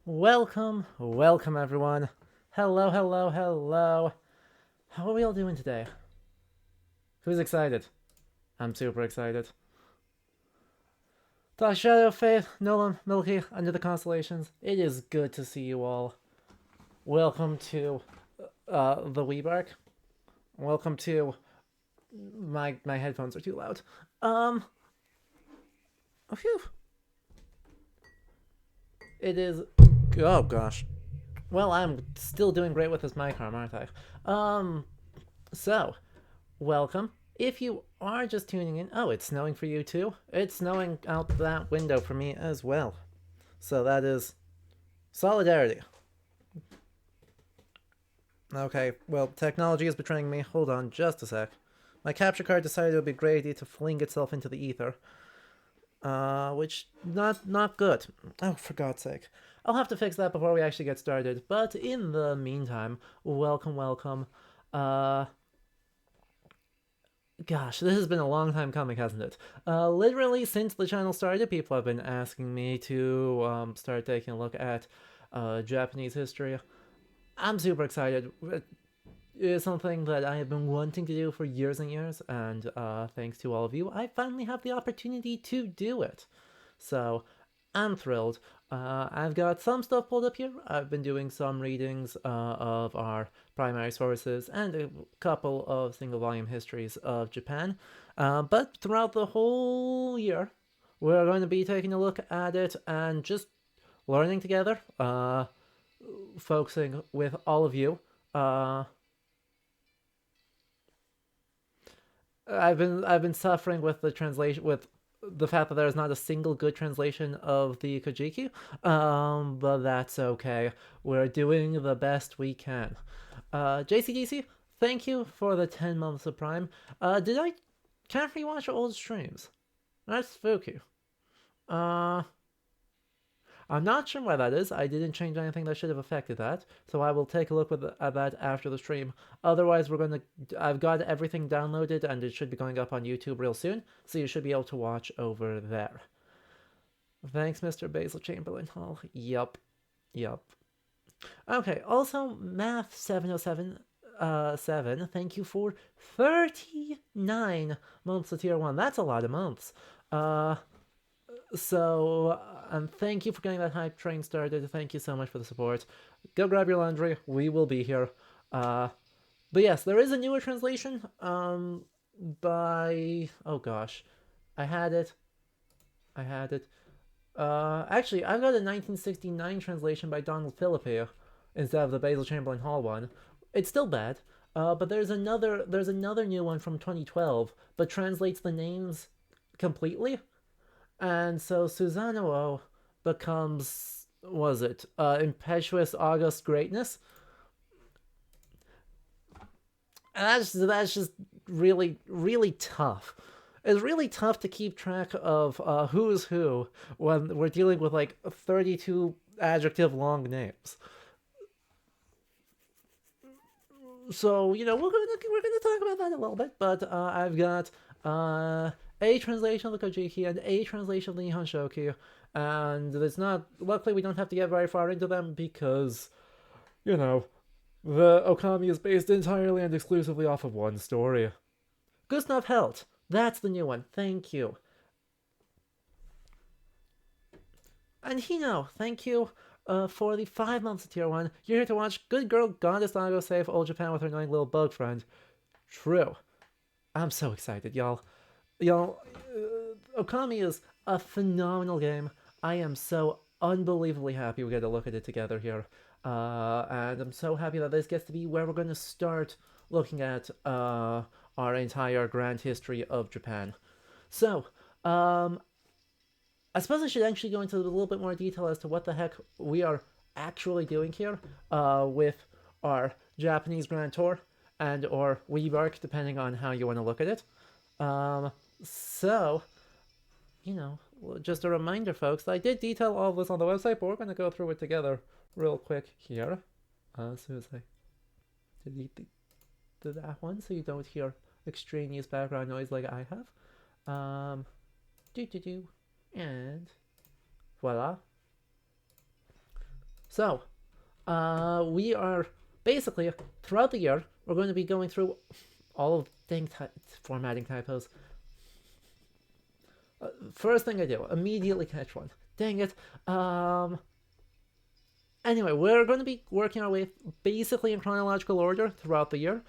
Welcome everyone. Hello. How are we all doing today? Who's excited? I'm super excited. Dark Shadow, Faith, Nolan, Milky, Under the Constellations. It is good to see you all. Welcome to the Weebark. Welcome to my headphones are too loud. Phew. It is. Oh gosh. Well, I'm still doing great with this mic arm, aren't I? So welcome. If you are just tuning in, oh, it's snowing for you too? It's snowing out that window for me as well. So that is solidarity. Okay, well, technology is betraying me. Hold on just a sec. My capture card decided it would be a great idea to fling itself into the ether. Which, not good. Oh, for God's sake. I'll have to fix that before we actually get started. But in the meantime, welcome. Uh, Gosh, this has been a long time coming, hasn't it? Literally, since the channel started, people have been asking me to start taking a look at Japanese history. I'm super excited. It is something that I have been wanting to do for years and years, and thanks to all of you, I finally have the opportunity to do it. So, I'm thrilled. I've got some stuff pulled up here. I've been doing some readings of our primary sources and a couple of single volume histories of Japan. But throughout the whole year, we're going to be taking a look at it and just learning together, focusing with all of you. I've been suffering with the translation with the fact that there is not a single good translation of the Kojiki, but that's okay. We're doing the best we can. JCDC, thank you for the 10 months of Prime. Did I can't rewatch old streams? That's spooky. Uh, I'm not sure why that is. I didn't change anything that should have affected that, so I will take a look at that after the stream. Otherwise, I've got everything downloaded, and it should be going up on YouTube real soon, so you should be able to watch over there. Thanks, Mr. Basil Chamberlain Hall. Yup. Okay. Also, Math 707. 7. Thank you for 39 months of tier 1. That's a lot of months. And thank you for getting that hype train started. Thank you so much for the support. Go grab your laundry. We will be here. But yes, there is a newer translation. By oh gosh, I had it. Actually, I've got a 1969 translation by Donald Philippi instead of the Basil Chamberlain Hall one. It's still bad. But there's another new one from 2012, but translates the names completely. And so Susanoo becomes, was it, impetuous August greatness? And that's just really tough. It's really tough to keep track of who's who when we're dealing with like 32 adjective long names. So we're gonna talk about that a little bit, but I've got a translation of the Kojiki and a translation of the Nihon Shoki, and it's not. Luckily, we don't have to get very far into them because, you know, the Okami is based entirely and exclusively off of one story. Gustav Helt, that's the new one. Thank you. And Hino, thank you for the 5 months of tier 1. You're here to watch Good Girl Goddess Nago save old Japan with her annoying little bug friend. True. I'm so excited, y'all. Okami is a phenomenal game. I am so unbelievably happy we get to look at it together here. And I'm so happy that this gets to be where we're going to start looking at our entire grand history of Japan. So, I suppose I should actually go into a little bit more detail as to what the heck we are actually doing here with our Japanese Grand Tour and or Weebark, depending on how you want to look at it. So, just a reminder, folks, I did detail all of this on the website, but we're going to go through it together real quick here. As soon as I delete that one so you don't hear extraneous background noise like I have. And voila. So, we are basically throughout the year we're going to be going through all of formatting typos. First thing I do, immediately catch one. Dang it. Um. Anyway, we're going to be working our way basically in chronological order throughout the year,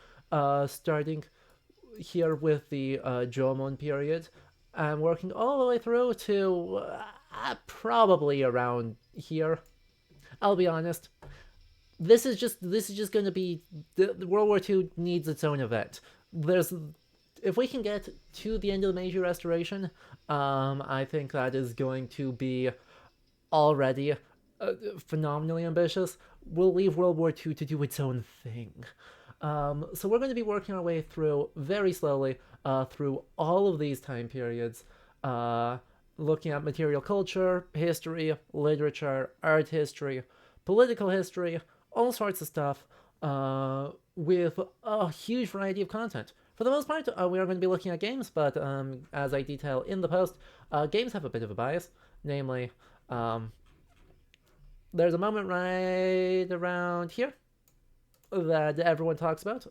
starting here with the Jomon period, and working all the way through to probably around here. I'll be honest. This is just going to be the World War II needs its own event. There's If we can get to the end of the Meiji Restoration, I think that is going to be already phenomenally ambitious. We'll leave World War II to do its own thing. So we're going to be working our way through very slowly through all of these time periods, looking at material culture, history, literature, art history, political history, all sorts of stuff, with a huge variety of content. For the most part, we are going to be looking at games, but as I detail in the post, games have a bit of a bias. Namely, there's a moment right around here that everyone talks about,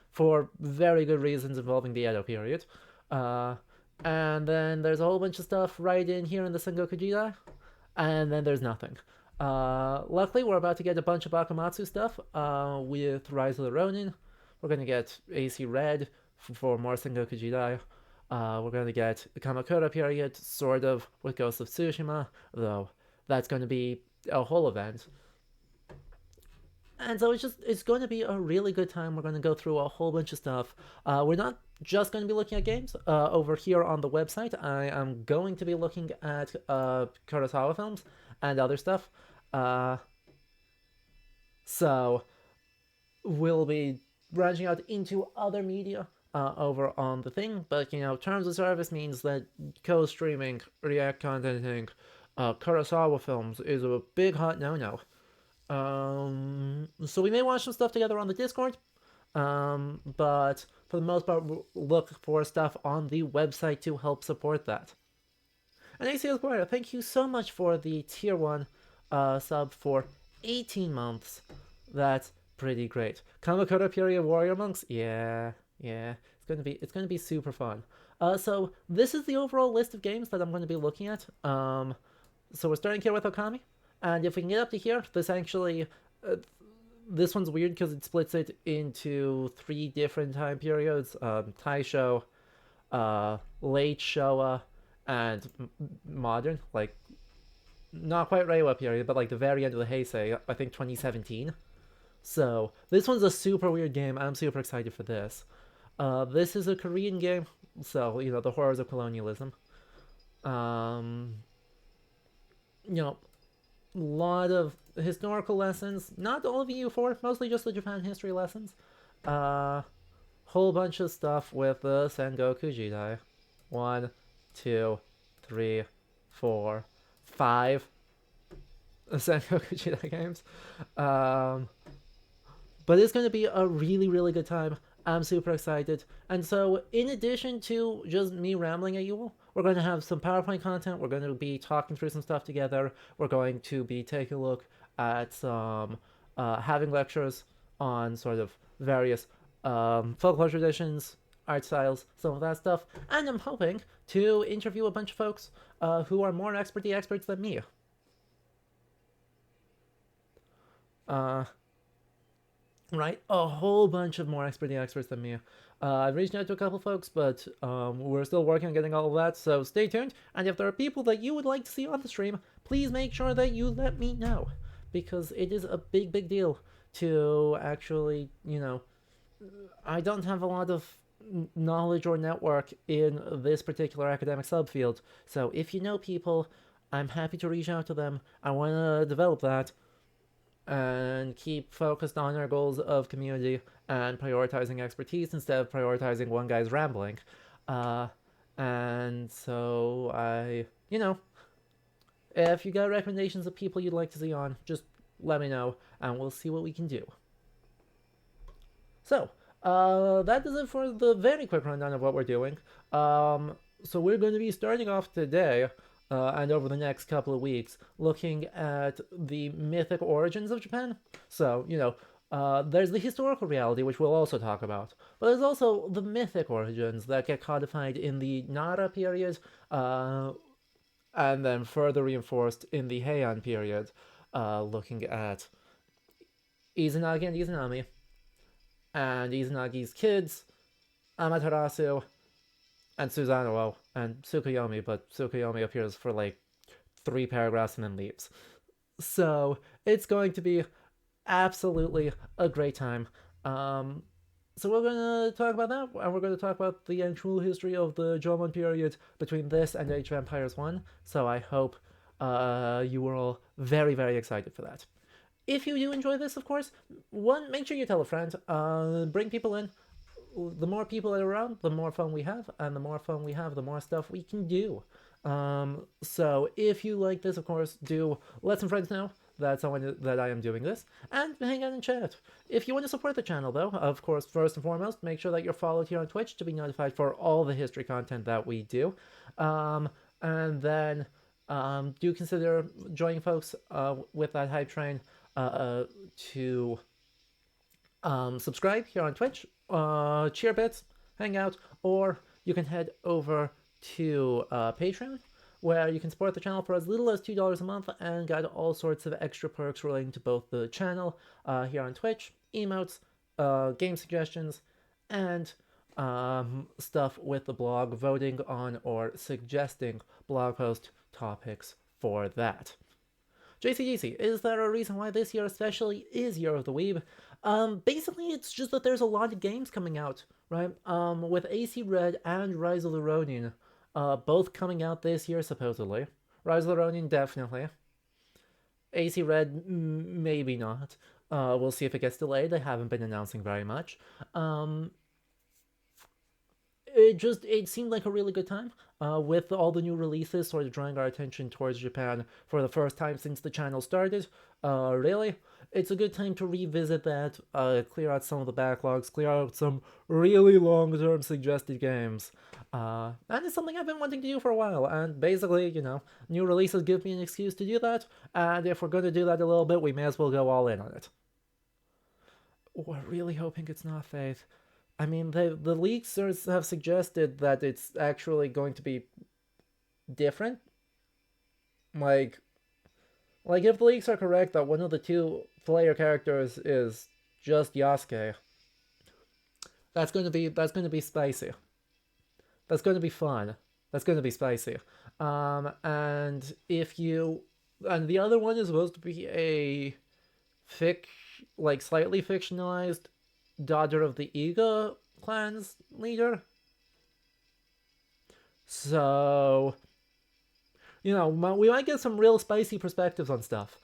for very good reasons involving the Edo period. Uh, and then there's a whole bunch of stuff right in here in the Sengoku Jidai, and then there's nothing. Luckily, we're about to get a bunch of Bakamatsu stuff with Rise of the Ronin. We're going to get AC Red for more Sengoku Jidai. We're going to get the Kamakura period, sort of, with Ghost of Tsushima, though that's going to be a whole event. And so it's going to be a really good time. We're going to go through a whole bunch of stuff. We're not just going to be looking at games. Over here on the website, I am going to be looking at Kurosawa films and other stuff. So we'll be branching out into other media over on the thing. But, terms of service means that co-streaming, react contenting, Kurosawa films is a big hot no-no. So we may watch some stuff together on the Discord, but for the most part, look for stuff on the website to help support that. And AC Esquire, thank you so much for the tier 1 sub for 18 months. That's pretty great. Kamakura Period Warrior Monks, yeah, it's gonna be super fun. So this is the overall list of games that I'm going to be looking at. So we're starting here with Okami. And if we can get up to here, this actually, this one's weird because it splits it into 3 different time periods: Taisho, late Showa, and modern. Like, not quite Reiwa period, but like the very end of the Heisei, I think 2017. So this one's a super weird game. I'm super excited for this. This is a Korean game, so the horrors of colonialism. You know, lot of historical lessons. Not all of EU4, mostly just the Japan history lessons. Whole bunch of stuff with the Sengoku Jidai. 1, 2, 3, 4, 5 Sengoku Jidai games. But it's going to be a really, really good time. I'm super excited. And so, in addition to just me rambling at you all, we're going to have some PowerPoint content. We're going to be talking through some stuff together. We're going to be taking a look at some, having lectures on sort of various folklore traditions, art styles, some of that stuff. And I'm hoping to interview a bunch of folks who are more experts than me. Right? A whole bunch of more experts than me. I've reached out to a couple folks, but we're still working on getting all of that, so stay tuned. And if there are people that you would like to see on the stream, please make sure that you let me know. Because it is a big, big deal to actually, I don't have a lot of knowledge or network in this particular academic subfield. So if you know people, I'm happy to reach out to them. I want to develop that and keep focused on our goals of community and prioritizing expertise instead of prioritizing one guy's rambling. And so if you got recommendations of people you'd like to see on, just let me know and we'll see what we can do. So, that is it for the very quick rundown of what we're doing. So we're going to be starting off today and over the next couple of weeks, looking at the mythic origins of Japan. So, there's the historical reality, which we'll also talk about, but there's also the mythic origins that get codified in the Nara period, and then further reinforced in the Heian period, looking at Izanagi and Izanami, and Izanagi's kids, Amaterasu, and Susanoo, and Tsukuyomi, but Tsukuyomi appears for like 3 paragraphs and then leaves. So it's going to be absolutely a great time. Um, so we're going to talk about that, and we're going to talk about the actual history of the Jomon period between this and Age of Empires 1. So I hope you were all very, very excited for that. If you do enjoy this, of course, one, make sure you tell a friend. Bring people in. The more people that are around, the more fun we have, and the more fun we have, the more stuff we can do. So if you like this, of course, do let some friends know that I am doing this, and hang out and chat. If you want to support the channel, though, of course, first and foremost, make sure that you're followed here on Twitch to be notified for all the history content that we do. And then do consider joining folks with that hype train to subscribe here on Twitch, cheer bits, hang out, or you can head over to Patreon, where you can support the channel for as little as $2 a month and get all sorts of extra perks relating to both the channel here on Twitch, emotes, game suggestions, and stuff with the blog, voting on or suggesting blog post topics for that. JCDC, is there a reason why this year especially is Year of the Weeb? Basically, it's just that there's a lot of games coming out, right? With AC Red and Rise of the Ronin, both coming out this year, supposedly. Rise of the Ronin, definitely. AC Red, maybe not. We'll see if it gets delayed. They haven't been announcing very much. It seemed like a really good time with all the new releases sort of drawing our attention towards Japan for the first time since the channel started. Really, it's a good time to revisit that, clear out some of the backlogs, clear out some really long-term suggested games. And it's something I've been wanting to do for a while, and basically, new releases give me an excuse to do that, and if we're going to do that a little bit, we may as well go all in on it. We're really hoping it's not Faith. I mean, the leaks have suggested that it's actually going to be different. Like if the leaks are correct that one of the two player characters is just Yasuke, that's going to be spicy. That's going to be fun. That's going to be spicy. And the other one is supposed to be a slightly fictionalized daughter of the Iga clan's leader. So, we might get some real spicy perspectives on stuff,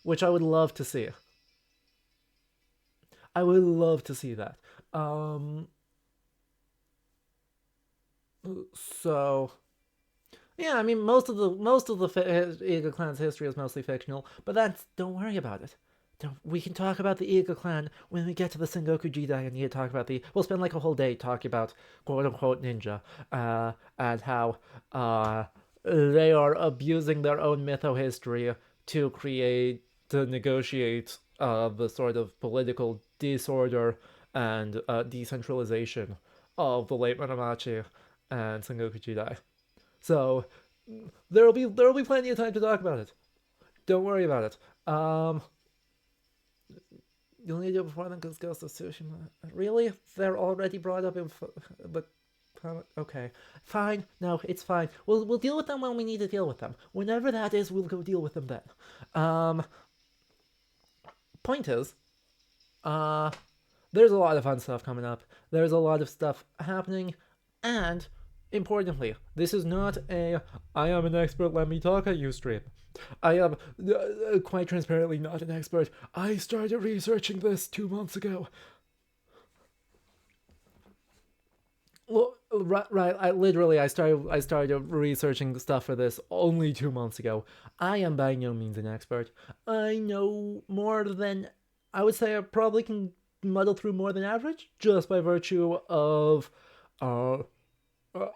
which I would love to see. I would love to see that. So, yeah, I mean, most of the Iga clan's history is mostly fictional, but don't worry about it. We can talk about the Iga clan when we get to the Sengoku Jidai and you talk about we'll spend like a whole day talking about quote-unquote ninja, and how they are abusing their own mytho-history to negotiate the sort of political disorder and decentralization of the late Muromachi and Sengoku Jidai. So there'll be plenty of time to talk about it. Don't worry about it. You'll need to do it before then because Ghost of Tsushima. Really? They're already brought up in the okay. Fine. No, it's fine. We'll deal with them when we need to deal with them. Whenever that is, we'll go deal with them then. Point is, there's a lot of fun stuff coming up. There's a lot of stuff happening, and importantly, this is not a I am an expert, let me talk at you stream. I am quite transparently not an expert. I started researching this 2 months ago. Well, right. I started researching stuff for this only 2 months ago. I am by no means an expert. I know more than I would say. I probably can muddle through more than average just by virtue of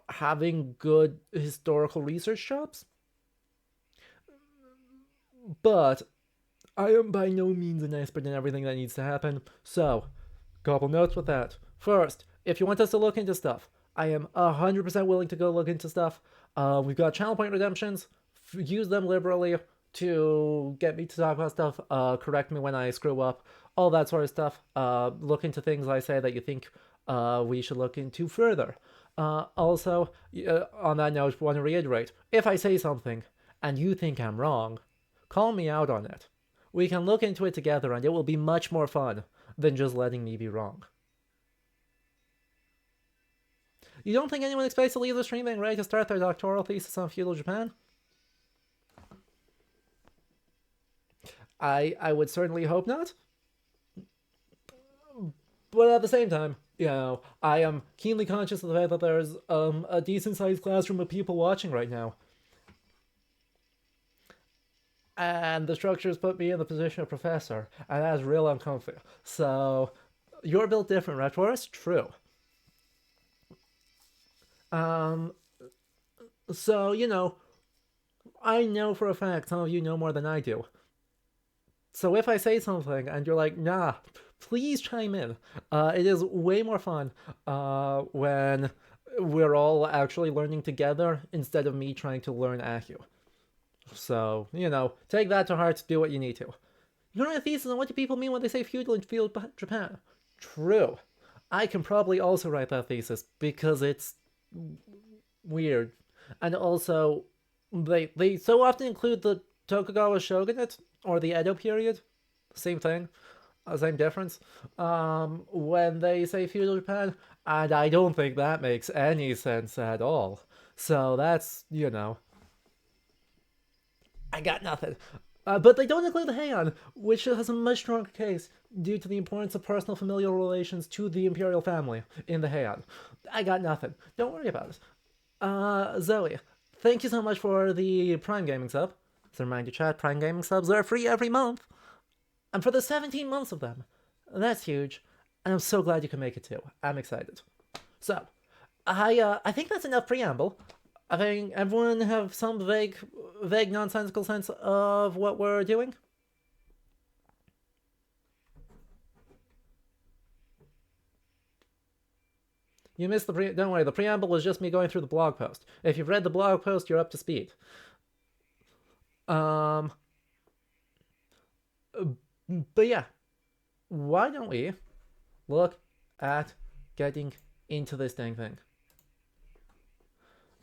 having good historical research jobs. But I am by no means an expert in everything that needs to happen, so couple notes with that. First, if you want us to look into stuff, I am 100% willing to go look into stuff. We've got channel point redemptions. Use them liberally to get me to talk about stuff. Correct me when I screw up. All that sort of stuff. Look into things I say that you think we should look into further. Also, on that note, I want to reiterate, if I say something and you think I'm wrong, call me out on it. We can look into it together and it will be much more fun than just letting me be wrong. You don't think anyone expects to leave the stream being ready to start their doctoral thesis on feudal Japan? I would certainly hope not. But at the same time, I am keenly conscious of the fact that there's a decent sized classroom of people watching right now. And the structures put me in the position of professor, and that's real uncomfy. So, you're built different, Retworst? True. So, I know for a fact some of you know more than I do. So if I say something and you're like, nah, please chime in. It is way more fun when we're all actually learning together instead of me trying to learn at you. So, take that to heart, do what you need to. You know a thesis on what do people mean when they say feudal in feudal Japan? True. I can probably also write that thesis because it's weird. And also, they so often include the Tokugawa shogunate or the Edo period. Same thing. Same difference. When they say feudal Japan, and I don't think that makes any sense at all. So that's, I got nothing. But they don't include the Heian, which has a much stronger case due to the importance of personal familial relations to the imperial family in the Heian. I got nothing. Don't worry about it. Zoe, thank you so much for the Prime Gaming sub. As a reminder, chat, Prime Gaming subs are free every month. And for the 17 months of them. That's huge. And I'm so glad you can make it too. I'm excited. So, I think that's enough preamble. I think everyone have some vague, nonsensical sense of what we're doing. You missed the don't worry, the preamble was just me going through the blog post. If you've read the blog post, you're up to speed. But yeah, why don't we look at getting into this dang thing?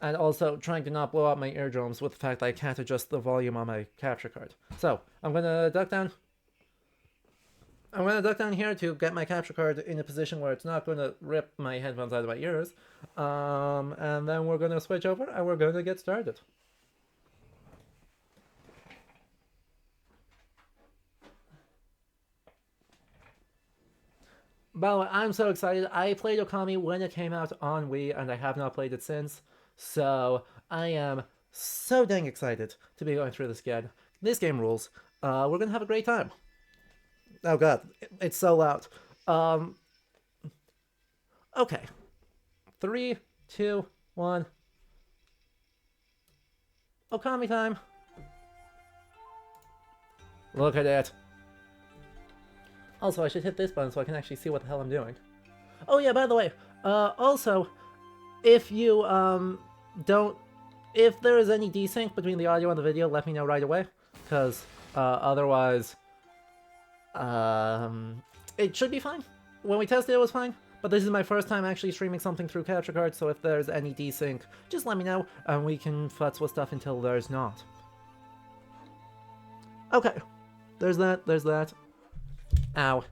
And also trying to not blow out my eardrums with the fact that I can't adjust the volume on my capture card. So, I'm gonna duck down. I'm gonna duck down here to get my capture card in a position where it's not gonna rip my headphones out of my ears. And then we're gonna switch over and we're gonna get started. By the way, I'm so excited. I played Okami when it came out on Wii, and I have not played it since. So, I am so dang excited to be going through this again. This game rules. We're gonna have a great time. Oh god, it's so loud. Okay. 3, 2, 1. Okami time. Look at it. Also, I should hit this button so I can actually see what the hell I'm doing. Oh yeah, by the way, also, if you, if there is any desync between the audio and the video, let me know right away, because, otherwise, it should be fine. When we tested it was fine, but this is my first time actually streaming something through capture card, so if there's any desync, just let me know, and we can futz with stuff until there's not. Okay, there's that. Ow.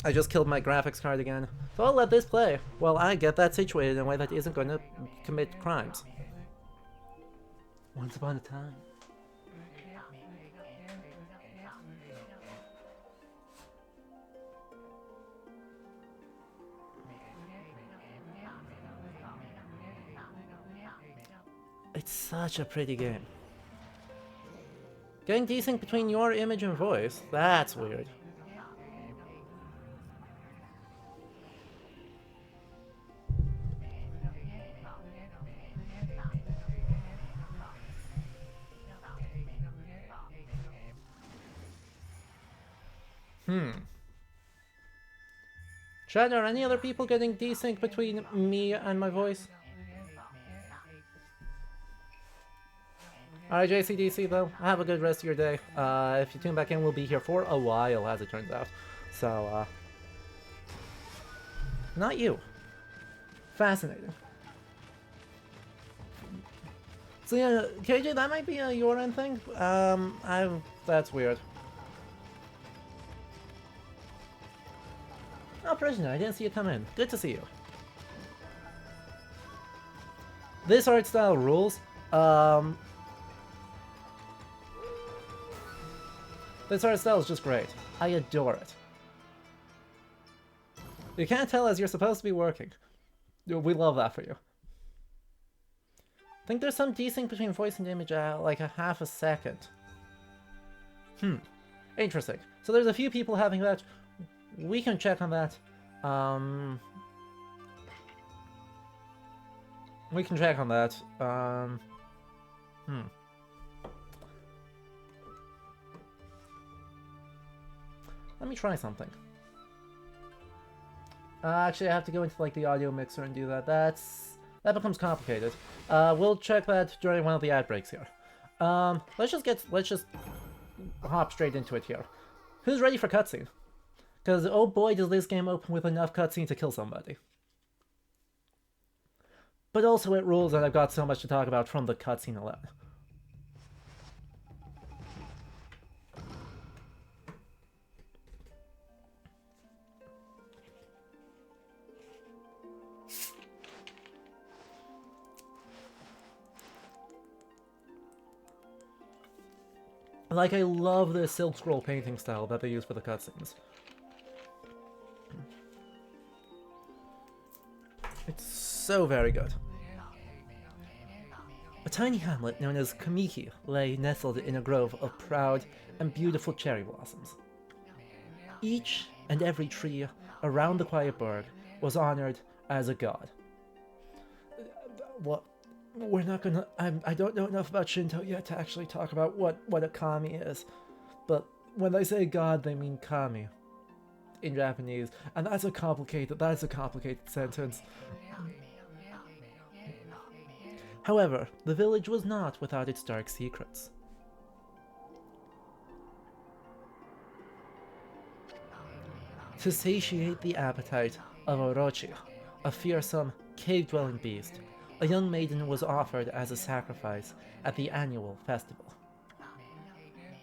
I just killed my graphics card again. So I'll let this play while I get that situated in a way that isn't going to commit crimes. Once upon a time. It's such a pretty game. Getting desync between your image and voice? That's weird. Chat, are any other people getting desync between me and my voice? Alright, JCDC though, have a good rest of your day. If you tune back in, we'll be here for a while, as it turns out. So, not you. Fascinating. So yeah, KJ, that might be a your end thing. That's weird. Oh, prisoner, I didn't see you come in. Good to see you. This art style rules. This art style is just great. I adore it. You can't tell as you're supposed to be working. We love that for you. I think there's some desync between voice and image at like a half a second. Interesting. So there's a few people having that. We can check on that. We can check on that. Let me try something. Actually, I have to go into like the audio mixer and do that. That becomes complicated. We'll check that during one of the ad breaks here. Let's just hop straight into it here. Who's ready for cutscene? Because oh boy, does this game open with enough cutscene to kill somebody. But also it rules that I've got so much to talk about from the cutscene alone. Like, I love the silk scroll painting style that they use for the cutscenes. It's so very good. A tiny hamlet known as Kamiki lay nestled in a grove of proud and beautiful cherry blossoms. Each and every tree around the quiet burg was honored as a god. What? We're not gonna... I don't know enough about Shinto yet to actually talk about what Okami is. But when they say god, they mean kami. In Japanese. And that's a complicated sentence. However, the village was not without its dark secrets. To satiate the appetite of Orochi, a fearsome, cave-dwelling beast, a young maiden was offered as a sacrifice at the annual festival.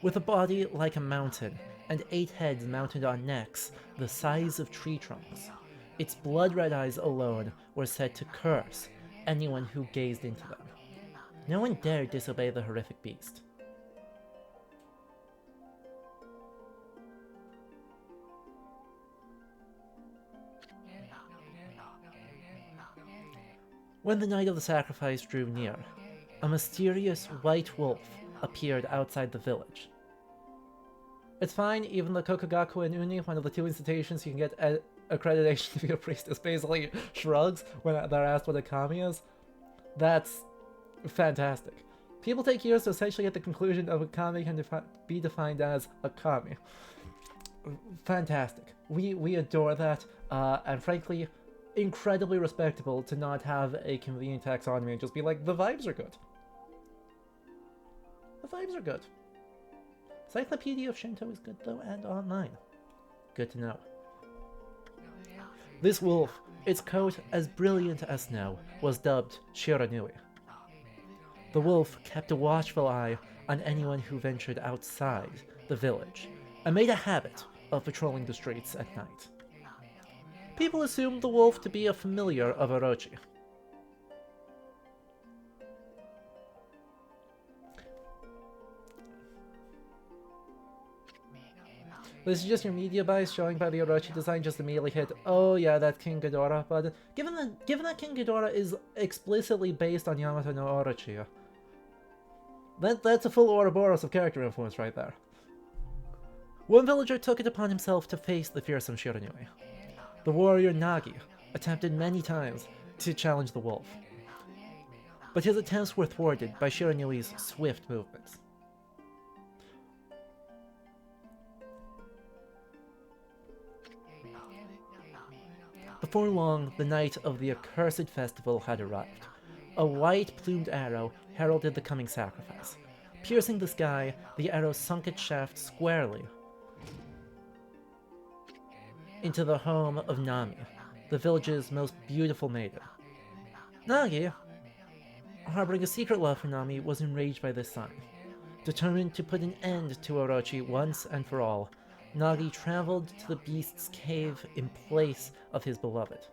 With a body like a mountain and 8 heads mounted on necks the size of tree trunks, its blood-red eyes alone were said to curse anyone who gazed into them. No one dared disobey the horrific beast. When the night of the sacrifice drew near, a mysterious white wolf appeared outside the village. It's fine, even the Kokugaku and Uni, one of the 2 institutions you can get accreditation to be a priestess, basically shrugs when they're asked what a kami is. That's fantastic. People take years to essentially get the conclusion of a kami can be defined as a kami. Fantastic. We adore that, and frankly, incredibly respectable to not have a convenient taxonomy and just be like, the vibes are good. The vibes are good. Encyclopedia of Shinto is good though, and online. Good to know. This wolf, its coat as brilliant as snow, was dubbed Shiranui. The wolf kept a watchful eye on anyone who ventured outside the village, and made a habit of patrolling the streets at night. People assumed the wolf to be a familiar of Orochi. This is just your media bias showing by the Orochi design just immediately hit, oh yeah, that's King Ghidorah, but given that King Ghidorah is explicitly based on Yamato no Orochi, that's a full Ouroboros of character influence right there. One villager took it upon himself to face the fearsome Shiranui. The warrior Nagi attempted many times to challenge the wolf, but his attempts were thwarted by Shiranui's swift movements. Before long, the night of the accursed festival had arrived. A white-plumed arrow heralded the coming sacrifice. Piercing the sky, the arrow sunk its shaft squarely into the home of Nami, the village's most beautiful maiden. Nagi, harboring a secret love for Nami, was enraged by this sign. Determined to put an end to Orochi once and for all, Nagi traveled to the beast's cave in place of his beloved.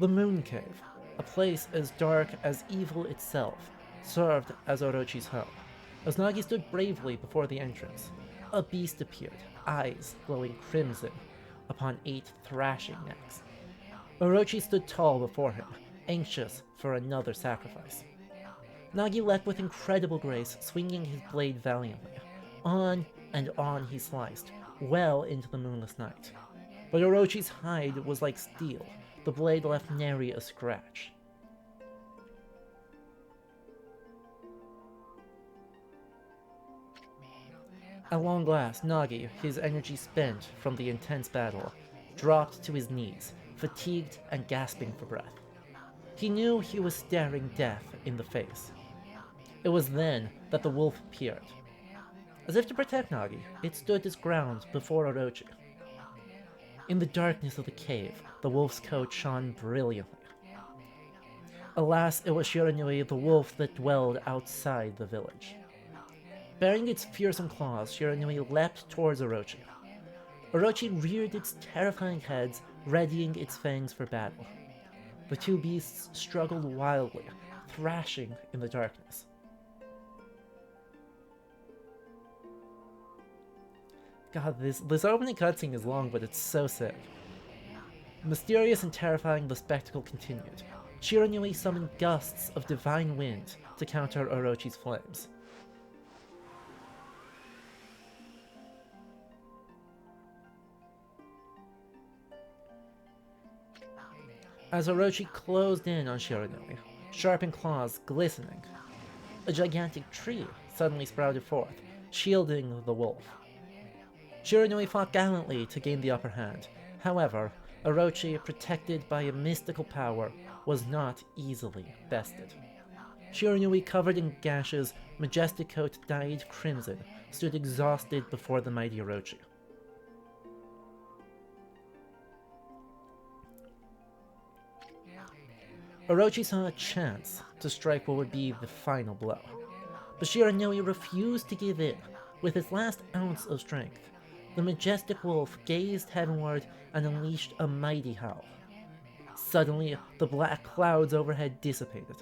The Moon Cave, a place as dark as evil itself, served as Orochi's home. As Nagi stood bravely before the entrance, a beast appeared, eyes glowing crimson, upon 8 thrashing necks. Orochi stood tall before him, anxious for another sacrifice. Nagi leapt with incredible grace, swinging his blade valiantly. On and on he sliced, well into the moonless night. But Orochi's hide was like steel. The blade left nary a scratch. At long last, Nagi, his energy spent from the intense battle, dropped to his knees, fatigued and gasping for breath. He knew he was staring death in the face. It was then that the wolf appeared. As if to protect Nagi, it stood its ground before Orochi. In the darkness of the cave, the wolf's coat shone brilliantly. Alas, it was Shiranui, the wolf that dwelled outside the village. Bearing its fearsome claws, Shiranui leapt towards Orochi. Orochi reared its terrifying heads, readying its fangs for battle. The two beasts struggled wildly, thrashing in the darkness. God, this opening cutscene is long, but it's so sick. Mysterious and terrifying, the spectacle continued. Shiranui summoned gusts of divine wind to counter Orochi's flames. As Orochi closed in on Shiranui, sharpened claws glistening, a gigantic tree suddenly sprouted forth, shielding the wolf. Shiranui fought gallantly to gain the upper hand. However, Orochi, protected by a mystical power, was not easily bested. Shiranui, covered in gashes, majestic coat dyed crimson, stood exhausted before the mighty Orochi. Orochi saw a chance to strike what would be the final blow. But Shiranui refused to give in. With his last ounce of strength, the majestic wolf gazed heavenward and unleashed a mighty howl. Suddenly, the black clouds overhead dissipated.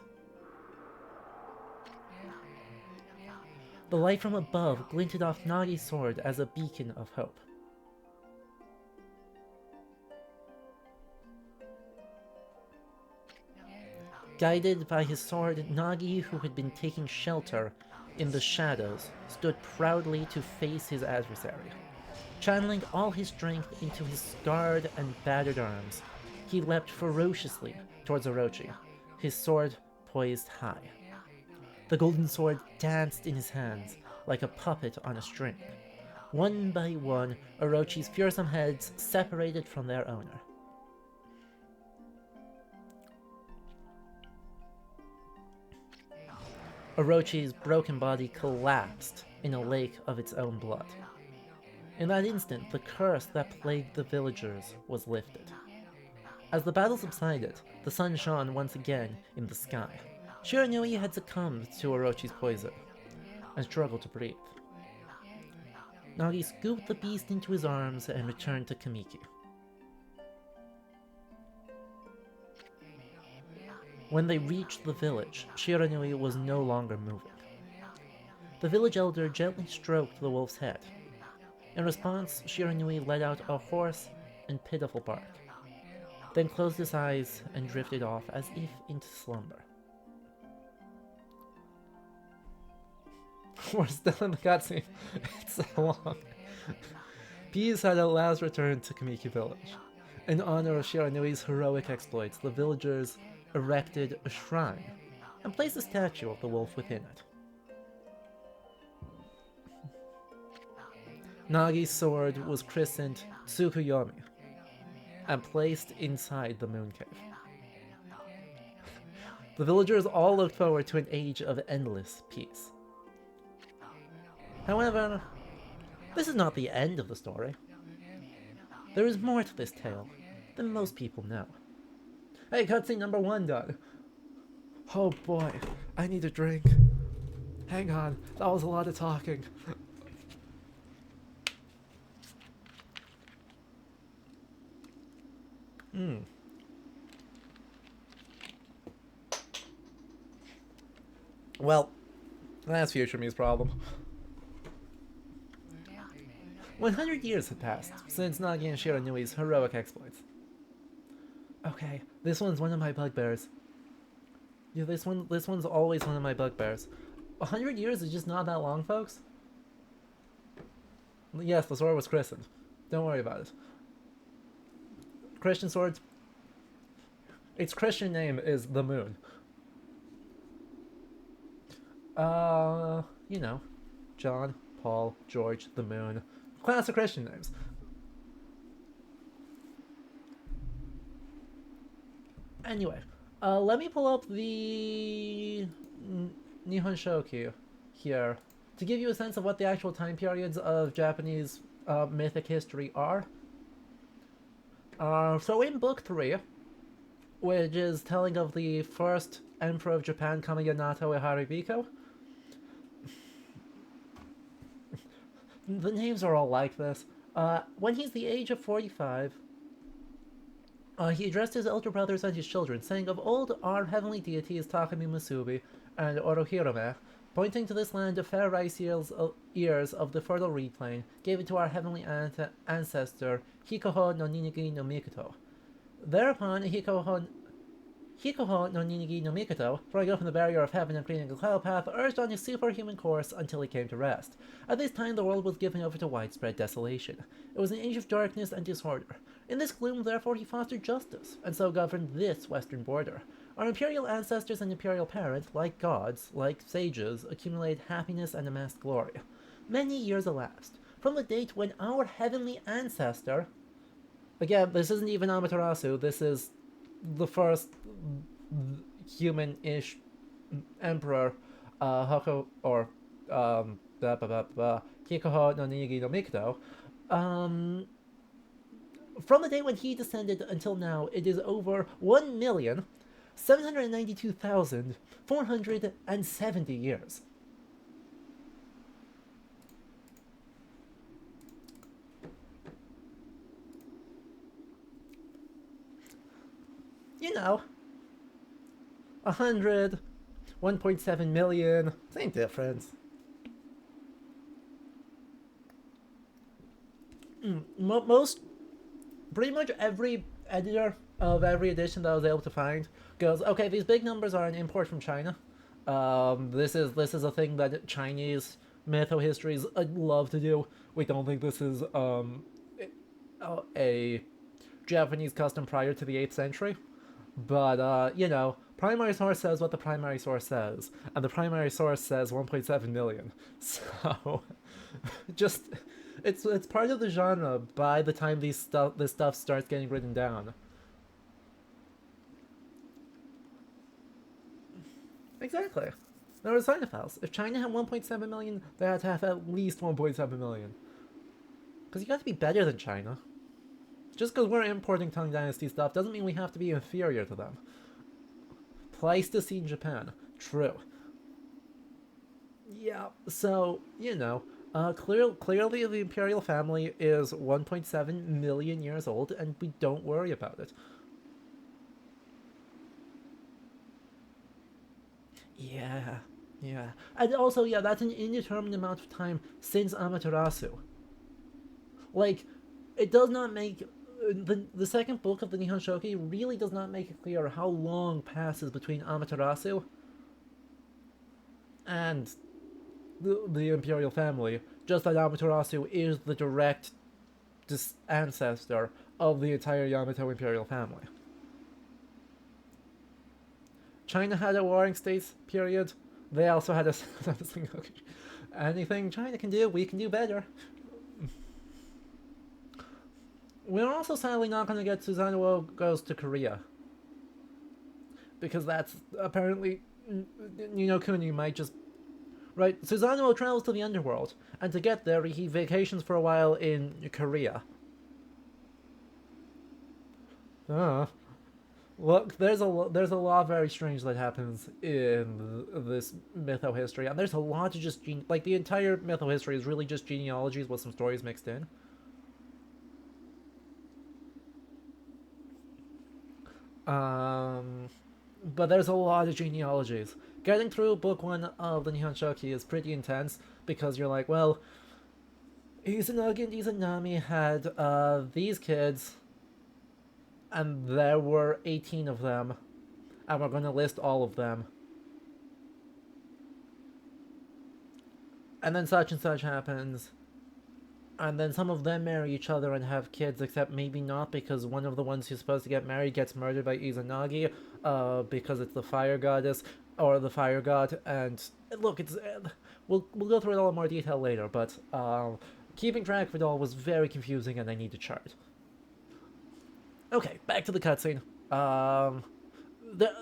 The light from above glinted off Nagi's sword as a beacon of hope. Guided by his sword, Nagi, who had been taking shelter in the shadows, stood proudly to face his adversary. Channeling all his strength into his scarred and battered arms, he leapt ferociously towards Orochi, his sword poised high. The golden sword danced in his hands like a puppet on a string. One by one, Orochi's fearsome heads separated from their owner. Orochi's broken body collapsed in a lake of its own blood. In that instant, the curse that plagued the villagers was lifted. As the battle subsided, the sun shone once again in the sky. Shiranui had succumbed to Orochi's poison and struggled to breathe. Nagi scooped the beast into his arms and returned to Kamiki. When they reached the village, Shiranui was no longer moving. The village elder gently stroked the wolf's head. In response, Shiranui let out a hoarse and pitiful bark, then closed his eyes and drifted off as if into slumber. We're still in the cutscene. It's so long. Peace had at last returned to Kamiki village. In honor of Shiranui's heroic exploits, the villagers erected a shrine and placed a statue of the wolf within it. Nagi's sword was christened Tsukuyomi and placed inside the moon cave. The villagers all looked forward to an age of endless peace. However, this is not the end of the story. There is more to this tale than most people know. Hey, cutscene number 1 done. Oh boy, I need a drink. Hang on, that was a lot of talking. Well, that's Future Me's problem. 100 years had passed since Nagi and Shiranui's heroic exploits. Okay, this one's one of my bugbears. Yeah, this one's always one of my bugbears. 100 years is just not that long, folks. Yes, the sword was christened. Don't worry about it. Christian swords. Its Christian name is the Moon. You know, John, Paul, George, the Moon. Classic Christian names. Anyway, let me pull up the Nihon Shoki here to give you a sense of what the actual time periods of Japanese mythic history are. So in Book 3, which is telling of the first Emperor of Japan, Kamiya Haribiko, the names are all like this. When he's the age of 45, he addressed his elder brothers and his children, saying, "Of old our heavenly deities Takami Musubi and Orohirome, pointing to this land of fair rice ears of the fertile reed plain, gave it to our heavenly ancestor Hikoho no Ninigi no Mikoto. Thereupon Hikoho no Ninigi no Mikoto, throwing open the barrier of heaven and creating a cloud path, urged on his superhuman course until he came to rest. At this time the world was given over to widespread desolation. It was an age of darkness and disorder. In this gloom, therefore, he fostered justice, and so governed this western border. Our imperial ancestors and imperial parent, like gods, like sages, accumulated happiness and amassed glory. Many years elapsed, from the date when our heavenly ancestor..." Again, this isn't even Amaterasu, this is the first human-ish emperor, Hikoho no Ninigi no Mikoto. From the day when he descended until now, it is over 1,792,470 years. You know, 100, 1.7 million, same difference. Pretty much every editor of every edition that I was able to find goes, okay, these big numbers are an import from China. This is a thing that Chinese mytho-histories love to do. We don't think this is a Japanese custom prior to the 8th century. But, you know, primary source says what the primary source says, and the primary source says 1.7 million. So, just... It's part of the genre by the time this stuff starts getting written down. Exactly. There were Sinophils. If China had 1.7 million, they had to have at least 1.7 million. Because you got to be better than China. Just because we're importing Tang Dynasty stuff doesn't mean we have to be inferior to them. Pleistocene Japan. True. Yeah, so, you know... clearly the imperial family is 1.7 million years old, and we don't worry about it. Yeah. And also, yeah, that's an indeterminate amount of time since Amaterasu. Like, it does not make... The second book of the Nihon Shoki really does not make it clear how long passes between Amaterasu and the imperial family, just that Amaterasu is the direct ancestor of the entire Yamato imperial family. China had a warring states period. They also had a... Anything China can do, we can do better. We're also sadly not going to get Susanoo Goes to Korea. Because that's apparently. Kuni might just. Right, Susanoo travels to the underworld, and to get there, he vacations for a while in Korea. Ah. Look, there's a lot very strange that happens in this mytho history, and there's a lot of just like the entire mytho history is really just genealogies with some stories mixed in. Um, but there's a lot of genealogies. Getting through book one of the Nihon Shoki is pretty intense because you're like, well, Izanagi and Izanami had these kids, and there were 18 of them, and we're going to list all of them. And then such and such happens, and then some of them marry each other and have kids, except maybe not because one of the ones who's supposed to get married gets murdered by Izanagi, because it's the fire goddess or the fire god. And look, it's we'll go through it all in more detail later, but keeping track of it all was very confusing, and I need a chart. Okay, back to the cutscene. The,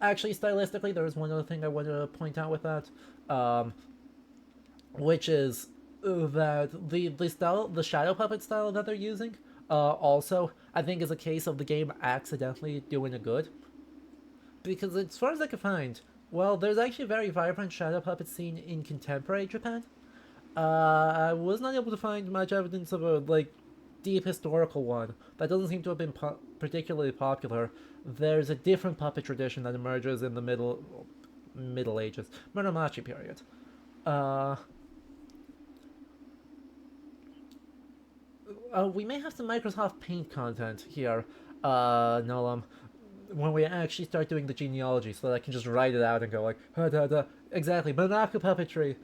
actually, stylistically, there is one other thing I want to point out with that, which is that the shadow puppet style that they're using, also I think is a case of the game accidentally doing a good, because as far as I can find, well, there's actually a very vibrant shadow puppet scene in contemporary Japan. I was not able to find much evidence of a deep historical one. That doesn't seem to have been particularly popular. There's a different puppet tradition that emerges in the Middle Ages, Muromachi period. We may have some Microsoft Paint content here, Nolam, when we actually start doing the genealogy, so that I can just write it out and go like, ha da da. Exactly, Monaco puppetry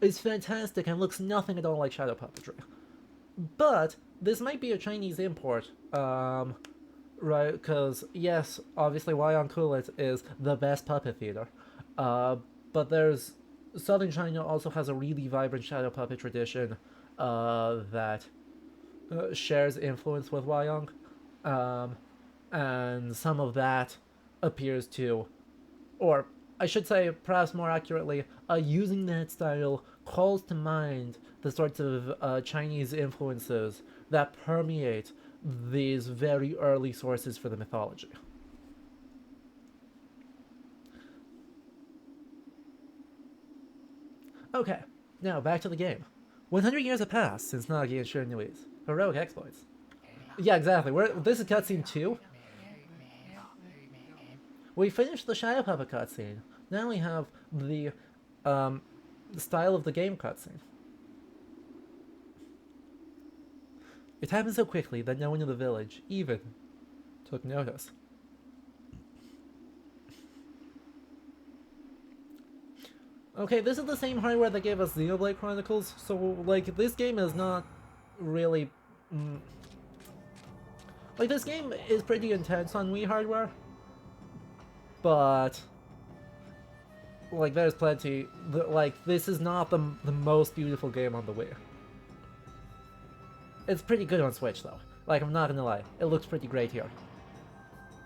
is fantastic and looks nothing at all like shadow puppetry. But this might be a Chinese import, right? Because yes, obviously Wayang Kulit is the best puppet theater, but there's Southern China also has a really vibrant shadow puppet tradition that shares influence with Wayang, and some of that appears to, or I should say, perhaps more accurately, using that style calls to mind the sorts of Chinese influences that permeate these very early sources for the mythology. Okay, now back to the game. 100 years have passed since Nagi and Shirinui's heroic exploits. Yeah, exactly. This is cutscene 2. We finished the Shadow Puppet cutscene. Now we have the style of the game cutscene. It happened so quickly that no one in the village even took notice. Okay, this is the same hardware that gave us Xenoblade Chronicles, so this game is not really this game is pretty intense on Wii hardware, but there's plenty. This is not the most beautiful game on the Wii. It's pretty good on Switch though. I'm not gonna lie, it looks pretty great here.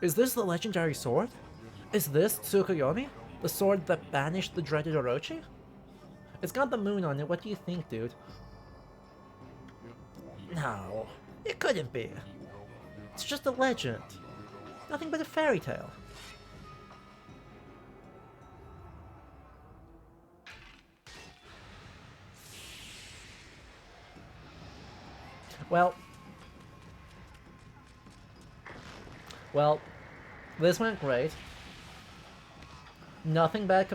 Is this the legendary sword? Is this Tsukuyomi? The sword that banished the dreaded Orochi? It's got the moon on it, what do you think, dude? No, it couldn't be. It's just a legend. Nothing but a fairy tale. Well, this went great. Nothing back.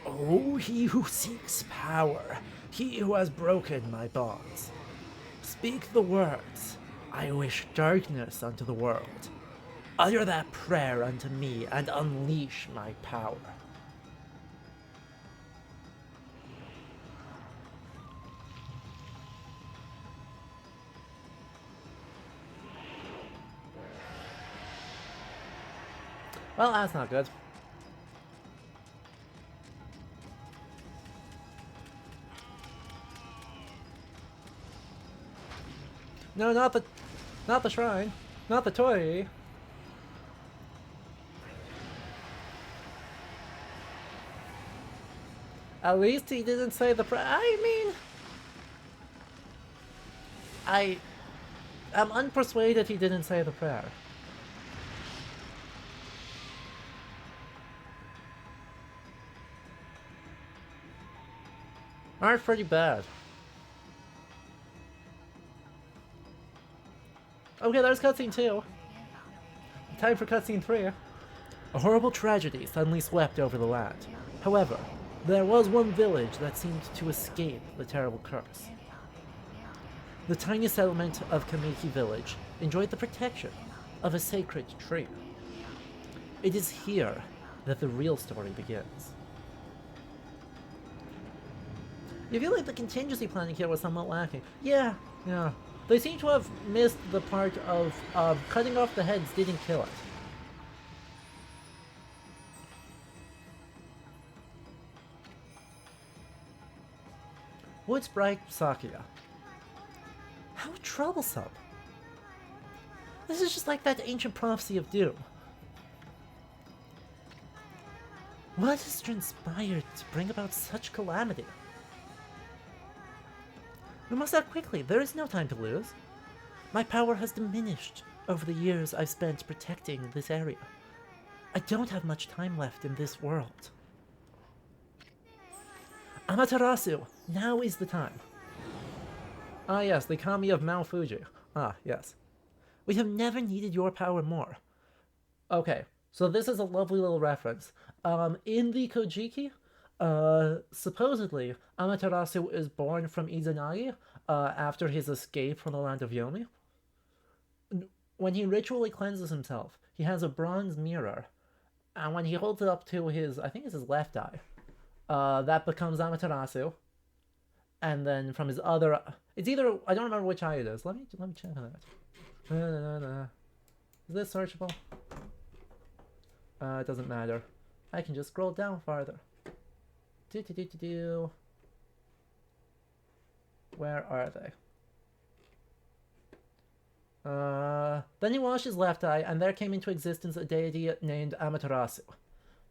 Oh, he who seeks power, he who has broken my bonds. Speak the words. I wish darkness unto the world. Utter that prayer unto me and unleash my power. Well, that's not good. No, not the shrine. Not the toy. At least he didn't say the I mean... I am unpersuaded he didn't say the prayer. Aren't pretty bad. Okay, there's cutscene 2. Time for cutscene 3. A horrible tragedy suddenly swept over the land. However, there was one village that seemed to escape the terrible curse. The tiny settlement of Kamiki Village enjoyed the protection of a sacred tree. It is here that the real story begins. You feel like the contingency planning here was somewhat lacking. Yeah. They seem to have missed the part of cutting off the heads didn't kill it. Wood Sprite Sakuya. How troublesome. This is just like that ancient prophecy of doom. What has transpired to bring about such calamity? We must act quickly. There is no time to lose. My power has diminished over the years I've spent protecting this area. I don't have much time left in this world. Amaterasu, now is the time. Ah yes, the Kami of Mount Fuji. Ah, yes. We have never needed your power more. Okay, so this is a lovely little reference. In the Kojiki, supposedly, Amaterasu is born from Izanagi after his escape from the land of Yomi. When he ritually cleanses himself, he has a bronze mirror, and when he holds it up to his, I think it's his left eye, that becomes Amaterasu. And then from his other, it's either, I don't remember which eye it is. Let me check that. Is this searchable? It doesn't matter. I can just scroll down farther. Where are they? Then he washed his left eye, and there came into existence a deity named Amaterasu.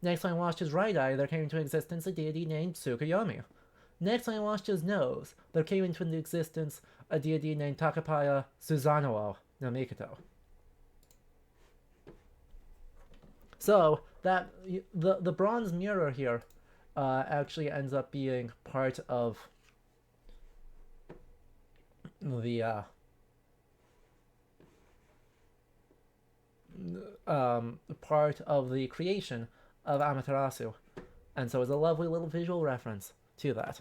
Next when he washed his right eye, there came into existence a deity named Tsukuyomi. Next when he washed his nose, there came into existence a deity named Takapaya Susanoo no Mikoto. So, that the bronze mirror here actually ends up being part of the part of the creation of Amaterasu, and so it's a lovely little visual reference to that.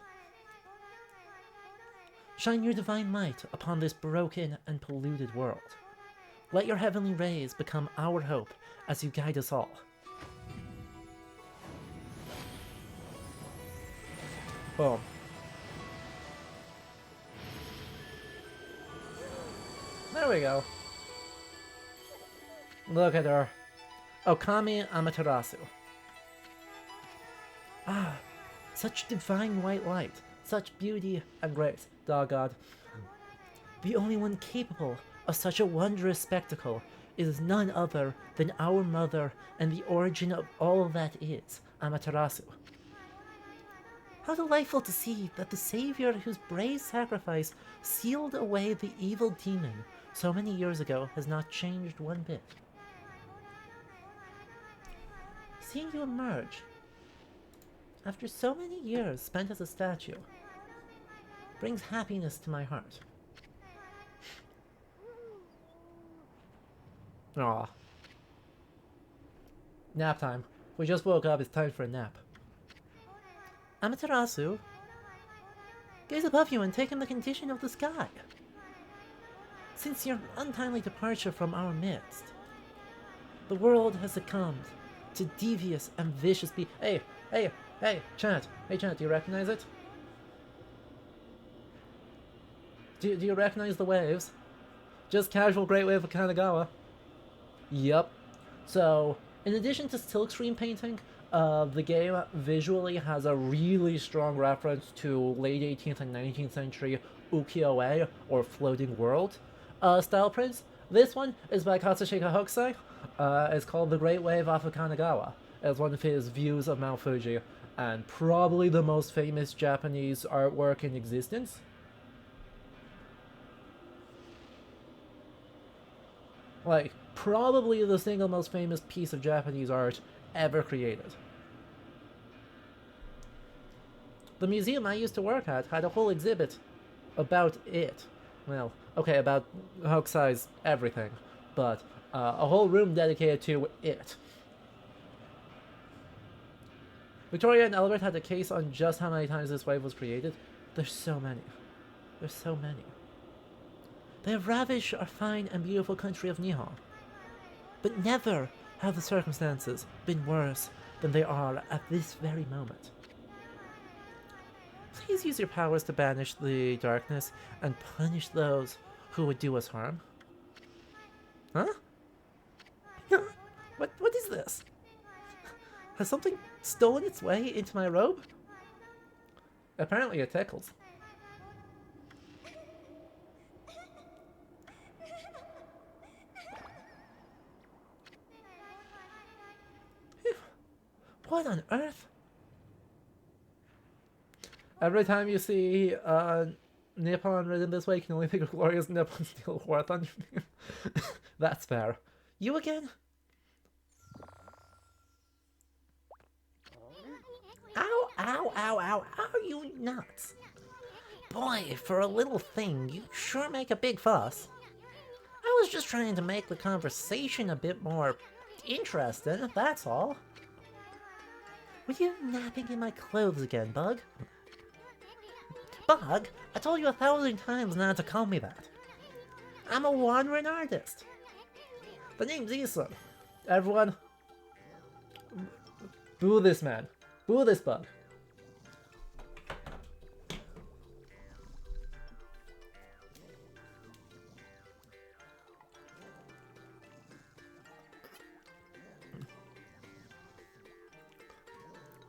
Shine your divine light upon this broken and polluted world. Let your heavenly rays become our hope as you guide us all. Boom. There we go. Look at her. Okami Amaterasu. Ah, such divine white light, such beauty and grace, God. The only one capable of such a wondrous spectacle is none other than our mother and the origin of all that is, Amaterasu. How delightful to see that the savior whose brave sacrifice sealed away the evil demon so many years ago has not changed one bit. Seeing you emerge after so many years spent as a statue brings happiness to my heart. Aw. Nap time. We just woke up, it's time for a nap. Amaterasu, gaze above you and take in the condition of the sky. Since your untimely departure from our midst, the world has succumbed to devious and vicious Hey, Chant. Hey, Chant, do you recognize it? Do you recognize the waves? Just casual Great Wave of Kanagawa. Yup. So, in addition to silkscreen painting, the game visually has a really strong reference to late 18th and 19th century ukiyo-e, or floating world. style prints. This one is by Katsushika Hokusai. It's called The Great Wave off of Kanagawa. It's one of his views of Mount Fuji, and probably the most famous Japanese artwork in existence. Like, probably the single most famous piece of Japanese art ever created. The museum I used to work at had a whole exhibit about it. Well, okay, about Hokusai's everything, but a whole room dedicated to it. Victoria and Albert had a case on just how many times this wave was created. There's so many. There's so many. They have ravaged our fine and beautiful country of Nihon. But never have the circumstances been worse than they are at this very moment. Please use your powers to banish the darkness and punish those who would do us harm. Huh? What is this? Has something stolen its way into my robe? Apparently it tickles. What on earth? Every time you see Nippon written this way, you can only think of Glorious Nippon Steel Worth on your name. That's fair. You again? Ow, ow, ow, ow, are you nuts? Boy, for a little thing, you sure make a big fuss. I was just trying to make the conversation a bit more interesting, that's all. Were you napping in my clothes again, Bug? Bug, I told you 1,000 times not to call me that. I'm a wandering artist. The name's Isun. Everyone, boo this man. Boo this bug.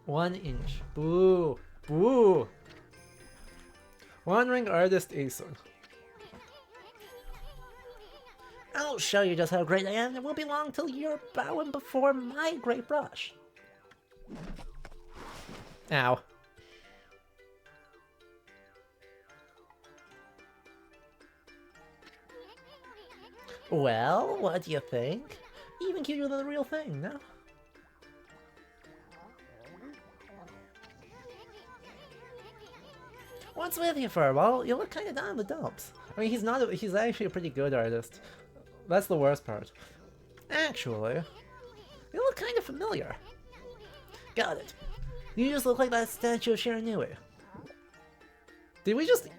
One inch. Boo. Boo. Wandering artist Asun. I'll show you just how great I am. It won't be long till you're bowing before my great brush. Ow. Well, what do you think? Even cuter than the real thing, no? What's with you, Furball? You look kind of down in the dumps. I mean, he's actually a pretty good artist. That's the worst part. Actually, you look kind of familiar. Got it. You just look like that statue of Shiranui. Did we just...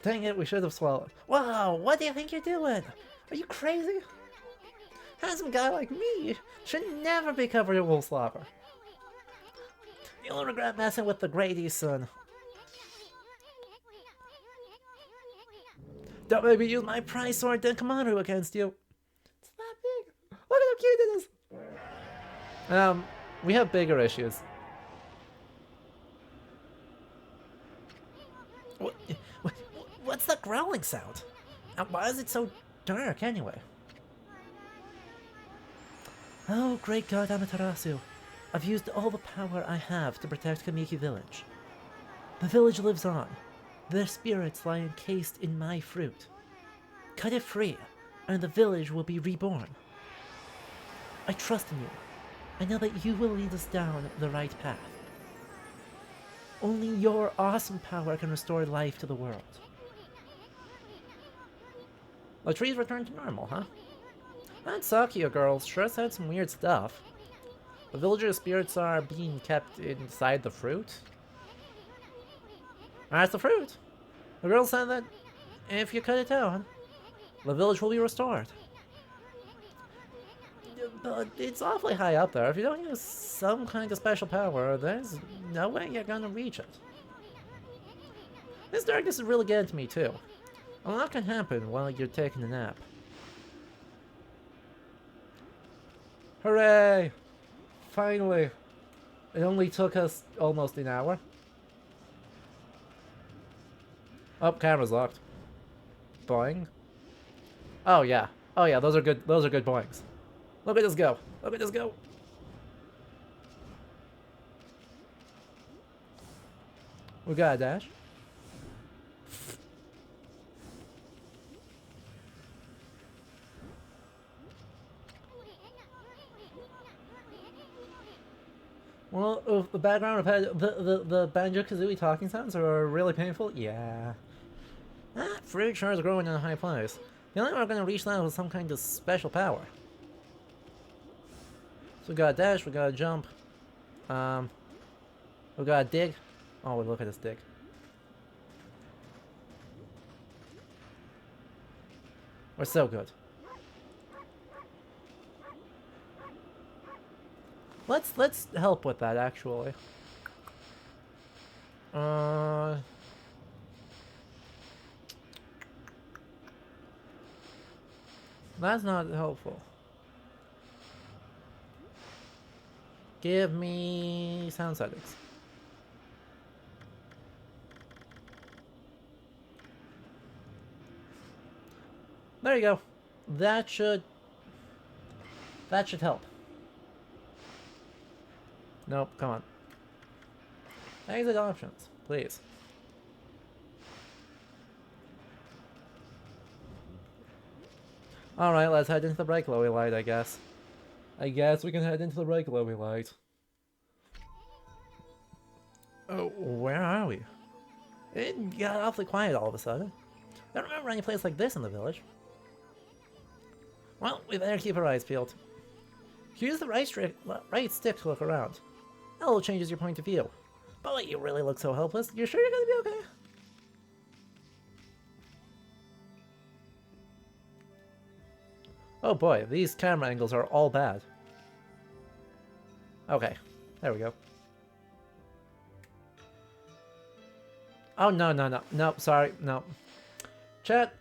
Dang it, we should have swallowed. Wow, what do you think you're doing? Are you crazy? Handsome guy like me should never be covered in wool slobber. You'll regret messing with the Grady son. Don't make me use my prize sword Denkomaru against you. It's that big. Look at how cute it is. We have bigger issues. What's that growling sound? And why is it so dark anyway? Oh, great god Amaterasu. I've used all the power I have to protect Kamiki Village. The village lives on. Their spirits lie encased in my fruit. Cut it free, and the village will be reborn. I trust in you. I know that you will lead us down the right path. Only your awesome power can restore life to the world. The trees return to normal, huh? That Sakio girl sure said some weird stuff. The villagers' spirits are being kept inside the fruit? That's the fruit. The girl said that if you cut it down, the village will be restored. But it's awfully high up there. If you don't use some kind of special power, there's no way you're gonna reach it. This darkness is really getting to me too. A lot can happen while you're taking a nap. Hooray! Finally! It only took us almost an hour. Oh, camera's locked. Boing. Oh yeah. Oh yeah, those are good boings. Look at this go. Look at this go. We got a dash. Well, if the background of the Banjo-Kazooie talking sounds are really painful, yeah. Ah, fruit sure is growing in a high place. The only way we're gonna reach that with some kind of special power. So we got a dash, we got a jump. We got a dig. Oh, look at this dig. We're so good. Let's help with that actually. That's not helpful. Give me sound settings. There you go. That should help. Nope, come on. Exit options, please. Alright, let's head into the bright glowy light, I guess. I guess we can head into the bright glowy light. Oh, where are we? It got awfully quiet all of a sudden. I don't remember any place like this in the village. Well, we better keep our eyes peeled. Use the right stick to look around. That little changes your point of view. Boy, you really look so helpless. You're sure you're gonna be okay? Oh boy, these camera angles are all bad. Okay, there we go. Oh, no, no, no. Nope, sorry, no. Chat.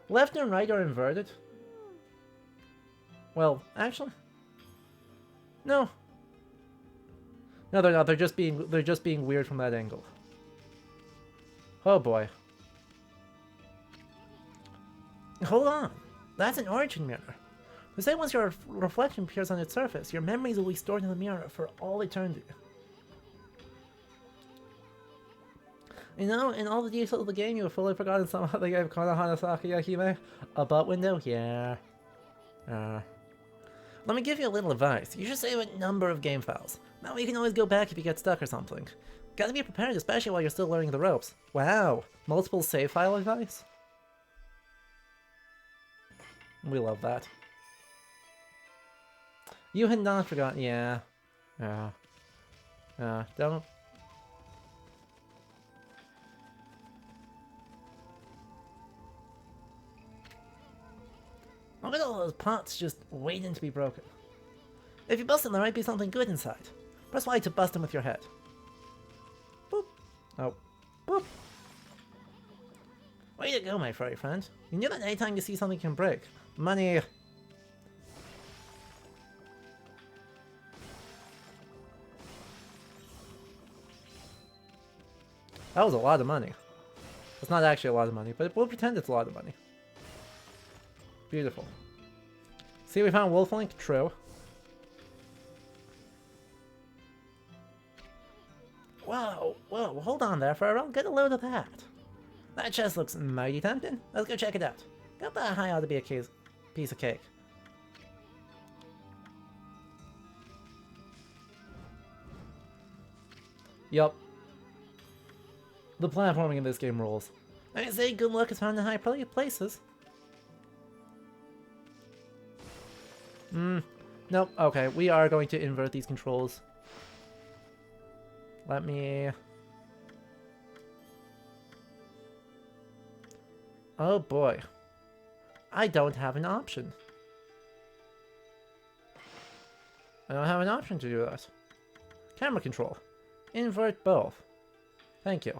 Left and right are inverted. Well, actually. No. No, they're not. They're just being weird from that angle. Oh boy. Hold on. That's an origin mirror. They say once your reflection appears on its surface, your memories will be stored in the mirror for all eternity. You know, in all the details of the game, you have fully forgotten somehow they gave Konohana Sakayakime a butt window? Yeah. Let me give you a little advice. You should save a number of game files. That way you can always go back if you get stuck or something. Gotta be prepared, especially while you're still learning the ropes. Wow. Multiple save file advice? We love that. You had not forgotten. Yeah. Don't. Look at all those pots just waiting to be broken. If you bust them, there might be something good inside. Press Y to bust them with your head. Boop. Oh. Boop. Way to go, my furry friend. You knew that anytime you see something you can break. Money. That was a lot of money. It's not actually a lot of money, but we'll pretend it's a lot of money. Beautiful. See, we found Wolf Link? True. Whoa, whoa, hold on there, Furry. Get a load of that. That chest looks mighty tempting. Let's go check it out. Got that high ought to be a piece of cake. Yup. The platforming in this game rules. I say good luck is found in high places. Nope, okay, we are going to invert these controls. Let me... Oh boy. I don't have an option. I don't have an option to do that. Camera control. Invert both. Thank you.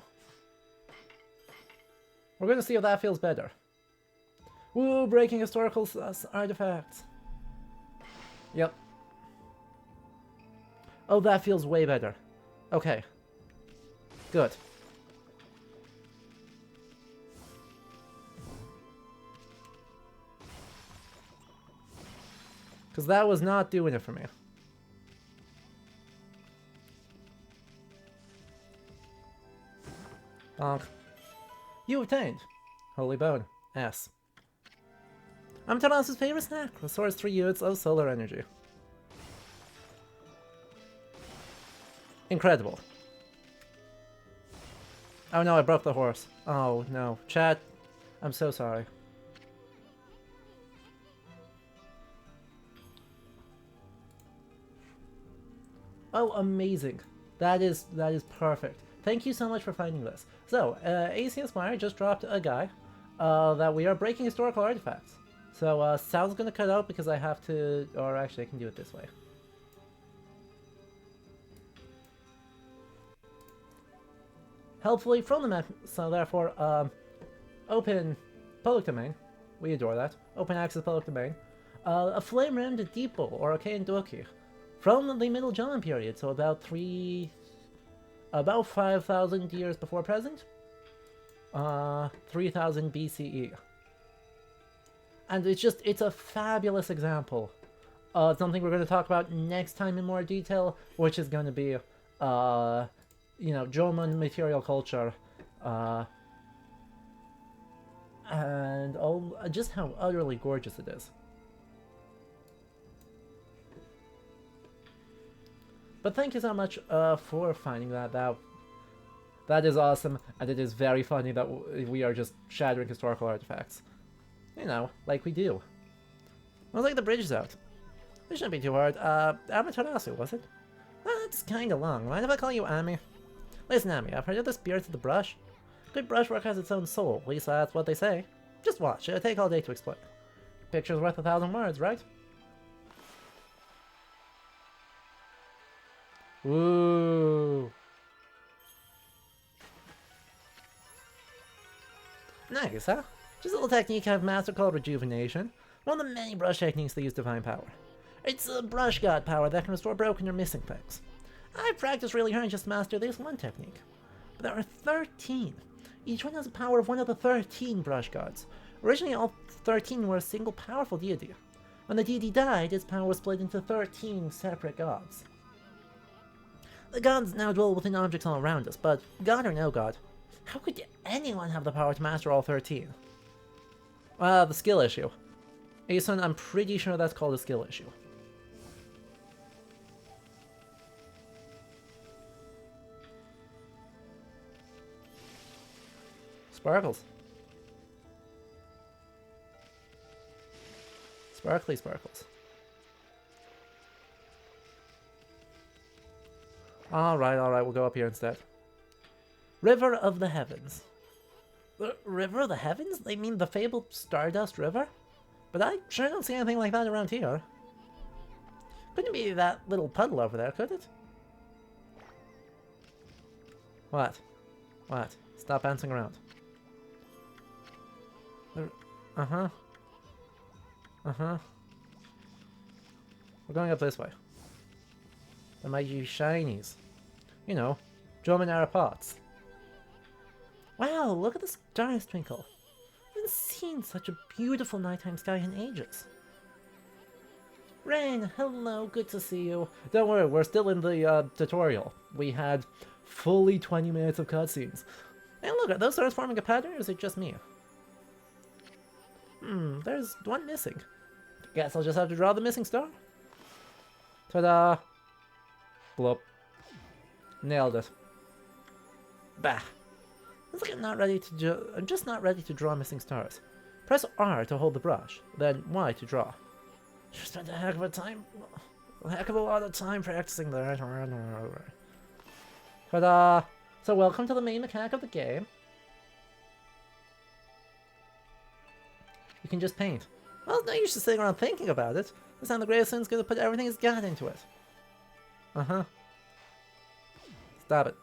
We're gonna see if that feels better. Woo, breaking historical artifacts. Yep. Oh, that feels way better. Okay. Good. Because that was not doing it for me. Bonk. You obtained. Holy Bone. S. Amatona's favorite snack. Restores 3 units of solar energy. Incredible. Oh no, I broke the horse. Oh no. Chat, I'm so sorry. Oh, amazing. That is perfect. Thank you so much for finding this. So, ACS Meyer just dropped a guy that we are breaking historical artifacts. So, sound's gonna cut out because I have to, or actually I can do it this way. Helpfully from the map, so therefore, open public domain. We adore that. Open access public domain. A flame-rimmed depot, or Arcane Doki. From the Middle Jomon period, so about 5,000 years before present. 3,000 BCE. And it's a fabulous example of something we're going to talk about next time in more detail, which is going to be, Jomon material culture, and just how utterly gorgeous it is. But thank you so much for finding that. That is awesome, and it is very funny that we are just shattering historical artifacts. You know, like we do. Looks like the bridge is out. It shouldn't be too hard. Amaterasu, was it? That's kinda long. Mind if I call you Ami? Listen, Ami, I've heard of the spirits of the brush. Good brushwork has its own soul, at least that's what they say. Just watch, it'll take all day to explain. Picture's worth 1,000 words, right? Ooh. Nice, huh? Just a little technique I've mastered called Rejuvenation. One of the many brush techniques they use to find power. It's a brush god power that can restore broken or missing things. I've practiced really hard just to master this one technique. But there are 13. Each one has the power of one of the 13 brush gods. Originally all 13 were a single powerful deity. When the deity died, its power was split into 13 separate gods. The gods now dwell within objects all around us, but god or no god, how could anyone have the power to master all 13? Well, the skill issue. Asun, I'm pretty sure that's called a skill issue. Sparkles. Sparkly sparkles. Alright, we'll go up here instead. River of the Heavens. The River of the Heavens? They mean the fabled Stardust River? But I sure don't see anything like that around here. Couldn't be that little puddle over there, could it? What? What? Stop bouncing around. Uh-huh. Uh-huh. We're going up this way. There might be shinies. You know, Dromanara pots. Wow, look at the stars twinkle. I haven't seen such a beautiful nighttime sky in ages. Rain, hello, good to see you. Don't worry, we're still in the tutorial. We had fully 20 minutes of cutscenes. And look, are those stars forming a pattern, or is it just me? There's one missing. Guess I'll just have to draw the missing star. Ta-da! Bloop. Nailed it. Bah. Looks like I'm just not ready to draw missing stars. Press R to hold the brush, then Y to draw. Just spent a heck of a lot of time practicing there. Ta-da! So welcome to the main mechanic of the game. You can just paint. Well, no use just sitting around thinking about it. This time the Grayson's gonna put everything he's got into it. Uh-huh. Stop it.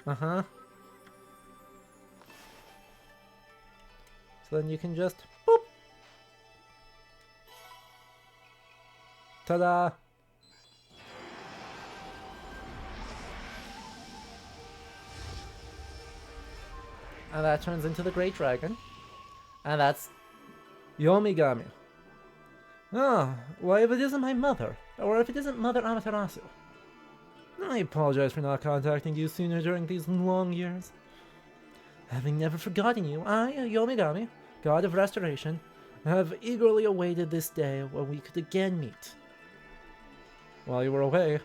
Uh-huh. So then you can just boop. Ta-da! And that turns into the Great Dragon. And that's Yomigami. Ah, why if it isn't my mother, or if it isn't Mother Amaterasu? I apologize for not contacting you sooner during these long years. Having never forgotten you, I, Yomigami, God of Restoration, have eagerly awaited this day when we could again meet. While you were away,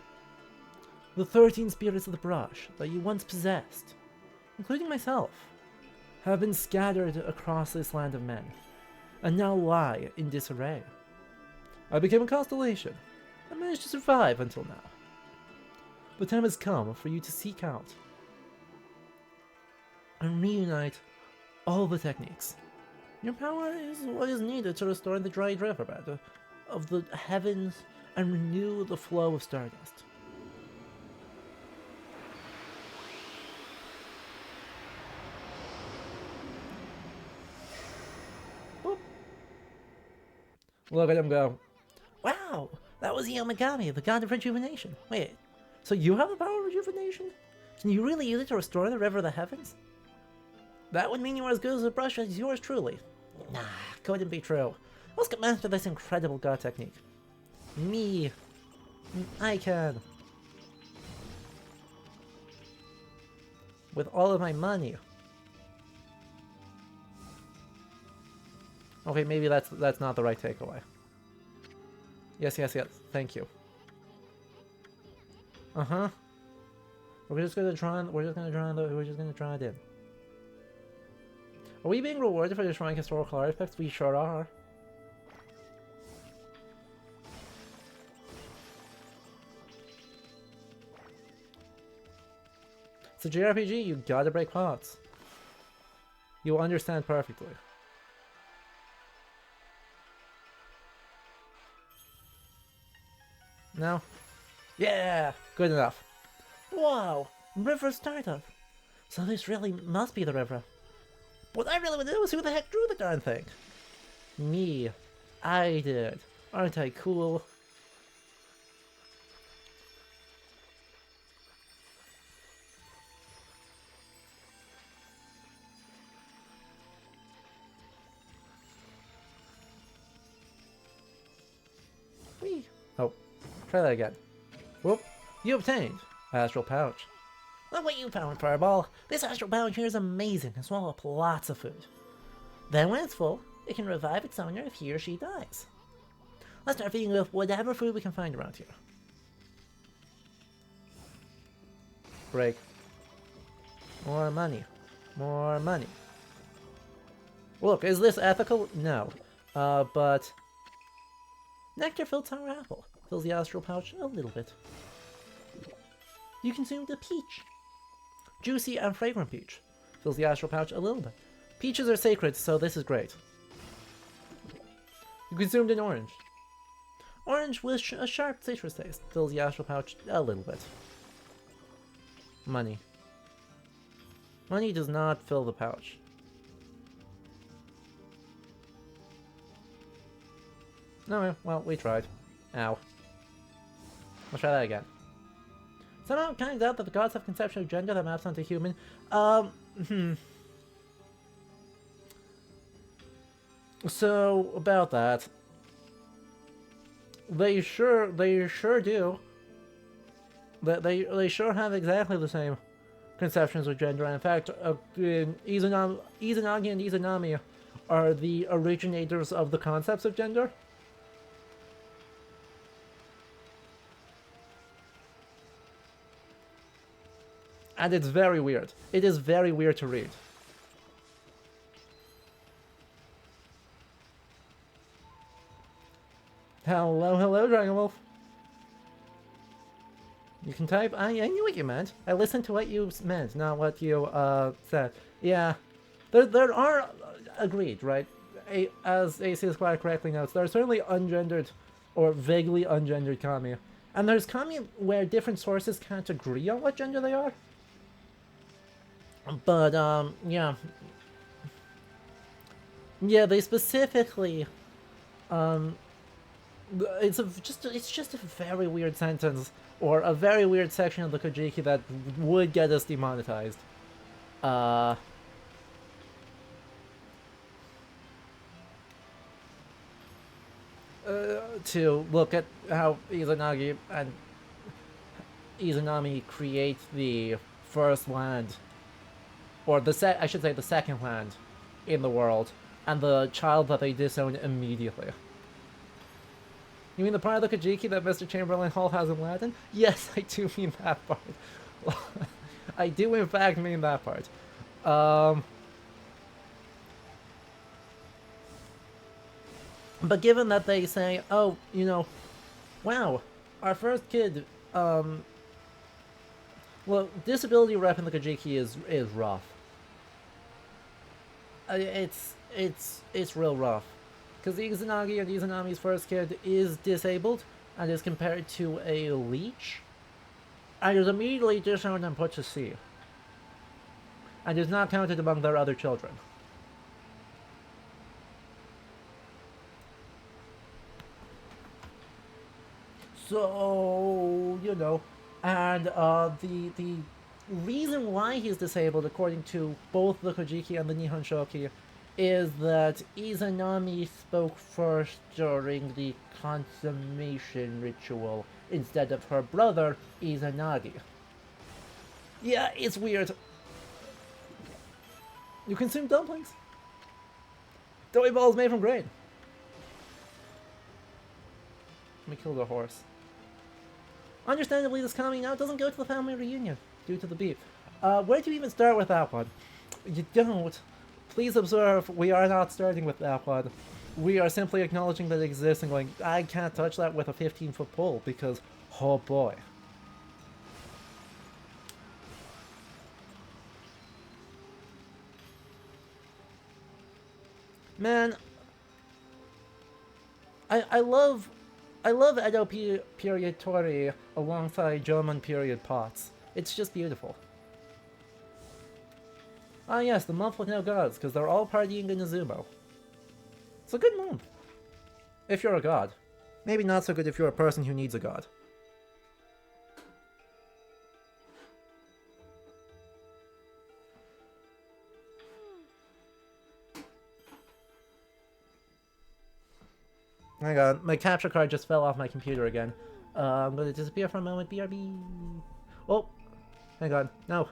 the 13 spirits of the brush that you once possessed, including myself, have been scattered across this land of men, and now lie in disarray. I became a constellation, and managed to survive until now. The time has come for you to seek out and reunite all the techniques. Your power is what is needed to restore the dried riverbed of the heavens and renew the flow of stardust. Boop. Look at him go. Wow, that was Yomigami, the god of rejuvenation. Wait, so you have the power of rejuvenation? Can you really use it to restore the river of the heavens? That would mean you are as good as a brush as yours truly. Nah, couldn't be true. Let's get master this incredible god technique. Me. I can. With all of my money. Okay, maybe that's not the right takeaway. Yes, yes, yes. Thank you. Uh-huh. We're just gonna try it in. Are we being rewarded for destroying historical artifacts? We sure are. It's a JRPG, you gotta break pots. You'll understand perfectly. No? Yeah! Good enough. Wow! River startup! So this really must be the river. What I really want to know is who the heck drew the darn thing? Me. I did. Aren't I cool? Whee! Oh, try that again. Whoop! You obtained Astral Pouch. Look what you found, Fireball! This Astral Pouch here is amazing and swallow up lots of food. Then when it's full, it can revive its owner if he or she dies. Let's start feeding with whatever food we can find around here. Break. More money. More money. Look, is this ethical? No. But... Nectar-filled sour apple fills the Astral Pouch a little bit. You consumed a peach. Juicy and fragrant peach fills the Astral Pouch a little bit. Peaches are sacred, so this is great. You consumed an orange. Orange with a sharp citrus taste fills the Astral Pouch a little bit. Money. Money does not fill the pouch. No, well, we tried. Ow. Let's try that again. Somehow it kind of doubt that the gods have conception of gender that maps onto human. So, about that. They sure do. They sure have exactly the same conceptions of gender. And in fact, Izanagi and Izanami are the originators of the concepts of gender. And it's very weird. It is very weird to read. Hello, hello, Dragon Wolf. You can type. I knew what you meant. I listened to what you meant, not what you said. Yeah, there are agreed, right? As AC Squire correctly notes, there are certainly ungendered or vaguely ungendered kami, and there's kami where different sources can't agree on what gender they are. But yeah, they specifically it's just a very weird sentence or a very weird section of the Kojiki that would get us demonetized. to look at how Izanagi and Izanami create the first land, or I should say the second land in the world, and the child that they disown immediately. You mean the part of the Kajiki that Mr. Chamberlain Hall has in Latin? Yes, I do mean that part. I do in fact mean that part. But given that they say, oh, wow, our first kid, well, disability rep in the Kajiki is rough. It's real rough. Because Izanagi and Izanami's first kid is disabled and is compared to a leech, and is immediately disowned and put to sea, and is not counted among their other children. So, and the reason why he's disabled, according to both the Kojiki and the Nihon Shoki, is that Izanami spoke first during the consummation ritual instead of her brother, Izanagi. Yeah, it's weird. You consume dumplings? Doughy balls made from grain. Let me kill the horse. Understandably, this Kami now doesn't go to the family reunion due to the beef. Where do you even start with that one? You don't. Please observe, we are not starting with that one. We are simply acknowledging that it exists and going, I can't touch that with a 15-foot pole because, oh boy. Man, I love Edo period Tori alongside Jomon period pots. It's just beautiful. Ah yes, the month with no gods, because they're all partying in Izumo. It's a good month. If you're a god. Maybe not so good if you're a person who needs a god. Hang on, my capture card just fell off my computer again. I'm gonna disappear for a moment, BRB. Oh, hang on, no.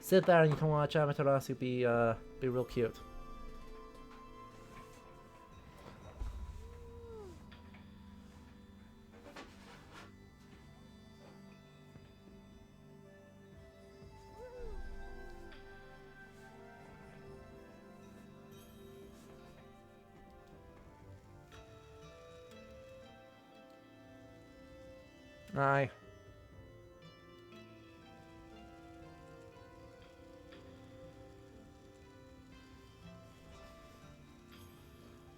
Sit there and you can watch Amaterasu be real cute. Aye.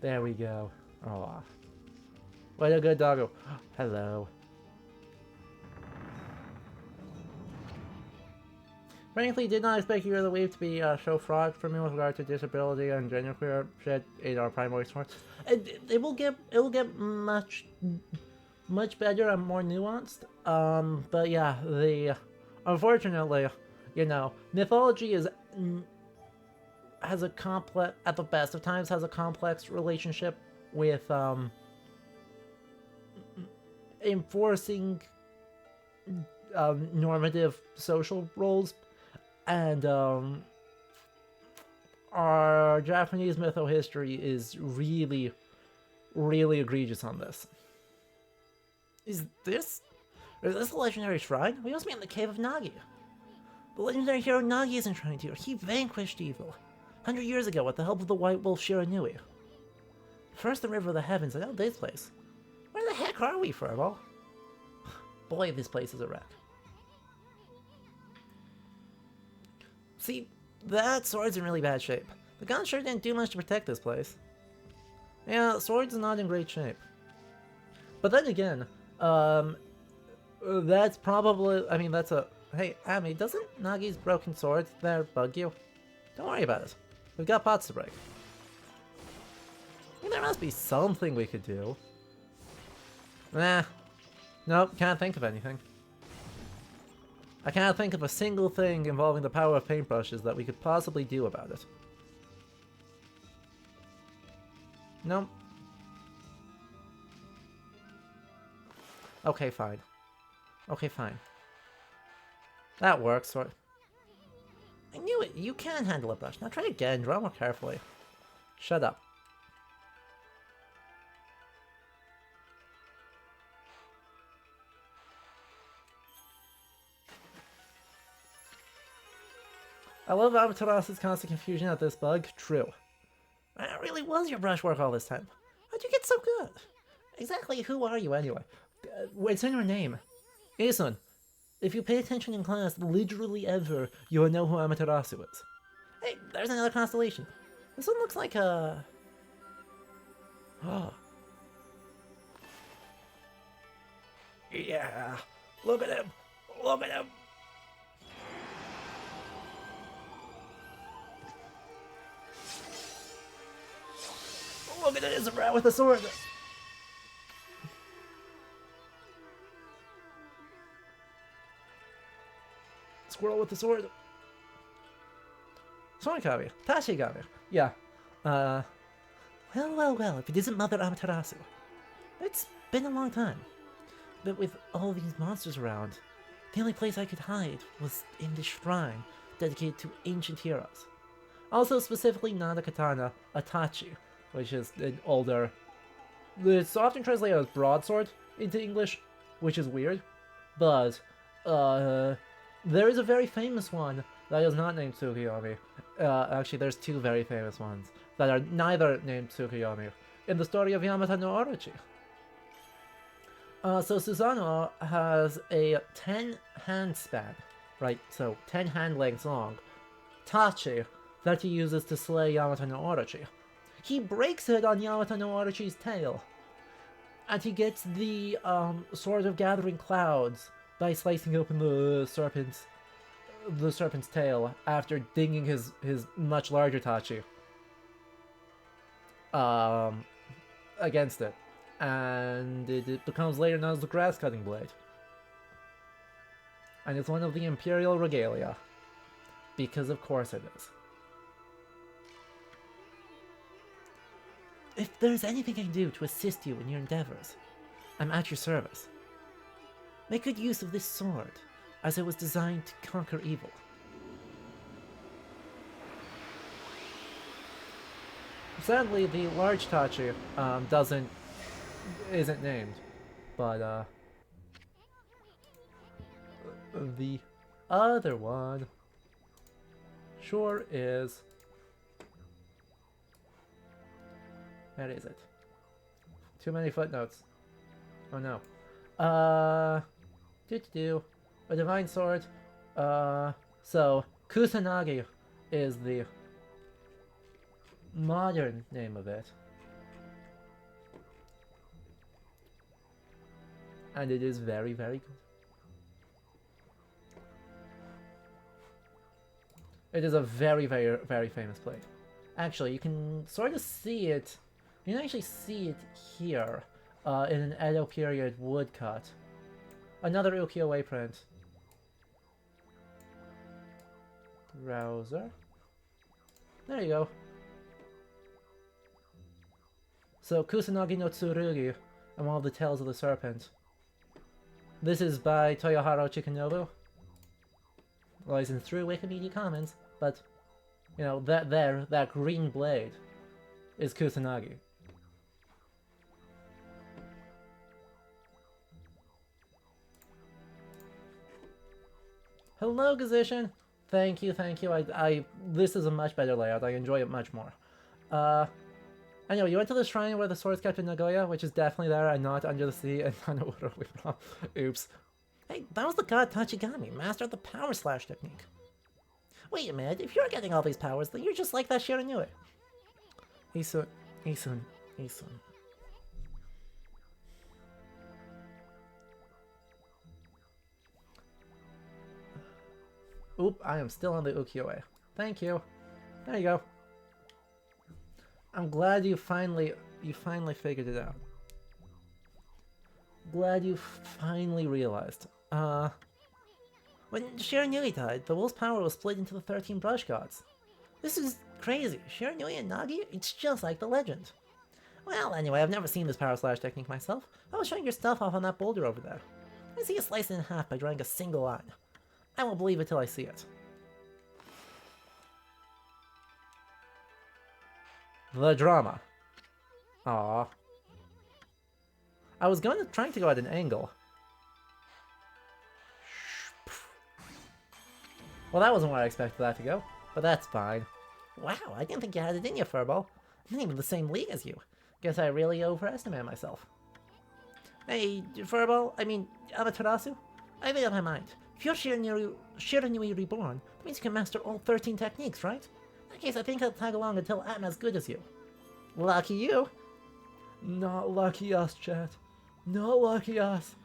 There we go. Aw. What a good doggo. Hello. Frankly, did not expect you or the wave to be so fraught for me with regard to disability and genderqueer shit in our primary source. It will get much better and more nuanced. But yeah, unfortunately, mythology has a complex, at the best of times, has a complex relationship with enforcing normative social roles, and our Japanese mytho-history is really, really egregious on this. Is this a legendary shrine? We must be in the cave of Nagi. The legendary hero Nagi is enshrined here. He vanquished evil 100 years ago with the help of the White Wolf Shiranui. First the River of the Heavens, and now this place. Where the heck are we, Furball? Boy, this place is a wreck. See, that sword's in really bad shape. The gun sure didn't do much to protect this place. Yeah, the sword's not in great shape. But then again, that's probably, that's a... Hey, Ami, doesn't Nagi's broken sword there bug you? Don't worry about it. We've got pots to break. I mean, there must be something we could do. Nah. Nope, can't think of anything. I can't think of a single thing involving the power of paintbrushes that we could possibly do about it. No. Okay, fine. Okay, fine. That works. I knew it. You can handle a brush. Now try again. Draw more carefully. Shut up. I love Amaterasu's constant confusion at this bug. True. It really was your brushwork all this time. How'd you get so good? Exactly who are you anyway? It's in your name. Isun. If you pay attention in class, literally ever, you'll know who Amaterasu is. Hey, there's another constellation. This one looks like a... Oh. Yeah. Look at him. Look at him. Look at it, it's a rat with a sword. Squirrel with the sword. Okami. Tashigami. Yeah. Well, if it isn't Mother Amaterasu. It's been a long time. But with all these monsters around, the only place I could hide was in this shrine dedicated to ancient heroes. Also, specifically not a katana, a tachi, which is an older... It's often translated as broadsword into English, which is weird. But, there is a very famous one that is not named Tsukuyomi. Actually, there's two very famous ones that are neither named Tsukuyomi in the story of Yamata no Orochi. So Susanoo has a 10-hand span, right? So 10 hand lengths long, tachi, that he uses to slay Yamata no Orochi. He breaks it on Yamata no Orochi's tail, and he gets the Sword of Gathering Clouds by slicing open the serpent's tail after dinging his much larger tachi against it, and it becomes later known as the Grass Cutting Blade, and it's one of the Imperial Regalia, because of course it is. If there's anything I can do to assist you in your endeavors, I'm at your service. Make good use of this sword, as it was designed to conquer evil. Sadly, the large tachi isn't named, but the other one sure is. Where is it? Too many footnotes. Oh no. A divine sword. So Kusanagi is the modern name of it. And it is very, very good. It is a very, very, very famous blade. Actually, you can sort of see it. You can actually see it here in an Edo period woodcut. Another ukiyo-e print. Browser. There you go. So, Kusanagi no Tsurugi, and one of the Tales of the Serpent. This is by Toyohiro Chikanobu. Licensed through Wikimedia Commons, but, you know, that green blade is Kusanagi. Hello, Gazishin! Thank you. This is a much better layout. I enjoy it much more. Anyway, you went to the shrine where the swords kept in Nagoya, which is definitely there and not under the sea and Hanawara. Oops. Hey, that was the god Tachigami, master of the power slash technique. Wait a minute, if you're getting all these powers, then you're just like that Shiranui. Isun. Oop, I am still on the ukiyo-e. Thank you. There you go. I'm glad you finally figured it out. Glad you finally realized. When Shiranui died, the wolf's power was split into the 13 brush gods. This is crazy. Shiranui and Nagi? It's just like the legend. Well, anyway, I've never seen this power slash technique myself. I was showing your stuff off on that boulder over there. I see you slice it in half by drawing a single line. I won't believe it till I see it. The drama. Aww. I was trying to go at an angle. Well, that wasn't where I expected that to go, but that's fine. Wow, I didn't think you had it in you, Furball. I'm not even the same league as you. Guess I really overestimated myself. Hey, Furball, Amaterasu, I made up my mind. If you're Shiranui Reborn, that means you can master all 13 techniques, right? In that case, I think I'll tag along until I'm as good as you. Lucky you. Not lucky us, chat. Not lucky us.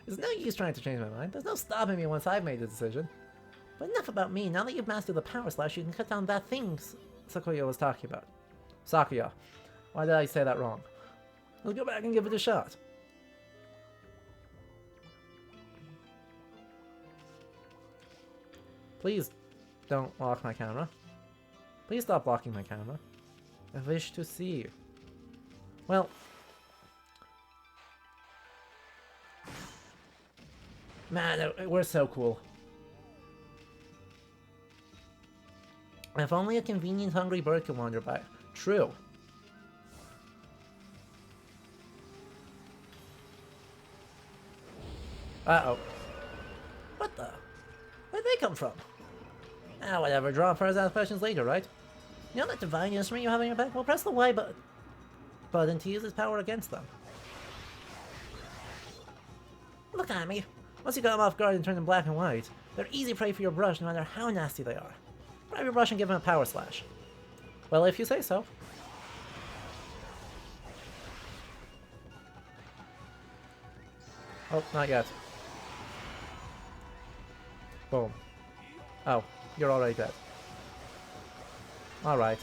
There's no use trying to change my mind. There's no stopping me once I've made a decision. But enough about me. Now that you've mastered the power slash, you can cut down that thing Sakuya was talking about. Sakuya. Why did I say that wrong? Let's go back and give it a shot. Please don't lock my camera. Please stop blocking my camera. I wish to see you. Well... Man, we're so cool. If only a convenient hungry bird could wander by. True. Uh-oh. What the? Where'd they come from? Ah, whatever. Draw first, ask questions later, right? You know that divine instrument you have on your back? Well, press the Y button to use its power against them. Look at me. Once you got them off guard and turn them black and white, they're easy prey for your brush no matter how nasty they are. Grab your brush and give them a power slash. Well, if you say so. Oh, not yet. Boom. Oh, you're already dead. Alright.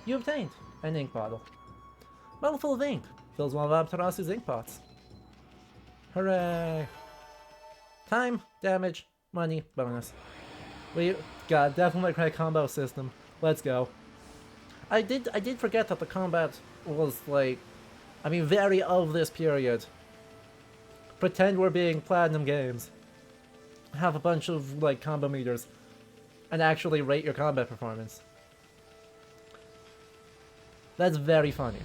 You obtained an ink bottle. Bottle full of ink. Fills one of Amaterasu's ink pots. Hooray! Time, damage, money, bonus. We got definitely correct combo system. Let's go. I did forget that the combat was like, very of this period. Pretend we're being Platinum Games. Have a bunch of like combo meters, and actually rate your combat performance. That's very funny.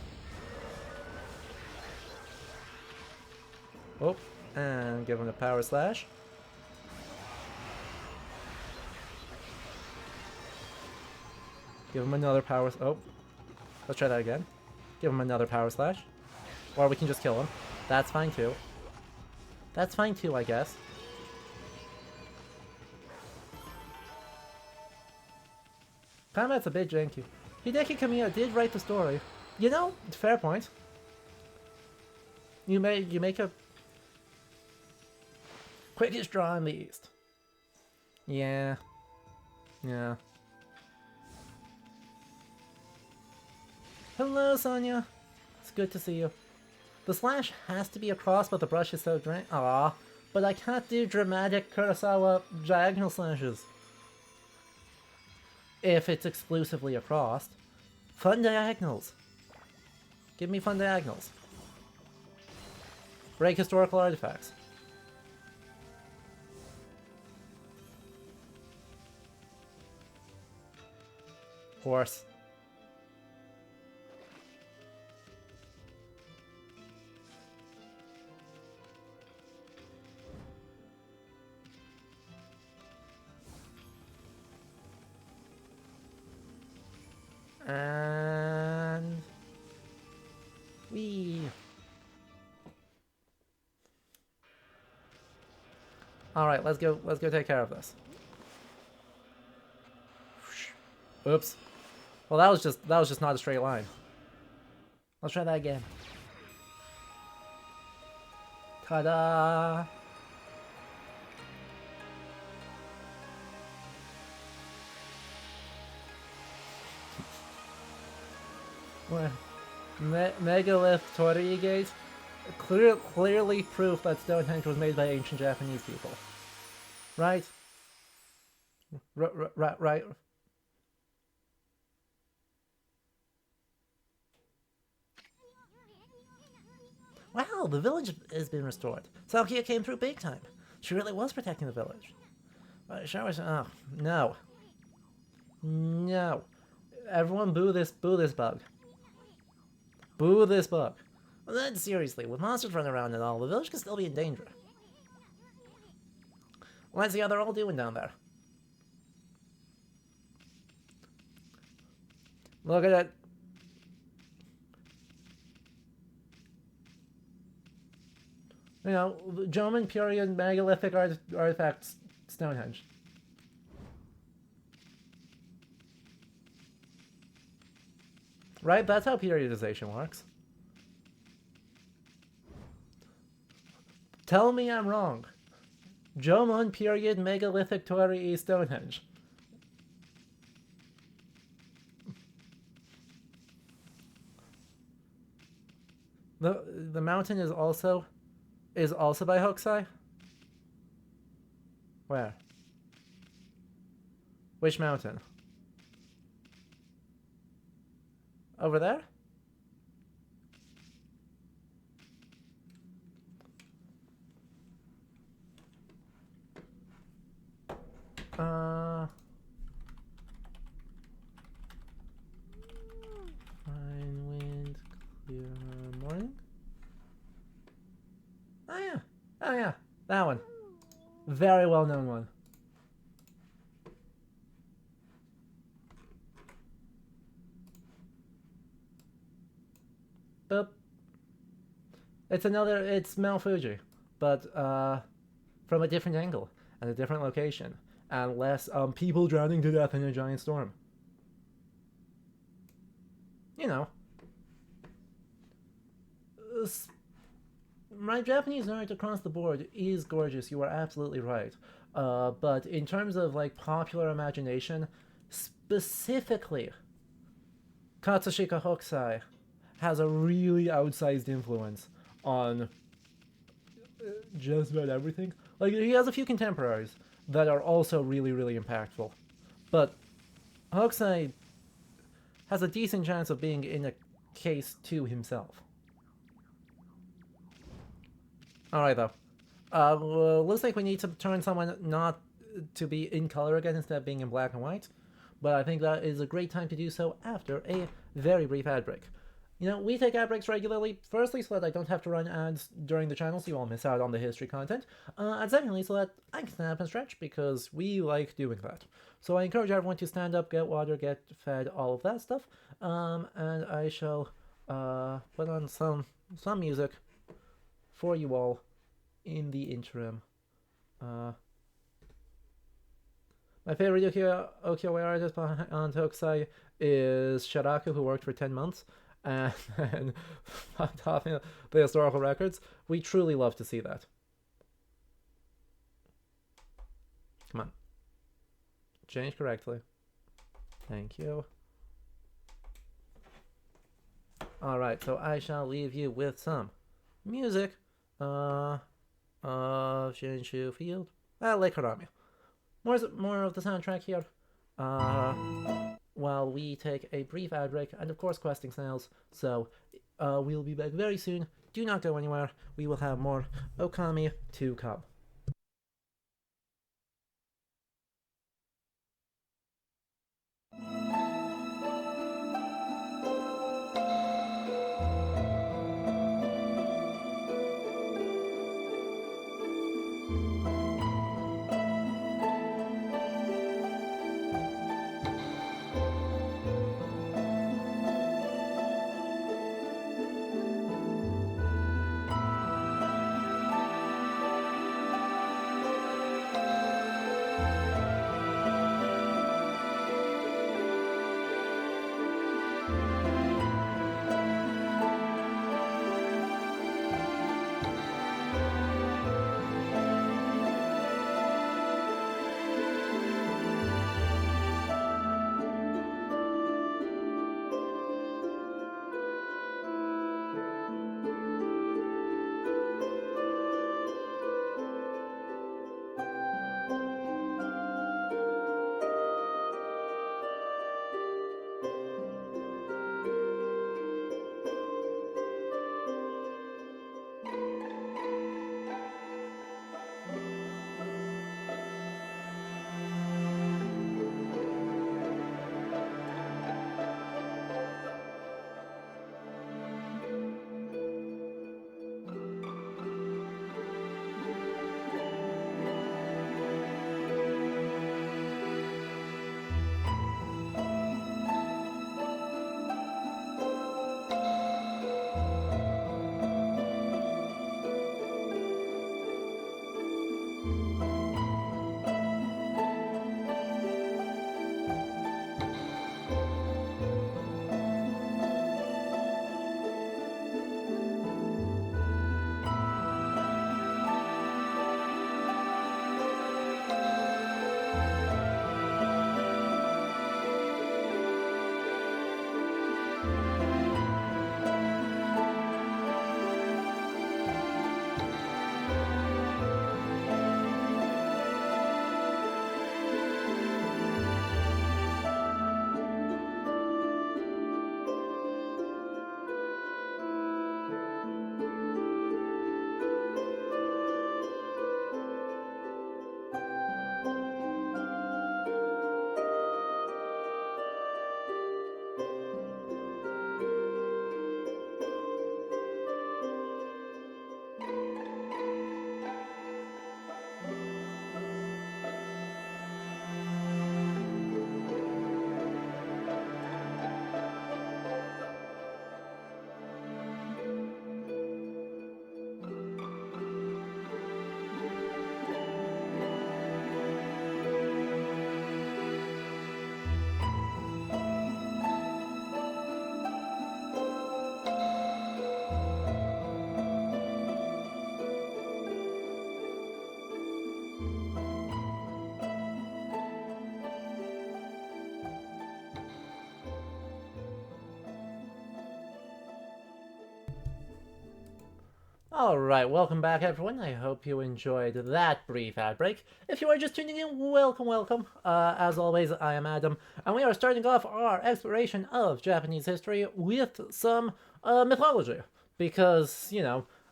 Oh, and give him a power slash. Give him another power... Oh. Let's try that again. Give him another power slash. Or we can just kill him. That's fine too. That's fine too, I guess. Combat's a bit janky. Hideki Kamiya did write the story. You know, fair point. You make a... Quickest draw in the East. Yeah. Yeah. Hello, Sonia. It's good to see you. The slash has to be across, but the brush is so drained. Aw, but I can't do dramatic Kurosawa diagonal slashes. If it's exclusively across. Fun diagonals. Give me fun diagonals. Break historical artifacts. Horse. And we. All right, let's go take care of this. Oops. Well, that was just not a straight line. Let's try that again. Ta-da! Megalith Torii Gate? Clearly proof that Stonehenge was made by ancient Japanese people. Right? Right. Wow, the village has been restored. Sakia came through big time. She really was protecting the village. Sure was. Oh, no. No. Everyone boo this bug. Boo this bug. Well, then, seriously, with monsters running around and all, the village can still be in danger. Let's see how they're all doing down there. Look at it. You know, German period megalithic artifacts, Stonehenge. Right? That's how periodization works. Tell me I'm wrong. Jomon period megalithic Torii Stonehenge. The mountain is also by Hokusai? Where? Which mountain? Over there? Fine wind, clear morning. Oh yeah, that one. Very well known one. Boop. It's Mount Fuji, but from a different angle and a different location, and less people drowning to death in a giant storm. You know, my Japanese art across the board is gorgeous. You are absolutely right. But in terms of like popular imagination, specifically, Katsushika Hokusai has a really outsized influence on just about everything. Like, he has a few contemporaries that are also really, really impactful. But Hokusai has a decent chance of being in a case to himself. Alright, though. Looks like we need to turn someone not to be in color again instead of being in black and white. But I think that is a great time to do so after a very brief ad break. You know, we take ad breaks regularly, firstly so that I don't have to run ads during the channel so you won't miss out on the history content, and secondly so that I can stand up and stretch because we like doing that. So I encourage everyone to stand up, get water, get fed, all of that stuff, and I shall put on some music for you all in the interim. My favorite ukiyo-e artist behind Hokusai is Shiraku, who worked for 10 months. And topping the historical records. We truly love to see that. Come on. Change correctly. Thank you. Alright, so I shall leave you with some music of Shinshu Field. Lake Harami. More of the soundtrack here. While we take a brief ad break and of course questing snails. So we'll be back very soon. Do not go anywhere. We will have more Okami to come. Alright, welcome back everyone. I hope you enjoyed that brief ad break. If you are just tuning in, welcome, welcome. As always, I am Adam, and we are starting off our exploration of Japanese history with some mythology. Because,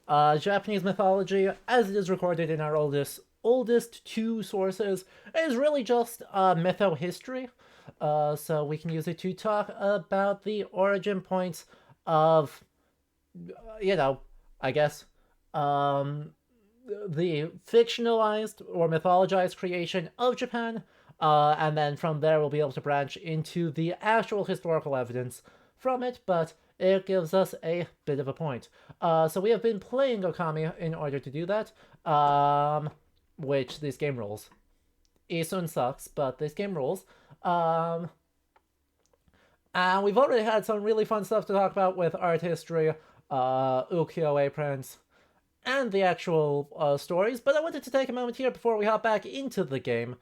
Japanese mythology, as it is recorded in our oldest two sources, is really just mytho-history. So we can use it to talk about the origin points of, I guess, um, the fictionalized or mythologized creation of Japan, and then from there we'll be able to branch into the actual historical evidence from it, but it gives us a bit of a point. So we have been playing Okami in order to do that, which this game rules. Isun sucks, but this game rules. And we've already had some really fun stuff to talk about with art history, ukiyo-e prints, and the actual stories, but I wanted to take a moment here before we hop back into the game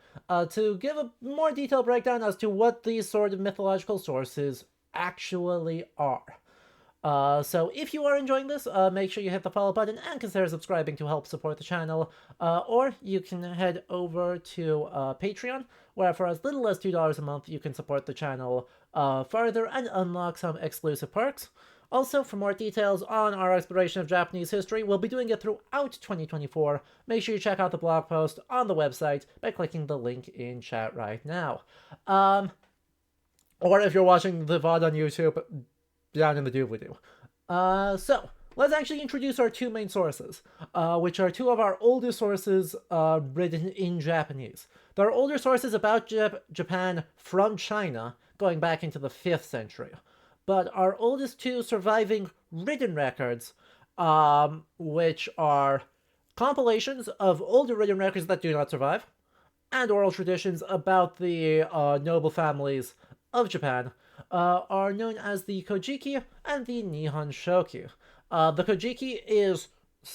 to give a more detailed breakdown as to what these sort of mythological sources actually are. So if you are enjoying this, make sure you hit the follow button and consider subscribing to help support the channel, or you can head over to Patreon, where for as little as $2 a month you can support the channel further and unlock some exclusive perks. Also, for more details on our exploration of Japanese history, we'll be doing it throughout 2024. Make sure you check out the blog post on the website by clicking the link in chat right now. Or if you're watching the VOD on YouTube, down in the doobly-doo. So, let's actually introduce our two main sources, which are two of our oldest sources written in Japanese. There are older sources about Japan from China, going back into the 5th century. But our oldest two surviving written records, which are compilations of older written records that do not survive, and oral traditions about the noble families of Japan, are known as the Kojiki and the Nihon Shoki. The Kojiki is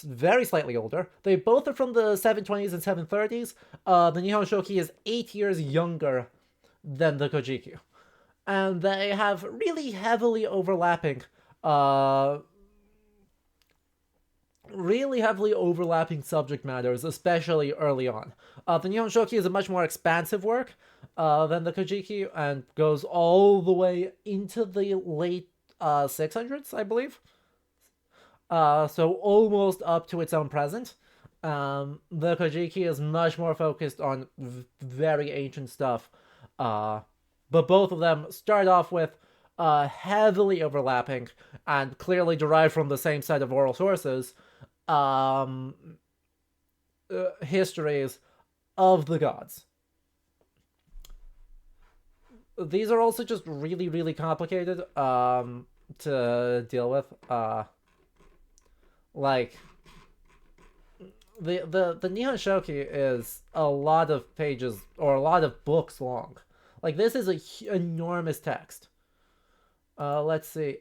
very slightly older. They both are from the 720s and 730s. The Nihon Shoki is 8 years younger than the Kojiki. And they have really heavily overlapping subject matters, especially early on. The Nihon Shoki is a much more expansive work than the Kojiki, and goes all the way into the late 600s, I believe. So almost up to its own present. The Kojiki is much more focused on very ancient stuff. But both of them start off with heavily overlapping and clearly derived from the same set of oral sources, histories of the gods. These are also just really, really complicated to deal with. Like, the Nihon Shoki is a lot of pages, or a lot of books long. Like, this is an enormous text. Let's see.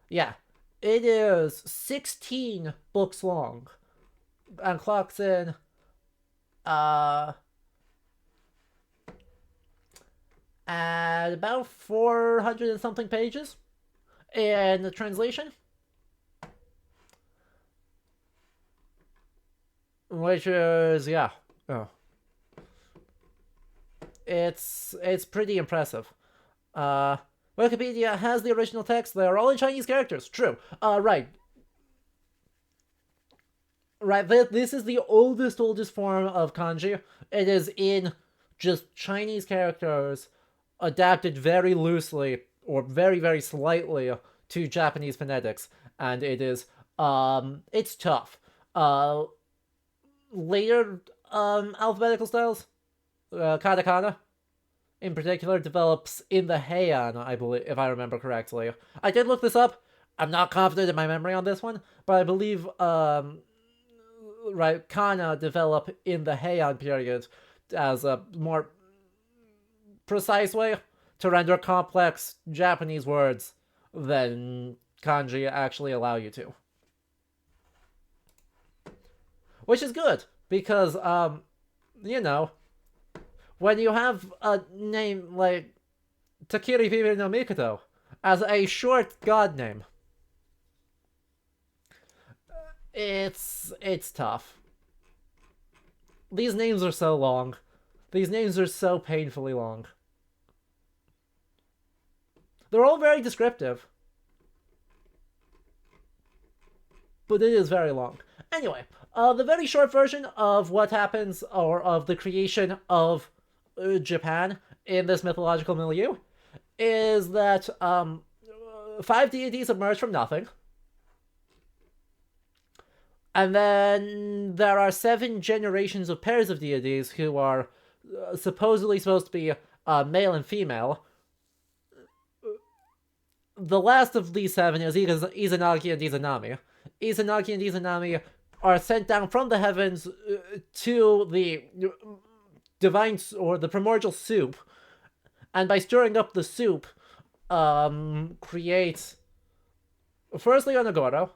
Yeah, it is 16 books long, and clocks in at about 400 and something pages in the translation. Which is, yeah. Oh. It's pretty impressive. Wikipedia has the original text. They are all in Chinese characters. True. Right. Right, this is the oldest form of kanji. It is in just Chinese characters, adapted very loosely, or very, very slightly, to Japanese phonetics. And it is, it's tough. Later alphabetical styles, katakana in particular, develops in the Heian, I believe, if I remember correctly. I did look this up. I'm not confident in my memory on this one, but I believe right, kana develop in the Heian period as a more precise way to render complex Japanese words than kanji actually allow you to. Which is good, because, when you have a name like Takiri Bibi no Mikoto, as a short god name. It's tough. These names are so long. These names are so painfully long. They're all very descriptive. But it is very long. Anyway, the very short version of what happens, or of the creation of Japan in this mythological milieu, is that 5 deities emerge from nothing. And then there are 7 generations of pairs of deities who are supposedly supposed to be male and female. The last of these 7 is Izanagi and Izanami. Izanagi and Izanami are sent down from the heavens to the divine, or the primordial soup, and by stirring up the soup, create firstly Onogoro,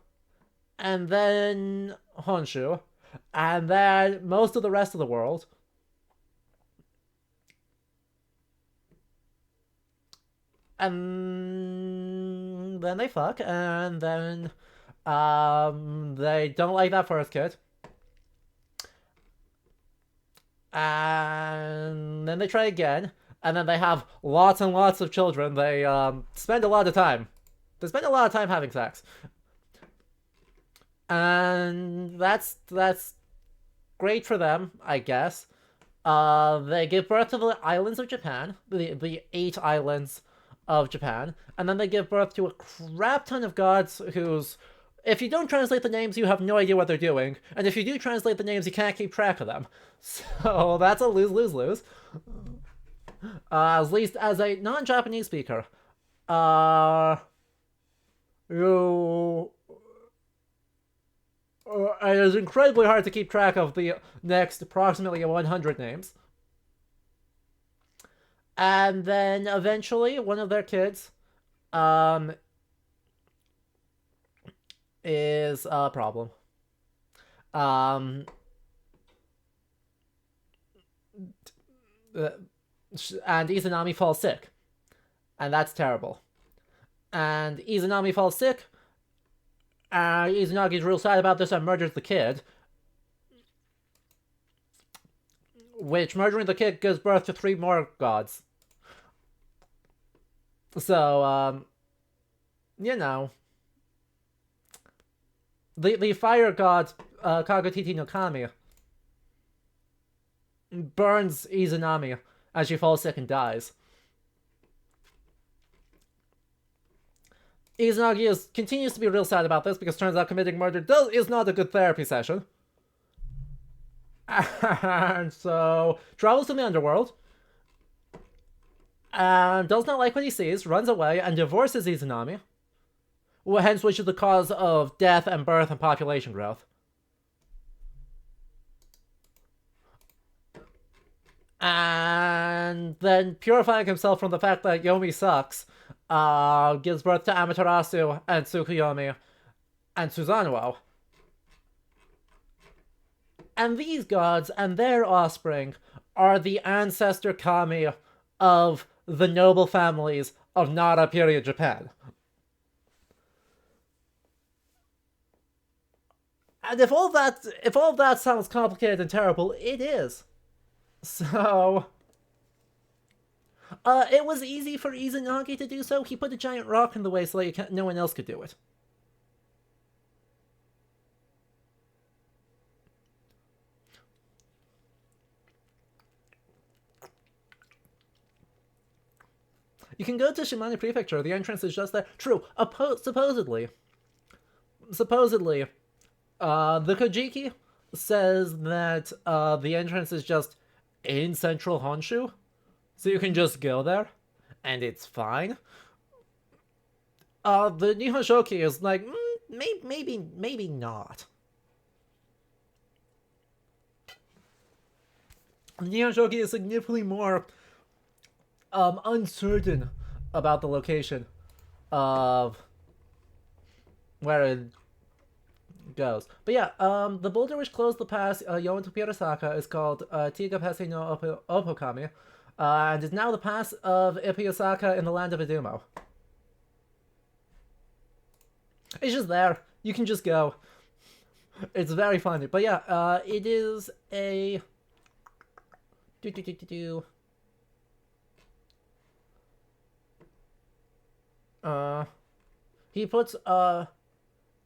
and then Honshu, and then most of the rest of the world. And then they fuck, and then they don't like that first kid. And then they try again, and then they have lots and lots of children. They spend a lot of time. They spend a lot of time having sex. And that's great for them, I guess. They give birth to the islands of Japan, the 8 islands of Japan, and then they give birth to a crap ton of gods whose, if you don't translate the names, you have no idea what they're doing, and if you do translate the names, you can't keep track of them. So that's a lose-lose-lose. At least as a non-Japanese speaker. It is incredibly hard to keep track of the next approximately 100 names. And then eventually one of their kids is a problem. And Izanami falls sick. And that's terrible. And Izanami falls sick. Izanagi's real sad about this and murders the kid. Which, murdering the kid gives birth to 3 more gods. So, you know. The fire god, Kagotiti no Kami, burns Izanami as she falls sick and dies. Izanagi continues to be real sad about this, because it turns out committing murder is not a good therapy session. And so, travels to the underworld, and does not like what he sees, runs away, and divorces Izanami, hence which is the cause of death and birth and population growth. And then, purifying himself from the fact that Yomi sucks, gives birth to Amaterasu and Tsukuyomi and Susanoo. And these gods and their offspring are the ancestor kami of the noble families of Nara period Japan. And if all that sounds complicated and terrible, it is. So, it was easy for Izanagi to do so. He put a giant rock in the way so that no one else could do it. You can go to Shimane Prefecture. The entrance is just there. True. Supposedly, the Kojiki says that the entrance is just in central Honshu, so you can just go there, and it's fine. The Nihon Shoki is like, maybe not. The Nihon Shoki is significantly more uncertain about the location of where it goes. But yeah, the boulder which closed the pass Yoen to Pirasaka is called Tigapese no Okami, and is now the pass of Ipiyosaka in the land of Izumo. It's just there. You can just go. It's very funny. But yeah, it is a... Do, do, do, do, do. He puts a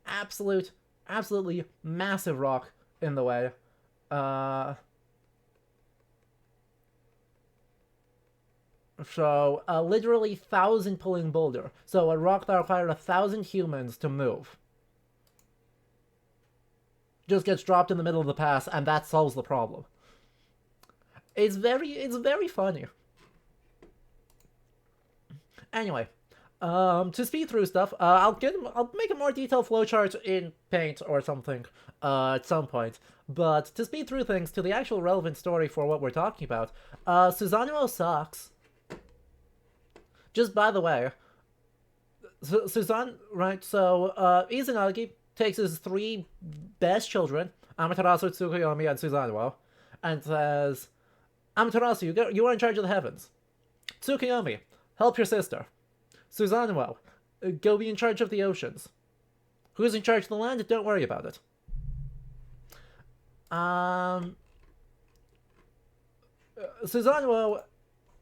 absolutely massive rock in the way. So a literally 1,000 pulling boulder. So a rock that required 1,000 humans to move just gets dropped in the middle of the pass, and that solves the problem. It's very funny. Anyway, to speed through stuff, I'll make a more detailed flowchart in Paint or something, at some point. But to speed through things to the actual relevant story for what we're talking about, Susanoo sucks. Just by the way, right? So Izanagi takes his 3 best children, Amaterasu, Tsukuyomi, and Susanoo, and says, Amaterasu, you are in charge of the heavens. Tsukuyomi, help your sister. Susanoo, go be in charge of the oceans. Who's in charge of the land? Don't worry about it. Susanoo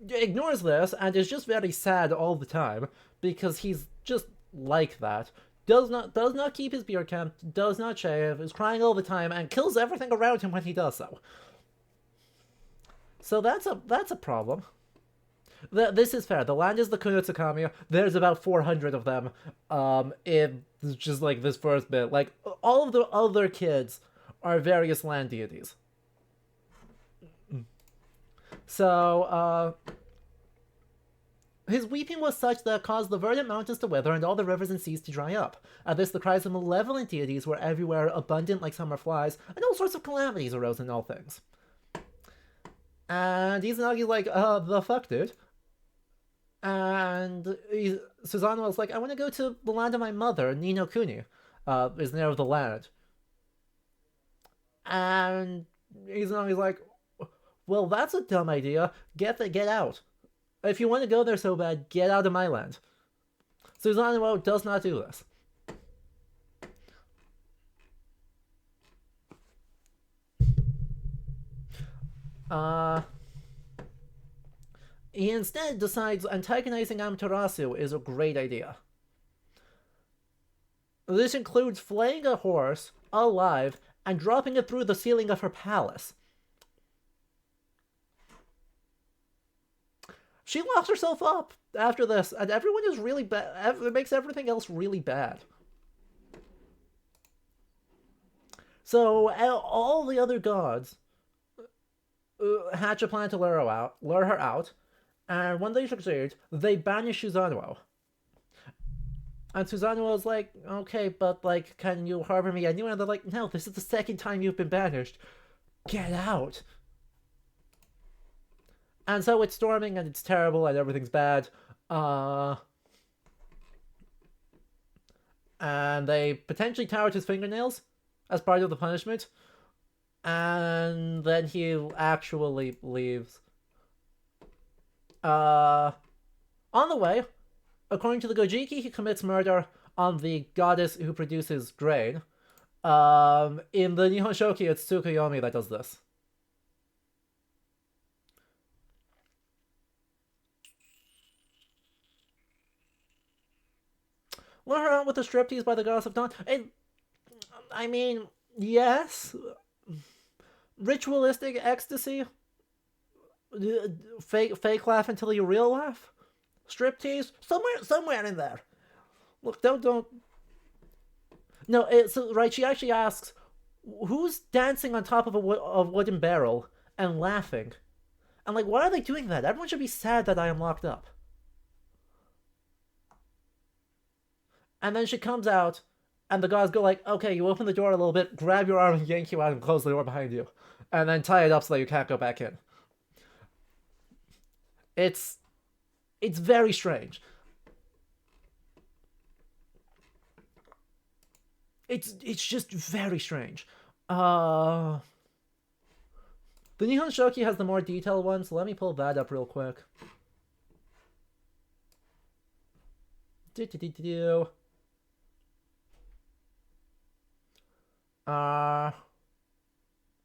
ignores this and is just very sad all the time because he's just like that. Does not keep his beard kempt, does not shave, is crying all the time, and kills everything around him when he does so. So that's a problem. This is fair. The land is the Kunotsukami. There's about 400 of them. In just like this first bit, like all of the other kids are various land deities. So his weeping was such that it caused the verdant mountains to wither and all the rivers and seas to dry up. At this, the cries of malevolent deities were everywhere, abundant like summer flies, and all sorts of calamities arose in all things. And Izanagi's like, the fuck, dude? And Susanoo was like, I want to go to the land of my mother, Nino Kuni, is the name of the land. And Izanagi's like, well, that's a dumb idea. Get out. If you want to go there so bad, get out of my land. Susanoo does not do this. He instead decides antagonizing Amaterasu is a great idea. This includes flaying a horse alive and dropping it through the ceiling of her palace. She locks herself up after this, and everyone is really bad. It makes everything else really bad. So all the other gods hatch a plan to lure her out, and when they succeed, they banish Susanoo. And Susanoo is like, okay, but like, can you harbor me anywhere? And they're like, no, this is the second time you've been banished. Get out. And so it's storming, and it's terrible, and everything's bad. And they potentially tear out his fingernails as part of the punishment. And then he actually leaves. On the way, according to the Gojiki, he commits murder on the goddess who produces grain. In the Nihon Shoki, it's Tsukuyomi that does this. Lure her out with a striptease by the goddess of dawn. I mean, yes. Ritualistic ecstasy. Fake laugh until you real laugh. Striptease. Somewhere in there. Look, don't. No, so right. She actually asks, "Who's dancing on top of a wooden barrel and laughing?" And like, why are they doing that? Everyone should be sad that I am locked up. And then she comes out, and the gods go like, okay, you open the door a little bit, grab your arm and yank you out and close the door behind you. And then tie it up so that you can't go back in. It's very strange. It's just very strange. The Nihon Shoki has the more detailed one, so let me pull that up real quick. Uh,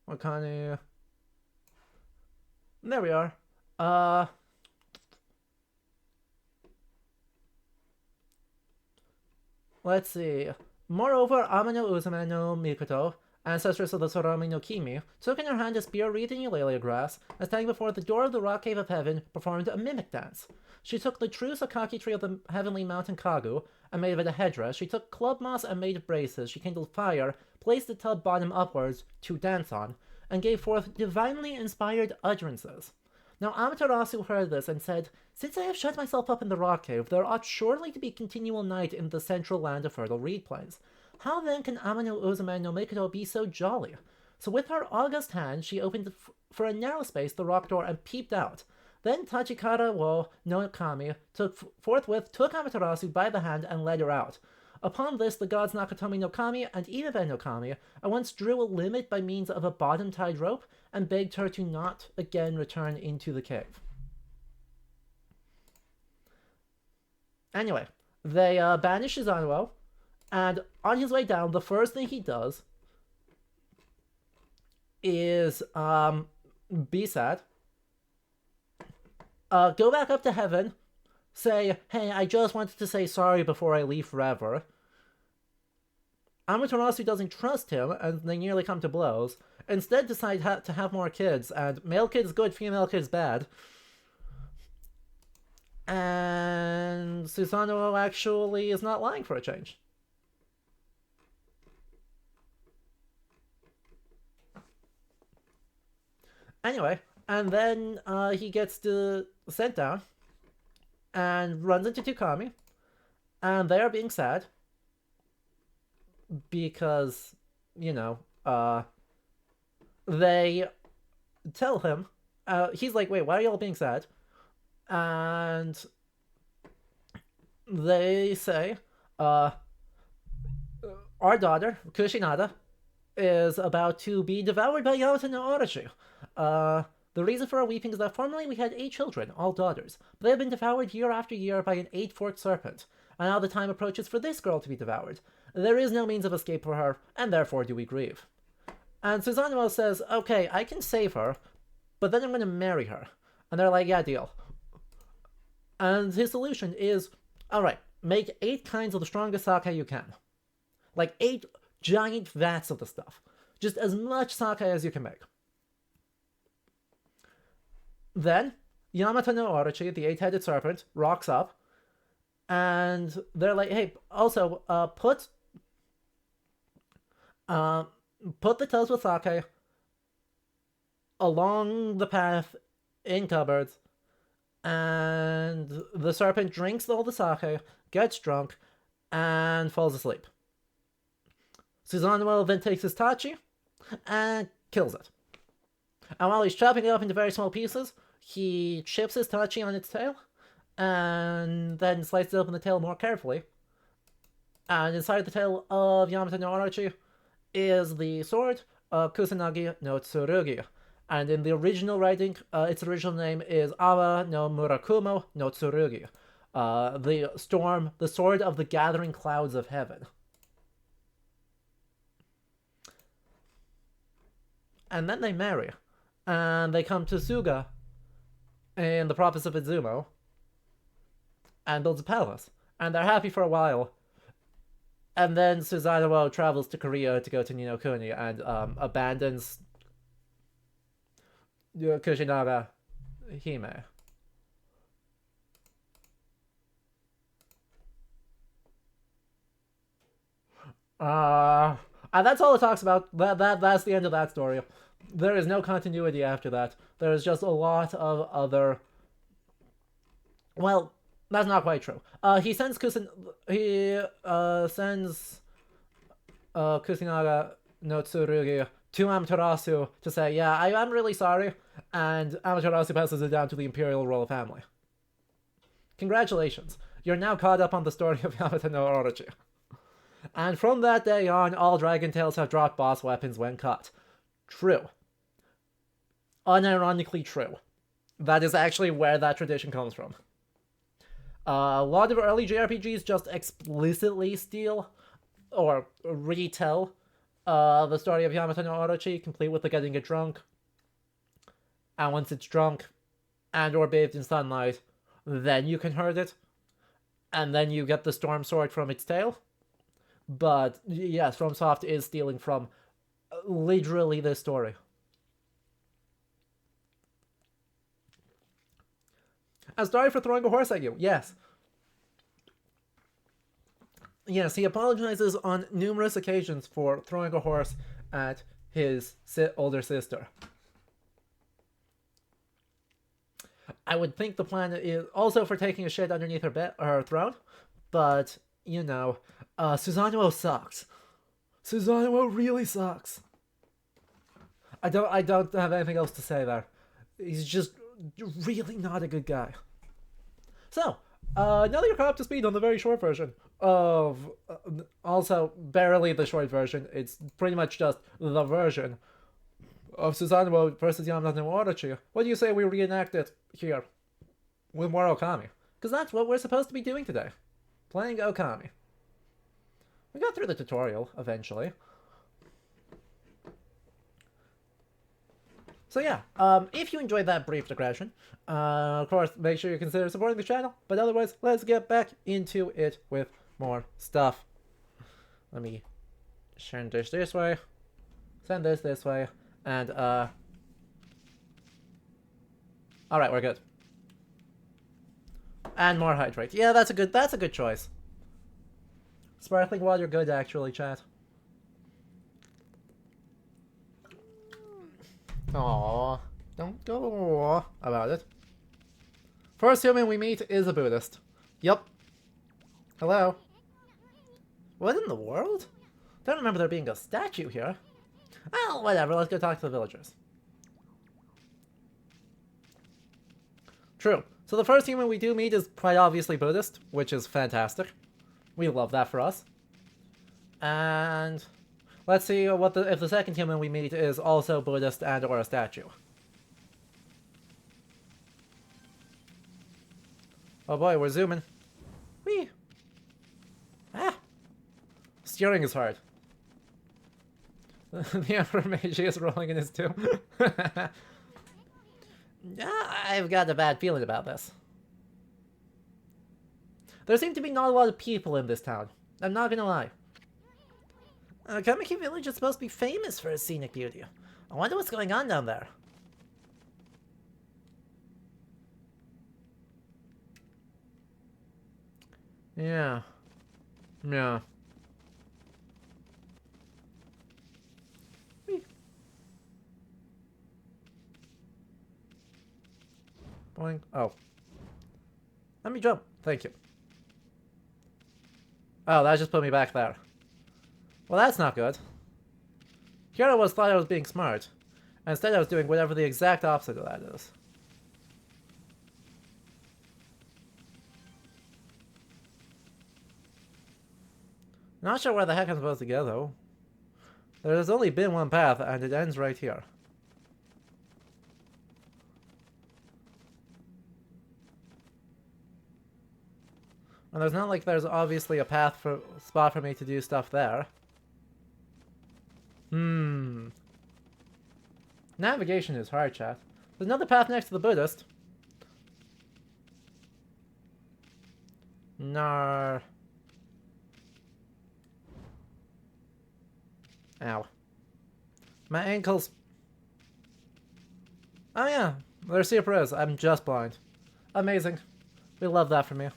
Okami. There we are. Uh, let's see. Moreover, Amano Uzame no Mikoto, ancestors of the Sorami no Kimi, took in her hand a spear wreathed in eulalia grass, and standing before the door of the rock cave of heaven, performed a mimic dance. She took the true Sakaki tree of the heavenly mountain Kagu, and made of it a headdress. She took club moss and made braces. She kindled fire, placed the tub bottom upwards to dance on, and gave forth divinely inspired utterances. Now Amaterasu heard this and said, "Since I have shut myself up in the rock cave, there ought surely to be continual night in the central land of fertile reed plains. How then can Amano Uzame no Mikoto be so jolly?" So with her august hand, she opened for a narrow space the rock door and peeped out. Then Tachikara wo no Kami forthwith took Amaterasu by the hand and led her out. Upon this, the gods Nakatomi no Kami and Inabe no Kami at once drew a limit by means of a bottom-tied rope and begged her to not again return into the cave. Anyway, they banish Susanoo, and on his way down, the first thing he does is be sad, go back up to heaven, say, "Hey, I just wanted to say sorry before I leave forever." Amaterasu doesn't trust him, and they nearly come to blows. Instead, decide to have more kids, and male kid's good, female kid's bad. And Susanoo actually is not lying for a change. Anyway, and then he gets sent down and runs into Tukami, and they are being sad because, they tell him, he's like, "Wait, why are y'all being sad?" And they say, our daughter, Kushinada, is about to be devoured by Yamato no Orochi. The reason for our weeping is that formerly we had 8 children, all daughters, but they have been devoured year after year by an 8-forked serpent, and now the time approaches for this girl to be devoured. There is no means of escape for her, and therefore do we grieve. And Susanoo says, "Okay, I can save her, but then I'm going to marry her." And they're like, "Yeah, deal." And his solution is, alright, make 8 kinds of the strongest sake you can. Like 8 giant vats of the stuff. Just as much sake as you can make. Then, Yamato no Orochi, the 8-headed serpent, rocks up, and they're like, "Hey, also, put the tubs with sake along the path in cupboards," and the serpent drinks all the sake, gets drunk, and falls asleep. Susanoo then takes his tachi and kills it. And while he's chopping it up into very small pieces, he chips his tachi on its tail, and then slices open the tail more carefully. And inside the tail of Yamato no Orochi is the sword, Kusanagi no Tsurugi. And in the original writing, its original name is Awa no Murakumo no Tsurugi. The sword of the gathering clouds of heaven. And then they marry. And they come to Suga in the province of Izumo and builds a palace. And they're happy for a while. And then Susanoo travels to Korea to go to Ni no Kuni and abandons Kushinaga Hime. And that's all it talks about. That's the end of that story. There is no continuity after that. There is just a lot of other. Well, that's not quite true. He sends Kusinaga no Tsurugi to Amaterasu to say, "Yeah, I'm really sorry," and Amaterasu passes it down to the Imperial Royal Family. Congratulations, you're now caught up on the story of Yamato no Orochi. And from that day on, all Dragon Tales have dropped boss weapons when cut. True. Unironically true. That is actually where that tradition comes from. A lot of early JRPGs just explicitly steal or retell the story of Yamato no Orochi, complete with the getting it drunk. And once it's drunk and or bathed in sunlight, then you can hurt it. And then you get the storm sword from its tail. But yes, FromSoft is stealing from literally this story. I'm sorry for throwing a horse at you. Yes. Yes, he apologizes on numerous occasions for throwing a horse at his older sister. I would think the plan is also for taking a shit underneath her throne, but, you know, Susanoo sucks. Susanoo really sucks. I don't have anything else to say there. He's just really not a good guy. So, now that you're caught up to speed on the very short version of, also barely the short version, it's pretty much just the version of Susanoo versus Yamato no Orochi, what do you say we reenact it here with more Okami? Because that's what we're supposed to be doing today. Playing Okami. We got through the tutorial, eventually. So yeah, if you enjoyed that brief digression, of course, make sure you consider supporting the channel. But otherwise, let's get back into it with more stuff. Let me send this way, send this way, and alright, we're good. And more hydrate. Yeah, that's a good choice. Sparkling water good, actually, chat. Aww, don't go about it. First human we meet is a Buddhist. Yup. Hello. What in the world? Don't remember there being a statue here. Well, whatever, let's go talk to the villagers. True. So the first human we do meet is quite obviously Buddhist, which is fantastic. We love that for us. And let's see if the second human we meet is also Buddhist and or a statue. Oh boy, we're zooming. Whee! Ah! Steering is hard. The Emperor Meiji is rolling in his tomb. I've got a bad feeling about this. There seem to be not a lot of people in this town. I'm not gonna lie. Kamiki Village is supposed to be famous for its scenic beauty. I wonder what's going on down there. Yeah. Yeah. Boing. Oh. Let me jump. Thank you. Oh, that just put me back there. Well, that's not good. Here I thought I was being smart. Instead I was doing whatever the exact opposite of that is. Not sure where the heck I'm supposed to go, though. There's only been one path, and it ends right here. And there's not like there's obviously a spot for me to do stuff there. Navigation is hard, chat. There's another path next to the Buddhist. Nar. Ow. My ankles. Oh yeah, there's Super is. I'm just blind. Amazing. We love that from you.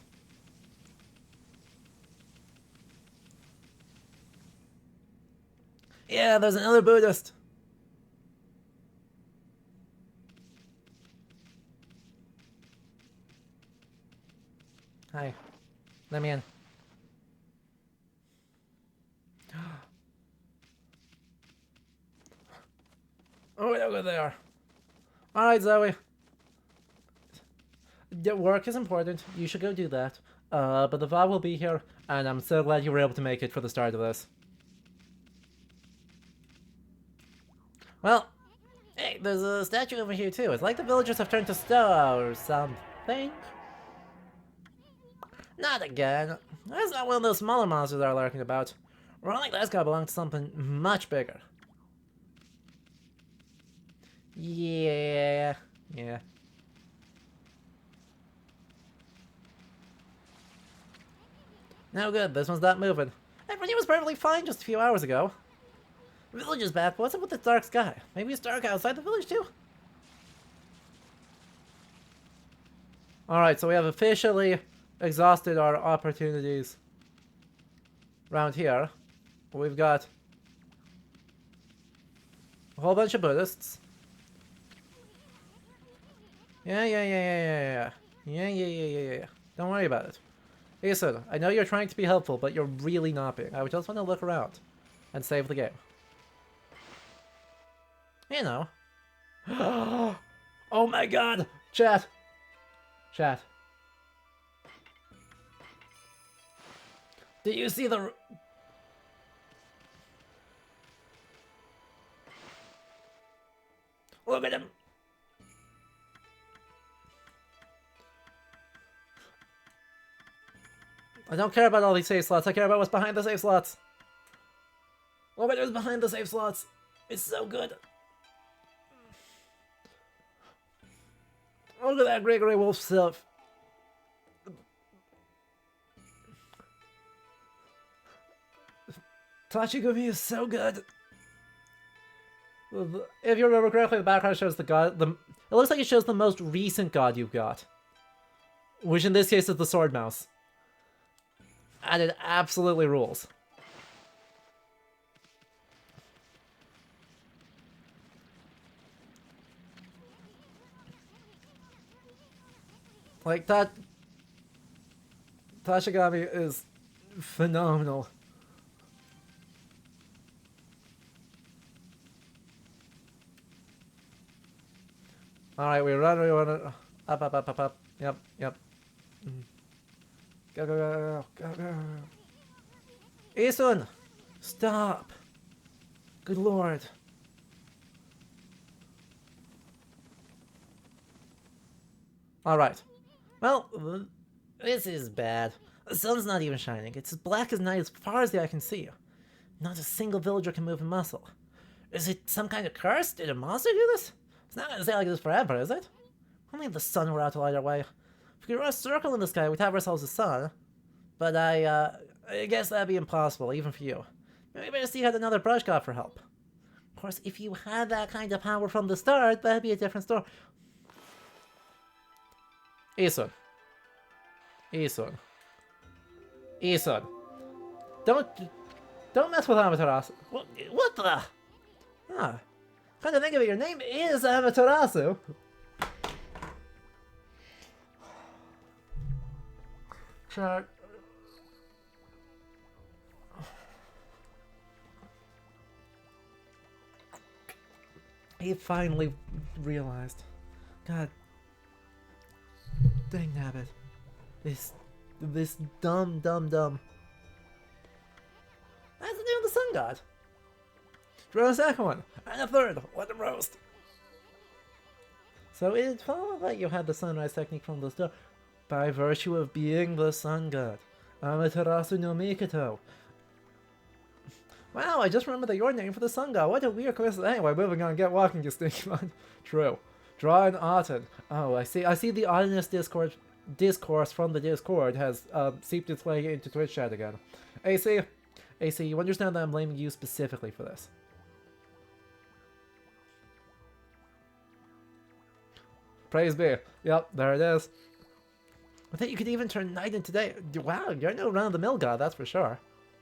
Yeah, there's another Buddhist. Hi. Let me in. Oh, look they are. Alright, Zoe. Work is important. You should go do that. But the VOD will be here, and I'm so glad you were able to make it for the start of this. Well, hey, there's a statue over here too. It's like the villagers have turned to stone or something. Not again. That's not one of those smaller monsters are lurking about. Well, like that's gotta belong to something much bigger. Yeah. Yeah. No good, this one's not moving. Everything was perfectly fine just a few hours ago. The village is back, but what's up with the dark sky? Maybe it's dark outside the village too? Alright, so we have officially exhausted our opportunities around here. We've got a whole bunch of Buddhists. Yeah. Don't worry about it. Listen, I know you're trying to be helpful, but you're really not being. I just want to look around and save the game. You know. Oh my god! Chat! Chat. Did you see the... Look at him! I don't care about all these save slots, I care about what's behind the save slots! Look at what's behind the save slots! It's so good! Look at that Gregory Wolf stuff! Tachigumi is so good! If you remember correctly, the background shows the god... It looks like it shows the most recent god you've got. Which in this case is the Sword Mouse. And it absolutely rules. Like, that... Tashigami is phenomenal. Alright, we run. Up. Yep. Go. Isun! Stop! Good lord. Alright. Well, this is bad. The sun's not even shining. It's as black as night as far as the eye can see. Not a single villager can move a muscle. Is it some kind of curse? Did a monster do this? It's not gonna stay like this forever, is it? Only if the sun were out to light our way. If we could run a circle in the sky, we'd have ourselves a sun. But I guess that'd be impossible, even for you. Maybe better see had another brush god for help. Of course, if you had that kind of power from the start, that'd be a different story. Isun. Don't mess with Amaterasu. What the? Ah. Kind of think of it, your name is Amaterasu. Chat. He finally realized. God. Dang nabbit. This dumb. That's the name of the sun god. Draw a second one, and a third. What a roast. So it followed that you had the sunrise technique from the start, by virtue of being the sun god. Amaterasu no Mikoto. Wow, I just remembered that your name for the sun god. What a weird coincidence. Anyway, moving on. Get walking, you stinky man. True. Draw an Autumn. Oh, I see. I see the oddness discourse from the Discord has seeped its way into Twitch chat again. AC, you understand that I'm blaming you specifically for this. Praise be. Yep, there it is. I think you could even turn night into day. Wow, you're no run-of-the-mill god, that's for sure.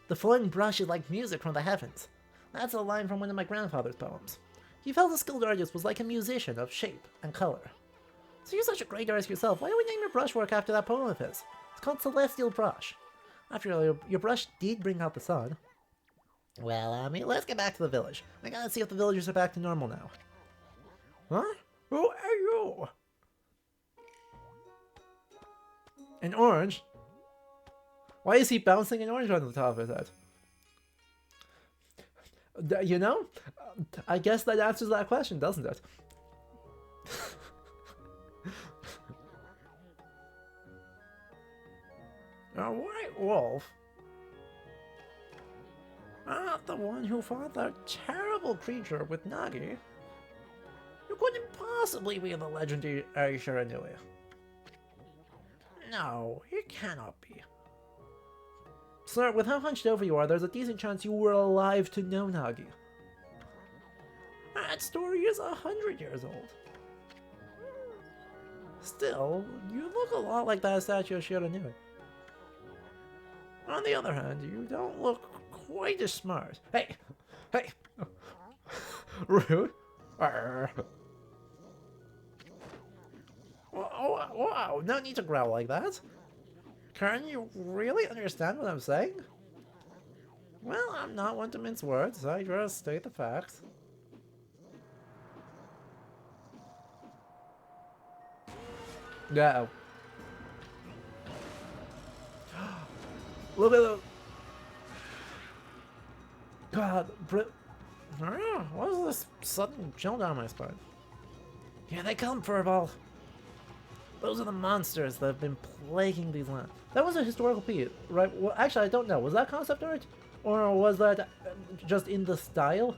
The floating brush is like music from the heavens. That's a line from one of my grandfather's poems. He felt a skilled artist was like a musician of shape and color. So you're such a great artist yourself, why don't we name your brushwork after that poem of his? It's called Celestial Brush. After all, your brush did bring out the sun. Well, let's get back to the village. I gotta see if the villagers are back to normal now. Huh? Who are you? An orange? Why is he bouncing an orange on the top of his head? You know? I guess that answers that question, doesn't it? A white wolf? I'm not the one who fought that terrible creature with Nagi. You couldn't possibly be the legendary Shiranui. No, it cannot be. Sir, with how hunched over you are, there's a decent chance you were alive to know Nagi. That story is 100 years old. Still, you look a lot like that statue of Shiranui. On the other hand, you don't look quite as smart. Hey! Hey! Rude. Wow, no need to growl like that. Can you really understand what I'm saying? Well, I'm not one to mince words, I just state the facts. No. Look at the... God, what is this sudden chill down my spine? Here they come, Furball. Those are the monsters that have been plaguing these lands. That was a historical piece, right? Well, actually, I don't know. Was that concept art? Or was that just in the style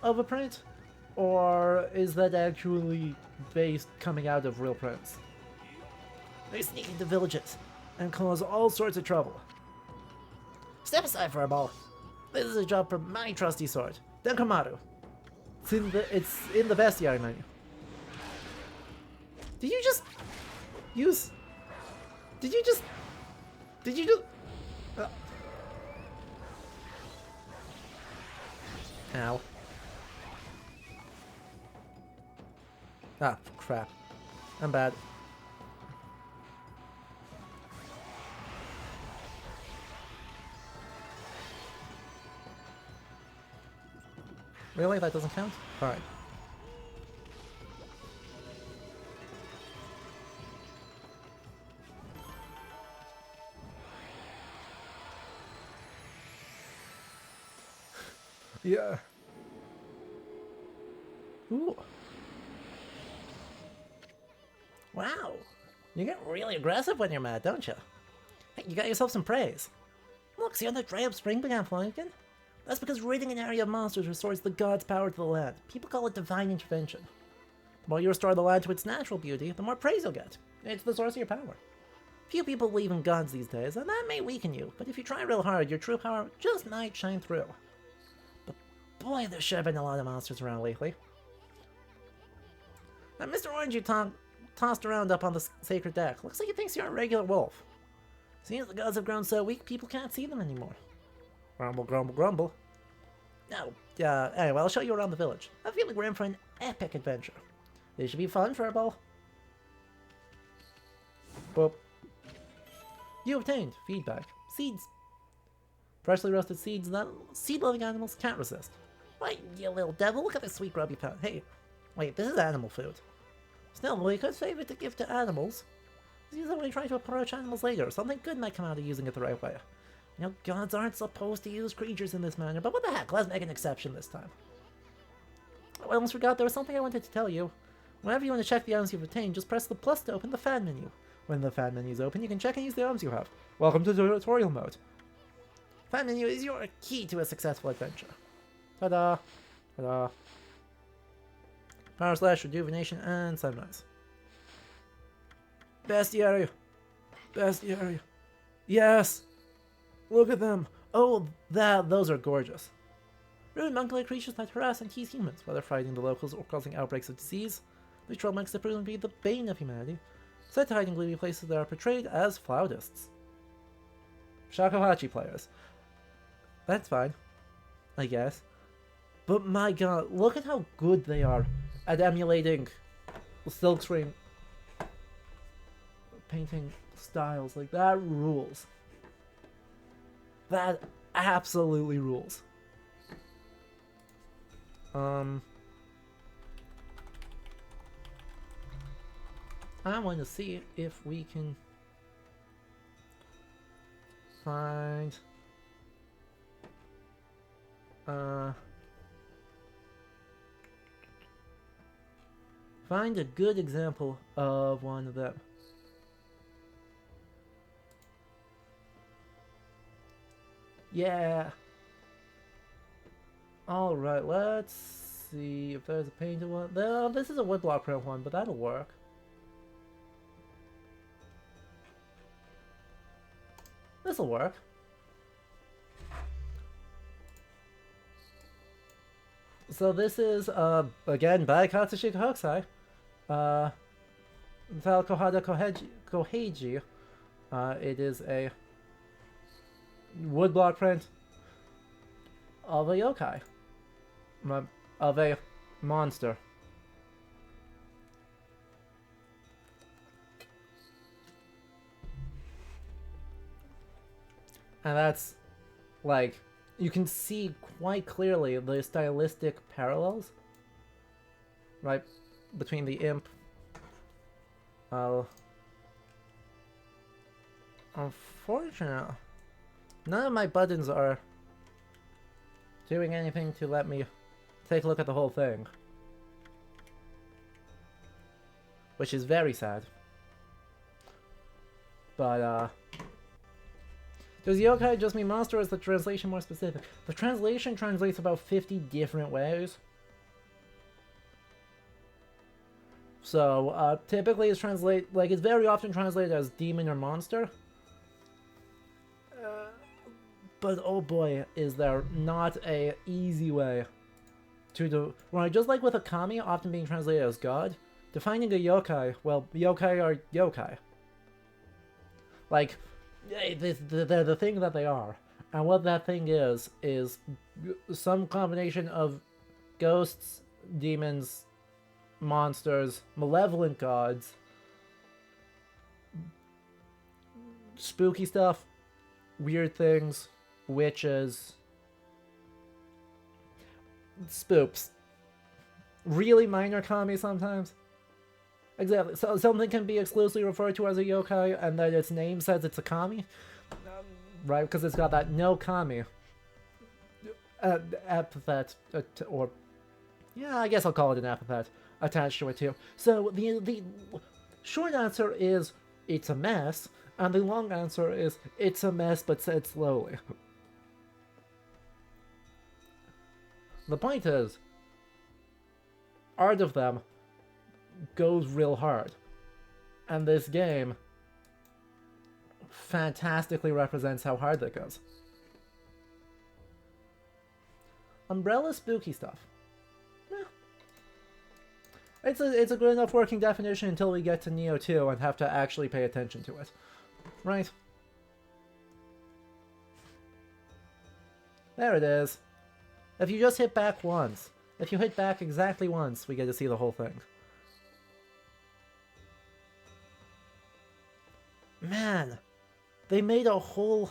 of a print? Or is that actually based coming out of real prints? They sneak into villages and cause all sorts of trouble. Step aside, Furball. This is a job for my trusty sword, Denkamaru. It's in the bestiary menu. Did you just use... Did you just... Ow. Ah, crap. I'm bad. Really? That doesn't count? Alright. Yeah. Ooh. Wow. You get really aggressive when you're mad, don't you? Hey, you got yourself some praise. Look, see how that dry up spring began flowing again? That's because ridding an area of monsters restores the god's power to the land. People call it divine intervention. The more you restore the land to its natural beauty, the more praise you'll get. It's the source of your power. Few people believe in gods these days, and that may weaken you, but if you try real hard, your true power just might shine through. But boy, there sure have been a lot of monsters around lately. Now, Mr. Orange you tossed around up on the sacred deck. Looks like he thinks you're a regular wolf. Seems the gods have grown so weak, people can't see them anymore. Grumble, grumble, grumble. No, anyway, I'll show you around the village. I feel like we're in for an epic adventure. This should be fun, Furball. Boop. You obtained feedback. Seeds. Freshly roasted seeds that seed-loving animals can't resist. Why, you little devil, look at this sweet grub you found. Hey, wait, this is animal food. Still, we could save it to give to animals. Use it when you try to approach animals later. Something good might come out of using it the right way. You know, gods aren't supposed to use creatures in this manner, but what the heck, let's make an exception this time. Oh, I almost forgot there was something I wanted to tell you. Whenever you want to check the items you've obtained, just press the plus to open the fan menu. When the fan menu is open, you can check and use the items you have. Welcome to tutorial mode. Fan menu is your key to a successful adventure. Ta-da! Ta-da! Power slash, rejuvenation, and sunrise. Bestiary! Bestiary! Yes! Look at them! Oh, those are gorgeous. Rude monk-like creatures that harass and tease humans, whether fighting the locals or causing outbreaks of disease. These troll-monks that prove to be the bane of humanity, said to hide in gloomy places that are portrayed as flautists. Shakuhachi players. That's fine, I guess. But my god, look at how good they are at emulating silkscreen painting styles. Like, that rules. That absolutely rules. I want to see if we can find a good example of one of them. Yeah, Alright, let's see if there's a painted one. No, this is a woodblock print one, but that'll work. This'll work. So this is, again, by Katsushika Hokusai. Kohada Koheiji. It is a woodblock print of a yokai. Of a monster. And that's, like, you can see quite clearly the stylistic parallels, right, between the imp. Unfortunately, none of my buttons are doing anything to let me take a look at the whole thing, which is very sad. But, does yokai just mean monster, or is the translation more specific? The translation translates about 50 different ways. So, typically it's it's very often translated as demon or monster. But oh boy, is there not a easy way to do... Right, just like with Okami often being translated as god, defining a yokai, well, yokai are yokai. Like, they're the thing that they are. And what that thing is some combination of ghosts, demons, monsters, malevolent gods, spooky stuff, weird things, witches, spooks. Really minor kami sometimes. Exactly. So something can be exclusively referred to as a yokai, and then its name says it's a kami, right? Because it's got that no kami epithet, or yeah, I guess I'll call it an epithet attached to it too. So the short answer is it's a mess, and the long answer is it's a mess but said slowly. The point is, art of them goes real hard, and this game fantastically represents how hard that goes. Umbrella spooky stuff. It's a good enough working definition until we get to Neo 2 and have to actually pay attention to it. Right? There it is. If you just hit back once, if you hit back exactly once, we get to see the whole thing. Man, they made a whole...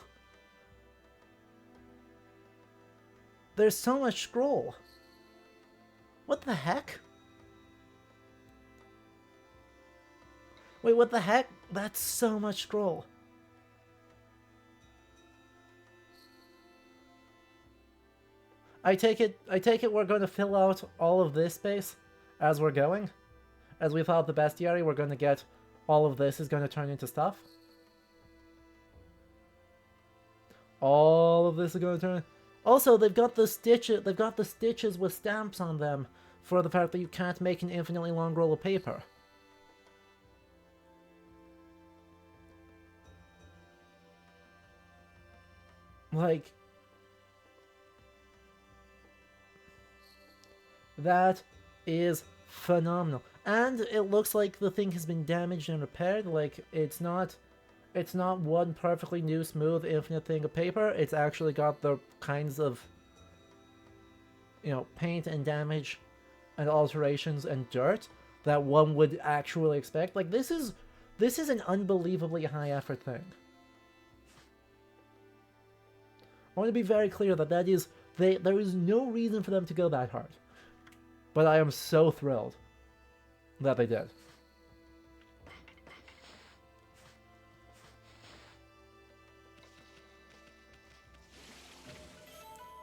There's so much scroll. What the heck? Wait, what the heck? That's so much scroll. I take it we're going to fill out all of this space as we're going. As we fill out the bestiary, we're going to get all of this is going to turn into stuff. All of this is going to turn... Also, they've got the stitches with stamps on them for the fact that you can't make an infinitely long roll of paper. Like, that is phenomenal. And it looks like the thing has been damaged and repaired. Like, it's not one perfectly new, smooth, infinite thing of paper. It's actually got the kinds of, you know, paint and damage and alterations and dirt that one would actually expect. Like, this is an unbelievably high effort thing. I want to be very clear that there is no reason for them to go that hard. But I am so thrilled that they did.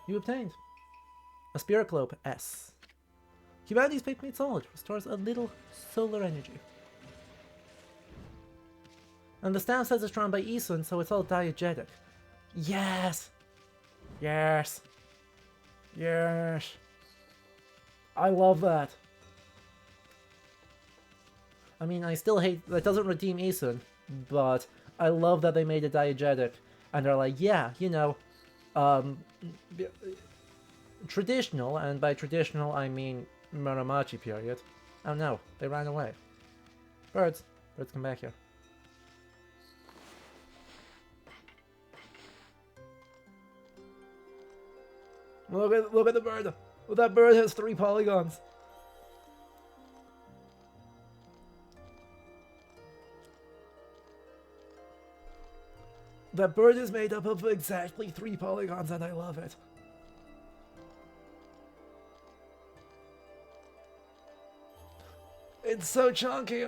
You obtained a Spirit Globe S. Humanity's pick made solid, restores a little solar energy. And the stamp says it's drawn by Isun, so it's all diegetic. Yes! Yes! Yes. I love that. I mean, I still hate... That doesn't redeem Isun, but I love that they made it diegetic. And they're like, yeah, you know, um, traditional, and by traditional I mean Muromachi period. Oh no, they ran away. Birds. Birds, come back here. Look at the bird. Well, that bird has 3 polygons. That bird is made up of exactly 3 polygons, and I love it. It's so chunky.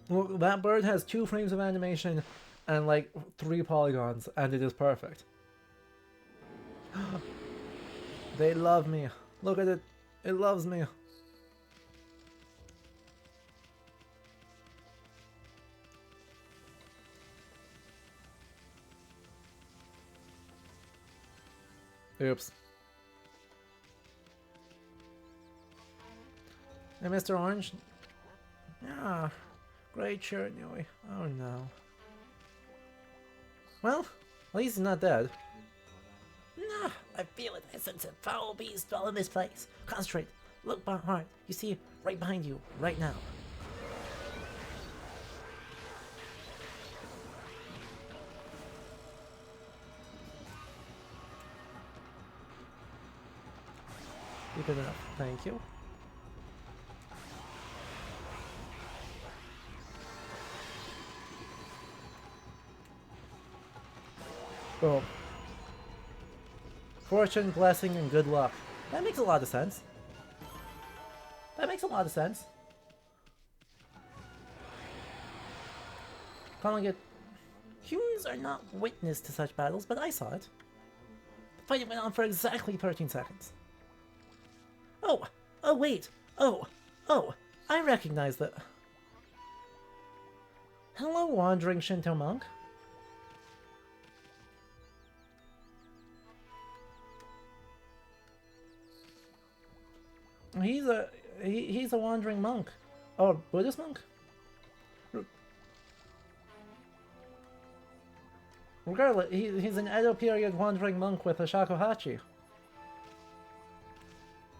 Look, that bird has 2 frames of animation and like 3 polygons, and it is perfect. They love me. Look at it. It loves me. Oops. Hey, Mr. Orange. Yeah, great shirt, Nui. Oh no. Well, at least he's not dead. Nah, I feel it. I sense a foul beast all in this place. Concentrate. Look behind. You see, right behind you, right now. Keep it up. Thank you. Boom. Fortune, blessing, and good luck. That makes a lot of sense. That makes a lot of sense. Calling it... Humans are not witness to such battles, but I saw it. The fight went on for exactly 13 seconds. Oh! Oh, wait! Oh! Oh! I recognize that... Hello, wandering Shinto monk. He's a wandering monk. Oh, Buddhist monk? Regardless, he's an Edo period wandering monk with a shakuhachi.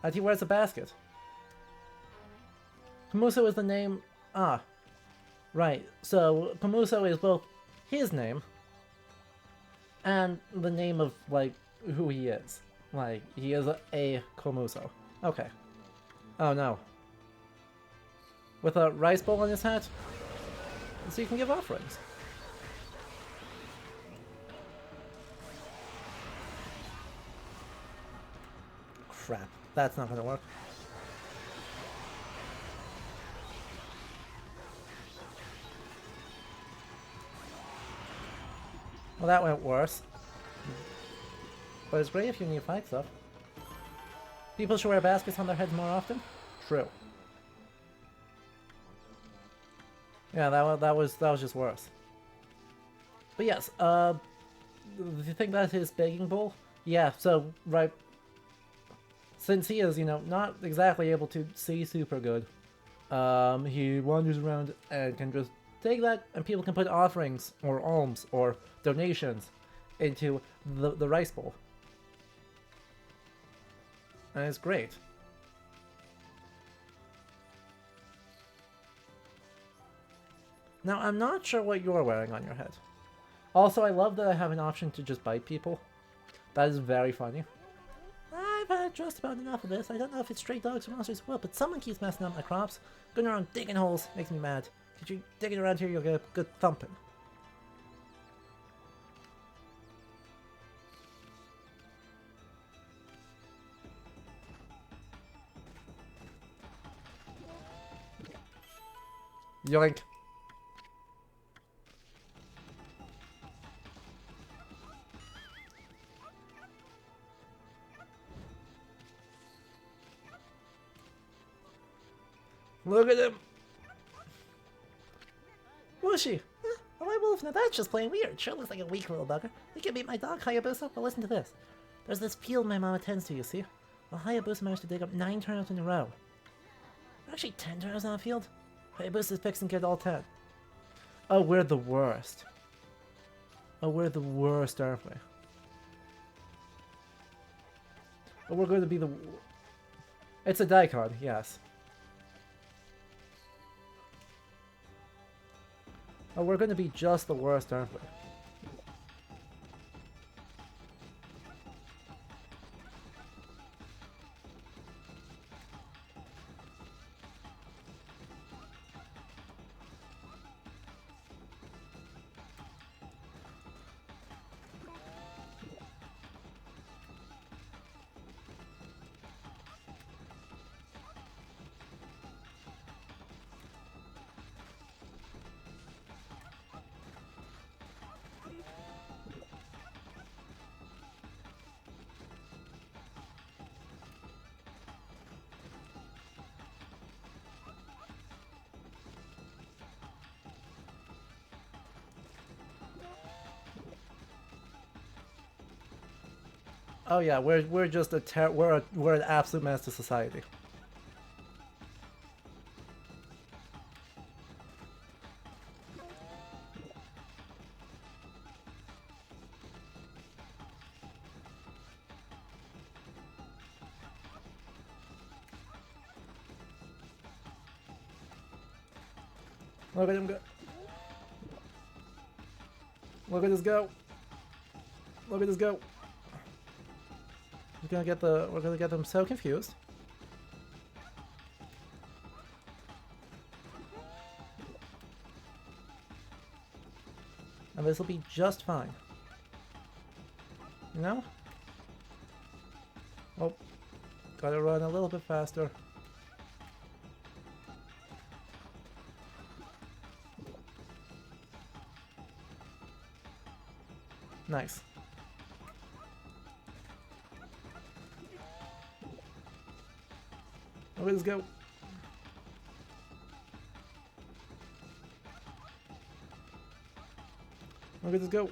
And he wears a basket. Kamuso is the name... Ah. Right, so Kamuso is both his name and the name of, like, who he is. Like, he is a Komuso. Okay. Oh no. With a rice bowl on his hat? So you can give offerings. Crap. That's not gonna work. Well, that went worse. But it's great if you need fight stuff. People should wear baskets on their heads more often? True. Yeah, that was just worse. But yes, do you think that's his begging bowl? Yeah, so, right... Since he is, you know, not exactly able to see super good, he wanders around and can just take that, and people can put offerings, or alms, or donations into the rice bowl. And it's great. Now, I'm not sure what you're wearing on your head. Also, I love that I have an option to just bite people. That is very funny. I've had just about enough of this. I don't know if it's stray dogs or monsters as well, but someone keeps messing up my crops. Going around digging holes makes me mad. Could you dig it around here, you'll get a good thumping. Yoink. Look at him! Whooshy! Huh? A white wolf? Now that's just plain weird. Sure looks like a weak little bugger. You can beat my dog, Hayabusa? Well, listen to this. There's this field my mom attends to, you see? Well, Hayabusa managed to dig up 9 turnips in a row. Actually, 10 turnips on a field? Hayabusa picks and gets all 10. Oh, we're the worst. Oh, we're the worst, aren't we? Oh, we're going to be the... It's a daikon, yes. Oh, we're going to be just the worst, aren't we? Oh yeah, we're just we're an absolute menace to society. Look at him go. Look at this go. Look at this go. We're gonna get them so confused. And this will be just fine. You know? Oh, gotta run a little bit faster. Nice. Let's go. Let's go.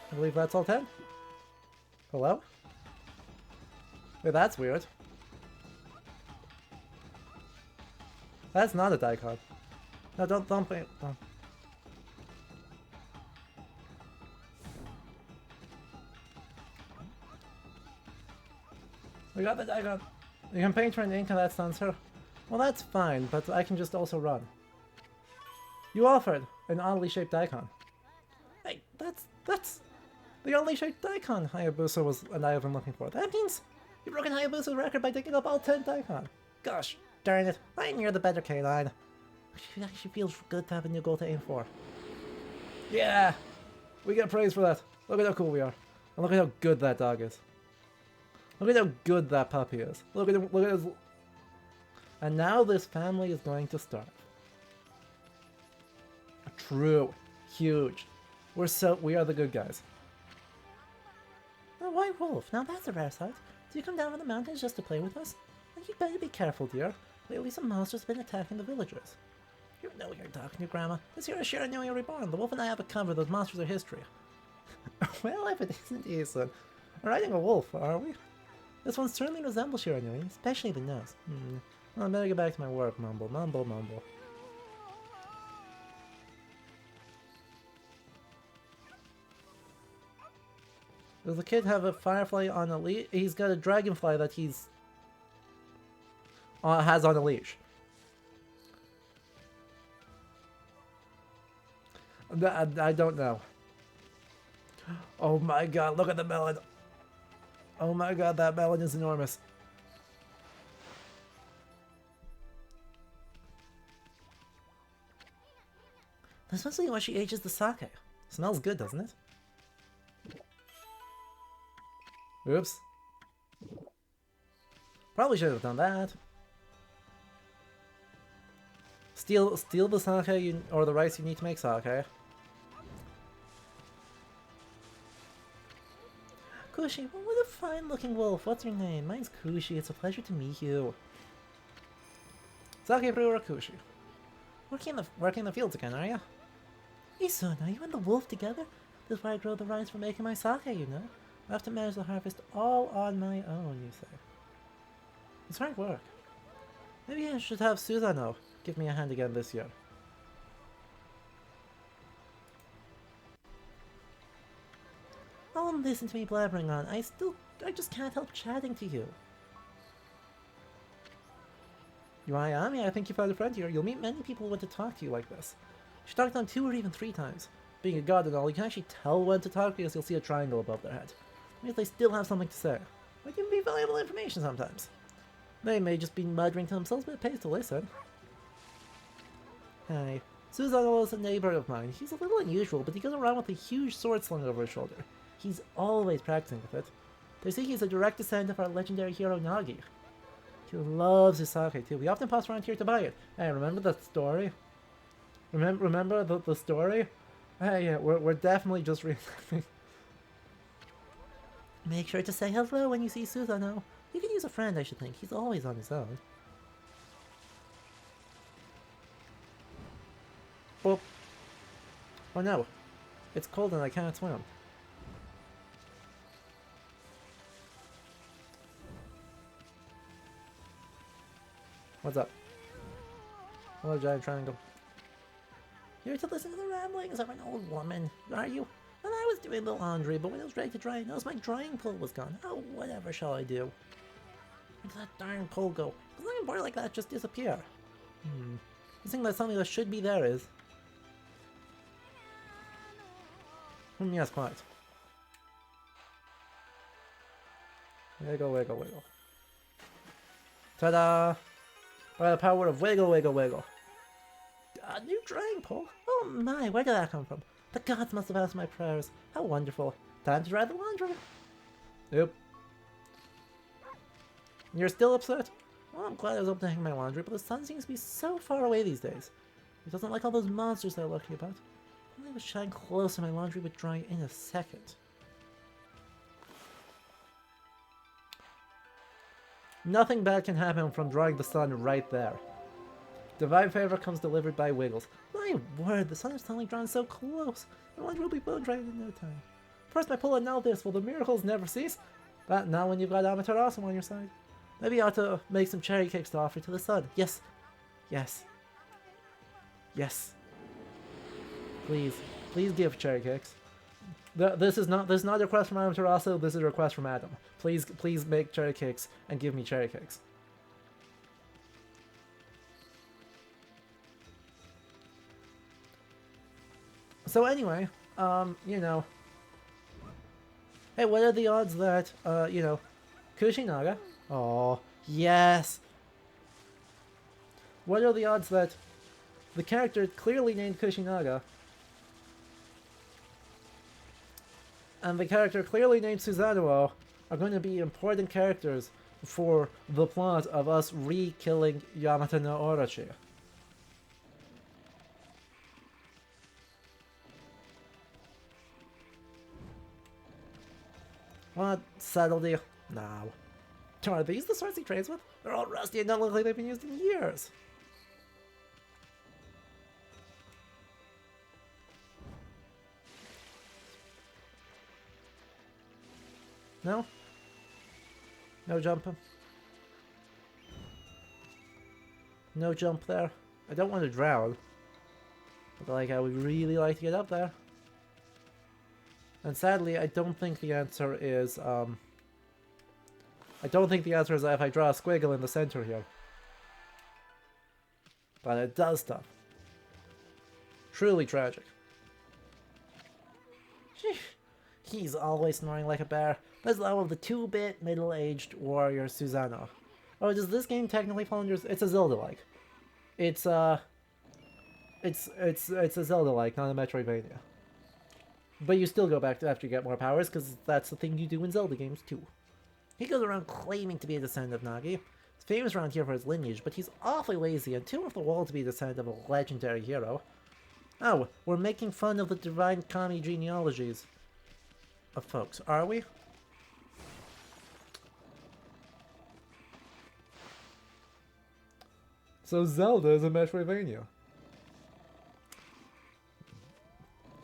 I believe that's all 10. Hello? Wait, that's weird. That's not a daikon. No, don't play it. No. We got the daikon. You can paint her in ink and that stuns her. Well, that's fine, but I can just also run. You offered an oddly shaped daikon. Hey, that's the oddly shaped daikon Hayabusa was and I have been looking for. That means you've broken Hayabusa's record by digging up all 10 daikon. Gosh, darn it! I knew the better canine. It actually feels good to have a new goal to aim for. Yeah, we get praise for that. Look at how cool we are, and look at how good that dog is. Look at how good that puppy is. Look at him, look at his... And now this family is going to starve. True. Huge. We are the good guys. A white wolf. Now that's a rare sight. Do you come down from the mountains just to play with us? Well, you better be careful, dear. Lately some monsters have been attacking the villagers. You know you're talking to Grandma. This here is Shiranui Reborn. The wolf and I have a cover. Those monsters are history. Well, if it isn't Ethan. We're riding a wolf, are we? This one certainly resembles Shiranui, especially the nose. Well, I better get back to my work, mumble, mumble, mumble. Does the kid have a firefly on a leash? He's got a dragonfly that he's... has on a leash. I don't know. Oh my god, look at the melon. Oh my god, that melon is enormous. This must be why she ages the sake. Smells good, doesn't it? Oops. Probably should have done that. Steal the sake or the rice you need to make sake. Kushi, well, what a fine-looking wolf. What's your name? Mine's Kushi. It's a pleasure to meet you. Sake brewer Kushi. Working in the fields again, are ya? Isun, are you and the wolf together? This is why I grow the rice for making my sake, you know. I have to manage the harvest all on my own, you say. It's hard work. Maybe I should have Susanoo give me a hand again this year. Oh, listen to me blabbering on. I just can't help chatting to you. You Ayami, I think you found a friend here. You'll meet many people who want to talk to you like this. You should talk to them 2 or even 3 times. Being a god and all, you can actually tell when to talk because you'll see a triangle above their head. It means they still have something to say. Might even be valuable information sometimes. They may just be muttering to themselves, but it pays to listen. Hey, Susanoo is a neighbor of mine. He's a little unusual, but he goes around with a huge sword slung over his shoulder. He's always practicing with it. They say he's a direct descendant of our legendary hero Nagi. He loves his sake too. He often pops around here to buy it. Hey, remember that story? Remember the story? Hey, yeah, we're definitely just reenacting. Make sure to say hello when you see Susanoo. You can use a friend, I should think. He's always on his own. Oh. Oh no. It's cold and I can't swim. What's up? Hello, giant triangle. Here to listen to the ramblings of an old woman, are you? Well, I was doing the laundry, but when it was ready to dry, I noticed my drying pole was gone. Oh, whatever shall I do? Where did that darn pole go? Does something important like that just disappear? You think that something that should be there is? Yes, quite. Wiggle, wiggle, wiggle. Ta-da! By the power of wiggle, wiggle, wiggle. A new drying pole? Oh my, where did that come from? The gods must have asked my prayers. How wonderful. Time to dry the laundry. Yep. You're still upset? Well, I'm glad I was able to hang my laundry, but the sun seems to be so far away these days. It doesn't like all those monsters they're lurking about. If only it was shine closer, my laundry would dry in a second. Nothing bad can happen from drawing the sun right there. Divine favor comes delivered by Wiggles. My word, the sun is suddenly drawn so close. My laundry will be bone dried in no time. First I pull and now this. Will the miracles never cease? But not when you've got Amaterasu on your side. Maybe I ought to make some cherry cakes to offer to the sun. Yes. Yes. Yes. Please. Please give cherry cakes. This is not a request from Amaterasu, this is a request from Adam. Please make cherry cakes and give me cherry cakes. So anyway, you know. Hey, what are the odds that, you know, Kushinaga? Oh, yes! What are the odds that the character clearly named Kushinaga and the character clearly named Susanoo are going to be important characters for the plot of us re-killing Yamata no Orochi? What? Subtlety? No. Are these the swords he trains with? They're all rusty and don't look like they've been used in years. No? No jumping? No jump there. I don't want to drown. But like, I would really like to get up there. And sadly, I don't think the answer is, I don't think the answer is if I draw a squiggle in the center here. But it does stuff. Truly tragic. He's always snoring like a bear. That's the level of the 2-bit middle-aged warrior Susanoo. Oh, does this game technically fall under? It's a Zelda-like. It's a Zelda-like, not a Metroidvania. But you still go back to after you get more powers, because that's the thing you do in Zelda games too. He goes around claiming to be a descendant of Nagi. He's famous around here for his lineage, but he's awfully lazy and too off the wall to be a descendant of a legendary hero. Oh, we're making fun of the divine Kami genealogies of folks, are we? So Zelda is a Metroidvania.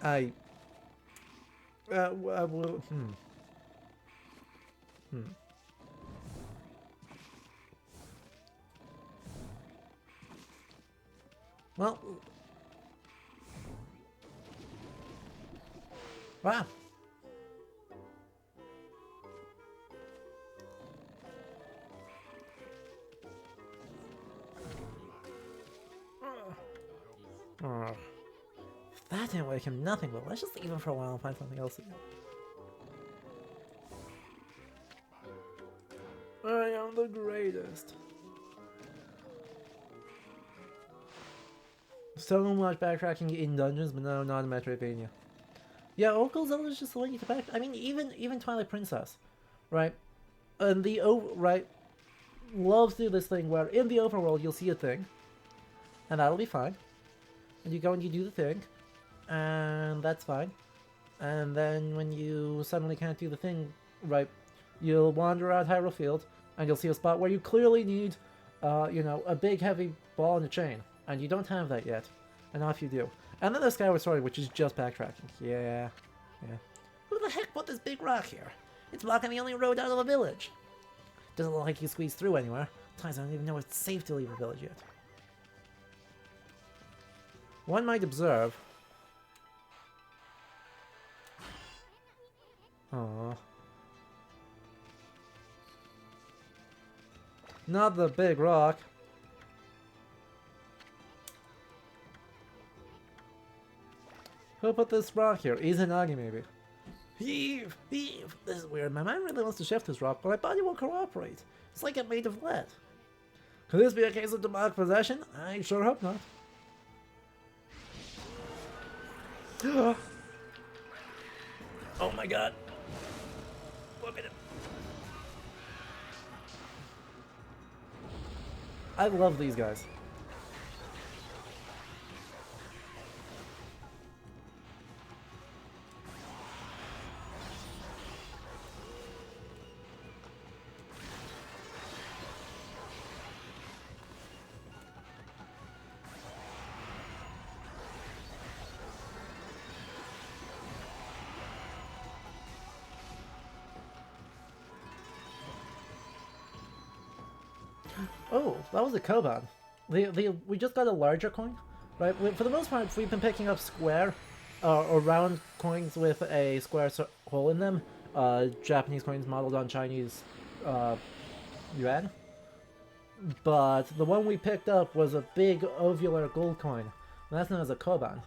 I... well, Well... Wow. Oh. That didn't wake him nothing, but let's just leave him for a while and find something else to do. I am the greatest. So much backtracking in dungeons, but no, not in Metroidvania. Yeah, Oracle Zelda's just letting you to back. I mean, even Twilight Princess, right? And right loves to do this thing where in the overworld you'll see a thing, and that'll be fine. And you go and you do the thing, and that's fine. And then when you suddenly can't do the thing, right, you'll wander around Hyrule Field, and you'll see a spot where you clearly need, you know, a big heavy ball and a chain, and you don't have that yet. And off you do. And then there's Skyward Sword, which is just backtracking. Yeah. Who the heck put this big rock here? It's blocking the only road out of the village. Doesn't look like you squeeze through anywhere. Sometimes I don't even know if it's safe to leave a village yet. One might observe... Aww. Not the big rock. Who put this rock here? Izanagi, maybe. Heave! Heave! This is weird. My mind really wants to shift this rock, but my body won't cooperate. It's like it's made of lead. Could this be a case of demonic possession? I sure hope not. Oh my god. Look at him. I love these guys. Oh, that was a Koban. We just got a larger coin, right? For the most part, we've been picking up square or round coins with a square hole in them. Japanese coins modeled on Chinese yuan. But the one we picked up was a big ovular gold coin. And that's known as a Koban.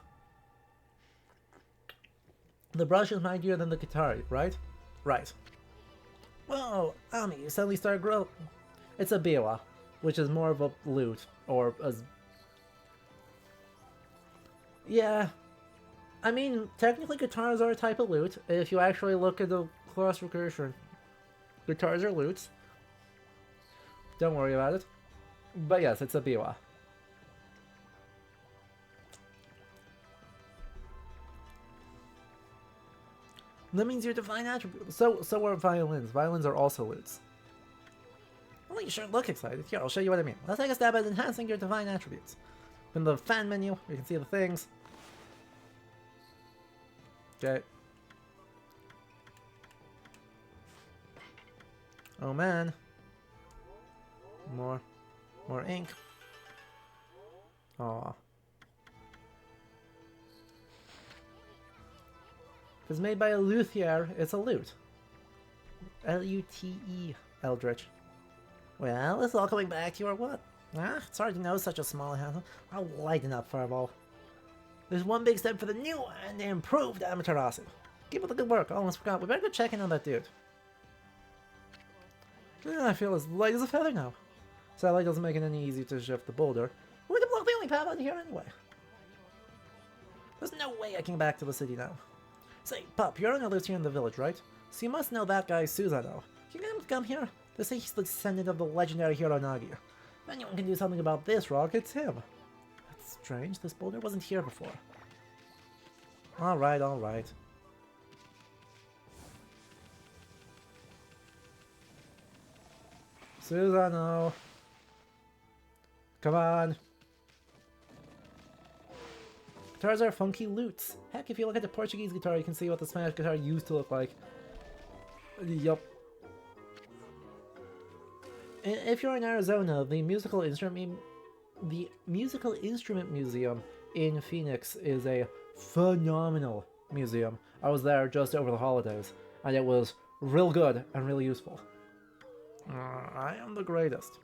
The brush is mightier than the guitar, right? Right. Whoa, Ami, you suddenly started growing. It's a biwa, which is more of a lute, or a... Yeah. I mean, technically guitars are a type of lute. If you actually look at the classification, guitars are lutes. Don't worry about it. But yes, it's a biwa. That means your divine attribute. So are violins. Violins are also lutes. Well, you sure look excited. Here, I'll show you what I mean. Let's take a stab at enhancing your divine attributes. In the fan menu, you can see the things. Okay. Oh man. More ink. Aw. If it's made by a luthier, it's a lute. L-U-T-E, Eldritch. Well, is it all coming back to you or what? Ah, it's hard to know such a small house. I'll lighten up, Fireball. There's one big step for the new and improved Amaterasu. Keep up the good work. Almost forgot. We better go check in on that dude. I feel as light as a feather now. Satellite doesn't make it any easier to shift the boulder. We're to block the only path out here anyway. There's no way I can get back to the city now. Say, Pup, you're another here in the village, right? So you must know that guy Susanoo. Can you get him to come here? They say he's the descendant of the legendary hero Nagi. If anyone can do something about this rock, it's him. That's strange, this boulder wasn't here before. Alright, alright. Susanoo. Come on. Guitars are funky lutes. Heck, if you look at the Portuguese guitar, you can see what the Spanish guitar used to look like. Yup. If you're in Arizona, the Musical Instrument Museum in Phoenix is a phenomenal museum. I was there just over the holidays, and it was real good and really useful. I am the greatest.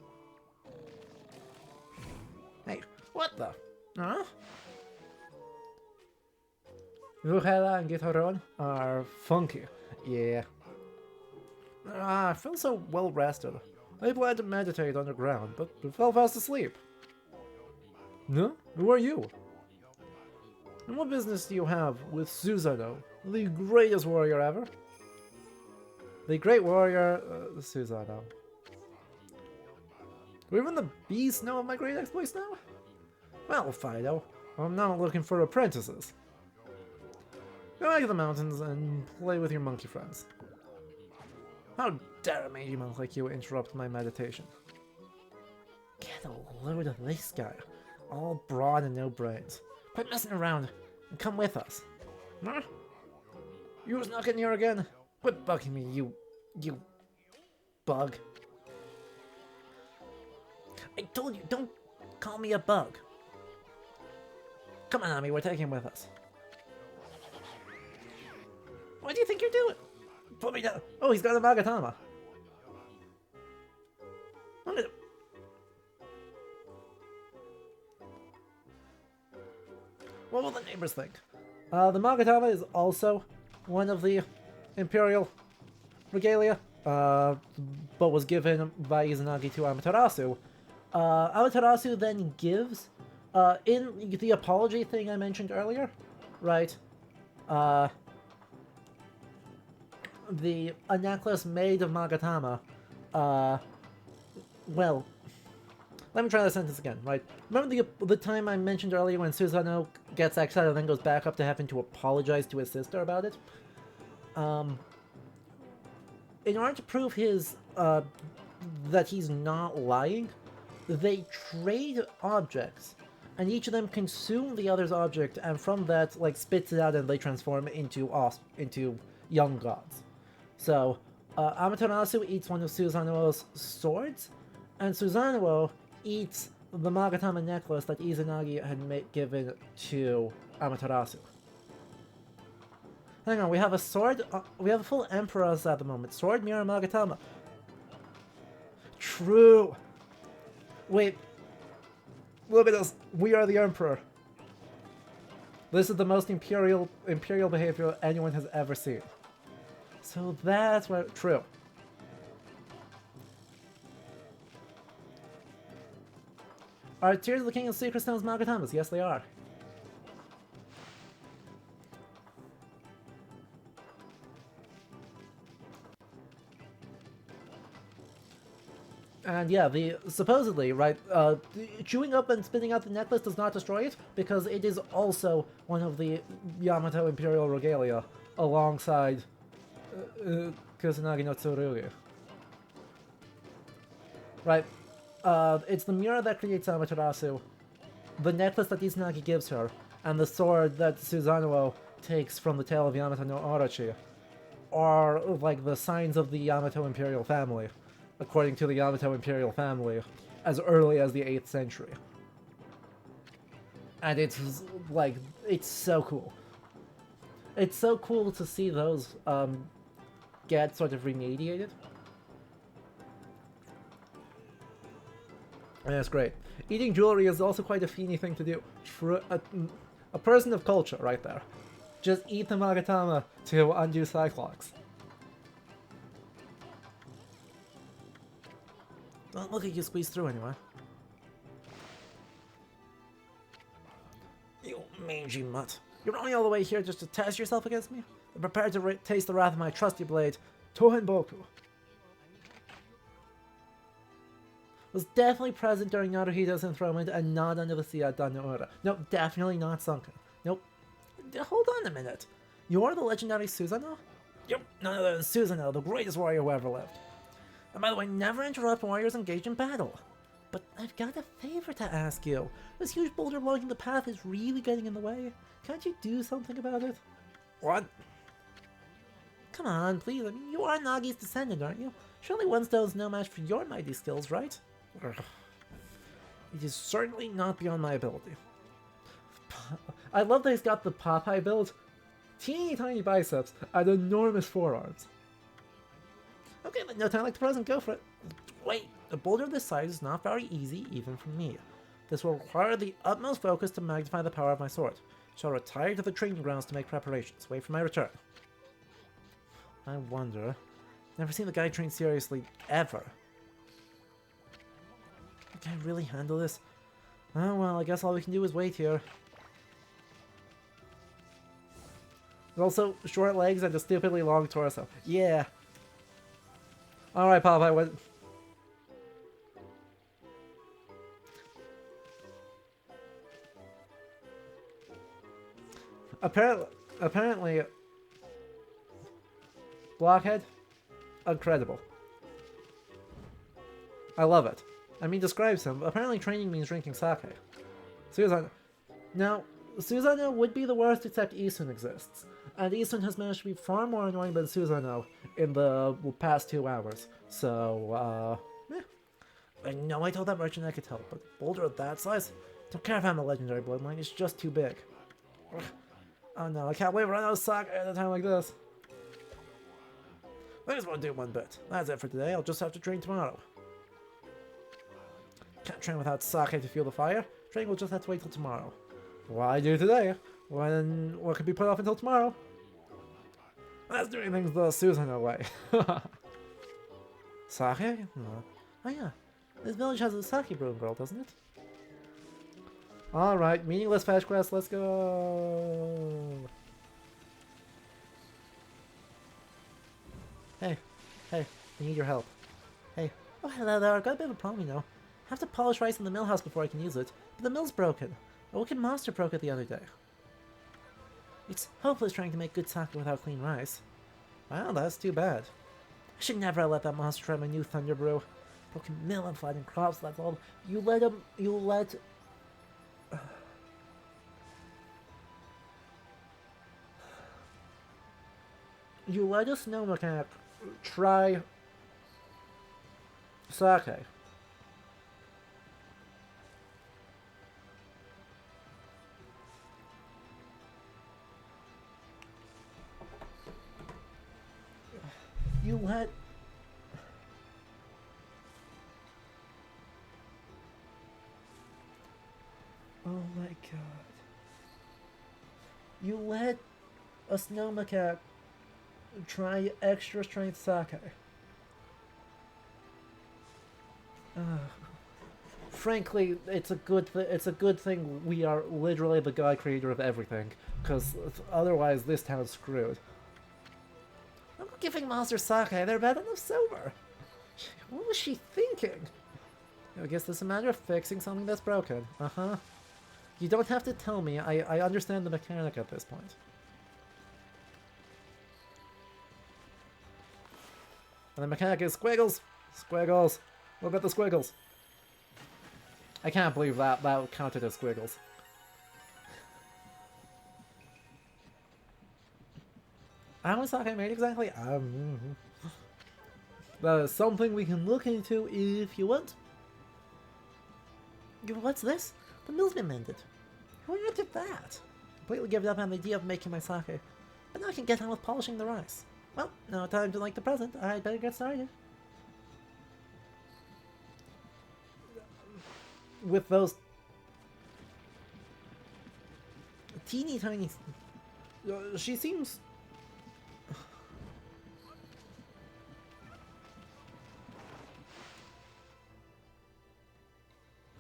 Hey, what the? Huh? Vujela and Guitarron are funky. Yeah. I feel so well rested. I planned to meditate underground, but fell fast asleep. No? Who are you? And what business do you have with Susanoo, the greatest warrior ever? The great warrior, Susanoo. Do even the beasts know of my great exploits now? Well, Fido, I'm now looking for apprentices. Go back to the mountains and play with your monkey friends. How dare a mangy monk like you interrupt my meditation? Get a load of this guy. All broad and no brains. Quit messing around and come with us. Huh? You snuck in here again? Quit bugging me, you bug. I told you, don't call me a bug. Come on, Ami, we're taking him with us. What do you think you're doing? Put me down. Oh, he's got a Magatama. What will the neighbors think? The Magatama is also one of the Imperial regalia, but was given by Izanagi to Amaterasu. Amaterasu then gives, in the apology thing I mentioned earlier, right, a necklace made of Magatama, well, let me try that sentence again, right? Remember the time I mentioned earlier when Susanoo gets exiled and then goes back up to having to apologize to his sister about it? In order to prove his, that he's not lying, they trade objects, and each of them consume the other's object, and from that, like, spits it out and they transform into young gods. So, Amaterasu eats one of Susanoo's swords, and Susanoo eats the Magatama necklace that Izanagi had given to Amaterasu. Hang on, we have a sword, we have a full Emperors at the moment. Sword, mirror, Magatama. True! Wait. Look at us. We are the Emperor. This is the most imperial behavior anyone has ever seen. So that's what... True. Are Tears of the King and Secret Stones Magatamas? Yes, they are. And yeah, supposedly, right, chewing up and spitting out the necklace does not destroy it, because it is also one of the Yamato Imperial Regalia, alongside Kusanagi no Tsurugi. Right, it's the mirror that creates Amaterasu, the necklace that Izanagi gives her, and the sword that Susanoo takes from the tail of Yamato no Orochi, are like the signs of the Yamato Imperial family, according to the Yamato Imperial family, as early as the 8th century. And it's, like, it's so cool. It's so cool to see those, get sort of remediated. And that's great. Eating jewelry is also quite a feeny thing to do. A person of culture, right there. Just eat the Magatama to undo Cyclops. Don't look at you squeeze through anyway. You mangy mutt. You're running all the way here just to test yourself against me? I'm prepared to taste the wrath of my trusty blade, Tohenboku. Was definitely present during Naruhito's enthronement and not under the sea at Dan-no-Ura. Nope, definitely not sunken. Nope. Hold on a minute. You're the legendary Susanoo? Yep, none other than Susanoo, the greatest warrior who ever lived. And by the way, never interrupt warriors engaged in battle. But I've got a favor to ask you. This huge boulder blocking the path is really getting in the way. Can't you do something about it? What? Come on, please. I mean, you are Nagi's descendant, aren't you? Surely one stone's no match for your mighty skills, right? Ugh. It is certainly not beyond my ability. I love that he's got the Popeye build. Teeny tiny biceps and enormous forearms. Okay, but no time like the present, go for it. Wait, a boulder of this size is not very easy even for me. This will require the utmost focus to magnify the power of my sword. Shall retire to the training grounds to make preparations. Wait for my return. I wonder. Never seen the guy train seriously, ever. Can I really handle this? Oh well, I guess all we can do is wait here. Also, short legs and a stupidly long torso. Yeah. Alright, Popeye, what? Apparently, Blockhead, incredible. I love it. I mean, describes him. Apparently training means drinking sake. Susanoo. Now, Susanoo would be the worst except Isun exists. And Isun has managed to be far more annoying than Susanoo in the past 2 hours. So, I know I told that merchant I could help, but a boulder of that size? Don't care if I'm a legendary bloodline, it's just too big. Ugh. Oh no, I can't wait to run out of sake at a time like this. Things won't do one bit. That's it for today, I'll just have to train tomorrow. Can't train without sake to fuel the fire. Training will just have to wait till tomorrow. Why do today? When what could be put off until tomorrow? That's doing things the Susanoo way. Sake? No. Oh yeah, this village has a sake brewing girl, doesn't it? Alright, meaningless fetch quest, let's go! Hey, I need your help. Hey, oh hello there, I've got a bit of a problem, you know. I have to polish rice in the mill house before I can use it, but the mill's broken. A wicked monster broke it the other day. It's hopeless trying to make good sake without clean rice. Wow, that's too bad. I should never have let that monster try my new thunder brew. Broken mill and flattened crops, that's all. You let a snow mechanic try sake. You let... Oh my god. You let a snow macaque try extra strength sake. Frankly, it's a good thing we are literally the god creator of everything, because otherwise this town's screwed. I'm not giving monsters sake, they're bad enough sober. What was she thinking? I guess it's a matter of fixing something that's broken. Uh-huh. You don't have to tell me, I understand the mechanic at this point. And the mechanic is squiggles! Squiggles! What about the squiggles? I can't believe that counted as squiggles. How was sake made exactly? That is something we can look into if you want. What's this? The mill's been mended. Who invented that? Completely given up on the idea of making my sake. But now I can get on with polishing the rice. Well, no time to like the present. I'd better get started. With those teeny tiny... she seems...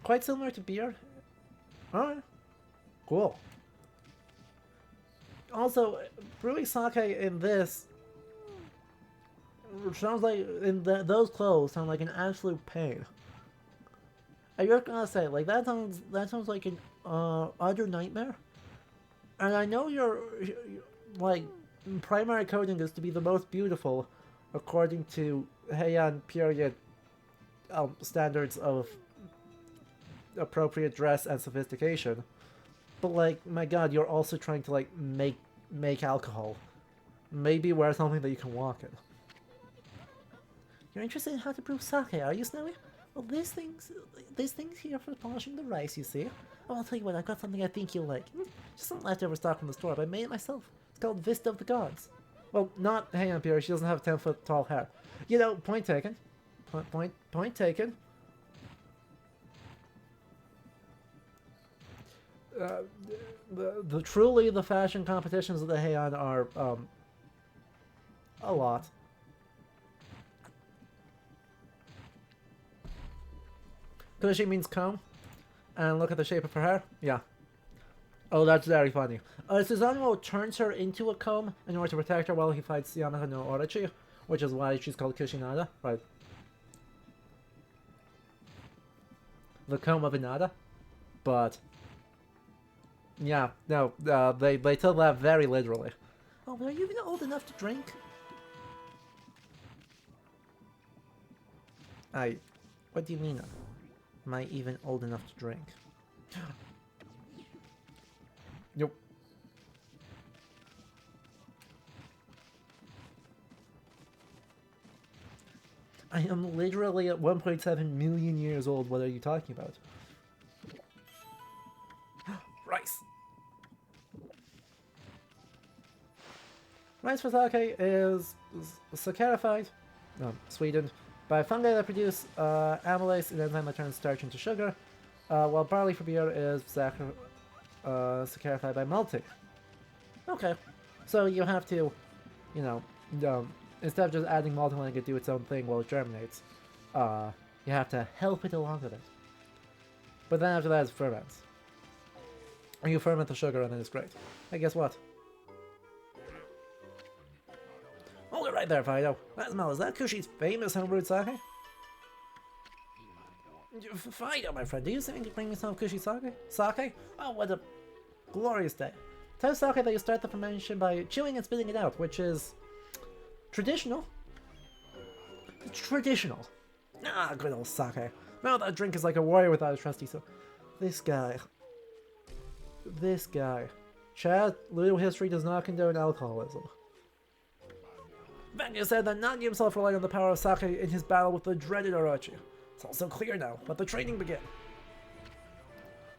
quite similar to beer. Alright. Cool. Also, brewing sake in this sounds like, those clothes sound like an absolute pain. I just gotta say, like, that sounds like an utter nightmare. And I know your like, primary coding is to be the most beautiful according to Heian period standards of appropriate dress and sophistication. But like, my god, you're also trying to like make alcohol. Maybe wear something that you can walk in. You're interested in how to brew sake, are you, Snowy? Well, there's things here for polishing the rice, you see. Oh, I'll tell you what, I've got something I think you'll like. Just some leftover stock from the store, but I made it myself. It's called Vista of the Gods. Well, not hang on, Pierre, she doesn't have 10-foot tall hair. You know, point taken. Point taken. Truly, the fashion competitions of the Heian are, a lot. Kushi means comb. And look at the shape of her hair. Yeah. Oh, that's very funny. Susanoo turns her into a comb in order to protect her while he fights Yamaha no Orochi, which is why she's called Kushinada, right? The comb of Inada. But yeah, no, they took that very literally. Oh, but are you even old enough to drink? What do you mean? Am I even old enough to drink? Nope. I am literally at 1.7 million years old. What are you talking about? Rice. Rice for sake is saccharified, sweetened, by fungi that produce amylase, an enzyme that turns starch into sugar, while barley for beer is saccharified by malting. Okay, so you have to, you know, instead of just adding malt and letting it do its own thing while it germinates, you have to help it along with it. But then after that it ferments. And you ferment the sugar and then it's great. Hey, guess what? Hold it right there, Fido. That smell, is that Kushi's famous homebrewed sake? Fido, my friend, do you think you bring me some Kushi sake? Sake? Oh, what a glorious day. Tell sake that you start the fermentation by chewing and spitting it out, which is traditional. Traditional. Ah, good old sake. Now that drink is like a warrior without a trusty, so... This guy. Chad, little history does not condone alcoholism. Vanya said that Nagi himself relied on the power of sake in his battle with the dreaded Orochi. It's also clear now. Let the training begin.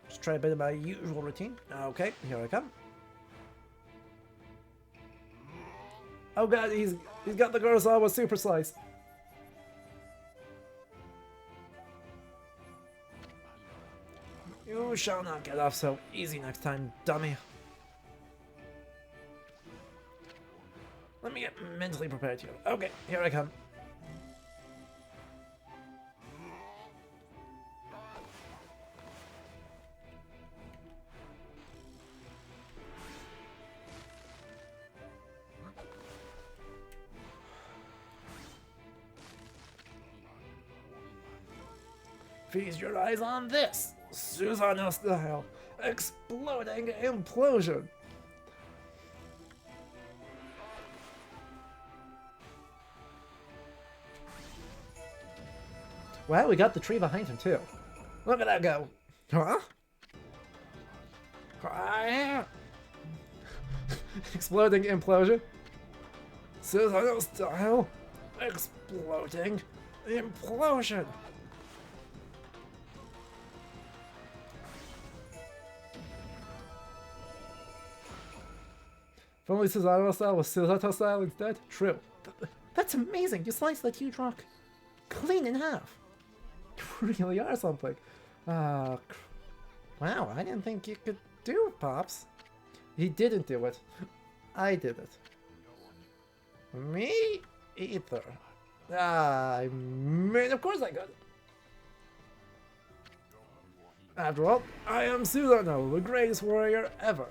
Just try a bit of my usual routine. Okay, here I come. Oh god, he's got the Kurosawa super slice. You shall not get off so easy next time, dummy. Let me get mentally prepared here. Okay, here I come. Feast your eyes on this! Susanoo style! Exploding implosion! Wow, we got the tree behind him too. Look at that go! Huh? Exploding implosion! Susanoo style! Exploding implosion! If only Susanoo style was Susanoo style instead? True. That's amazing! You sliced that huge rock clean in half! You really are something. Wow, I didn't think you could do it, Pops. He didn't do it. I did it. Me? Either. I mean, of course I could. After all, I am Susanoo, the greatest warrior ever.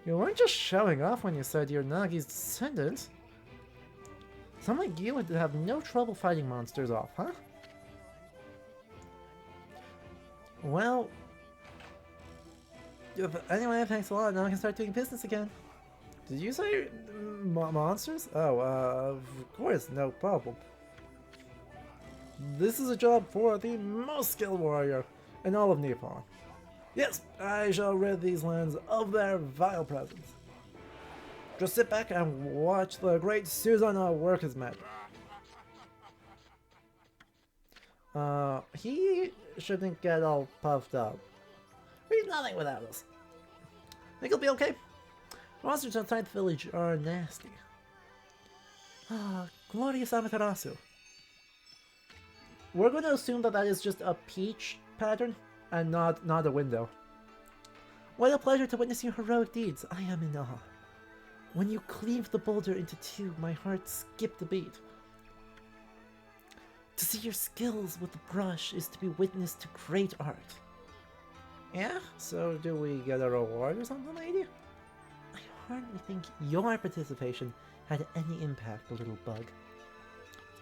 You weren't just showing off when you said you're Nagi's descendant. Someone like you would have no trouble fighting monsters off, huh? Well... Anyway, thanks a lot. Now I can start doing business again. Did you say monsters? Oh, of course, no problem. This is a job for the most skilled warrior. and all of Nippon. Yes, I shall rid these lands of their vile presence. Just sit back and watch the great Susanoo work his magic. He shouldn't get all puffed up. He's nothing without us. Think he'll be okay? Monsters outside the village are nasty. Ah, glorious Amaterasu. We're going to assume that that is just a peach pattern and not a window. What a pleasure to witness your heroic deeds. I am in awe. When you cleave the boulder into two, my heart skipped a beat. To see your skills with the brush is to be witness to great art. Yeah? So do we get a reward or something, lady? I hardly think your participation had any impact, little bug.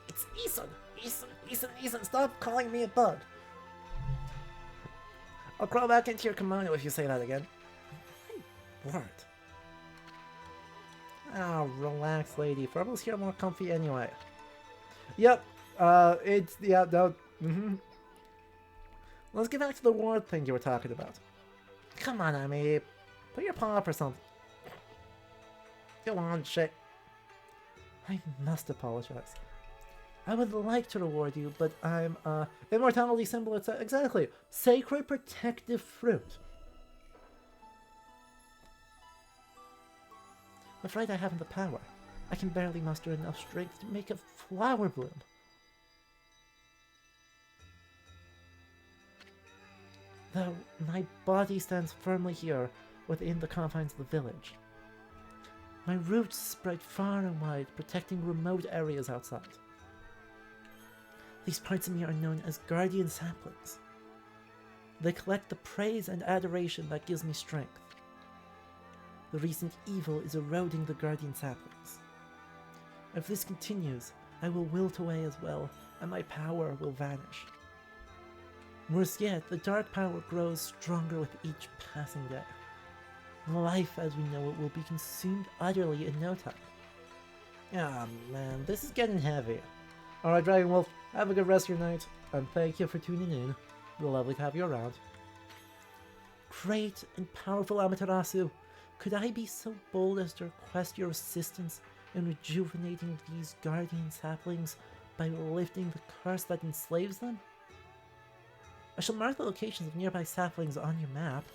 It's Isun! Isun, stop calling me a bug! I'll crawl back into your kimono if you say that again. My word. Oh, relax, lady. Furbal's here more comfy anyway. Yep. No. Let's get back to the ward thing you were talking about. Come on, Ami. Put your paw up or something. Go on, shit. I must apologize. I would like to reward you, but I'm, immortality symbol, it's exactly. Sacred protective fruit. I'm afraid I haven't the power. I can barely muster enough strength to make a flower bloom. Though my body stands firmly here within the confines of the village. My roots spread far and wide, protecting remote areas outside. These parts of me are known as guardian saplings. They collect the praise and adoration that gives me strength. The recent evil is eroding the guardian saplings. If this continues, I will wilt away as well, and my power will vanish. Worse yet, the dark power grows stronger with each passing day. Life as we know it will be consumed utterly in no time. Ah, man, this is getting heavy. Alright, Dragon Wolf, have a good rest of your night, and thank you for tuning in. Lovely to have you around. Great and powerful Amaterasu, could I be so bold as to request your assistance in rejuvenating these guardian saplings by lifting the curse that enslaves them? I shall mark the locations of nearby saplings on your map.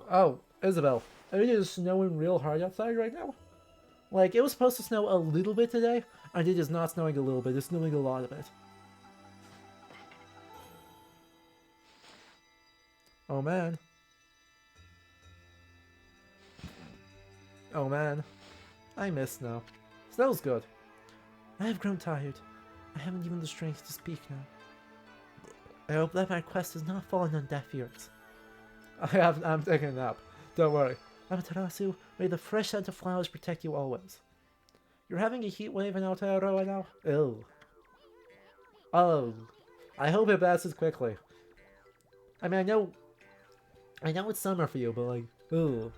Oh, Isabel, it is snowing real hard outside right now. Like, it was supposed to snow a little bit today, and it is not snowing a little bit, it's snowing a lot of it. Oh man. Oh man. I miss snow. Snow's good. I have grown tired. I haven't even the strength to speak now. I hope that my quest has not fallen on deaf ears. I'm taking a nap. Don't worry. Amaterasu, may the fresh scent of flowers protect you always. You're having a heat wave in Aotearoa now? Ew. Oh. I hope it passes quickly. I mean, I know it's summer for you, but like, ooh.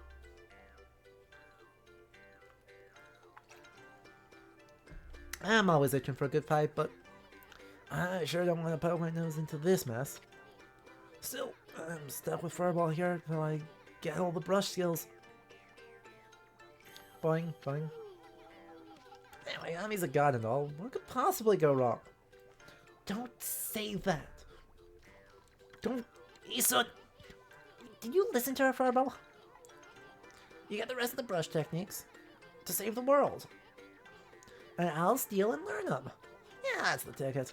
I'm always itching for a good fight, but I sure don't want to poke my nose into this mess. Still, I'm stuck with Furball here till I get all the brush skills. Boing, boing. Anyway, Ami's a god and all. What could possibly go wrong? Don't say that. Don't... Isun! Did you listen to her, Furball? You got the rest of the brush techniques to save the world. And I'll steal and learn them. Yeah, that's the ticket.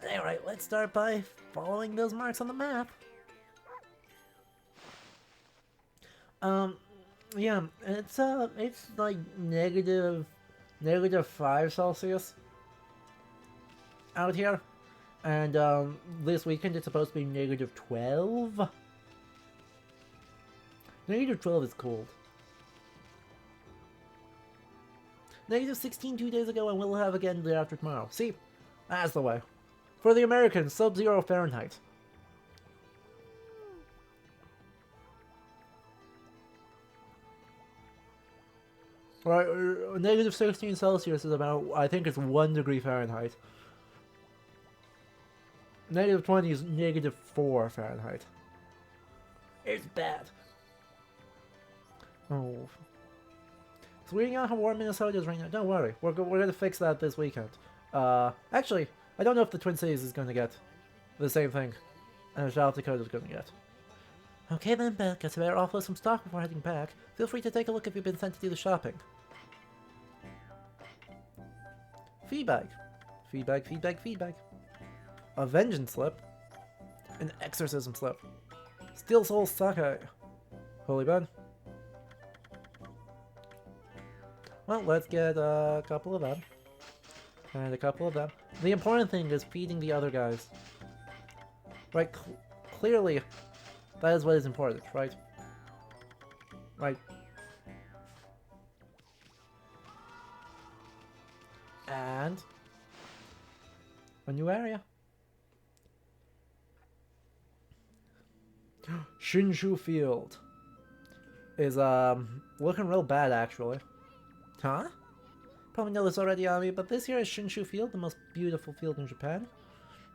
Alright, let's start by following those marks on the map. Yeah, it's like negative 5 Celsius out here. And, this weekend it's supposed to be negative 12. Negative 12 is cold. Negative 16 2 days ago, and we'll have again the day after tomorrow. See? That's the way. For the Americans, sub-zero Fahrenheit. Right, negative 16 Celsius is about, I think it's 1 degree Fahrenheit. -20 is -4 Fahrenheit. It's bad. Oh. So we know how warm Minnesota is right now. Don't worry. We're going to fix that this weekend. Actually, I don't know if the Twin Cities is going to get the same thing as South Dakota is going to get. Okay then, Beth. Guess I better offload some stock before heading back. Feel free to take a look if you've been sent to do the shopping. Feedback. Feedback, feedback, feedback. A vengeance slip. An exorcism slip. Steel Soul Sake. Holy Ben. Well, let's get a couple of them. And a couple of them. The important thing is feeding the other guys. Right, clearly, that is what is important, right? Right. And a new area. Shinshu Field is looking real bad actually. Huh? Probably know this already, Ami, but this here is Shinshu Field, the most beautiful field in Japan.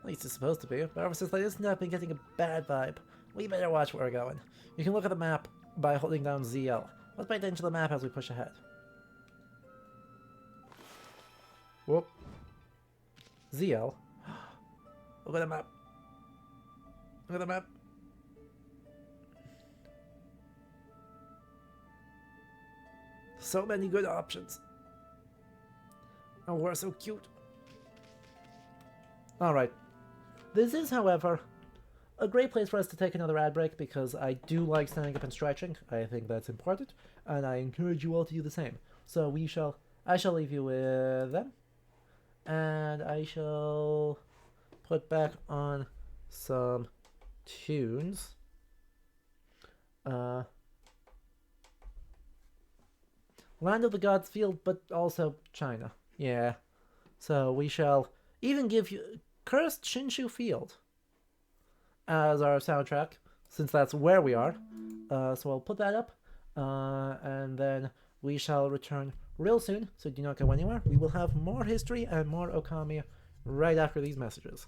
At least it's supposed to be. But ever since lately, I've been getting a bad vibe. We better watch where we're going. You can look at the map by holding down ZL. Let's pay attention to the map as we push ahead. Whoop. ZL. Look at the map. Look at the map. So many good options. Oh, we're so cute. Alright. This is, however, a great place for us to take another ad break because I do like standing up and stretching. I think that's important, and I encourage you all to do the same. So I shall leave you with them, and I shall put back on some tunes. Land of the Gods Field, but also China. Yeah. So we shall even give you Cursed Shinshu Field as our soundtrack, since that's where we are. So I'll put that up, and then we shall return real soon, so do not go anywhere. We will have more history and more Okami right after these messages.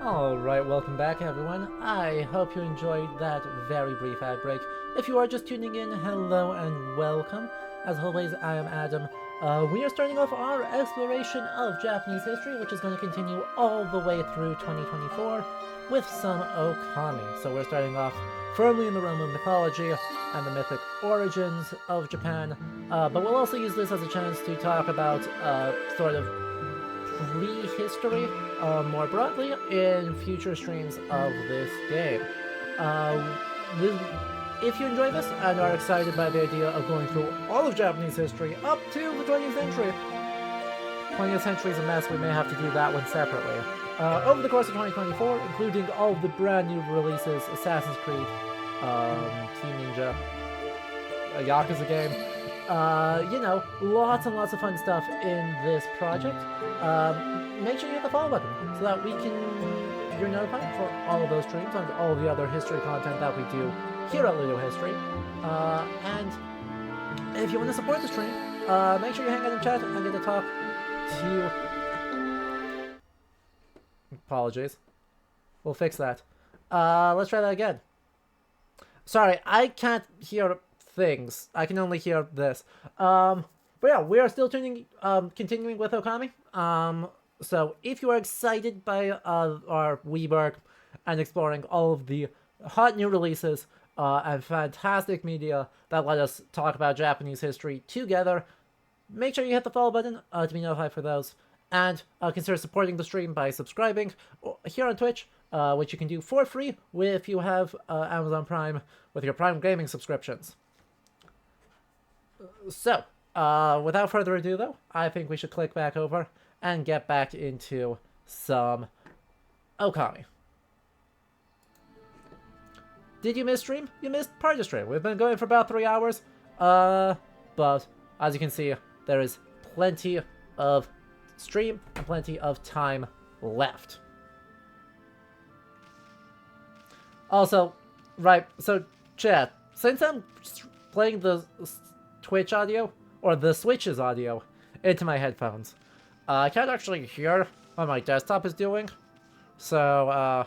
Alright, welcome back everyone. I hope you enjoyed that very brief ad break. If you are just tuning in, hello and welcome. As always, I am Adam. We are starting off our exploration of Japanese history, which is going to continue all the way through 2024 with some Okami. So we're starting off firmly in the realm of mythology and the mythic origins of Japan, but we'll also use this as a chance to talk about sort of prehistory more broadly in future streams of this game. If you enjoy this and are excited by the idea of going through all of Japanese history up to the 20th century, 20th century is a mess, we may have to do that one separately. Over the course of 2024, including all of the brand new releases, Assassin's Creed, Team Ninja, a Yakuza game, you know, lots and lots of fun stuff in this project. Make sure you hit the follow button so that you're notified for all of those streams and all of the other history content that we do here at Ludo History. And if you want to support the stream, make sure you hang out in chat and get to talk to... Apologies. We'll fix that. Let's try that again. Sorry, I can't hear things. I can only hear this. But yeah, we are still continuing with Okami. So if you are excited by our Weeberg and exploring all of the hot new releases and fantastic media that let us talk about Japanese history together, make sure you hit the follow button to be notified for those. And consider supporting the stream by subscribing here on Twitch, which you can do for free if you have Amazon Prime with your Prime Gaming subscriptions. So, without further ado though, I think we should click back over and get back into some Okami. Did you miss stream? You missed part of the stream. We've been going for about 3 hours. But as you can see, there is plenty of stream and plenty of time left. Also, right, so chat, since I'm playing the Twitch audio, or the Switch's audio, into my headphones, I can't actually hear what my desktop is doing. So,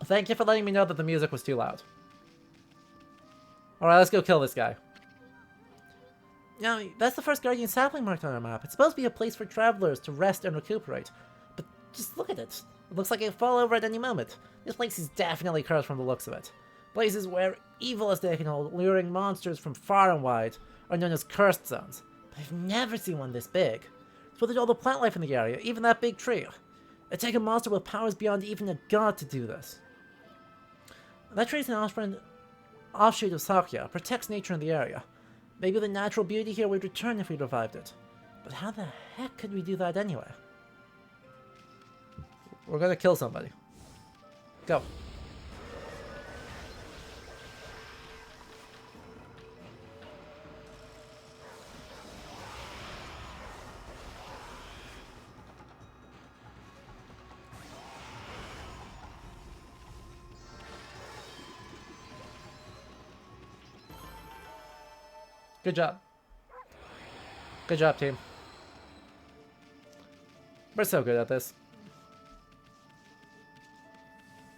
thank you for letting me know that the music was too loud. Alright, let's go kill this guy. Now, that's the first Guardian sapling marked on our map. It's supposed to be a place for travelers to rest and recuperate. But just look at it. It looks like it'll fall over at any moment. This place is definitely cursed from the looks of it. Places where evil is taken hold, luring monsters from far and wide, are known as cursed zones. But I've never seen one this big. It's with all the plant life in the area, even that big tree. It'd take a monster with powers beyond even a god to do this. That tree is an offshoot of Sakya, protects nature in the area. Maybe the natural beauty here would return if we revived it. But how the heck could we do that anyway? We're gonna kill somebody. Go. Good job. Good job, team. We're so good at this.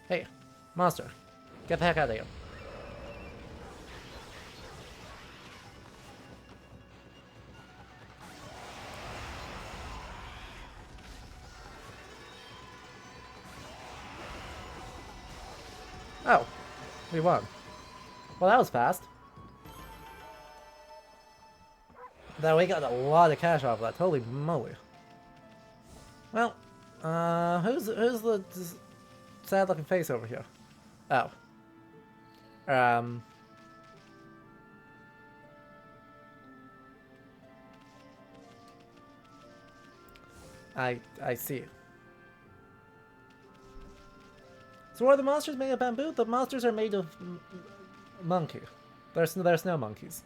Hey, monster. Get the heck out of here. Oh, we won. Well, that was fast. That we got a lot of cash off of that. Holy moly. Well, who's the sad looking face over here? Oh. I see. So are the monsters made of bamboo? The monsters are made of monkey. They're snow monkeys.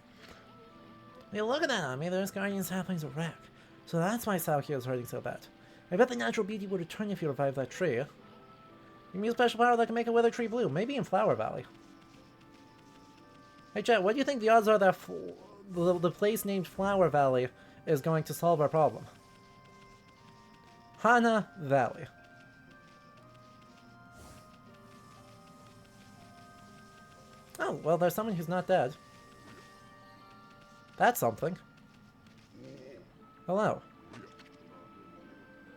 Hey, look at that on me. There's Guardian saplings a wreck. So that's why Sakya is hurting so bad. I bet the natural beauty would return if you revive that tree. Give me a special power that can make a weather tree blue. Maybe in Flower Valley. Hey chat, what do you think the odds are that the place named Flower Valley is going to solve our problem? Hana Valley. Oh, well, there's someone who's not dead. That's something. Hello.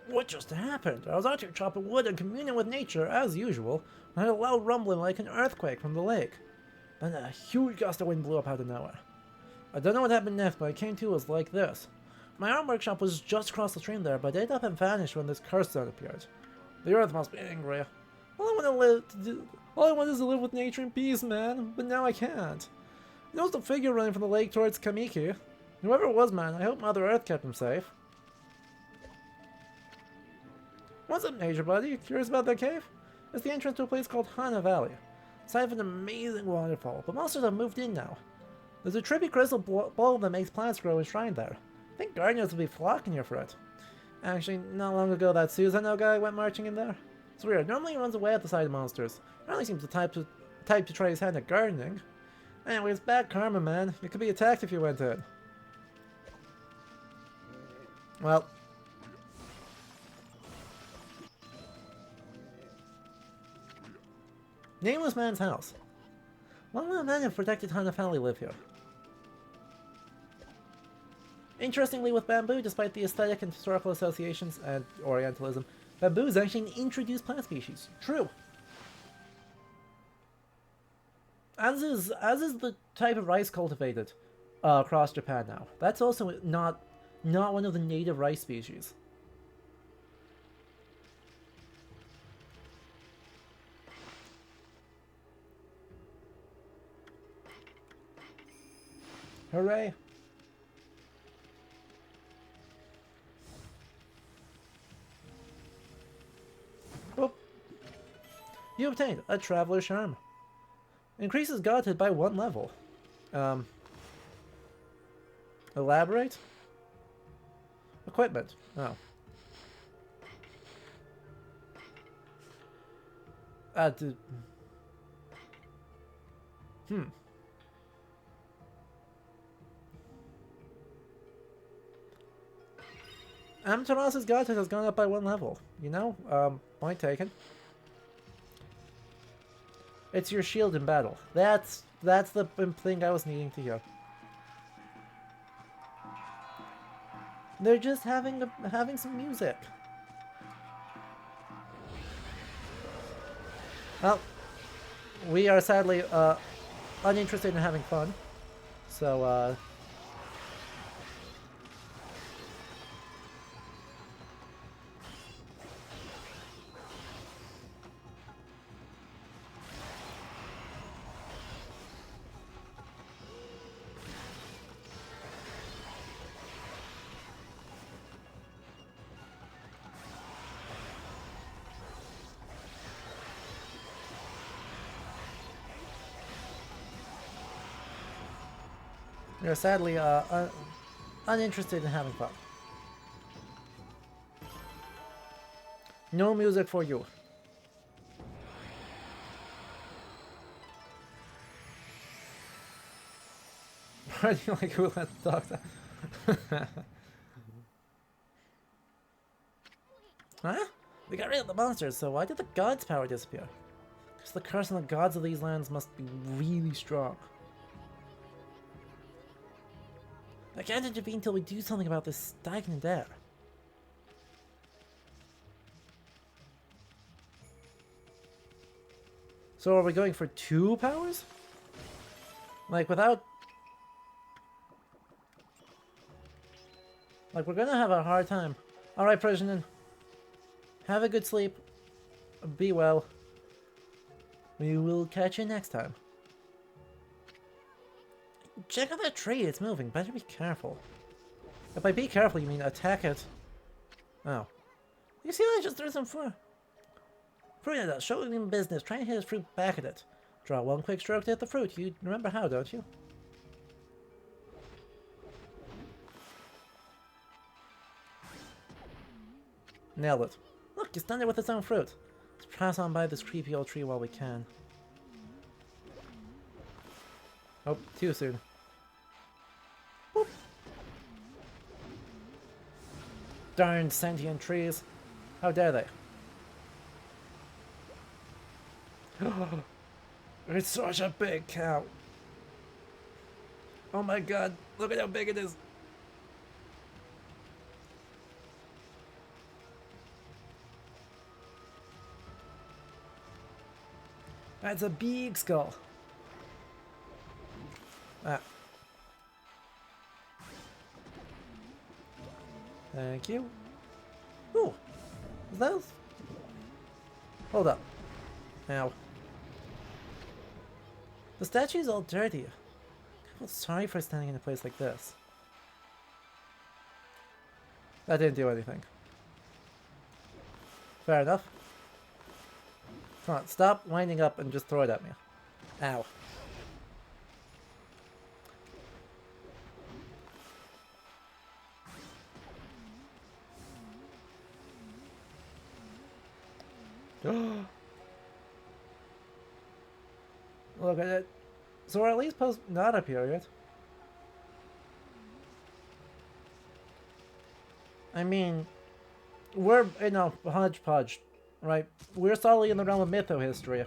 What just happened? I was out here chopping wood and communing with nature, as usual, when I heard a loud rumbling like an earthquake from the lake. Then a huge gust of wind blew up out of nowhere. I don't know what happened next, but I came to was like this. My arm workshop was just across the stream there, but it up and vanished when this curse zone appeared. The earth must be angry. All I want is to live with nature in peace, man, but now I can't. I noticed a figure running from the lake towards Kamiki. Whoever it was, man, I hope Mother Earth kept him safe. What's up, nature buddy? Curious about that cave? It's the entrance to a place called Hana Valley. Site of an amazing waterfall, but monsters have moved in now. There's a trippy crystal bowl that makes plants grow enshrined there. I think gardeners will be flocking here for it. Actually, not long ago that Susanoo guy went marching in there. It's weird, normally he runs away at the sight of monsters. He only seems the type to try his hand at gardening. Anyways, bad karma, man. You could be attacked if you went in. Well. Nameless Man's House. One of the men who protected Hana Valley live here. Interestingly, with bamboo, despite the aesthetic and historical associations and Orientalism, bamboo is actually an introduced plant species. True. As is the type of rice cultivated across Japan now. That's also not one of the native rice species. Hooray! Boop. You obtained a Traveler's Charm. Increases godhood by 1 level. Elaborate? Equipment. Oh. Amaterasu's godhood has gone up by 1 level. You know, point taken. It's your shield in battle. That's the thing I was needing to hear. They're just having some music. Well, we are sadly uninterested in having fun. So you're sadly uninterested in having fun. No music for you. Why do you like who let the dogs out? Huh? We got rid of the monsters, so why did the gods' power disappear? Because the curse on the gods of these lands must be really strong. I can't intervene until we do something about this stagnant air. So are we going for 2 powers? Like without... Like we're gonna have a hard time. Alright, President. Have a good sleep. Be well. We will catch you next time. Check out that tree, it's moving. Better be careful. If by be careful, you mean attack it. Oh. You see that I just threw some fruit? Fruit at us, show him business. Try and hit his fruit back at it. Draw 1 quick stroke to hit the fruit. You remember how, don't you? Nailed it. Look, you stunned it with its own fruit. Let's pass on by this creepy old tree while we can. Oh, too soon. Boop. Darn sentient trees. How dare they? It's such a big cow. Oh my god, look at how big it is. That's a big skull. Ah. Thank you. Ooh. Is that? Hold up. Ow. The statue's all dirty. I feel sorry for standing in a place like this. That didn't do anything. Fair enough. Come on, stop winding up and just throw it at me. Ow. Look at it. So we're at least post not a period. I mean, we're in a hodgepodge, right? We're solidly in the realm of mytho-history.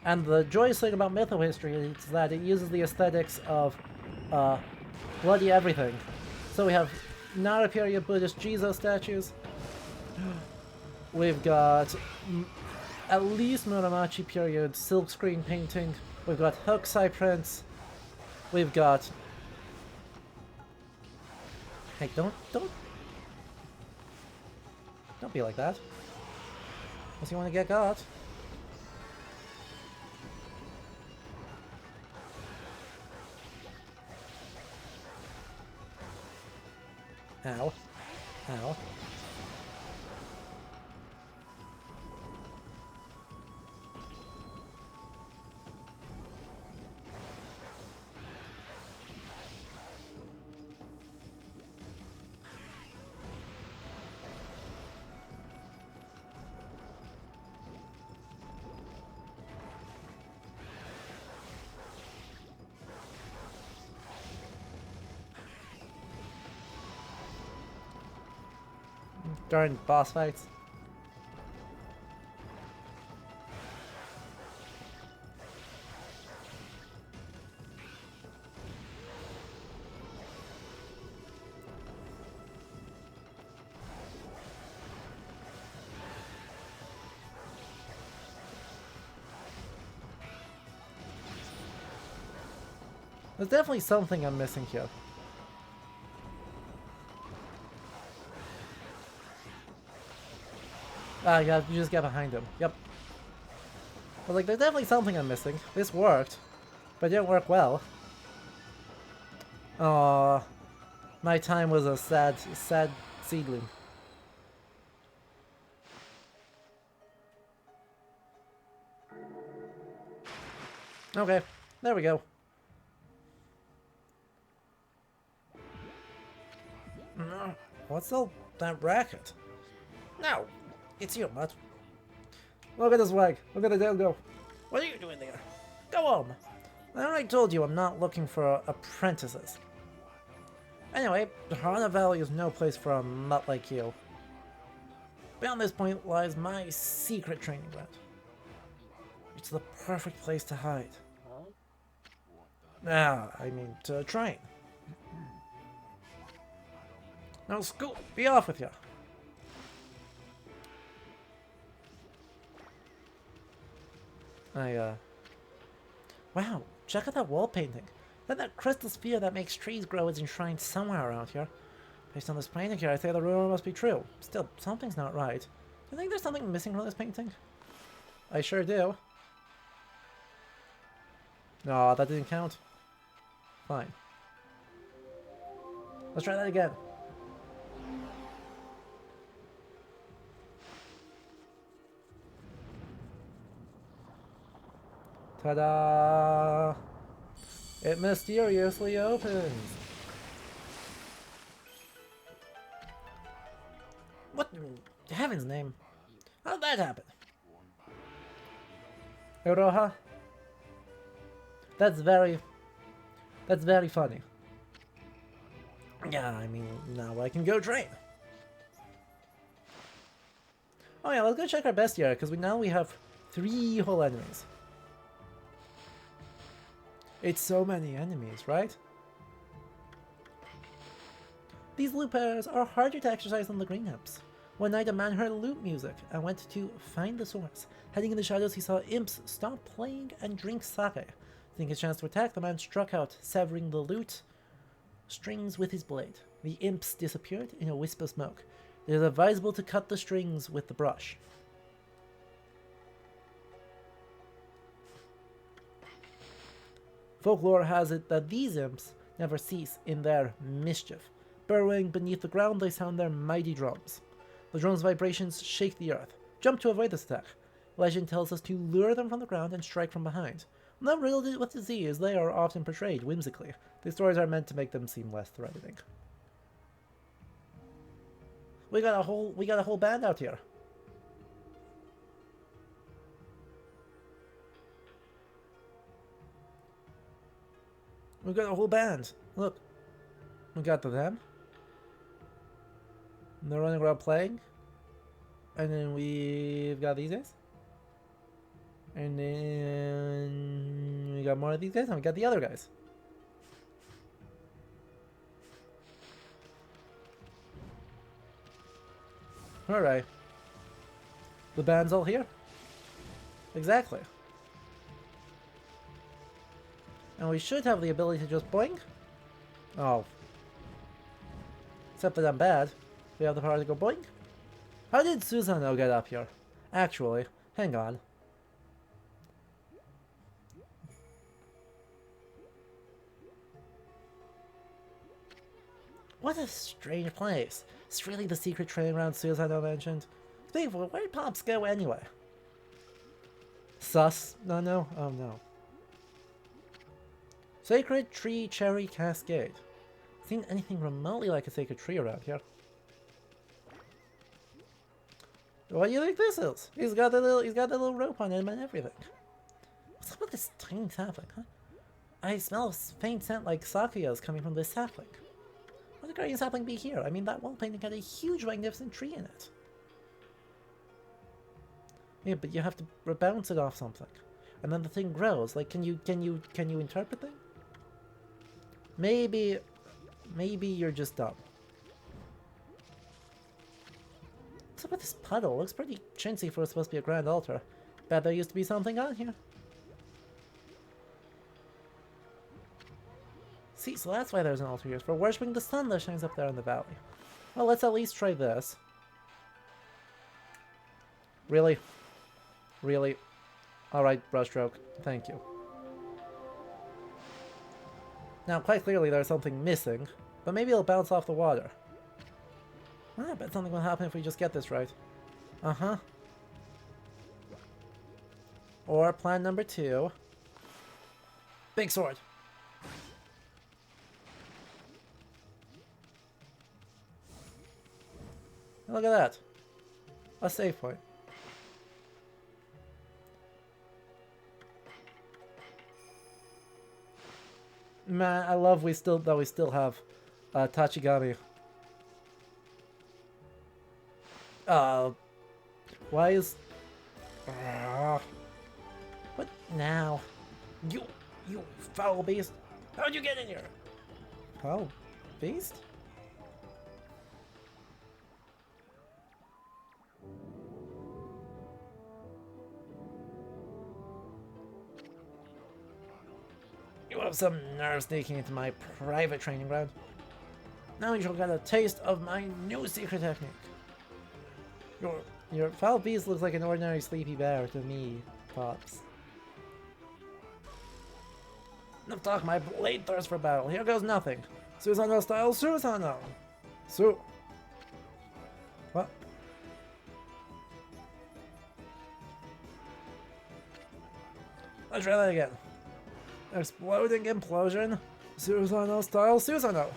And the joyous thing about mytho-history is that it uses the aesthetics of bloody everything. So we have not a period Buddhist Jesus statues. We've got at least Muromachi period silkscreen painting. We've got Hokusai prints. We've got... Hey, don't be like that. Unless you want to get got. Ow. Ow. During boss fights. There's definitely something I'm missing here. Ah, yeah, you just get behind him. Yep. But like, there's definitely something I'm missing. This worked, but it didn't work well. Aww. My time was a sad seedling. Okay, there we go. What's all that racket? No, it's you, Mutt. Look at this wag. Look at the dildo. What are you doing there? Go home. I already told you I'm not looking for apprentices. Anyway, Harana Valley is no place for a mutt like you. Beyond this point lies my secret training ground. It's the perfect place to hide. I mean, to train. Now, school, be off with you. Wow, check out that wall painting. That crystal sphere that makes trees grow is enshrined somewhere around here. Based on this painting here, I say the rumor must be true. Still, something's not right. Do you think there's something missing from this painting? I sure do. No, that didn't count. Fine. Let's try that again. Ta-da! It mysteriously opens. What in heaven's name? How'd that happen? Iroha? That's very funny. Yeah, I mean, now I can go train. Oh yeah, let's go check our bestiary, because now we have 3 whole enemies. It's so many enemies, right? These loot pairs are harder to exercise than the green imps. One night a man heard lute music and went to find the source. Heading in the shadows he saw imps stop playing and drink sake. Seeing his chance to attack, the man struck out, severing the lute strings with his blade. The imps disappeared in a wisp of smoke. It is advisable to cut the strings with the brush. Folklore has it that these imps never cease in their mischief. Burrowing beneath the ground, they sound their mighty drums. The drum's vibrations shake the earth. Jump to avoid this attack. Legend tells us to lure them from the ground and strike from behind. Not riddled with disease, they are often portrayed whimsically. These stories are meant to make them seem less threatening. We got a whole band out here. We got a whole band. Look. We got them. And they're running around playing. And then we've got these guys. And then we got more of these guys, and we got the other guys. Alright. The band's all here? Exactly. And we should have the ability to just boing. Oh. Except that I'm bad. We have the power to go boing. How did Susano get up here? Actually, hang on. What a strange place. It's really the secret training ground Susano mentioned. Speaking of, where'd Pops go anyway? Sus? No. Oh no. Sacred Tree Cherry Cascade. Seen anything remotely like a sacred tree around here? What do you think this is? He's got the little rope on him and everything. What's up with this tiny sapling, huh? I smell a faint scent like Sakuya's coming from this sapling. Why would the guardian sapling be here? I mean, that wall painting had a huge magnificent tree in it. Yeah, but you have to bounce it off something. And then the thing grows. Like, can you interpret things? Maybe you're just dumb. What's up with this puddle? Looks pretty chintzy for what's supposed to be a grand altar. Bet there used to be something on here. See, so that's why there's an altar here. For worshipping the sun that shines up there in the valley. Well, let's at least try this. Really? Really? Alright, brushstroke. Thank you. Now, quite clearly there's something missing, but maybe it'll bounce off the water. I bet something will happen if we just get this right. Uh-huh. Or plan number 2. Big sword. Look at that. A save point. Man, I love we still have Tachigami. Why is what now? You foul beast! How'd you get in here? Foul beast? You have some nerve sneaking into my private training ground. Now you shall get a taste of my new secret technique. Your foul beast looks like an ordinary sleepy bear to me, Pops. Enough talk, my blade thirsts for battle. Here goes nothing. Susano style, Susano! What? Let's try that again. Exploding implosion. Susano style, Susano!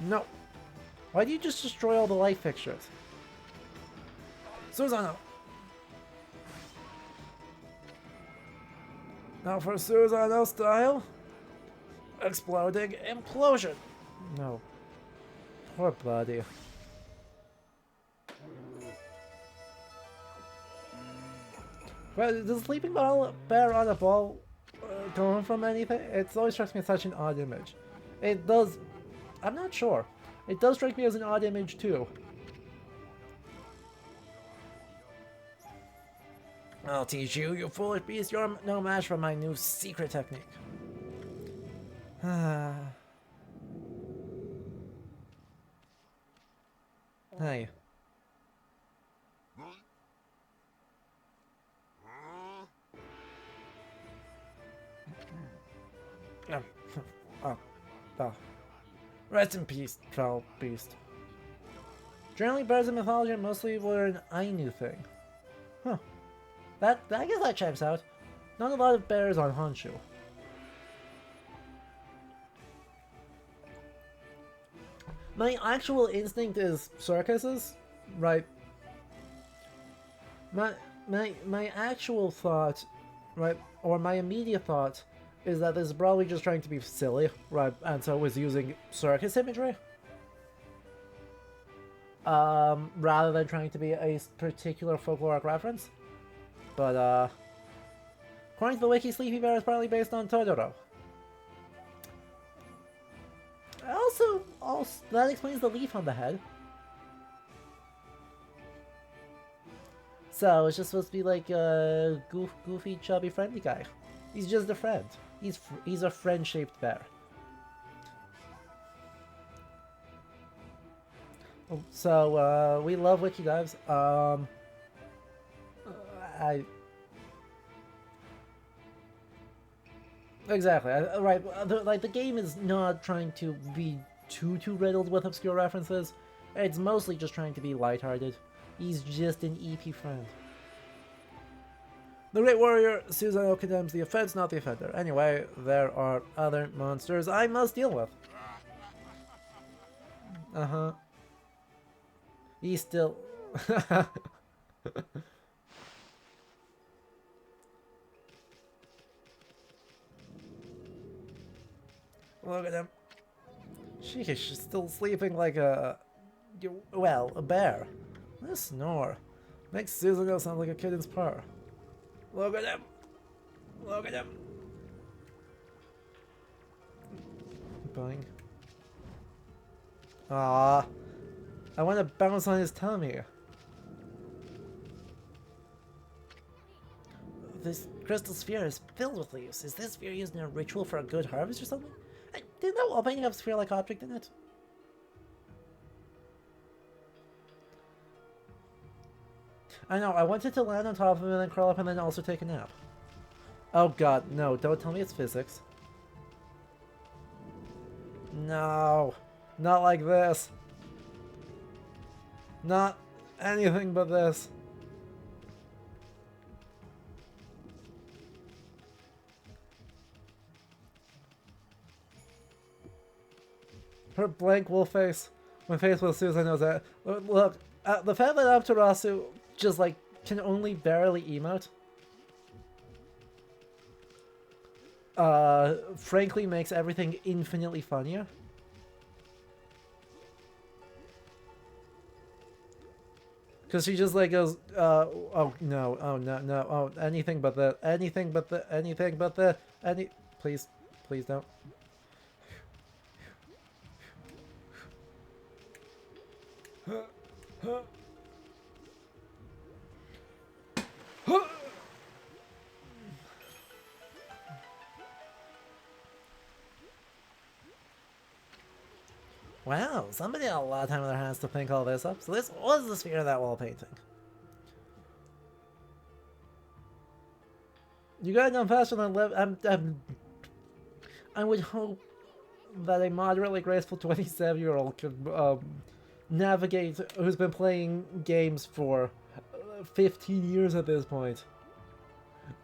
No. Why do you just destroy all the light fixtures? Susano! Now for Susano style. Exploding implosion! No. Poor buddy. But does sleeping bear on a ball come from anything? It always strikes me as such an odd image. It does. I'm not sure. It does strike me as an odd image too. I'll teach you, you foolish beast. You're no match for my new secret technique. Hey. Oh, oh. Rest in peace, troll beast. Generally, birds in mythology mostly were an Ainu thing. Huh. I guess that checks out. Not a lot of bears on Honshu. My actual instinct is circuses, right? My actual thought, right, or my immediate thought, is that this is probably just trying to be silly, right, and so it was using circus imagery. Rather than trying to be a particular folkloric reference. But, according to the wiki, Sleepy Bear is partly based on Totoro. Also, that explains the leaf on the head. So, it's just supposed to be like a goofy, chubby, friendly guy. He's just a friend. He's a friend-shaped bear. So, we love wiki dives. Exactly. Right. Like, the game is not trying to be too riddled with obscure references. It's mostly just trying to be lighthearted. He's just an EP friend. The Great Warrior, Susanoo condemns the offense, not the offender. Anyway, there are other monsters I must deal with. Uh-huh. He's still... Look at him. Sheesh, still sleeping like a... well, a bear. This snore makes Susanoo sound like a kitten's purr. Look at him. Look at him. Boing. Ah, I want to bounce on his tummy. This crystal sphere is filled with leaves. Is this sphere used in a ritual for a good harvest or something? Didn't that wall painting have a sphere-like object in it? I know, I wanted to land on top of him and then curl up and then also take a nap. Oh god, no, don't tell me it's physics. No, not like this. Not anything but this. Her blank wolf face. My face with Susan knows that. Look, the fact that Amaterasu just, like, can only barely emote, frankly makes everything infinitely funnier. Because she just, like, goes, oh, no, oh, no, no, oh, anything but the, anything but the, anything but the, please, please don't. Wow, somebody had a lot of time on their hands to think all this up. So this was the sphere of that wall painting. You got it done faster than 11. I would hope that a moderately graceful 27-year-old could navigate, who's been playing games for 15 years at this point,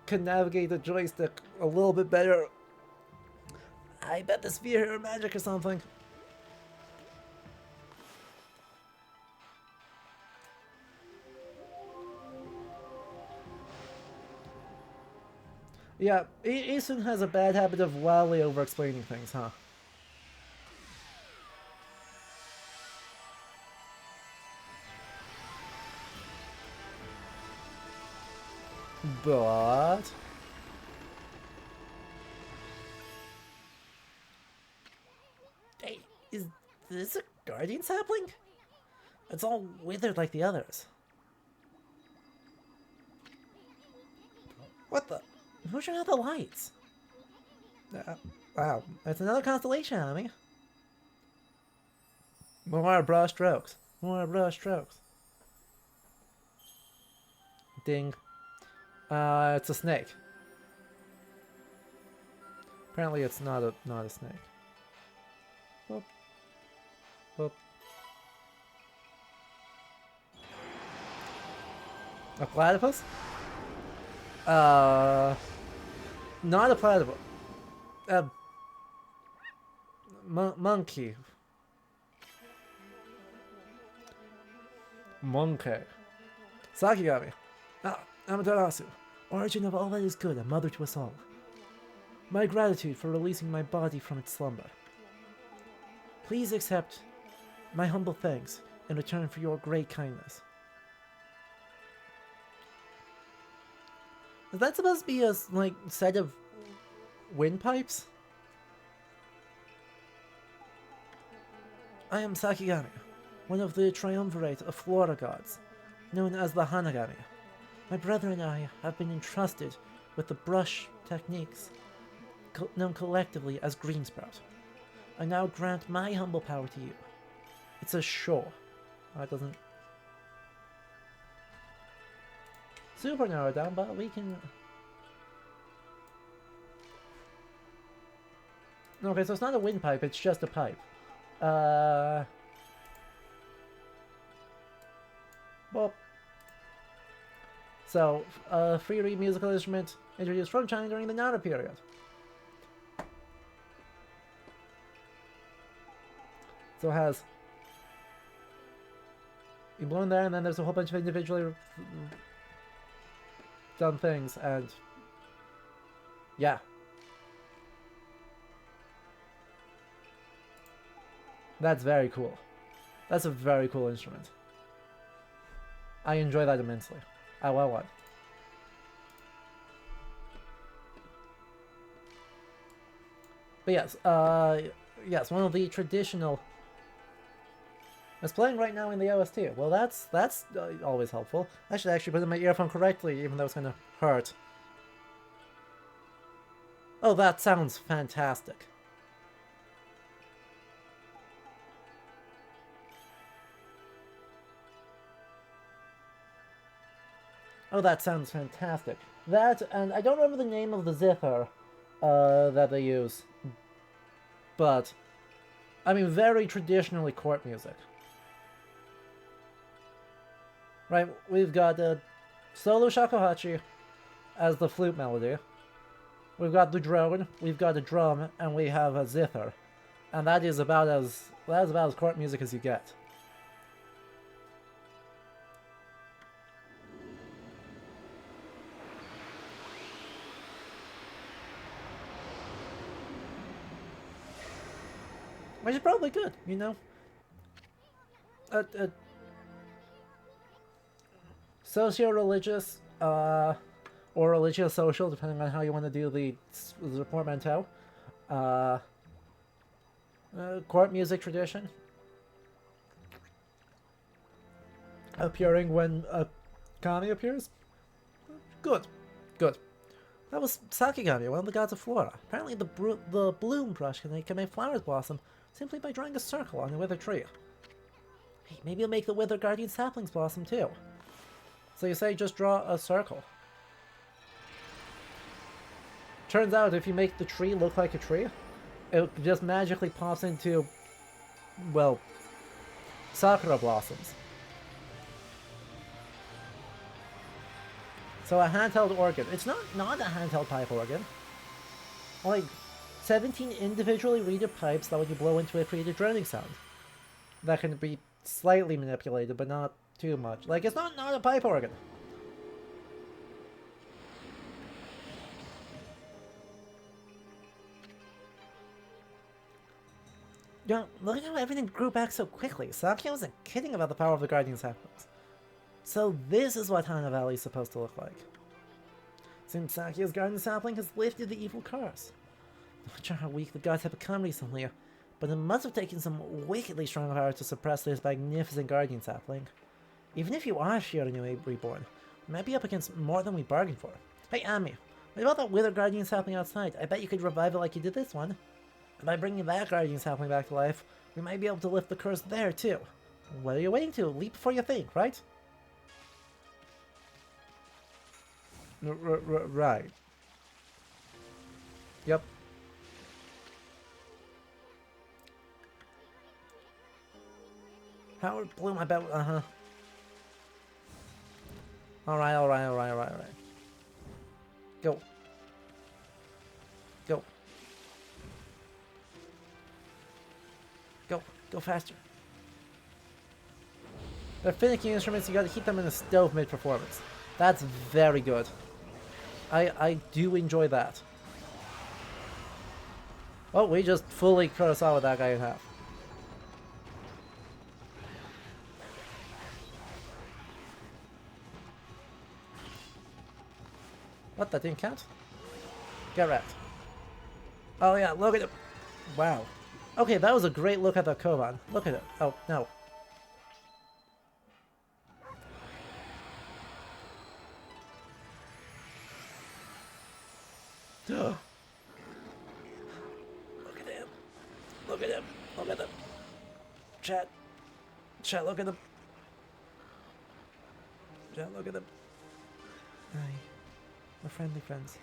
could navigate the joystick a little bit better. I bet the sphere or magic or something. Yeah, Isun has a bad habit of wildly over-explaining things, huh? But... Hey, is this a guardian sapling? It's all withered like the others. What the? Who turned out the lights? Wow, it's another constellation, enemy. More brush strokes. More brush strokes. Ding. It's a snake. Apparently, it's not a snake. Boop. Boop. A platypus? Not a platypus. Monkey. Monkey. Sakigami. Amaterasu. Origin of all that is good and mother to us all. My gratitude for releasing my body from its slumber. Please accept my humble thanks in return for your great kindness. Is that supposed to be a, like, set of windpipes? I am Sakigami, one of the triumvirate of flora gods, known as the Hanagami. My brother and I have been entrusted with the brush techniques known collectively as Greensprout. I now grant my humble power to you. It's a show. That doesn't... super narrow down, but we can... Okay, so it's not a windpipe, it's just a pipe. Well... So, free reed musical instrument introduced from China during the Nara period. So it has... You blow in there, and then there's a whole bunch of individually done things, and... yeah. That's very cool. That's a very cool instrument. I enjoy that immensely. I love it. But yes, yes, one of the traditional... It's playing right now in the OST. Well, that's always helpful. I should actually put in my earphone correctly, even though it's gonna hurt. Oh, that sounds fantastic. Oh, that sounds fantastic. That, and I don't remember the name of the zither that they use. But, I mean, very traditionally court music. Right, we've got solo shakuhachi as the flute melody. We've got the drone, we've got a drum, and we have a zither. And that is about as court music as you get. Which is probably good, you know? Socio-religious, or religio-social, depending on how you want to do the portmanteau. Court music tradition. Appearing when Okami appears. Good. Good. That was Sakigami, one of the gods of flora. Apparently the bloom brush can make flowers blossom simply by drawing a circle on a withered tree. Hey, maybe you'll make the withered guardian saplings blossom too. So you say just draw a circle. Turns out if you make the tree look like a tree, it just magically pops into, well, sakura blossoms. So a handheld organ. It's not a handheld pipe organ. Like 17 individually reeded pipes that when you blow into it create a droning sound. That can be slightly manipulated, but not too much. Like, it's not a pipe organ. Yeah, look at how everything grew back so quickly. Saki wasn't kidding about the power of the Guardian Saplings. So this is what Hana Valley is supposed to look like. Seems Sakia's garden sapling has lifted the evil curse. Not sure how weak the gods have become recently, but it must have taken some wickedly strong power to suppress this magnificent guardian sapling. Even if you are Shiranui reborn, we might be up against more than we bargained for. Hey, Ami, what about that withered guardian sapling outside? I bet you could revive it like you did this one. And by bringing that guardian sapling back to life, we might be able to lift the curse there, too. What are you waiting to? Leap before you think, right? Right. Yep. Howard Bloom, I bet, Alright. Go. Go. Go. Go faster. They're finicky instruments, you gotta keep them in a stove mid-performance. That's very good. I do enjoy that. Oh, we just fully Kurosawa that guy in half. What, that didn't count? Get wrecked. Oh yeah, look at it. Wow. Okay, that was a great look at the Koban. Look at it. Oh, no. Look at him. Look at him. Look at him. Chat. Chat, look at him. Chat, look at him. Hi. We're friendly friends.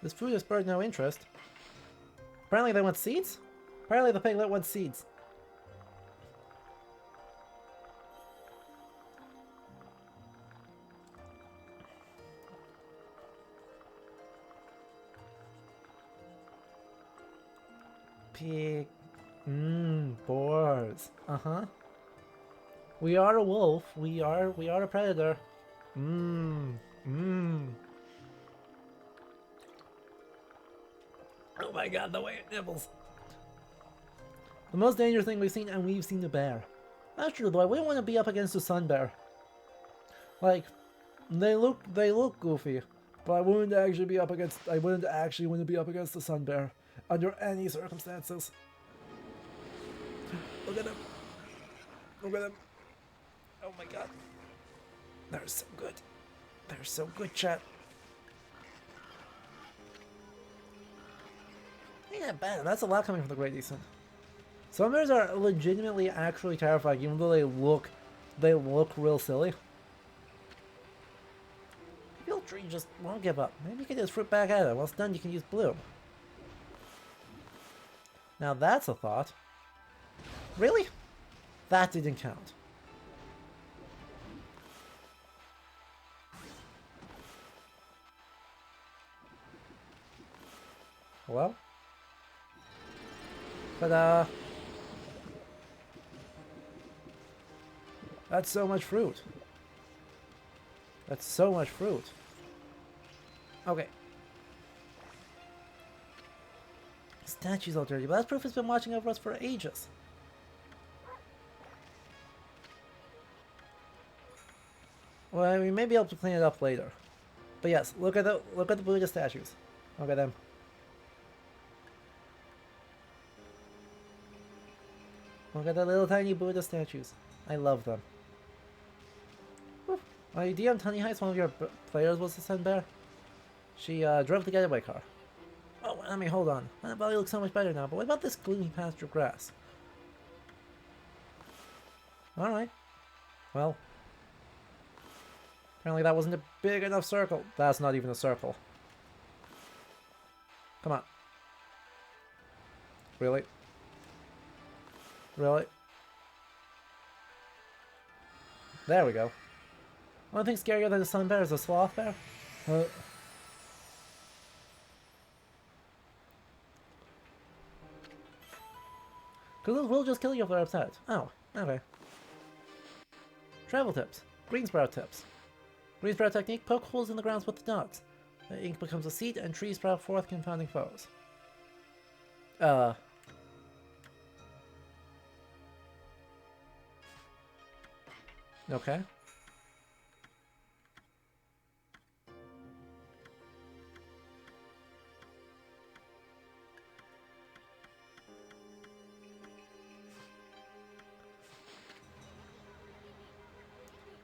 This food has spurred no interest. Apparently they want seeds? Apparently the piglet wants seeds. Pig. Boars. Uh-huh. We are a wolf. We are a predator. Oh my god, the way it nibbles. The most dangerous thing we've seen, and we've seen a bear. That's true though, I wouldn't want to be up against a sun bear. Like, they look goofy, but I wouldn't actually want to be up against a sun bear under any circumstances. Look at him. Look at him. Oh my god. They're so good. They're so good, chat. Ain't that bad. That's a lot coming from the Great Eastern. Some bears are legitimately actually terrifying, even though they look real silly. Maybe old tree just won't give up. Maybe you can just fruit back at it. Once done, you can use bloom. Now that's a thought. Really? That didn't count. Hello? Ta-da! That's so much fruit. That's so much fruit. Okay. Statue's all dirty, but that proof has been watching over us for ages. Well, we may be able to clean it up later. But yes, look at the Buddha statues. Look at them. Look at the little tiny Buddha statues. I love them. My DM Tiny Heights, one of your players was a sun bear. She drove the getaway car. Oh, I mean, hold on. My body looks so much better now, but what about this gloomy pasture grass? Alright. Well. Apparently that wasn't a big enough circle. That's not even a circle. Come on. Really? Really? There we go. One thing scarier than a sun bear is a sloth bear. Because we'll just kill you if they're upset. Oh, okay. Travel tips. Green sprout tips. Green sprout technique, poke holes in the grounds with the dogs. The ink becomes a seed and trees sprout forth confounding foes. Okay.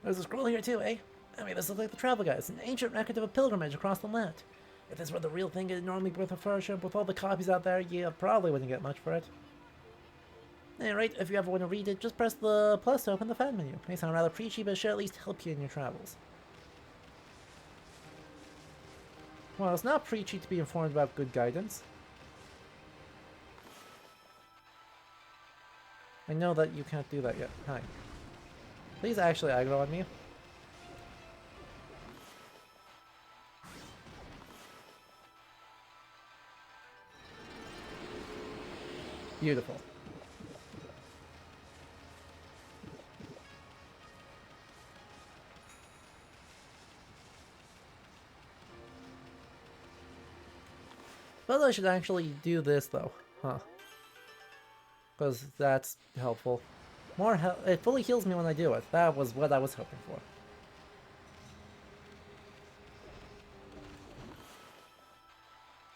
There's a scroll here too, eh? I mean, this looks like the travel guide. It's an ancient record of a pilgrimage across the land. If this were the real thing, it'd normally be worth a fellowship. With all the copies out there, you probably wouldn't get much for it. Alright, if you ever want to read it, just press the plus to open the fan menu. It may sound rather preachy, but it should at least help you in your travels. Well, it's not preachy to be informed about good guidance. I know that you can't do that yet. Hi. Please actually aggro on me. Beautiful. But I should actually do this though, huh? Because that's helpful. It fully heals me when I do it. That was what I was hoping for.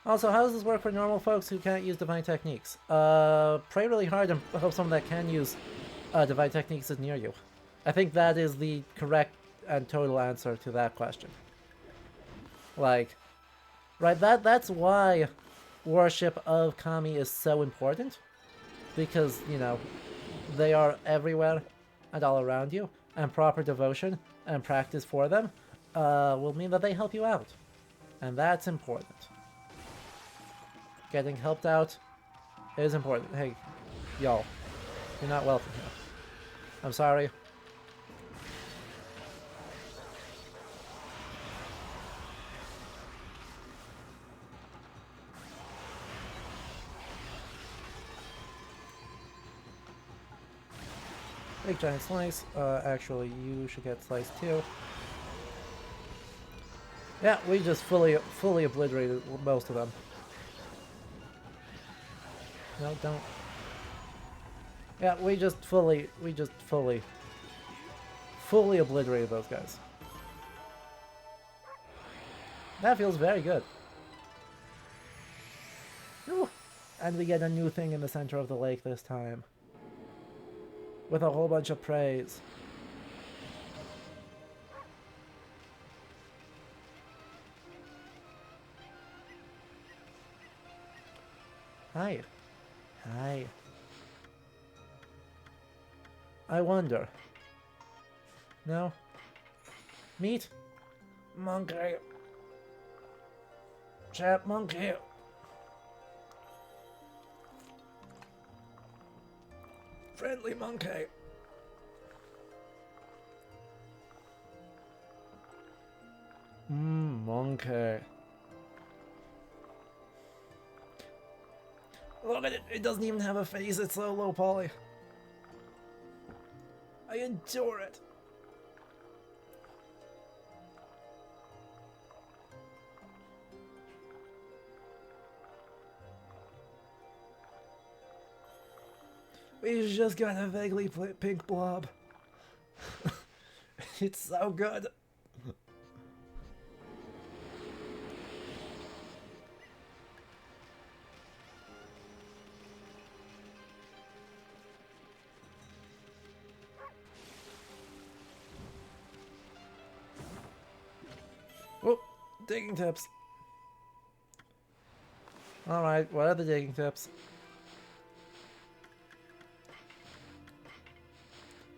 Also, how does this work for normal folks who can't use divine techniques? Pray really hard and hope someone that can use divine techniques is near you. I think that is the correct and total answer to that question. Like, right, that's why worship of Kami is so important. Because, you know, they are everywhere and all around you, and proper devotion and practice for them will mean that they help you out. And that's important. Getting helped out is important. Hey, y'all, you're not welcome here. I'm sorry. Big giant slice. Actually, you should get sliced too. Yeah, we just fully obliterated most of them. No, don't. Yeah, we just fully obliterated those guys. That feels very good. Ooh. And we get a new thing in the center of the lake this time. With a whole bunch of praise. Hi. Hi. I wonder. No? Meat? Monkey. Chap monkey. Friendly monkey. Monkey. Look at it, it doesn't even have a face, it's so low poly. I adore it. We just got a vaguely pink blob. It's so good. Oh, digging tips. Alright, what are the digging tips?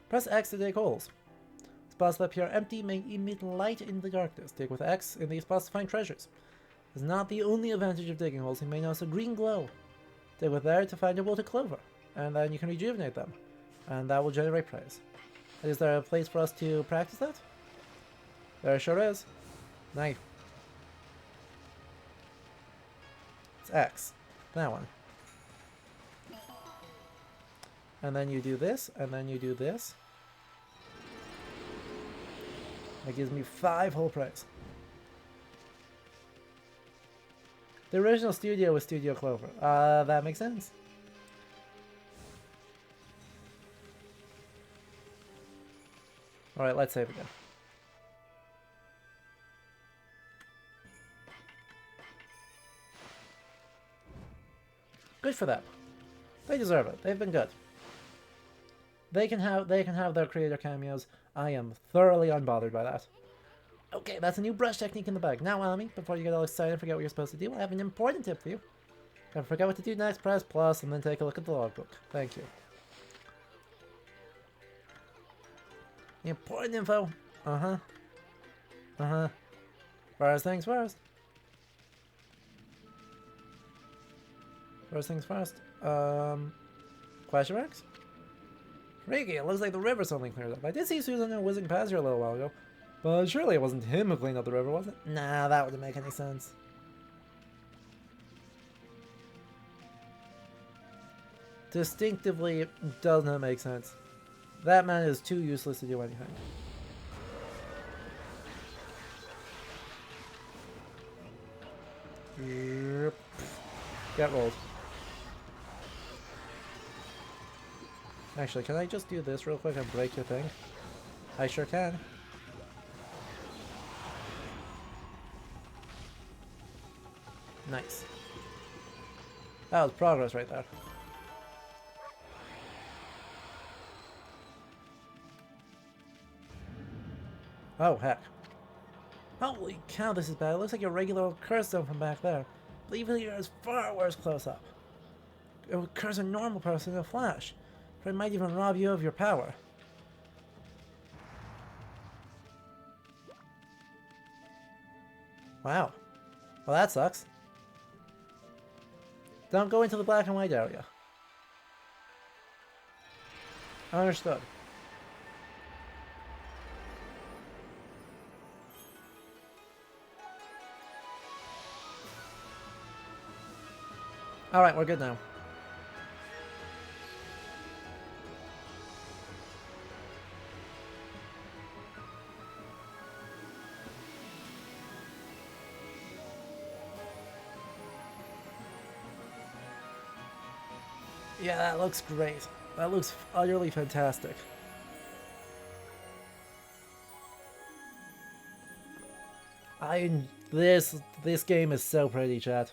Press X to dig holes. Spots that appear empty may emit light in the darkness. Dig with X in these spots to find treasures. It's not the only advantage of digging holes. You may notice a green glow. Dig with there to find a wilted clover, and then you can rejuvenate them, and that will generate praise. Is there a place for us to practice that? There sure is. Nice. It's X. That one. And then you do this, and then you do this. That gives me 5 whole praise. The original studio was Studio Clover. That makes sense. Alright, let's save again. Good for them. They deserve it. They've been good. They can have their creator cameos. I am thoroughly unbothered by that. Okay, that's a new brush technique in the bag. Now, Ami, before you get all excited and forget what you're supposed to do, I have an important tip for you. If you forget what to do next, press plus and then take a look at the logbook. Thank you. The important info. First things first. First things first. Question marks? Freaky, it looks like the river suddenly cleared up. I did see Susan whizzing past here a little while ago. But surely it wasn't him who cleaned up the river, was it? Nah, that wouldn't make any sense. Distinctively, it does not make sense. That man is too useless to do anything. Yep. Get rolled. Actually, can I just do this real quick and break your thing? I sure can. Nice. That was progress right there. Oh, heck. Holy cow, this is bad. It looks like a regular old curse zone from back there. But even here is far worse close up. It would curse a normal person in a flash. But it might even rob you of your power. Wow. Well, that sucks. Don't go into the black and white area. Understood. Alright, we're good now. Yeah, that looks great. That looks utterly fantastic. This game is so pretty, chat.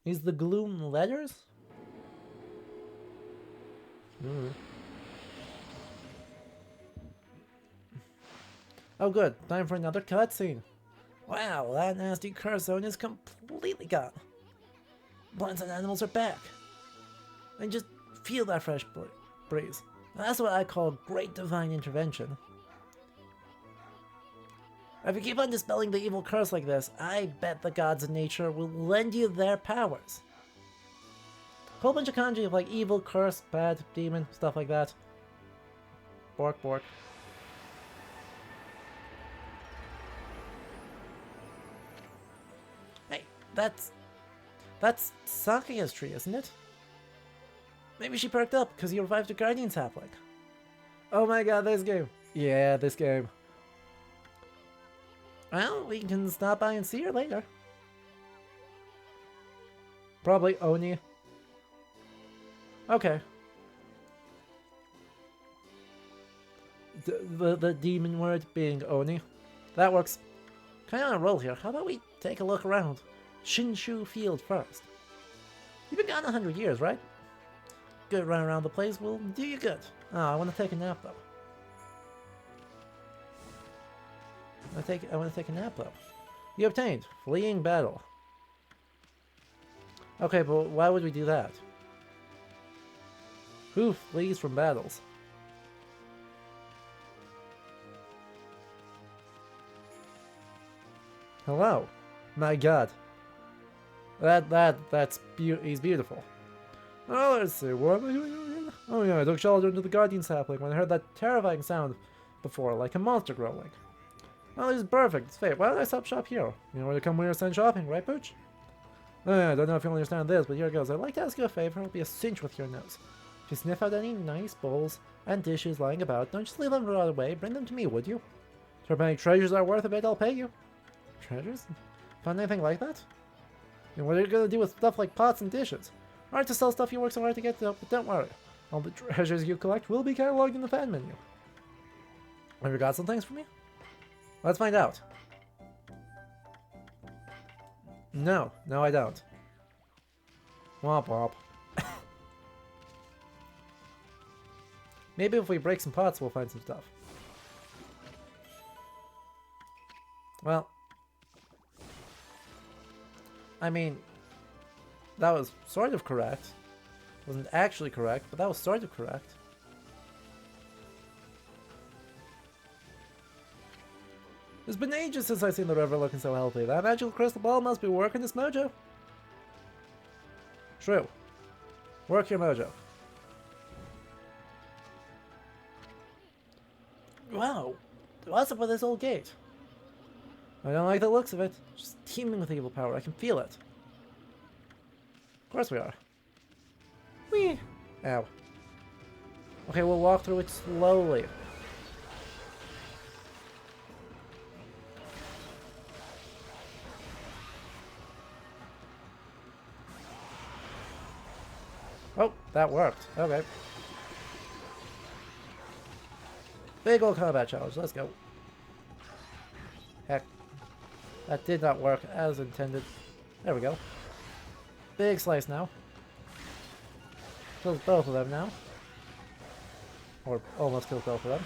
Is the gloom letters? Oh good, time for another cutscene. Wow, that nasty curse zone is completely gone. Plants and animals are back. And just feel that fresh breeze. That's what I call great divine intervention. If you keep on dispelling the evil curse like this, I bet the gods of nature will lend you their powers. Whole bunch of kanji of like evil, curse, bad, demon, stuff like that. Bork, bork. Hey, that's Sakuya's tree, isn't it? Maybe she perked up because you revived a guardian sapling. Oh my god, this game. Yeah, this game. Well, we can stop by and see her later. Probably Oni. Okay. The demon word being Oni. That works. Kind of on a roll here. How about we take a look around Shinshu Field first? You've been gone 100 years, right? Good run around the place will do you good. Oh, I want to take a nap though. I want to take a nap though. You obtained fleeing battle. Okay, but why would we do that? Who flees from battles? Hello. My god. He's beautiful. Oh, let's see, what am I doing again? Oh yeah, I took shelter into the guardian sapling when I heard that terrifying sound before, like a monster growling. Well, this is perfect, it's fate. Why don't I stop shop here? You know where to come when you're sent shopping, right, Pooch? I don't know if you understand this, but here goes. I'd like to ask you a favor. It'll be a cinch with your nose. If you sniff out any nice bowls and dishes lying about, don't just leave them right away. Bring them to me, would you? If any treasures are worth a bit, I'll pay you. Treasures? Found anything like that? And what are you gonna do with stuff like pots and dishes? Hard to sell stuff you work so hard to get to, but don't worry. All the treasures you collect will be cataloged in the fan menu. Have you got some things for me? Let's find out. No, I don't. Womp womp. Maybe if we break some pots, we'll find some stuff. Well, I mean, that was sort of correct. Wasn't actually correct, but that was sort of correct. It's been ages since I've seen the river looking so healthy. That magical crystal ball must be working its mojo. True. Work your mojo. Wow. What's up with this old gate? I don't like the looks of it. Just teeming with evil power. I can feel it. Of course we are. Whee! Ow. Okay, we'll walk through it slowly. Oh, that worked. Okay. Big old combat challenge. Let's go. Heck. That did not work as intended. There we go. Big slice now. Kills both of them now. Or almost kills both of them.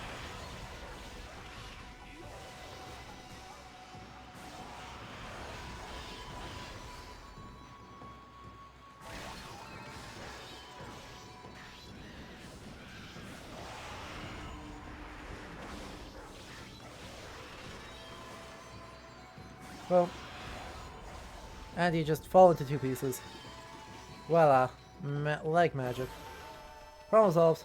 Well, and you just fall into two pieces. Voila. Like magic. Problem solved.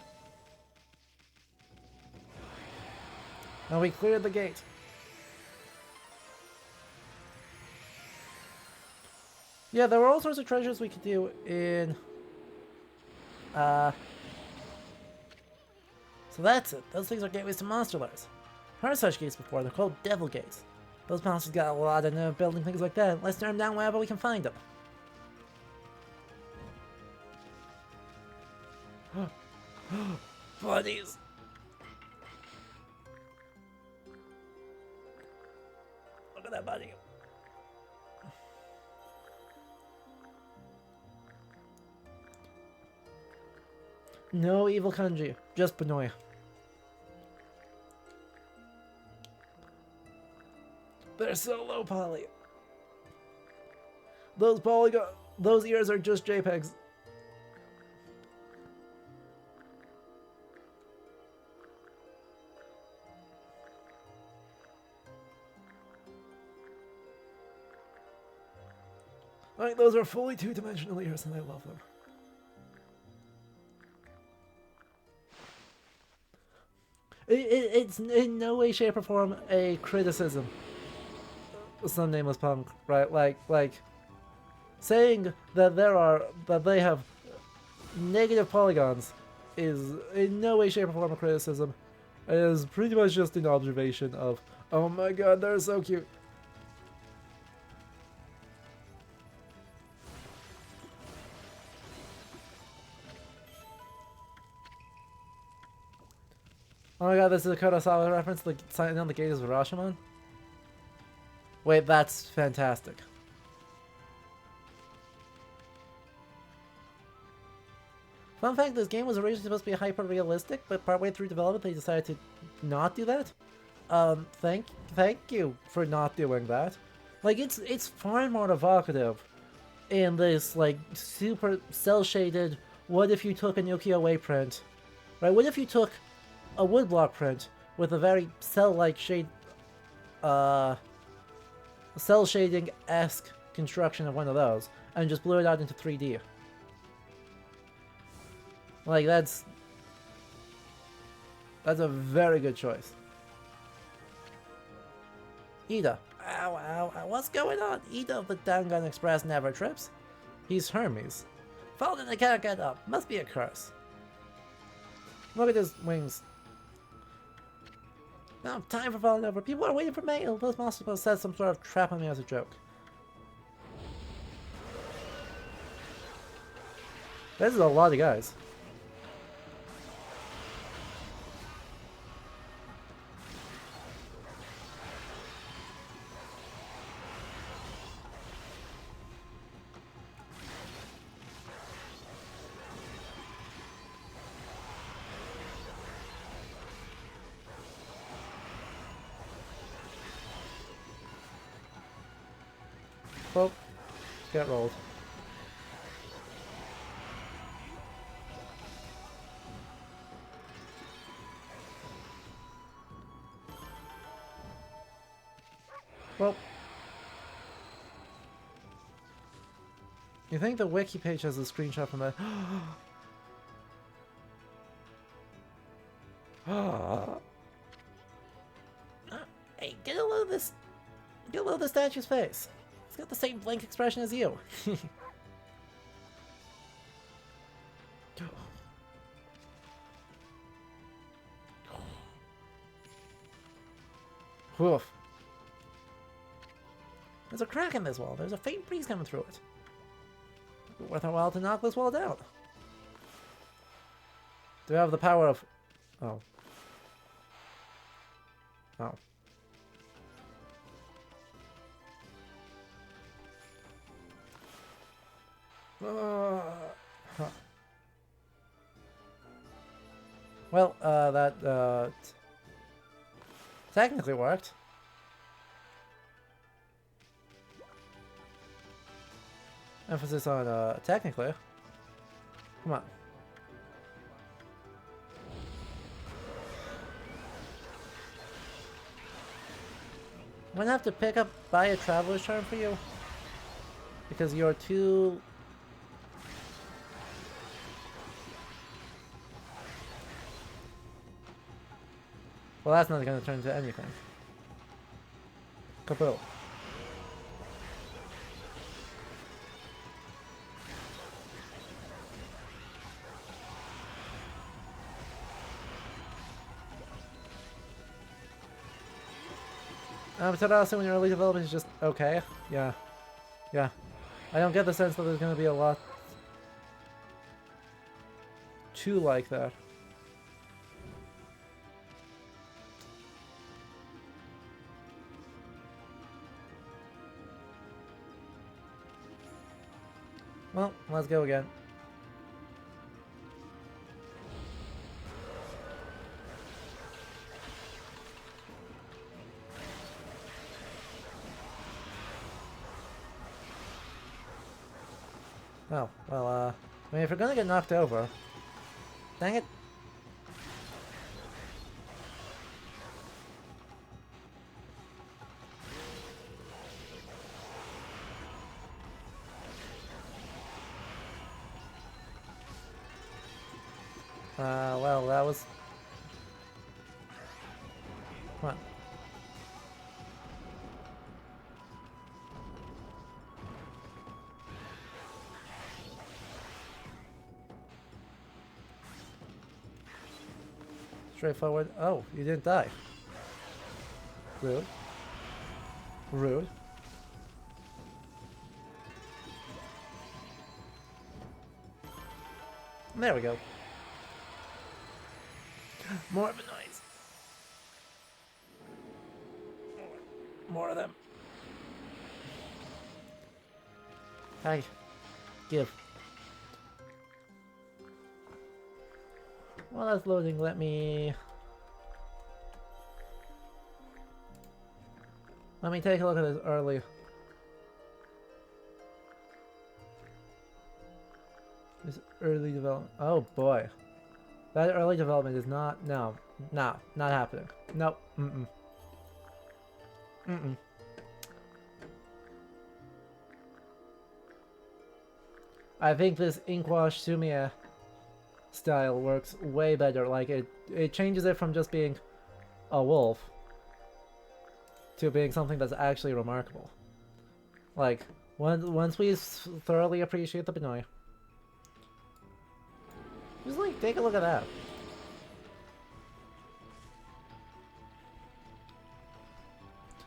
And we cleared the gate. Yeah, there were all sorts of treasures we could do in... So that's it. Those things are gateways to monster lairs. Heard such gates before. They're called devil gates. Those monsters got a lot of nerve building things like that. Let's turn them down wherever we can find them. Buddies! Look at that buddy. No evil kanji, just Benoit. They're so low poly. Those ears are just JPEGs. Like, those are fully two-dimensional ears and I love them. It's in no way, shape, or form a criticism. Some nameless punk, right? Like saying that they have negative polygons is in no way, shape, or form a criticism. It is pretty much just an observation of, oh my god, they're so cute. Oh my god, this is a Kurosawa reference. The sign on the gate is Rashomon. Wait, that's fantastic. Fun fact, this game was originally supposed to be hyper-realistic, but partway through development they decided to not do that. Thank you for not doing that. Like, it's far more evocative in this, like, super cel-shaded, what if you took an ukiyo-e print, right? What if you took a woodblock print with a very cel-like shade, cel shading-esque construction of one of those, and just blew it out into 3D. Like, that's a very good choice. Ida. Ow, ow, ow, what's going on? Ida of the Dangan Express never trips. He's Hermes. Fallen, I can't get up. Must be a curse. Look at his wings. Now, time for falling over. People are waiting for mail. Those monsters must set some sort of trap on me as a joke. This is a lot of guys. Well, get rolled. Well, you think the wiki page has a screenshot from that? Hey, get a load of this. Get a load of the statue's face. It's got the same blank expression as you. Woof. There's a crack in this wall. There's a faint breeze coming through it. Worth our while to knock this wall down. Do we have the power of... Oh. Oh. Huh. Well, that, technically worked. Emphasis on, technically. Come on. I'm gonna have to buy a traveler's charm for you. Because you're too... Well, that's not gonna turn into anything. Kaboom. So also when your early development is just okay. Yeah. Yeah. I don't get the sense that there's gonna be a lot too like that. Well, let's go again. Oh, well, I mean, if we're gonna get knocked over... Dang it. Well, that was... Come on. Straightforward. Oh, you didn't die. Rude. Rude. There we go. More of a noise. More of them. Hi. Give. While that's loading, let me take a look at this early. This early development. Oh boy. That early development is not not happening. Nope. I think this Inkwash Sumia style works way better. Like it changes it from just being a wolf to being something that's actually remarkable. Like once we thoroughly appreciate the Benoi, just like take a look at that.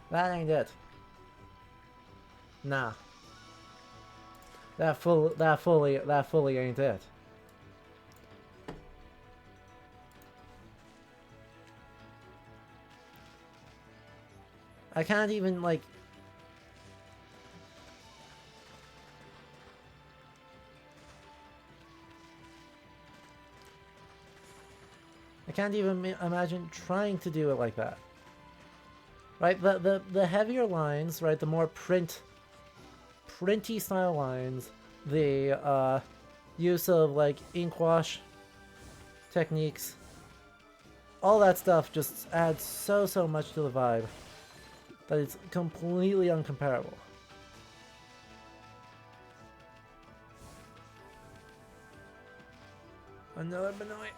That ain't it. Nah. That fully ain't it. I can't even, like... I can't even imagine trying to do it like that. Right, the heavier lines, right, the more printy style lines, the use of like ink wash techniques, all that stuff just adds so much to the vibe that it's completely uncomparable. Another Benoit.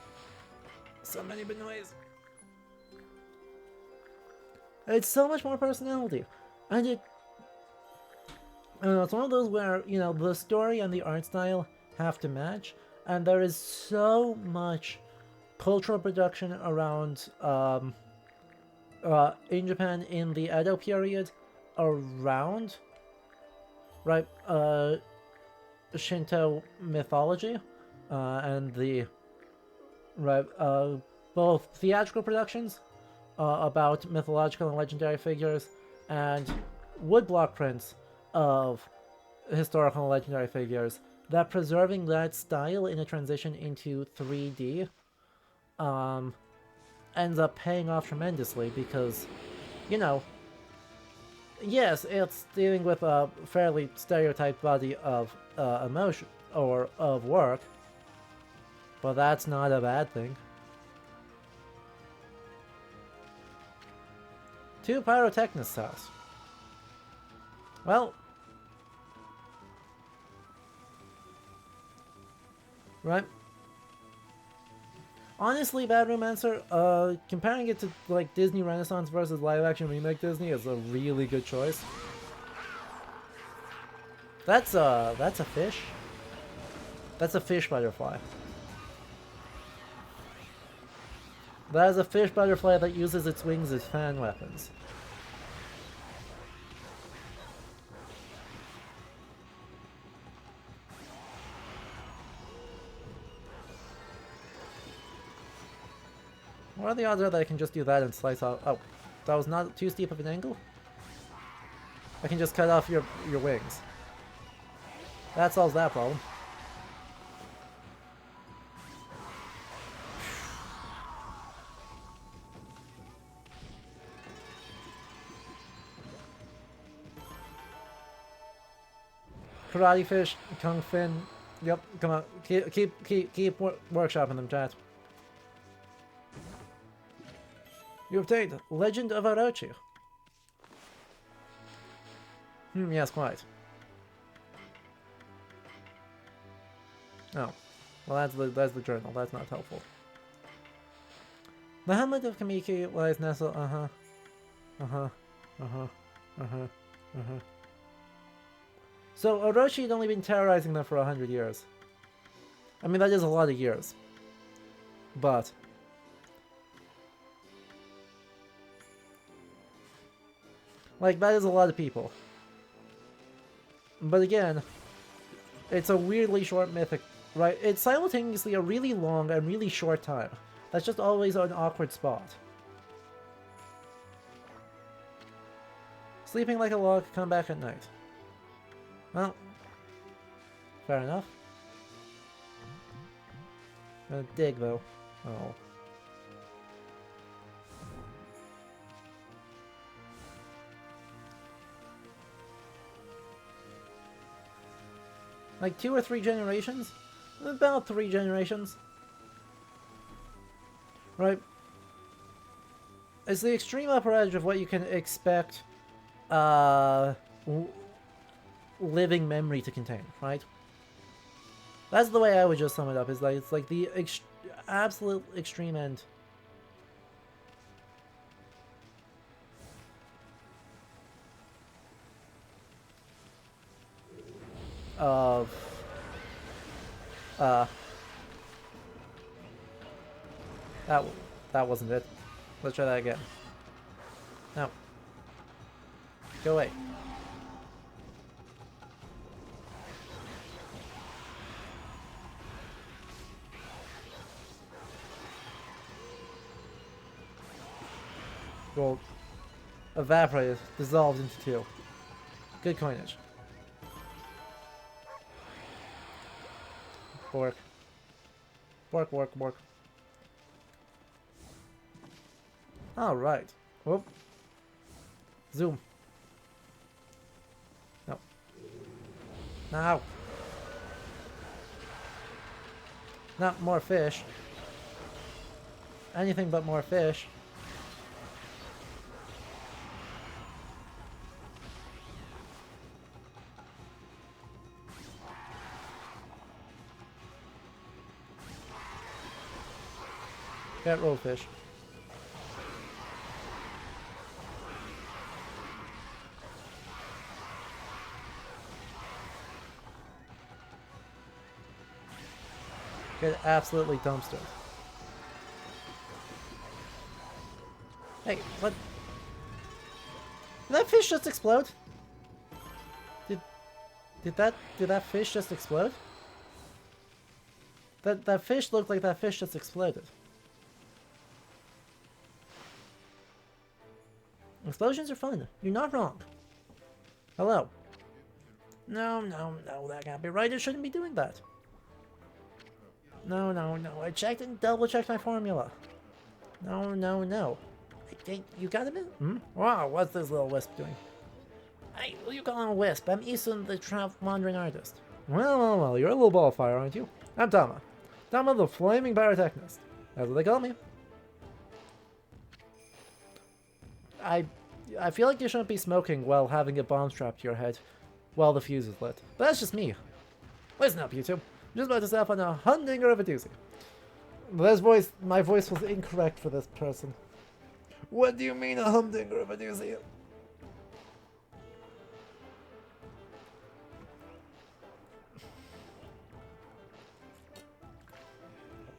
So many Benoits. It's so much more personality. And it... I don't know, it's one of those where, you know, the story and the art style have to match, and there is so much cultural production around, in Japan in the Edo period, around, right, Shinto mythology, and the, right, both theatrical productions, about mythological and legendary figures, and woodblock prints of historical and legendary figures, that preserving that style in a transition into 3D ends up paying off tremendously because, you know, yes, it's dealing with a fairly stereotyped body of emotion or of work, but that's not a bad thing. 2 Pyrotechnist's house. Well, right. Honestly, Bad Romancer, comparing it to like Disney Renaissance versus live action remake Disney is a really good choice. That's a fish. That's a fish butterfly. That is a fish butterfly that uses its wings as fan weapons. What are the odds that I can just do that and slice off? Oh, that was not too steep of an angle? I can just cut off your wings. That solves that problem. Karate fish, Kung Fin. Yep, come on. Keep workshopping them, chat. You obtained Legend of Orochi. Yes, quite. Oh. Well, that's the journal. That's not helpful. The hamlet of Kamiki lies nestled... So, Orochi had only been terrorizing them for 100 years. I mean, that is a lot of years. But... like, that is a lot of people. But again, it's a weirdly short mythic, right? It's simultaneously a really long and really short time. That's just always an awkward spot. Sleeping like a log, come back at night. Well, fair enough. Dig, though. Oh. Like 2 or 3 generations? About 3 generations. Right? It's the extreme upper edge of what you can expect living memory to contain, right? That's the way I would just sum it up, is like it's like the absolute extreme end. Of that wasn't it. Let's try that again. No. Go away. Gold. evaporated, dissolved into 2. Good coinage. Bork. Bork, bork, bork. Alright. Whoop. Zoom. No. Now. Not more fish. Anything but more fish. Got rollfish. Get absolutely dumpstered. Hey, what? Did that fish just explode? Did that fish just explode? That fish looked like that fish just exploded. Explosions are fun. You're not wrong. Hello. No, that can't be right. It shouldn't be doing that. No. I checked and double-checked my formula. No. Hey, you got a minute? Wow, what's this little wisp doing? Hey, what do you call him a wisp? I'm Isun, the wandering artist. Well, you're a little ball of fire, aren't you? I'm Tama. Tama the flaming pyrotechnist. That's what they call me. I feel like you shouldn't be smoking while having a bomb strapped to your head while the fuse is lit. But that's just me. Listen up, you two. I'm just about to set up on a humdinger of a doozy. My voice was incorrect for this person. What do you mean a humdinger of a doozy?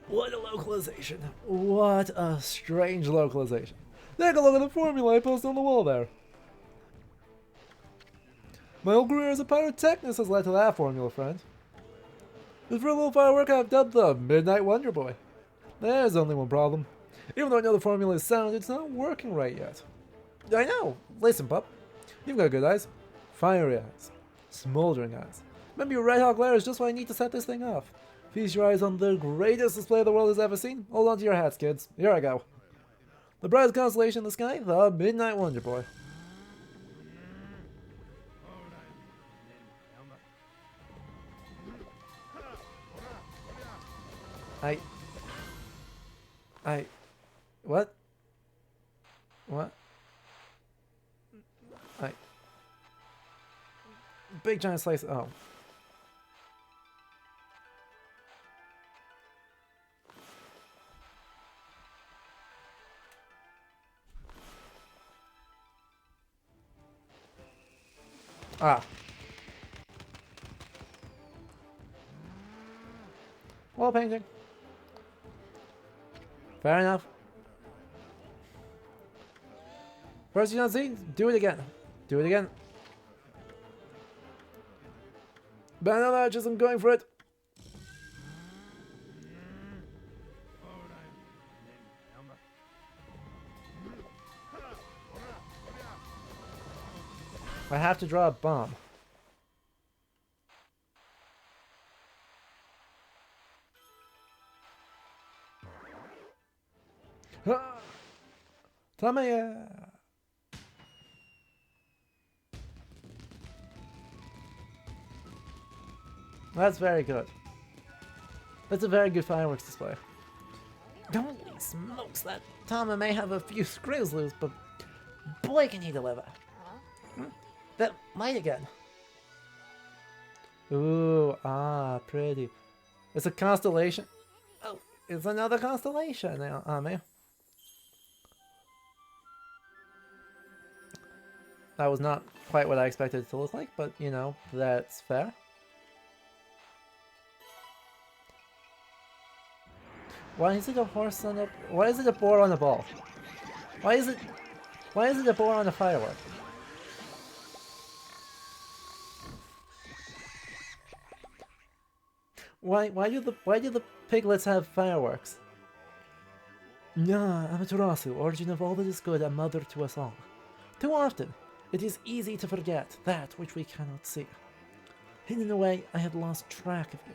What a localization. What a strange localization. Take a look at the formula I posted on the wall there. My whole career as a pyrotechnist has led to that formula, friend. It's for a little firework I've dubbed the Midnight Wonder Boy. There's only one problem. Even though I know the formula is sound, it's not working right yet. I know. Listen, pup. You've got good eyes. Fiery eyes. Smoldering eyes. Maybe your red hot glare is just what I need to set this thing off. Feast your eyes on the greatest display the world has ever seen. Hold on to your hats, kids. Here I go. The brightest constellation in the sky, the Midnight Wonder Boy. What? Big giant slice, oh. Ah. Wall painting. Fair enough. First you don't see, do it again. Do it again. Banana arches, I'm going for it. I have to draw a bomb. Tamaya! That's very good. That's a very good fireworks display. Holy smokes, that Tama may have a few screws loose, but boy can he deliver. That light again. Ooh, pretty. It's a constellation. Oh, it's another constellation now, man. That was not quite what I expected it to look like, but you know, that's fair. Why is it a horse on a... Why is it a boar on a ball? Why is it a boar on a firework? Why do the piglets have fireworks? Nah, Amaterasu, origin of all that is good, a mother to us all. Too often, it is easy to forget that which we cannot see. Hidden away, I had lost track of you,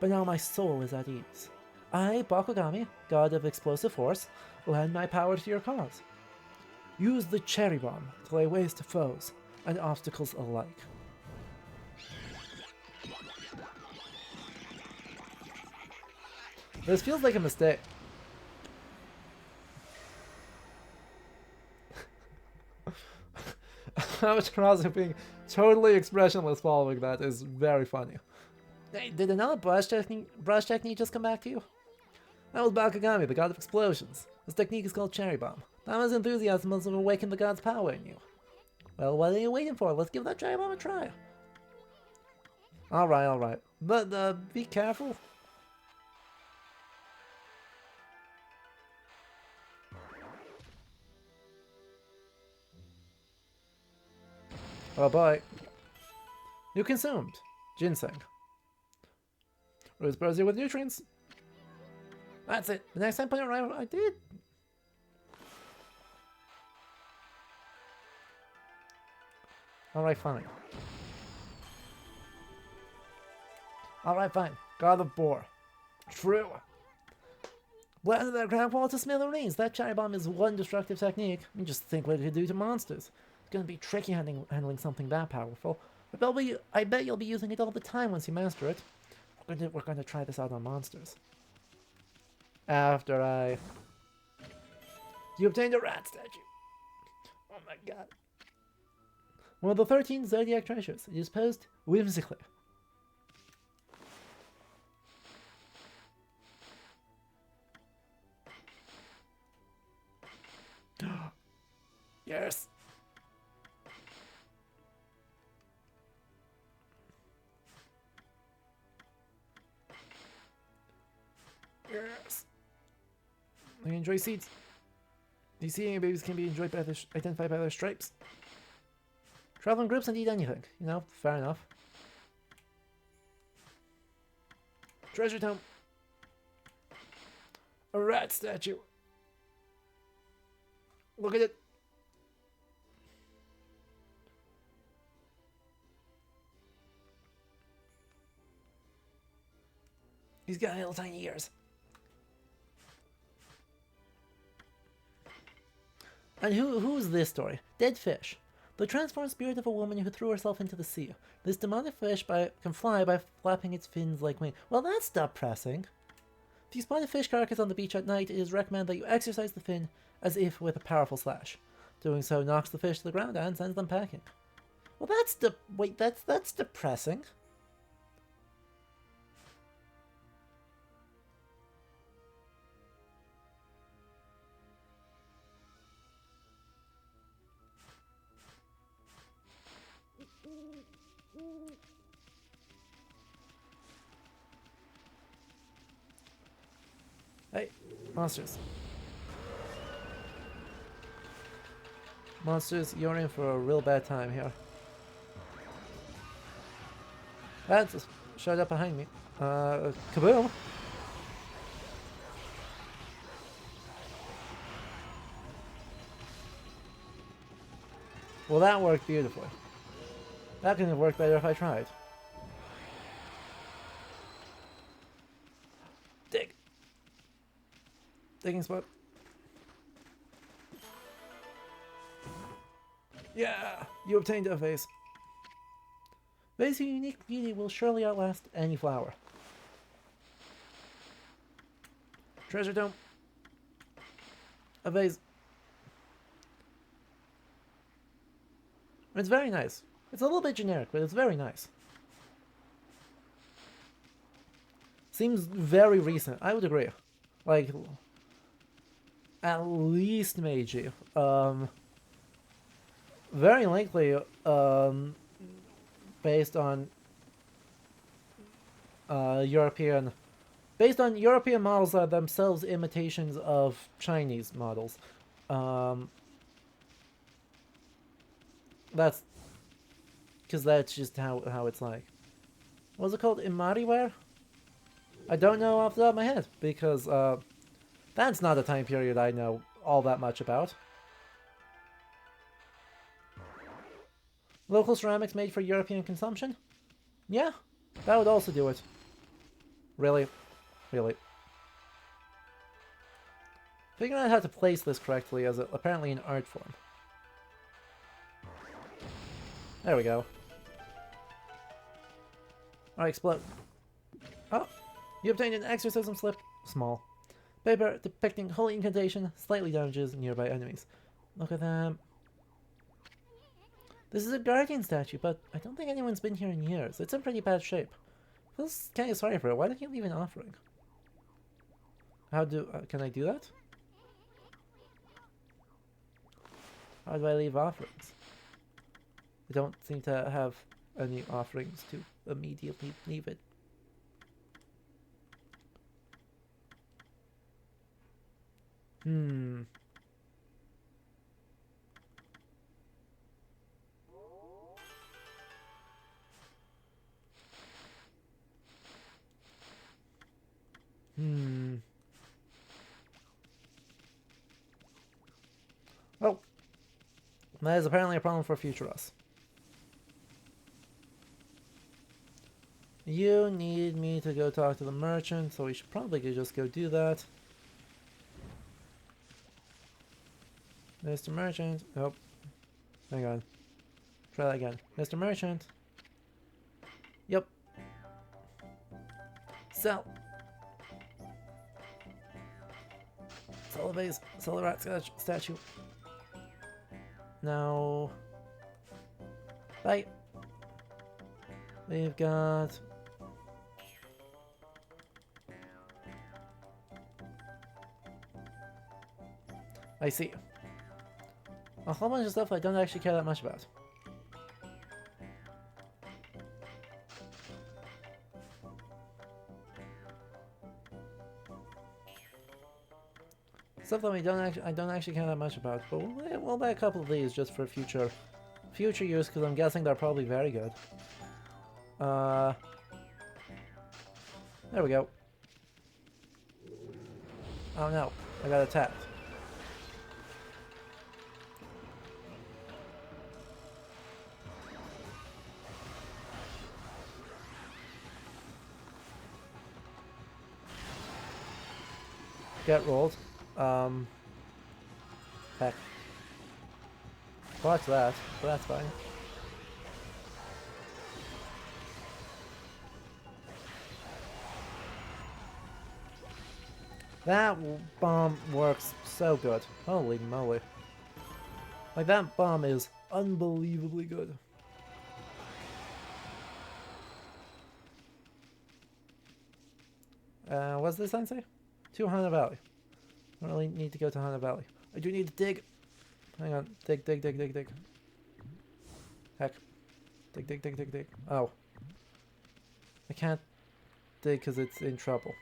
but now my soul is at ease. I, Bakugami, god of explosive force, lend my power to your cause. Use the cherry bomb to lay waste to foes and obstacles alike. This feels like a mistake. Amaterasu being totally expressionless following that is very funny. Hey, did another brush technique just come back to you? That was Bakugami, the god of explosions. This technique is called Cherry Bomb. Tama's enthusiasm must have awakened the god's power in you. Well, what are you waiting for? Let's give that Cherry Bomb a try. Alright. But, be careful. Oh boy. You consumed. Ginseng. Rose burns you with nutrients. That's it. The next time I put it right, I did. Alright, fine. Alright, fine. God of Boar. True. Blast that ground wall to smithereens. That cherry bomb is one destructive technique. You just think what it could do to monsters. It's gonna be tricky handling something that powerful. I bet you'll be using it all the time once you master it. We're gonna try this out on monsters. After you obtained a rat statue. Oh my god. One of the 13 Zodiac treasures. It is posed whimsically. Yes. Yes. I enjoy seeds. These seeding babies can be enjoyed by identified by their stripes. Travel in groups and eat anything. You know, fair enough. Treasure tome. A rat statue. Look at it. He's got little tiny ears. And who's this story? Dead fish. The transformed spirit of a woman who threw herself into the sea. This demonic fish can fly by flapping its fins like wings. Well, that's depressing. If you spot a fish carcass on the beach at night, it is recommended that you exercise the fin as if with a powerful slash. Doing so knocks the fish to the ground and sends them packing. Well, that's depressing. Hey, monsters. Monsters, you're in for a real bad time here. That just showed up behind me. Kaboom! Well, that worked beautifully. That couldn't have worked better if I tried. Dig! Digging spot. Yeah! You obtained a vase. Vase's unique beauty will surely outlast any flower. Treasure tome. A vase. It's very nice. It's a little bit generic, but it's very nice. Seems very recent. I would agree. Like, at least Meiji. Very likely, based on European models that are themselves imitations of Chinese models. That's because that's just how it's like. What was it called? Imariware? I don't know off the top of my head because that's not a time period I know all that much about. Local ceramics made for European consumption? Yeah, that would also do it. Really? Really? Figuring out how to place this correctly as apparently an art form. There we go. Alright, explode. Oh! You obtained an exorcism slip. Small. Paper depicting holy incantation slightly damages nearby enemies. Look at them. This is a guardian statue, but I don't think anyone's been here in years. It's in pretty bad shape. Feels kind of sorry for it. Why don't you leave an offering? How do... can I do that? How do I leave offerings? I don't seem to have any offerings to immediately leave it. Hmm. Oh. That is apparently a problem for future us. You need me to go talk to the merchant, so we should probably just go do that. Mr. Merchant. Oh. Hang on. Try that again. Mr. Merchant. Yep. Sell. Sell a vase. Sell a rat statue. Now. Bye. We've got... I see. A whole bunch of stuff I don't actually care that much about. Stuff that I don't actually care that much about, but we'll buy a couple of these just for future use, because I'm guessing they're probably very good. There we go. Oh no, I got attacked. Get rolled. Heck. Watch that, but that's fine. That bomb works so good. Holy moly. Like, that bomb is unbelievably good. What's this sign say? To Hana Valley. I don't really need to go to Hana Valley. I do need to dig. Hang on. Dig. Heck. Dig. Oh. I can't dig because it's in trouble.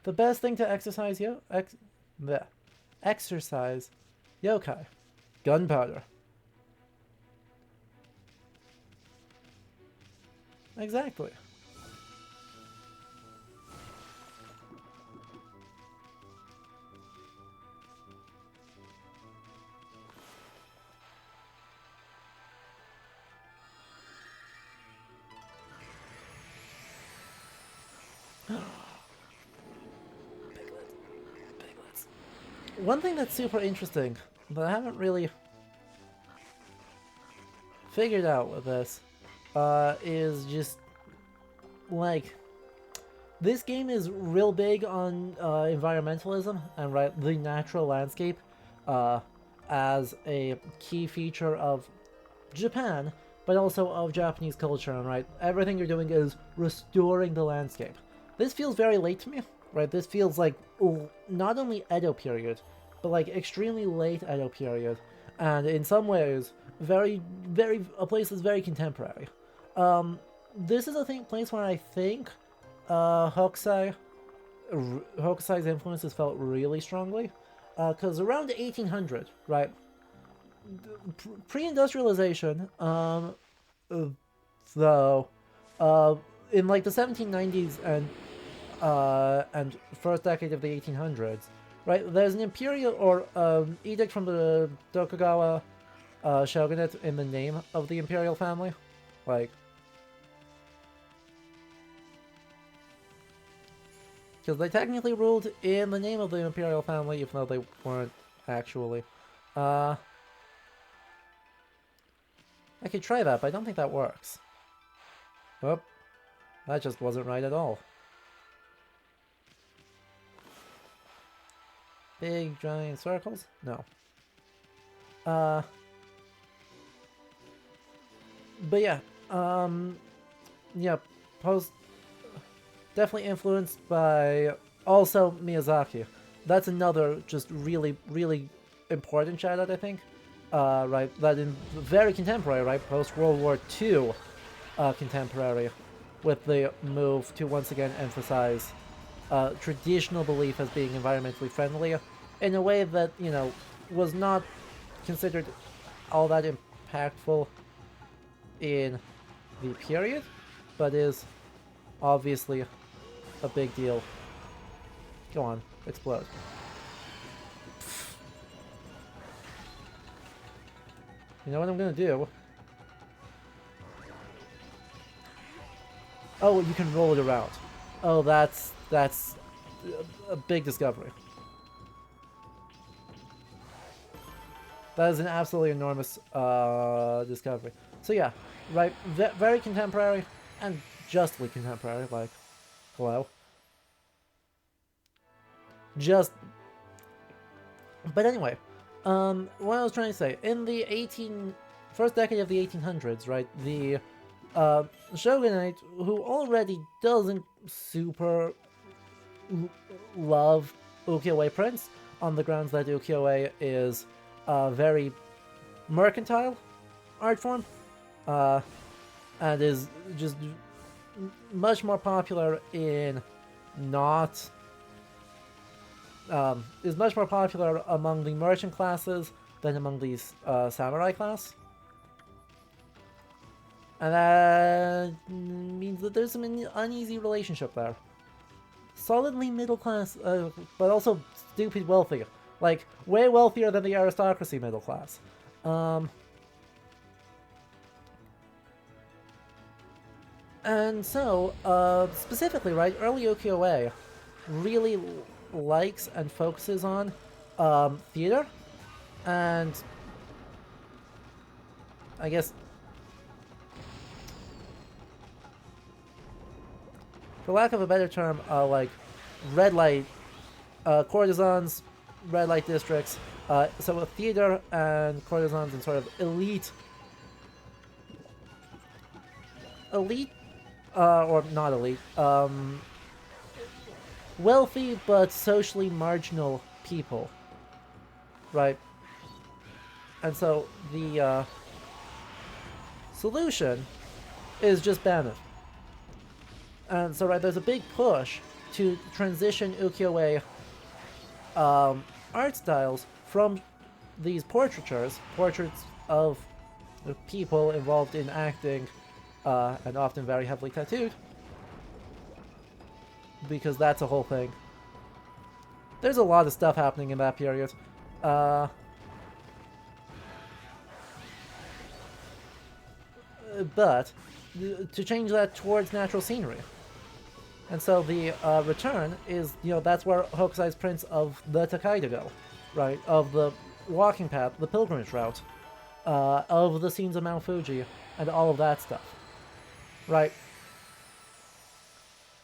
The best thing to exercise exercise yokai. Gunpowder. Exactly. Piglets. One thing that's super interesting that I haven't really figured out with this is just like this game is real big on environmentalism and the natural landscape as a key feature of Japan, but also of Japanese culture, and everything you're doing is restoring the landscape. This feels very late to me, right? This feels like not only Edo period, but like extremely late Edo period, and in some ways a place that's very contemporary. This is a place where I think Hokusai's influence is felt really strongly, because around 1800, right? Pre-industrialization, though, in like the 1790s and first decade of the 1800s, right? There's an imperial or edict from the Tokugawa shogunate in the name of the imperial family. Like, because they technically ruled in the name of the imperial family, even though they weren't actually. I could try that, but I don't think that works. Oh, that just wasn't right at all. Big giant circles? No. But yeah, yeah, post definitely influenced by also Miyazaki. That's another just really, really important shout out, I think. Right, that in very contemporary, right, post World War II, contemporary, with the move to once again emphasize traditional belief as being environmentally friendly in a way that, you know, was not considered all that impactful in the period, but is obviously a big deal. Go on, explode. You know what I'm gonna do? Oh, you can roll it around. Oh, that's a big discovery. That is an absolutely enormous discovery. So yeah, right, very contemporary, and justly contemporary, like, hello. Just, but anyway, what I was trying to say, in the first decade of the 1800s, right, the shogunate, who already doesn't super love ukiyo-e prince, on the grounds that ukiyo-e is a very mercantile art form, and is just much more popular in not is much more popular among the merchant classes than among the samurai class. And that means that there's some uneasy relationship there. Solidly middle class, but also stupid wealthy. Like, way wealthier than the aristocracy middle class. And so, specifically, right, early ukiyo-e really likes and focuses on theater, and I guess, for lack of a better term, like red light courtesans, red light districts. So theater and courtesans and sort of elite, or not elite, wealthy but socially marginal people, right? And so the solution is just ban it. And so, right, there's a big push to transition ukiyo-e art styles from these portraits of people involved in acting, and often very heavily tattooed, because that's a whole thing. There's a lot of stuff happening in that period. But to change that towards natural scenery. And so the return is, you know, that's where Hokusai's prints of the Tokaido go, right? Of the walking path, the pilgrimage route, of the scenes of Mount Fuji, and all of that stuff, right?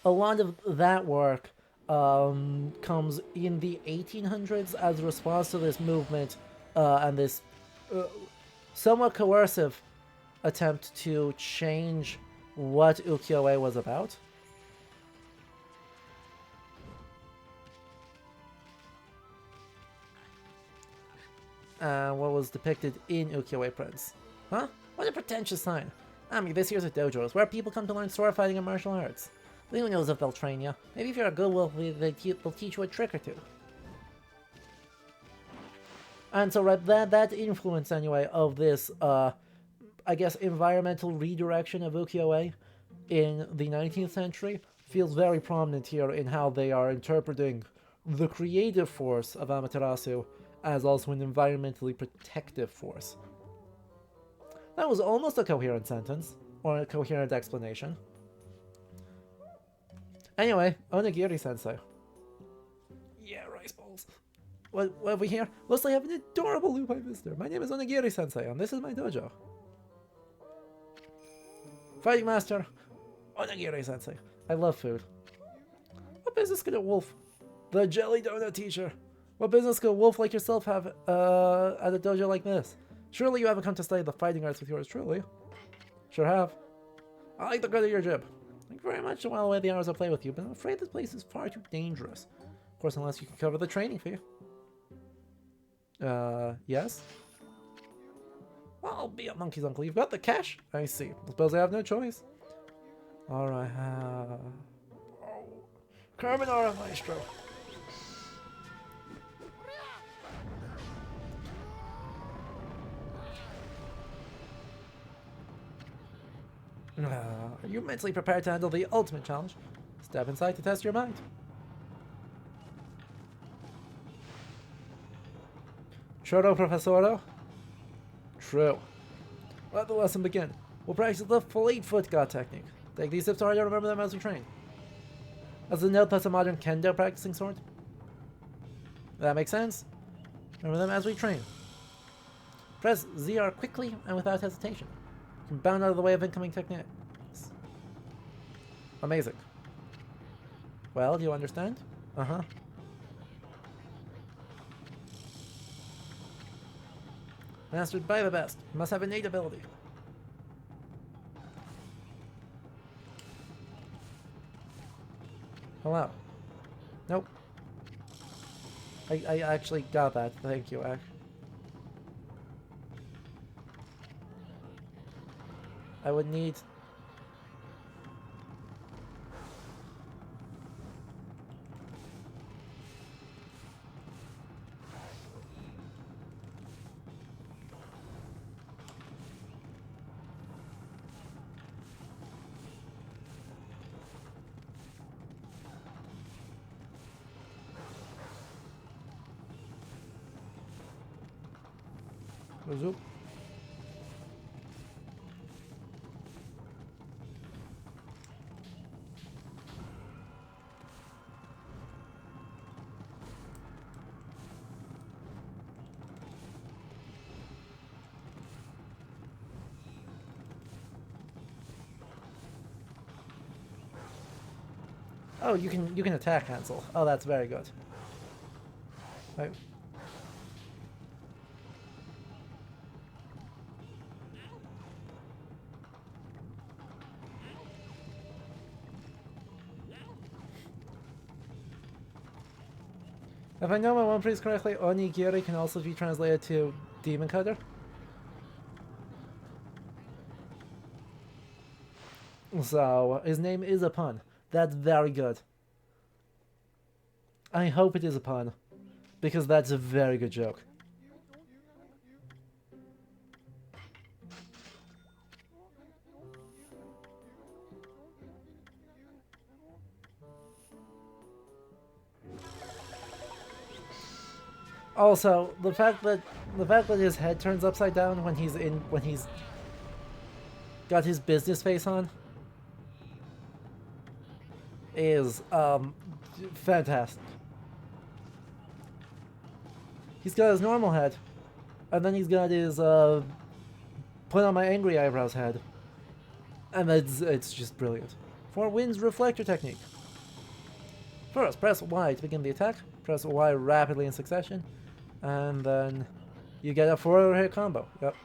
A lot of that work comes in the 1800s as a response to this movement and this somewhat coercive attempt to change what ukiyo-e was about. What was depicted in ukiyo-e prints. Huh? What a pretentious sign. I mean, this here's a dojo. It's where people come to learn sword fighting and martial arts. But who knows if they'll train you? Maybe if you're a good wolf, they'll teach you a trick or two. And so, right, that influence, anyway, of this, I guess, environmental redirection of ukiyo-e in the 19th century feels very prominent here in how they are interpreting the creative force of Amaterasu as also an environmentally protective force. That was almost a coherent sentence, or a coherent explanation. Anyway, Onigiri-sensei. Yeah, rice balls. What have we here? Looks like I have an adorable Lupai visitor. My name is Onigiri-sensei, and this is my dojo. Fighting master, Onigiri-sensei. I love food. What business could a wolf? The jelly donut teacher. What business could a wolf like yourself have at a dojo like this? Surely you haven't come to study the fighting arts with yours truly. Sure have. I like the cut of your jib. Thank you very much to while away the hours I play with you, but I'm afraid this place is far too dangerous. Of course, unless you can cover the training fee. Yes? Well, I'll be a monkey's uncle. You've got the cash? I see. I suppose I have no choice. Alright, Carbonara Maestro. Are you mentally prepared to handle the ultimate challenge? Step inside to test your mind. True, Professoro? True. Let the lesson begin. We'll practice the fleet-foot god technique. Take these tips hard and remember them as we train. As a note, that's a modern kendo practicing sword. That makes sense? Remember them as we train. Press ZR quickly and without hesitation. You can bound out of the way of incoming techniques. Amazing. Well, do you understand? Uh-huh. Mastered by the best. You must have innate ability. Hello. Nope. I actually got that. Thank you, Ash. I would need... Zoop. Oh, you can attack cancel. Oh, that's very good. Right. If I know my One Piece correctly, Onigiri can also be translated to Demon Cutter. So, his name is a pun. That's very good. I hope it is a pun, because that's a very good joke. Also, the fact that his head turns upside down when he's got his business face on is fantastic. He's got his normal head, and then he's got his put on my angry eyebrows head, and it's just brilliant. 4 winds reflector technique. First, press Y to begin the attack. Press Y rapidly in succession. And then you get a 4-hit combo. Yep.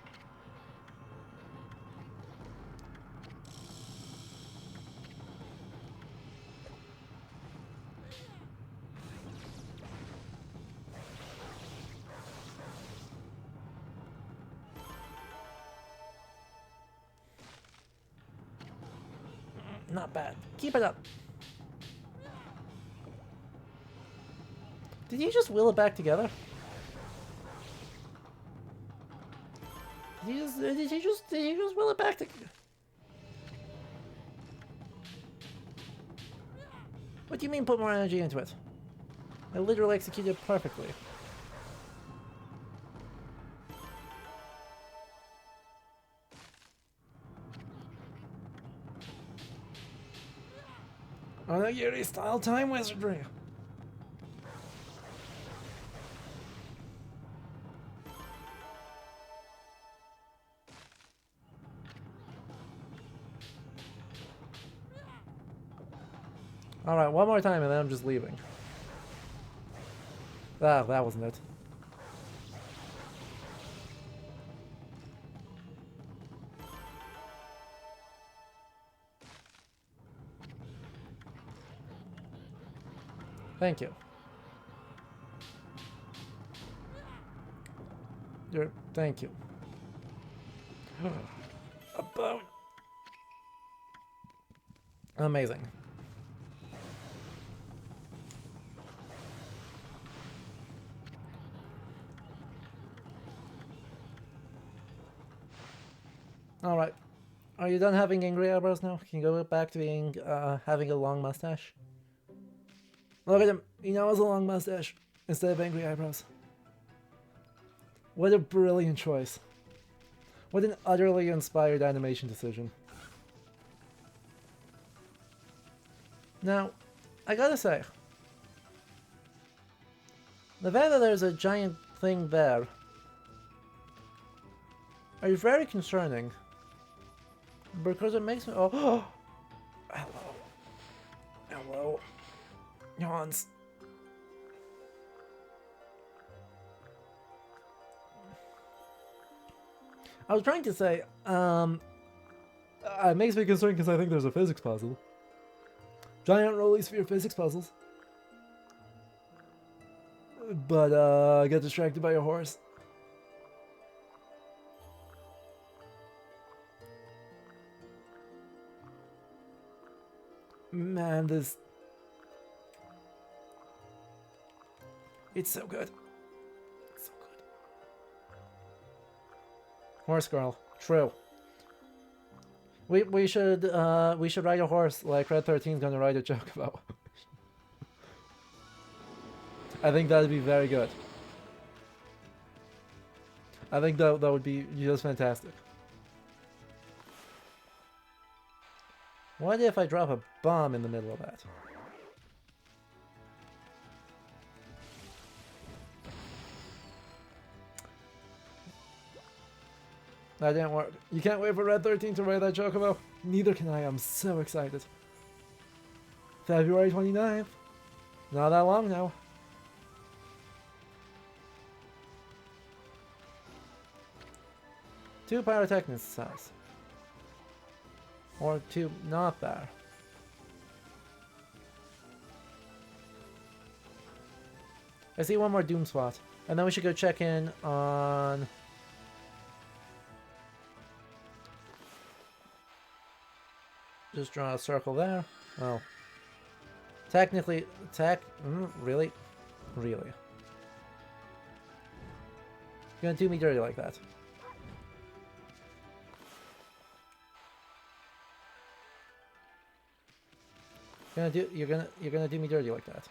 Not bad. Keep it up. Did you just will it back together? Did he just will it back together? What do you mean put more energy into it? I literally executed it perfectly. Onigiri style time wizardry. Alright, one more time and then I'm just leaving. Ah, that wasn't it. Thank you. Thank you. A bone. Amazing. Alright. Are you done having angry eyebrows now? Can you go back to being, having a long mustache? Look at him. He now has a long mustache instead of angry eyebrows. What a brilliant choice. What an utterly inspired animation decision. Now, I gotta say, the fact that there's a giant thing there is very concerning. Because it makes me... Oh! Hello. Hello. Yawns. I was trying to say, it makes me concerned because I think there's a physics puzzle. Giant rolly sphere physics puzzles. But, I got distracted by a horse. Man, this... It's so good. It's so good. Horse girl. True. We should ride a horse like Red 13's gonna ride a chocobo. I think that'd be very good. I think that would be just fantastic. What if I drop a bomb in the middle of that? That didn't work. You can't wait for Red 13 to ride that chocobo? Neither can I. I'm so excited. February 29th. Not that long now. Two pyrotechnics cells. Or two not there. I see one more Doom spot. And then we should go check in on... Just draw a circle there. Well, technically, really? Really? You're gonna do me dirty like that. You're gonna do me dirty like that.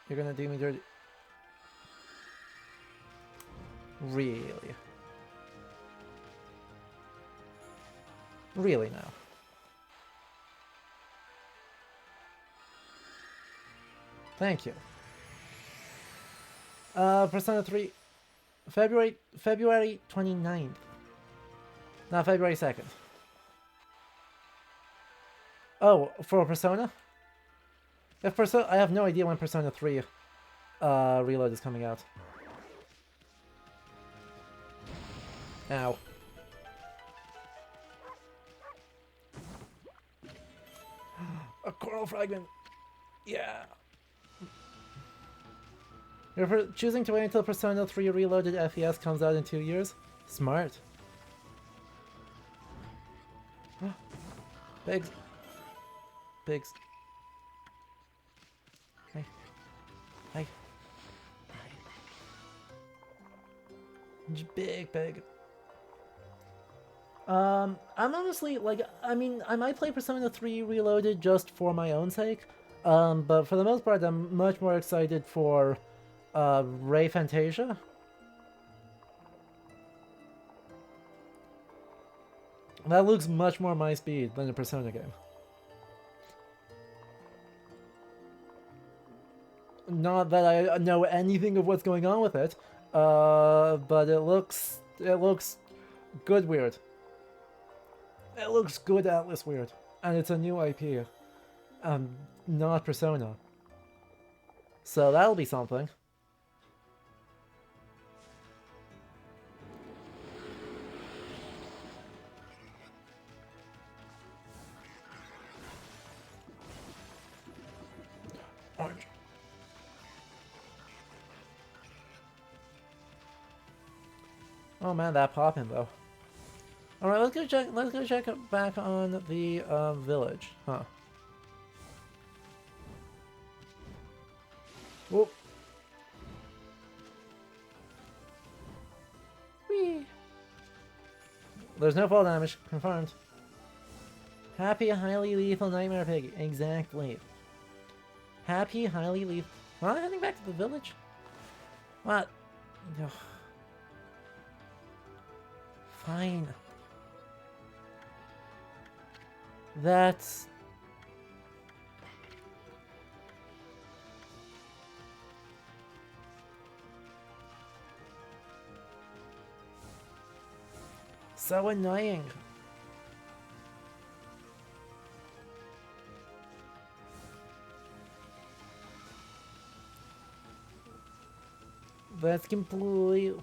You're gonna do me dirty. Really? Really now? Thank you. Persona 3, February 29th. Not February 2nd. Oh, for Persona? If Persona, I have no idea when Persona 3 Reload is coming out. Ow. A coral fragment. Yeah. You're choosing to wait until Persona 3 Reloaded FES comes out in 2 years? Smart. Pigs. Pigs. Hey. Hey. Big pig. I'm honestly, like, I mean, I might play Persona 3 Reloaded just for my own sake, but for the most part, I'm much more excited for, Ray Fantasia. That looks much more my speed than a Persona game. Not that I know anything of what's going on with it, but it looks good weird. It looks good Atlas weird, and it's a new IP, not Persona. So that'll be something. Orange. Oh man, that popping though. All right, let's go check. Let's go check back on the village, huh? Whoop. Whee. There's no fall damage confirmed. Happy, highly lethal nightmare pig. Exactly. Happy, highly lethal. Am I heading back to the village? What? Ugh. Fine. That's... so annoying. That's completely...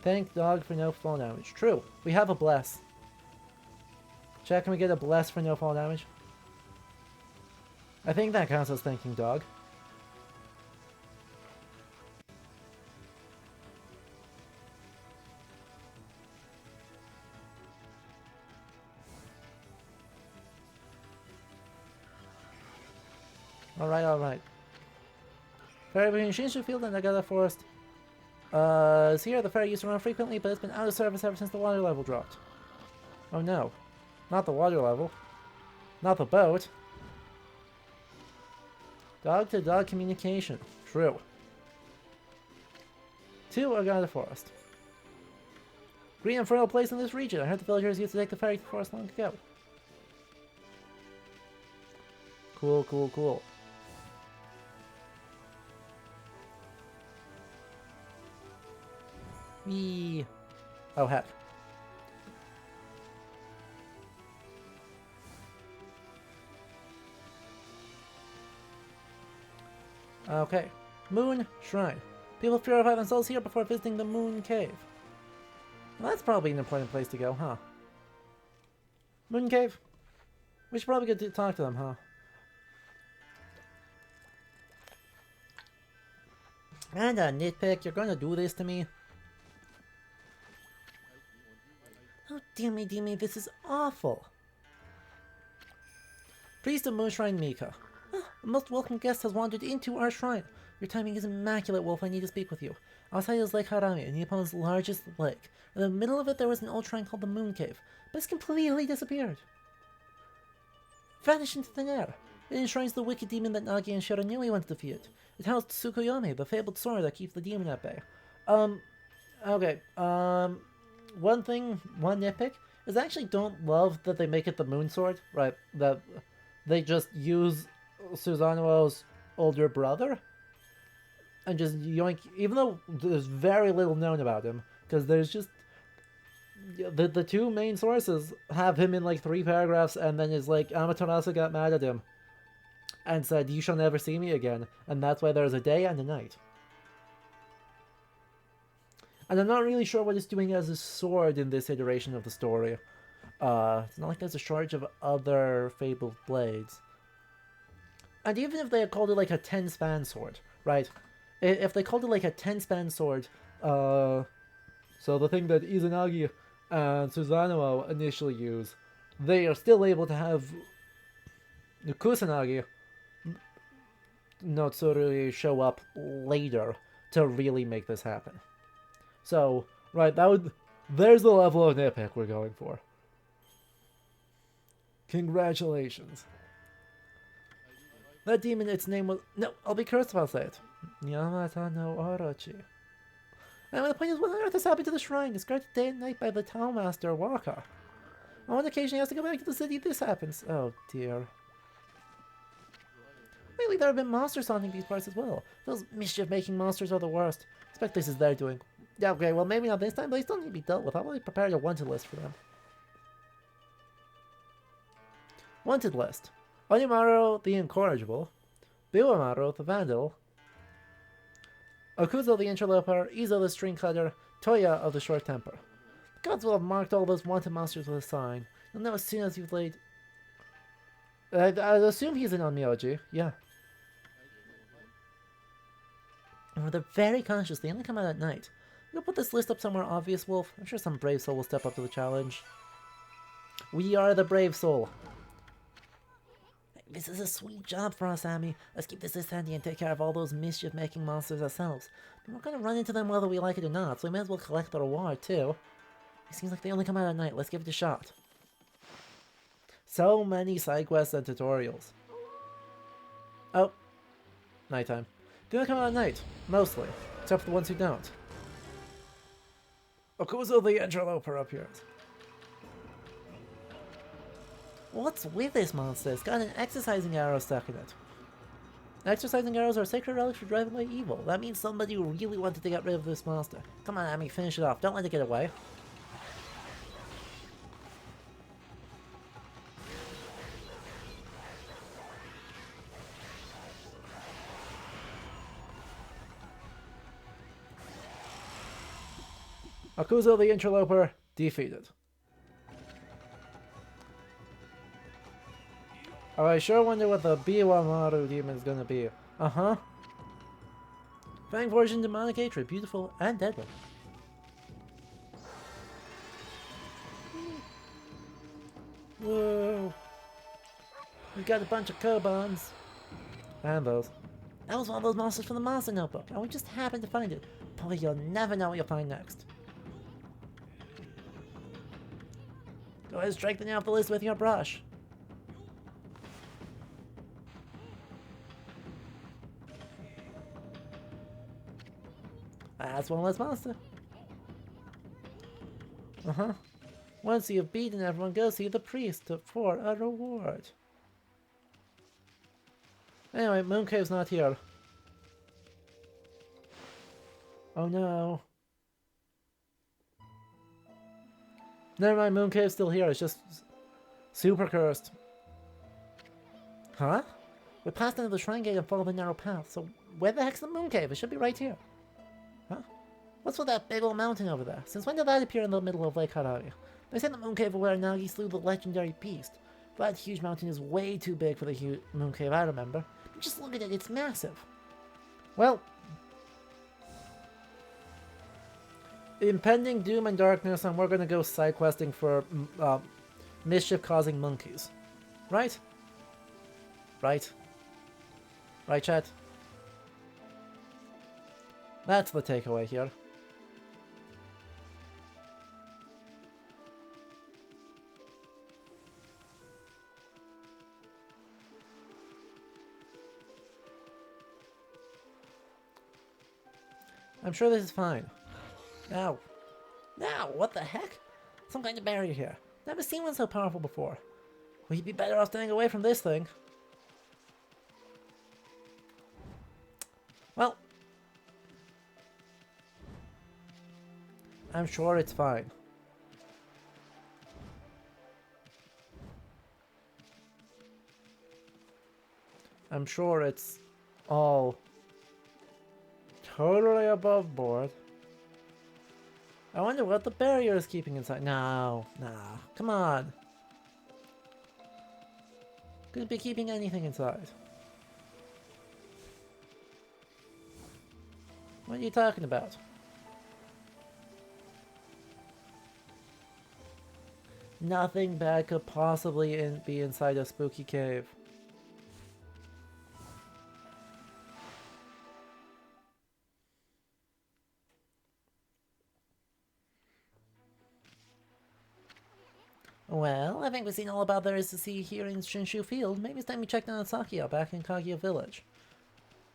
Thank dog for no fall damage. True. We have a bless. Chat, can we get a bless for no fall damage? I think that counts as thanking dog. Alright, alright. Ferry between Shinshu Field and Nagata Forest. Is here. The ferry used to run frequently, but it's been out of service ever since the water level dropped. Oh no. Not the water level. Not the boat. Dog-to-dog communication. True. To Nagata Forest. Green and fertile place in this region. I heard the villagers used to take the ferry to the forest long ago. Cool, cool, cool. Whee. Oh heck. Okay. Moon Shrine. People purify themselves here before visiting the Moon Cave. Well, that's probably an important place to go, huh? Moon Cave? We should probably go to talk to them, huh? And a nitpick, you're gonna do this to me? Oh, dear me, this is awful. Priest of Moon Shrine Mika. Oh, a most welcome guest has wandered into our shrine. Your timing is immaculate, Wolf. I need to speak with you. Outside is Lake Harami, Nippon's largest lake. In the middle of it, there was an old shrine called the Moon Cave, but it's completely disappeared. Vanished into thin air. It enshrines the wicked demon that Nagi and Shiranui once defeated. It housed Tsukuyomi, the fabled sword that keeps the demon at bay. Okay, one nitpick is I actually don't love that they make it the moon sword, right? That they just use Susanoo's older brother and just yoink, even though there's very little known about him, because there's just the two main sources have him in like 3 paragraphs, and then is like Amaterasu got mad at him and said, "You shall never see me again," and that's why there's a day and a night. And I'm not really sure what it's doing as a sword in this iteration of the story. It's not like there's a shortage of other fabled blades. And even if they had called it like a 10-span sword, right? If they called it like a 10-span sword, so the thing that Izanagi and Susanoo initially use, they are still able to have Kusanagi not sort of show up later to really make this happen. So, right, there's the level of nitpick we're going for. Congratulations. That demon, its name was... No, I'll be cursed if I'll say it. Yamata no Orochi. And the point is, what on earth has happened to the shrine? It's guarded day and night by the town master, Waka. On one occasion he has to go back to the city, this happens. Oh dear. Lately there have been monsters haunting these parts as well. Those mischief-making monsters are the worst. I expect this is their doing. Yeah, okay, well maybe not this time, but they still need to be dealt with. I've already prepared a wanted list for them. Wanted list. Onimaru the Incorrigible. Biwamaru the Vandal. Okuzo the Interloper. Izo the String Cutter. Toya of the Short Temper. The gods will have marked all those wanted monsters with a sign. You'll know as soon as you've laid... I'd assume he's an Onmyoji, yeah. Oh, they're very conscious, they only come out at night. You'll put this list up somewhere obvious, Wolf. I'm sure some brave soul will step up to the challenge. We are the brave soul. This is a sweet job for us, Ami. Let's keep this list handy and take care of all those mischief-making monsters ourselves. But we're gonna run into them whether we like it or not, so we may as well collect the reward, too. It seems like they only come out at night. Let's give it a shot. So many side quests and tutorials. Oh. Nighttime. They only come out at night. Mostly. Except for the ones who don't. Okuzo the Interloper appears. What's with this monster? It's got an exercising arrow stuck in it. Exercising arrows are sacred relics for driving away evil. That means somebody really wanted to get rid of this monster. Come on, Ami, finish it off. Don't let it get away. Okuzo the Interloper defeated. Oh, I sure wonder what the Biwamaru demon is gonna be. Uh-huh. Fang Fortune Demonic Hatred, beautiful and deadly. Whoa. We got a bunch of Kobans. And those. That was one of those monsters from the Monster Notebook, and we just happened to find it. Boy, you'll never know what you'll find next. Go ahead and strike the nail off the list with your brush. That's one less monster. Uh-huh. Once you've beaten everyone, go see the priest for a reward. Anyway, Mooncave's not here. Oh no. Never mind, Mooncave's still here, it's just super cursed. Huh? We passed into the shrine gate and followed the narrow path, so where the heck's the Mooncave? It should be right here. Huh? What's with that big old mountain over there? Since when did that appear in the middle of Lake Harari? They said the Mooncave where Nagi slew the legendary beast. But that huge mountain is way too big for the Mooncave I remember. But just look at it, it's massive. Well, impending doom and darkness, and we're gonna go side questing for mischief-causing monkeys. Right? Right? Right, chat? That's the takeaway here. I'm sure this is fine. Now, what the heck? Some kind of barrier here. Never seen one so powerful before. We'd be better off staying away from this thing. Well, I'm sure it's fine. I'm sure it's all totally above board. I wonder what the barrier is keeping inside. No, come on. Couldn't be keeping anything inside. What are you talking about? Nothing bad could possibly be inside a spooky cave. Well, I think we've seen all about there is to see here in Shinshu Field. Maybe it's time we check down Sakia back in Kaguya Village.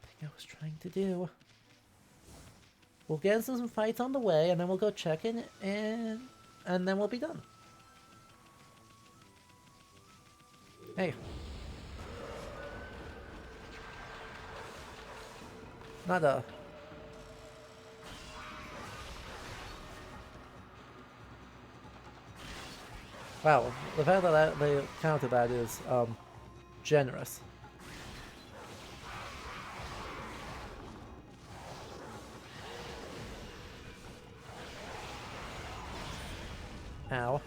I think I was trying to do. We'll get into some fights on the way, and then we'll go check in, and then we'll be done. Hey. Not a... Wow, the fact that they counted that is, generous. Ow.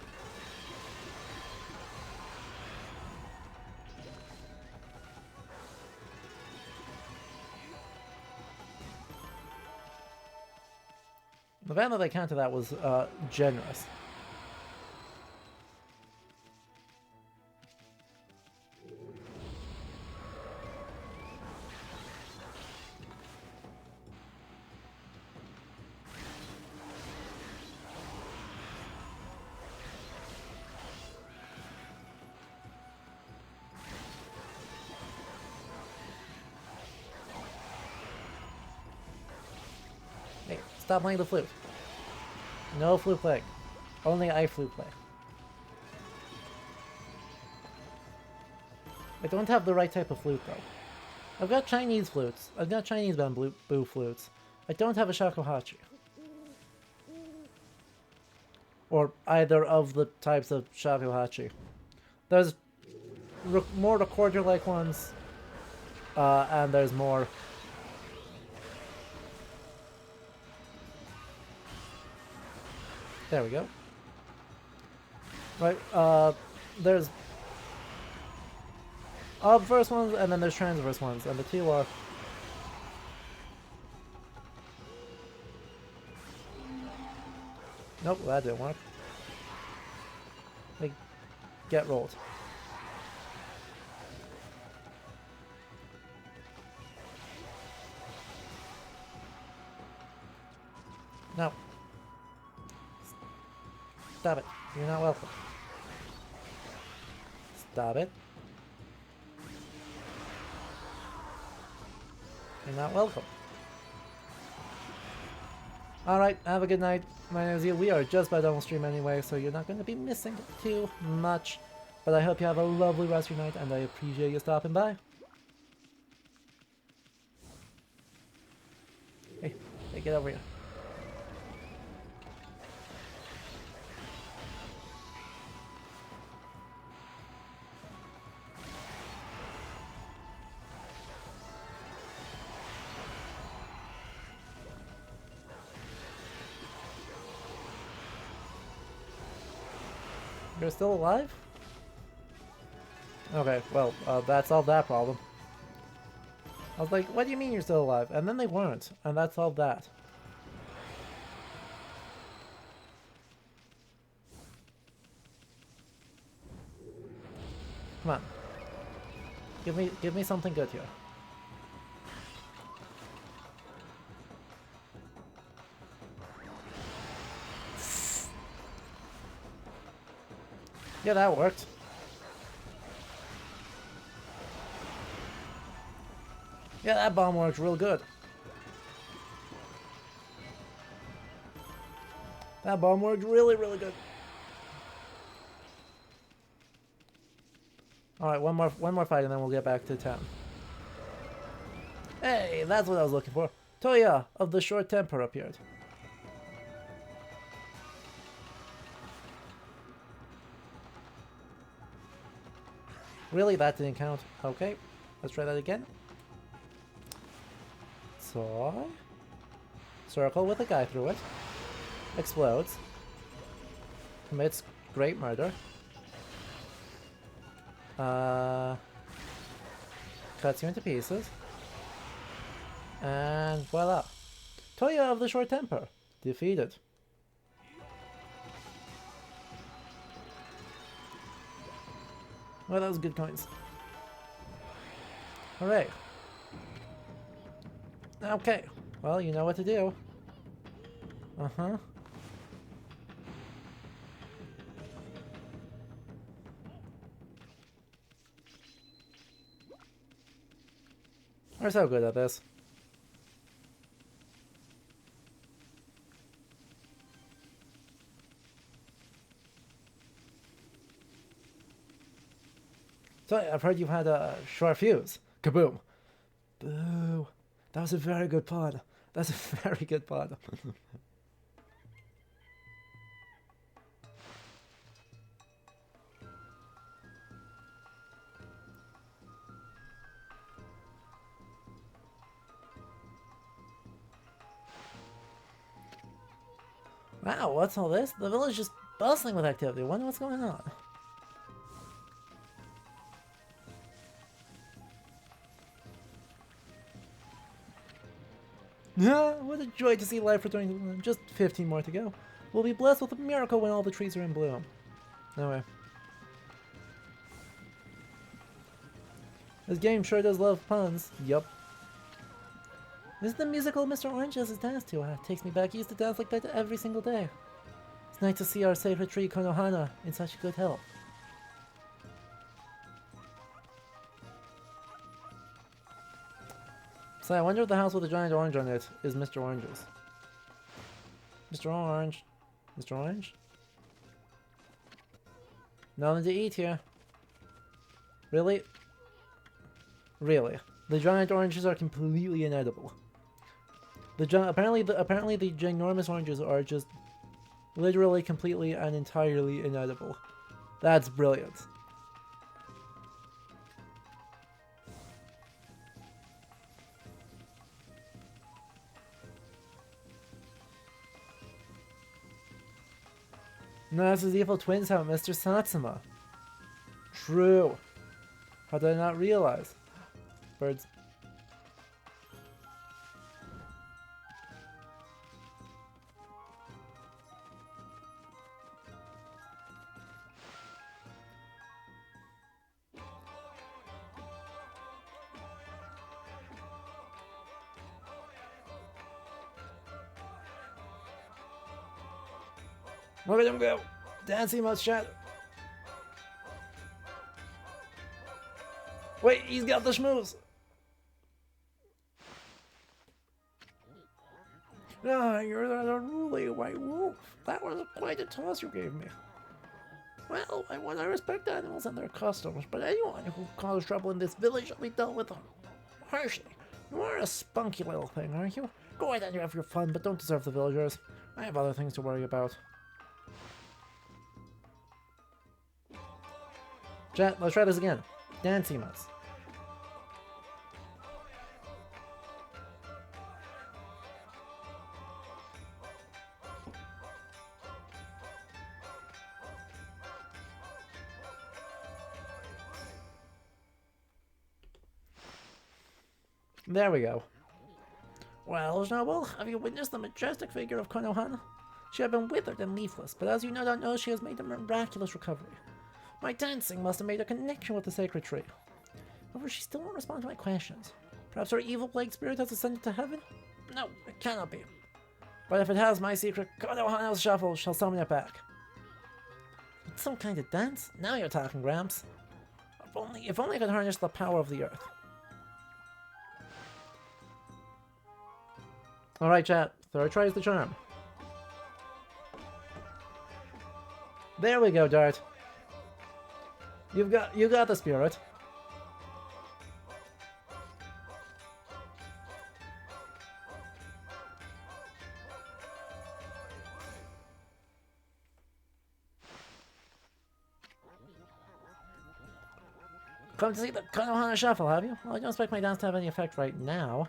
The fact that they counted that was, generous. Hey, stop playing the flute. No flute playing. Only I flute play. I don't have the right type of flute, though. I've got Chinese flutes. I've got Chinese bamboo flutes. I don't have a shakuhachi. Or either of the types of shakuhachi. There's more recorder-like ones, and there's more... There we go. Right, there's obverse ones, and then there's transverse ones, and the two are... Nope, that didn't work. They get rolled. No. Stop it. You're not welcome. Stop it. You're not welcome. Alright, have a good night. My name is you. We are just about done with stream anyway, so you're not going to be missing too much. But I hope you have a lovely rest of your night, and I appreciate you stopping by. Hey, get over here. You're still alive? Okay, well, that solved that problem. I was like, what do you mean you're still alive? And then they weren't, and that solved that. Come on. Give me something good here. Yeah, that worked. Yeah, that bomb worked real good. That bomb worked really, really good. Alright, one more fight and then we'll get back to town. Hey, that's what I was looking for. Toya of the Short Temper appeared. Really? That didn't count. Okay, let's try that again. So, circle with a guy through it. Explodes. Commits great murder. Cuts you into pieces. And voila. Toya of the Short Temper. Defeated. Well, that was good coins. Hooray. Okay. Well, you know what to do. Uh-huh. We're so good at this. So I've heard you've had a short fuse. Kaboom. Boo. That was a very good pod. That's a very good pod. Wow, what's all this? The village is bustling with activity. Wonder what's going on. What a joy to see life returning to bloom. Just 15 more to go. We'll be blessed with a miracle when all the trees are in bloom. Anyway. This game sure does love puns. Yup. This is the musical Mr. Orange has his dance to. Takes me back. He used to dance like that every single day. It's nice to see our sacred tree Konohana in such good health. So I wonder if the house with the giant orange on it is Mr. Orange's. Mr. Orange. Mr. Orange? Nothing to eat here. Really? Really? The giant oranges are completely inedible. Apparently the ginormous oranges are just literally, completely, and entirely inedible. That's brilliant. No, that's his evil twins have Mr. Satsuma. True. How did I not realize? Birds. Look at him go! Dancing must shadow. Wait, he's got the schmooze! Ah, you're that unruly white wolf. That was quite a toss you gave me. Well, I respect animals and their customs, but anyone who causes trouble in this village shall be dealt with harshly. You are a spunky little thing, aren't you? Go ahead and have your fun, but don't disturb the villagers. I have other things to worry about. Chat, let's try this again. Dancing mouse. There we go. Well, Noble, have you witnessed the majestic figure of Konohana? She had been withered and leafless, but as you no doubt know, she has made a miraculous recovery. My dancing must have made a connection with the sacred tree. However, she still won't respond to my questions. Perhaps her evil plague spirit has ascended to heaven? No, it cannot be. But if it has, my secret Konohana's shuffle shall summon it back. It's some kind of dance? Now you're talking, Gramps. If only I could harness the power of the earth. Alright, chat. Third tries the charm. There we go, Dart. You got the spirit. Come to see the Konohana Shuffle, have you? Well, I don't expect my dance to have any effect right now.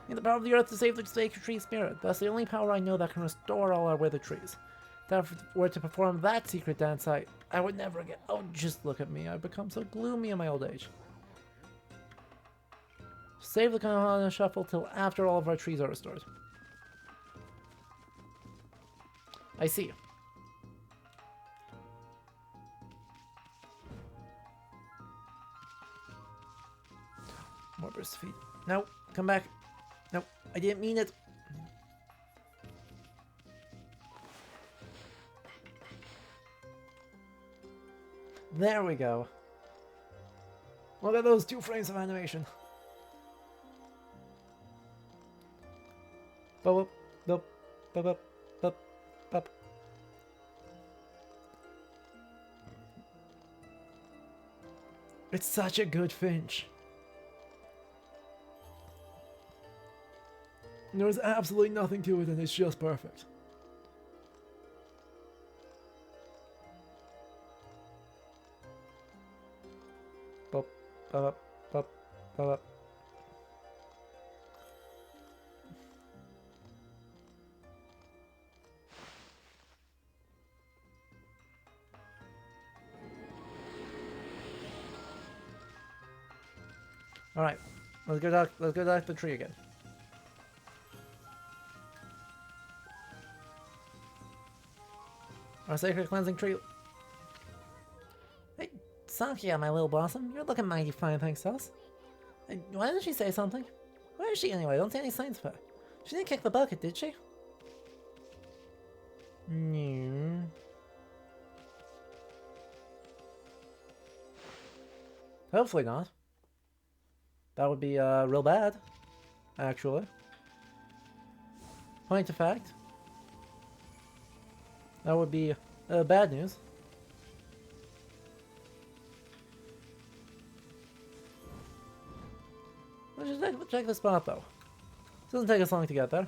I need the power of the earth to save the sacred tree spirit. That's the only power I know that can restore all our withered trees. If I were to perform that secret dance, I would never again. Oh, just look at me. I've become so gloomy in my old age. Save the Konohana Shuffle till after all of our trees are restored. I see. More burst of feet. No, come back. No, I didn't mean it. There we go. Look at those 2 frames of animation. Bop, bop, bop, bop, bop, bop. It's such a good finch. There's absolutely nothing to it and it's just perfect. Bop, bop, bop, bop. Alright, let's go down the tree again. Our sacred cleansing tree. Hey, Sakia, my little blossom, you're looking mighty fine, thanks to us. Hey, why didn't she say something? Where is she anyway? I don't see any signs of her. She didn't kick the bucket, did she? No. Hopefully not. That would be real bad, actually. Point of fact. That would be bad news. Let's just check the spot though. It doesn't take us long to get there.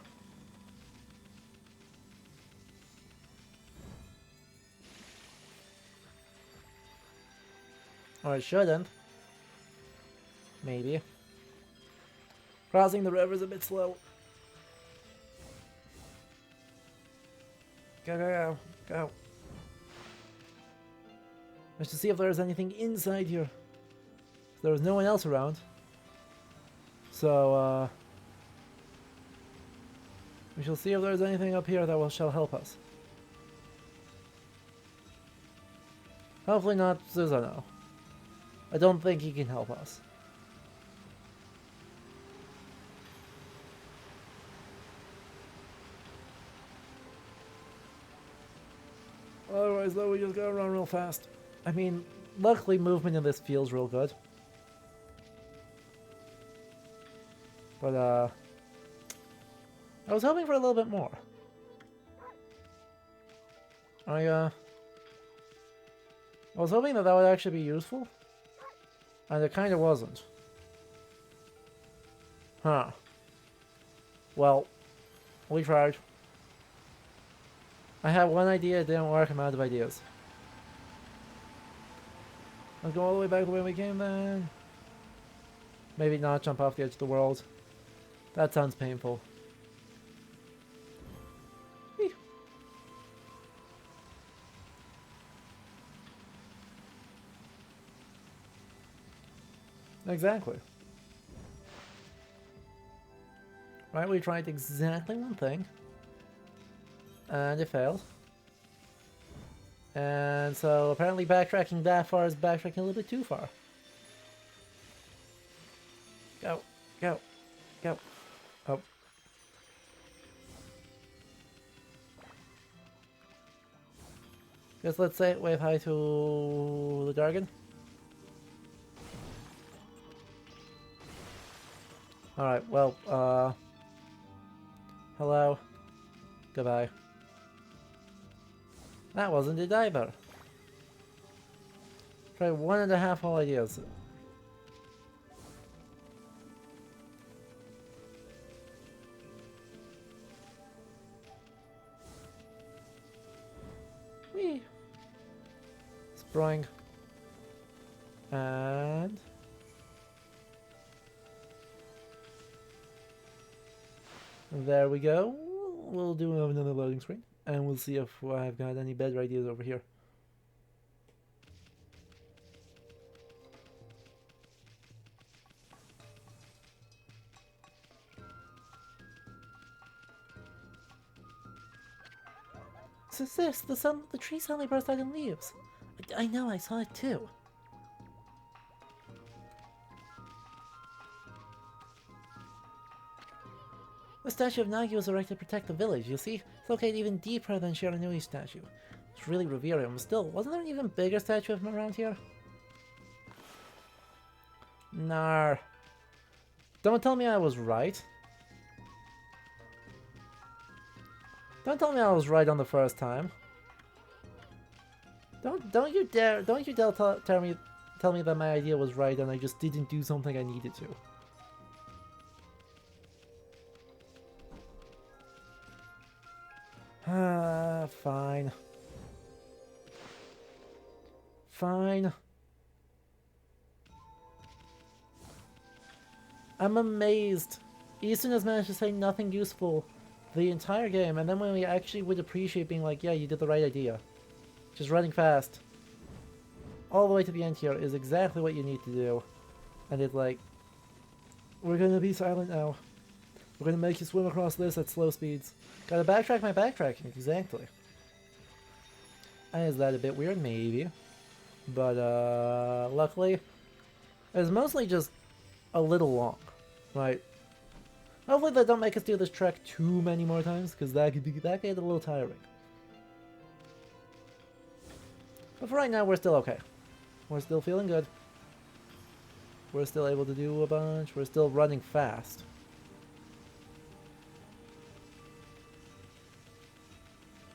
Or it shouldn't. Maybe. Crossing the river is a bit slow. Go, go, go, go. Let's just see if there's anything inside here. There was no one else around. So, we shall see if there's anything up here that shall help us. Hopefully not Susanoo. I don't think he can help us. Otherwise, though, we just gotta run real fast. I mean, luckily movement in this feels real good. But, I was hoping for a little bit more. I was hoping that would actually be useful. And it kind of wasn't. Huh. Well, we tried. I had one idea, it didn't work, I'm out of ideas. Let's go all the way back where we came then. Maybe not jump off the edge of the world. That sounds painful. Whee. Exactly. Right, we tried exactly one thing. And it failed. And so apparently backtracking that far is backtracking a little bit too far. Go, go, go. Oh. Guess let's say wave hi to the dragon. Alright, well, hello. Goodbye. That wasn't it either. Try 1.5 whole ideas. Whee! Sprung. And... there we go. We'll do another loading screen. And we'll see if I've got any better ideas over here. So this, the tree suddenly burst out in leaves. I know, I saw it too. The statue of Nagi was erected to protect the village, you see? It's located even deeper than Shiranui's statue. It's really revere him. Still, wasn't there an even bigger statue of him around here? Nah. Don't tell me I was right. Don't tell me I was right on the first time. Don't you dare tell me tell me that my idea was right and I just didn't do something I needed to. Fine. Fine. I'm amazed. Easton has managed to say nothing useful the entire game, and then when we actually would appreciate being like, yeah, you did the right idea. Just running fast. All the way to the end here is exactly what you need to do. And it's like, we're gonna be silent now. We're gonna make you swim across this at slow speeds. Gotta backtrack my backtracking, exactly. And is that a bit weird? Maybe. But, luckily, it's mostly just a little long, right? Hopefully they don't make us do this trek too many more times, because that could get a little tiring. But for right now, we're still okay. We're still feeling good. We're still able to do a bunch. We're still running fast.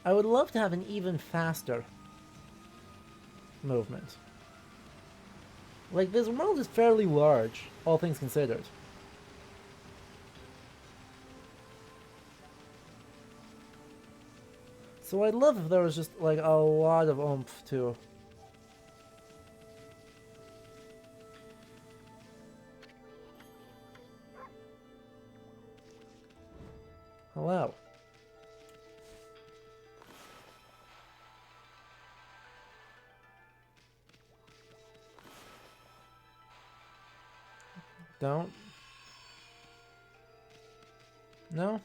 I would love to have an even faster movement. Like, this world is fairly large, all things considered. So I'd love if there was just, like, a lot of oomph, too. Hello. Don't. No?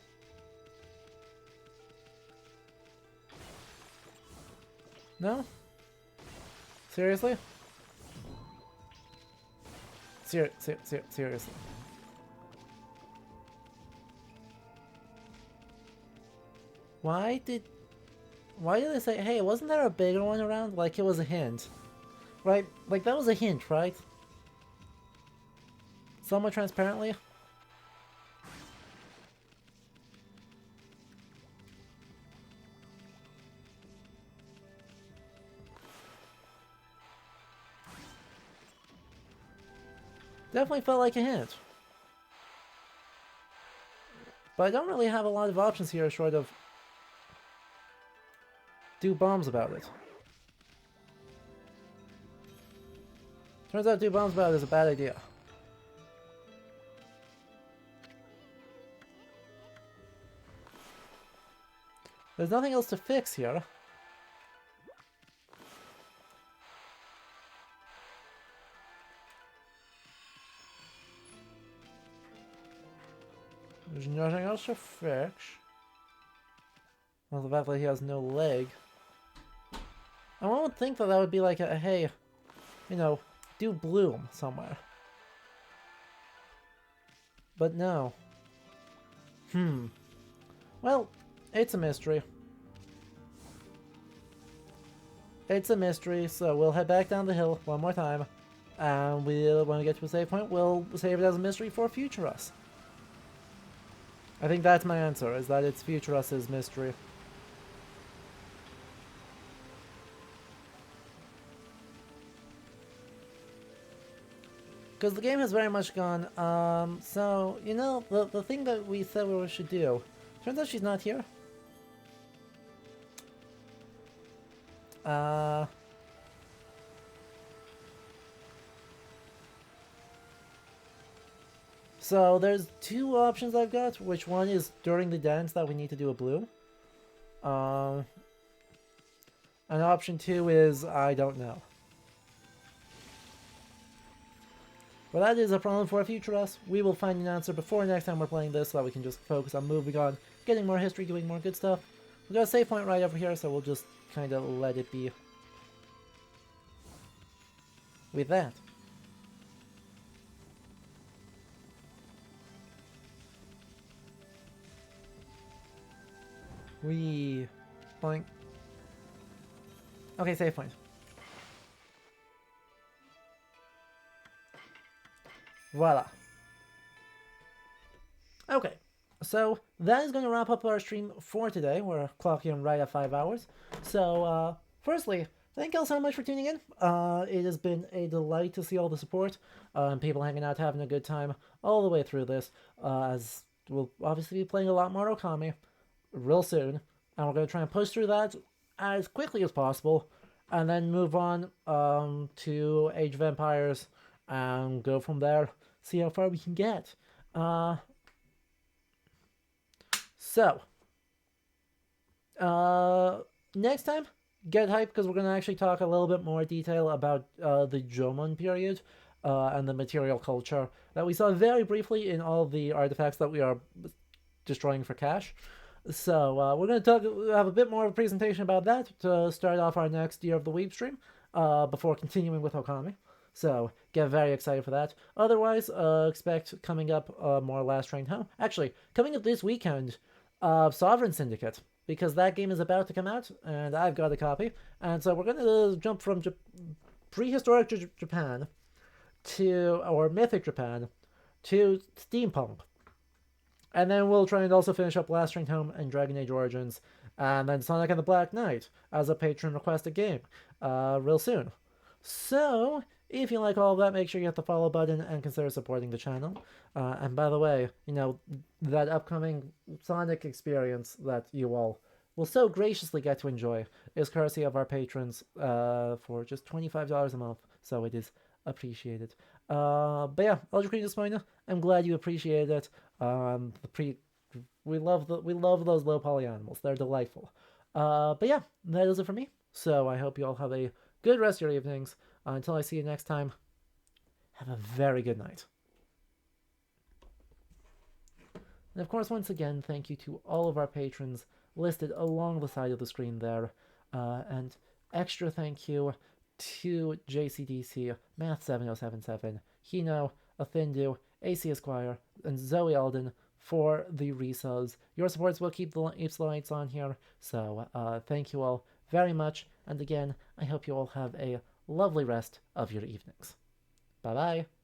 No? Seriously? Seriously. Why did they say, hey, wasn't there a bigger one around? Like it was a hint. Right? Like that was a hint, right? Somewhat transparently? Definitely felt like a hint. But I don't really have a lot of options here short of do bombs about it. Turns out do bombs about it is a bad idea. There's nothing else to fix here. There's nothing else to fix. Well, the fact that he has no leg. I would think that that would be like a, hey, you know, do bloom somewhere. But no. Well, it's a mystery. It's a mystery, so we'll head back down the hill one more time. And when we get to a save point, we'll save it as a mystery for future us. I think that's my answer, is that it's future us's mystery. Because the game has very much gone, so, you know, the thing that we said we should do, turns out she's not here. So there's two options I've got, which one is during the dance that we need to do a bloom. And option two is, I don't know. But that is a problem for future us. We will find an answer before next time we're playing this so that we can just focus on moving on, getting more history, doing more good stuff. We've got a save point right over here, so we'll just kind of let it be with that. Boink. Okay, save point. Voila. Okay, so that is going to wrap up our stream for today. We're clocking right at 5 hours. So, firstly, Thank you all so much for tuning in. It has been a delight to see all the support and people hanging out, having a good time all the way through this. As we'll obviously be playing a lot more Okami real soon, and we're going to try and push through that as quickly as possible, and then move on to Age of Empires and go from there. See how far we can get. Uh, so, next time, get hyped because we're going to actually talk a little bit more detail about the Jomon period and the material culture that we saw very briefly in all the artifacts that we are destroying for cash. So we're going to have a bit more of a presentation about that to start off our next Year of the Weeb stream before continuing with Okami. So get very excited for that. Otherwise, expect coming up more Last Train Home. Actually, coming up this weekend, Sovereign Syndicate, because that game is about to come out, and I've got a copy. And so we're going to jump from prehistoric Japan or mythic Japan to steampunk. And then we'll try and also finish up Last Train Home and Dragon Age Origins, and then Sonic and the Black Knight as a patron requested game real soon. So, if you like all of that, make sure you hit the follow button and consider supporting the channel. And by the way, that upcoming Sonic experience that you all will so graciously get to enjoy is courtesy of our patrons for just $25 a month. So it is appreciated. But yeah, Ultra Green Disappointed. I'm glad you appreciated it. We love those low poly animals. They're delightful. But yeah, that is it for me. So I hope you all have a good rest of your evenings. Until I see you next time, have a very good night. And of course, once again, thank you to all of our patrons listed along the side of the screen there. And extra thank you to JCDC, Math7077, Hino, Athindu, AC Esquire, and Zoe Alden for the resubs. Your supports will keep the lights on here, so thank you all very much. And again, I hope you all have a lovely rest of your evenings. Bye bye.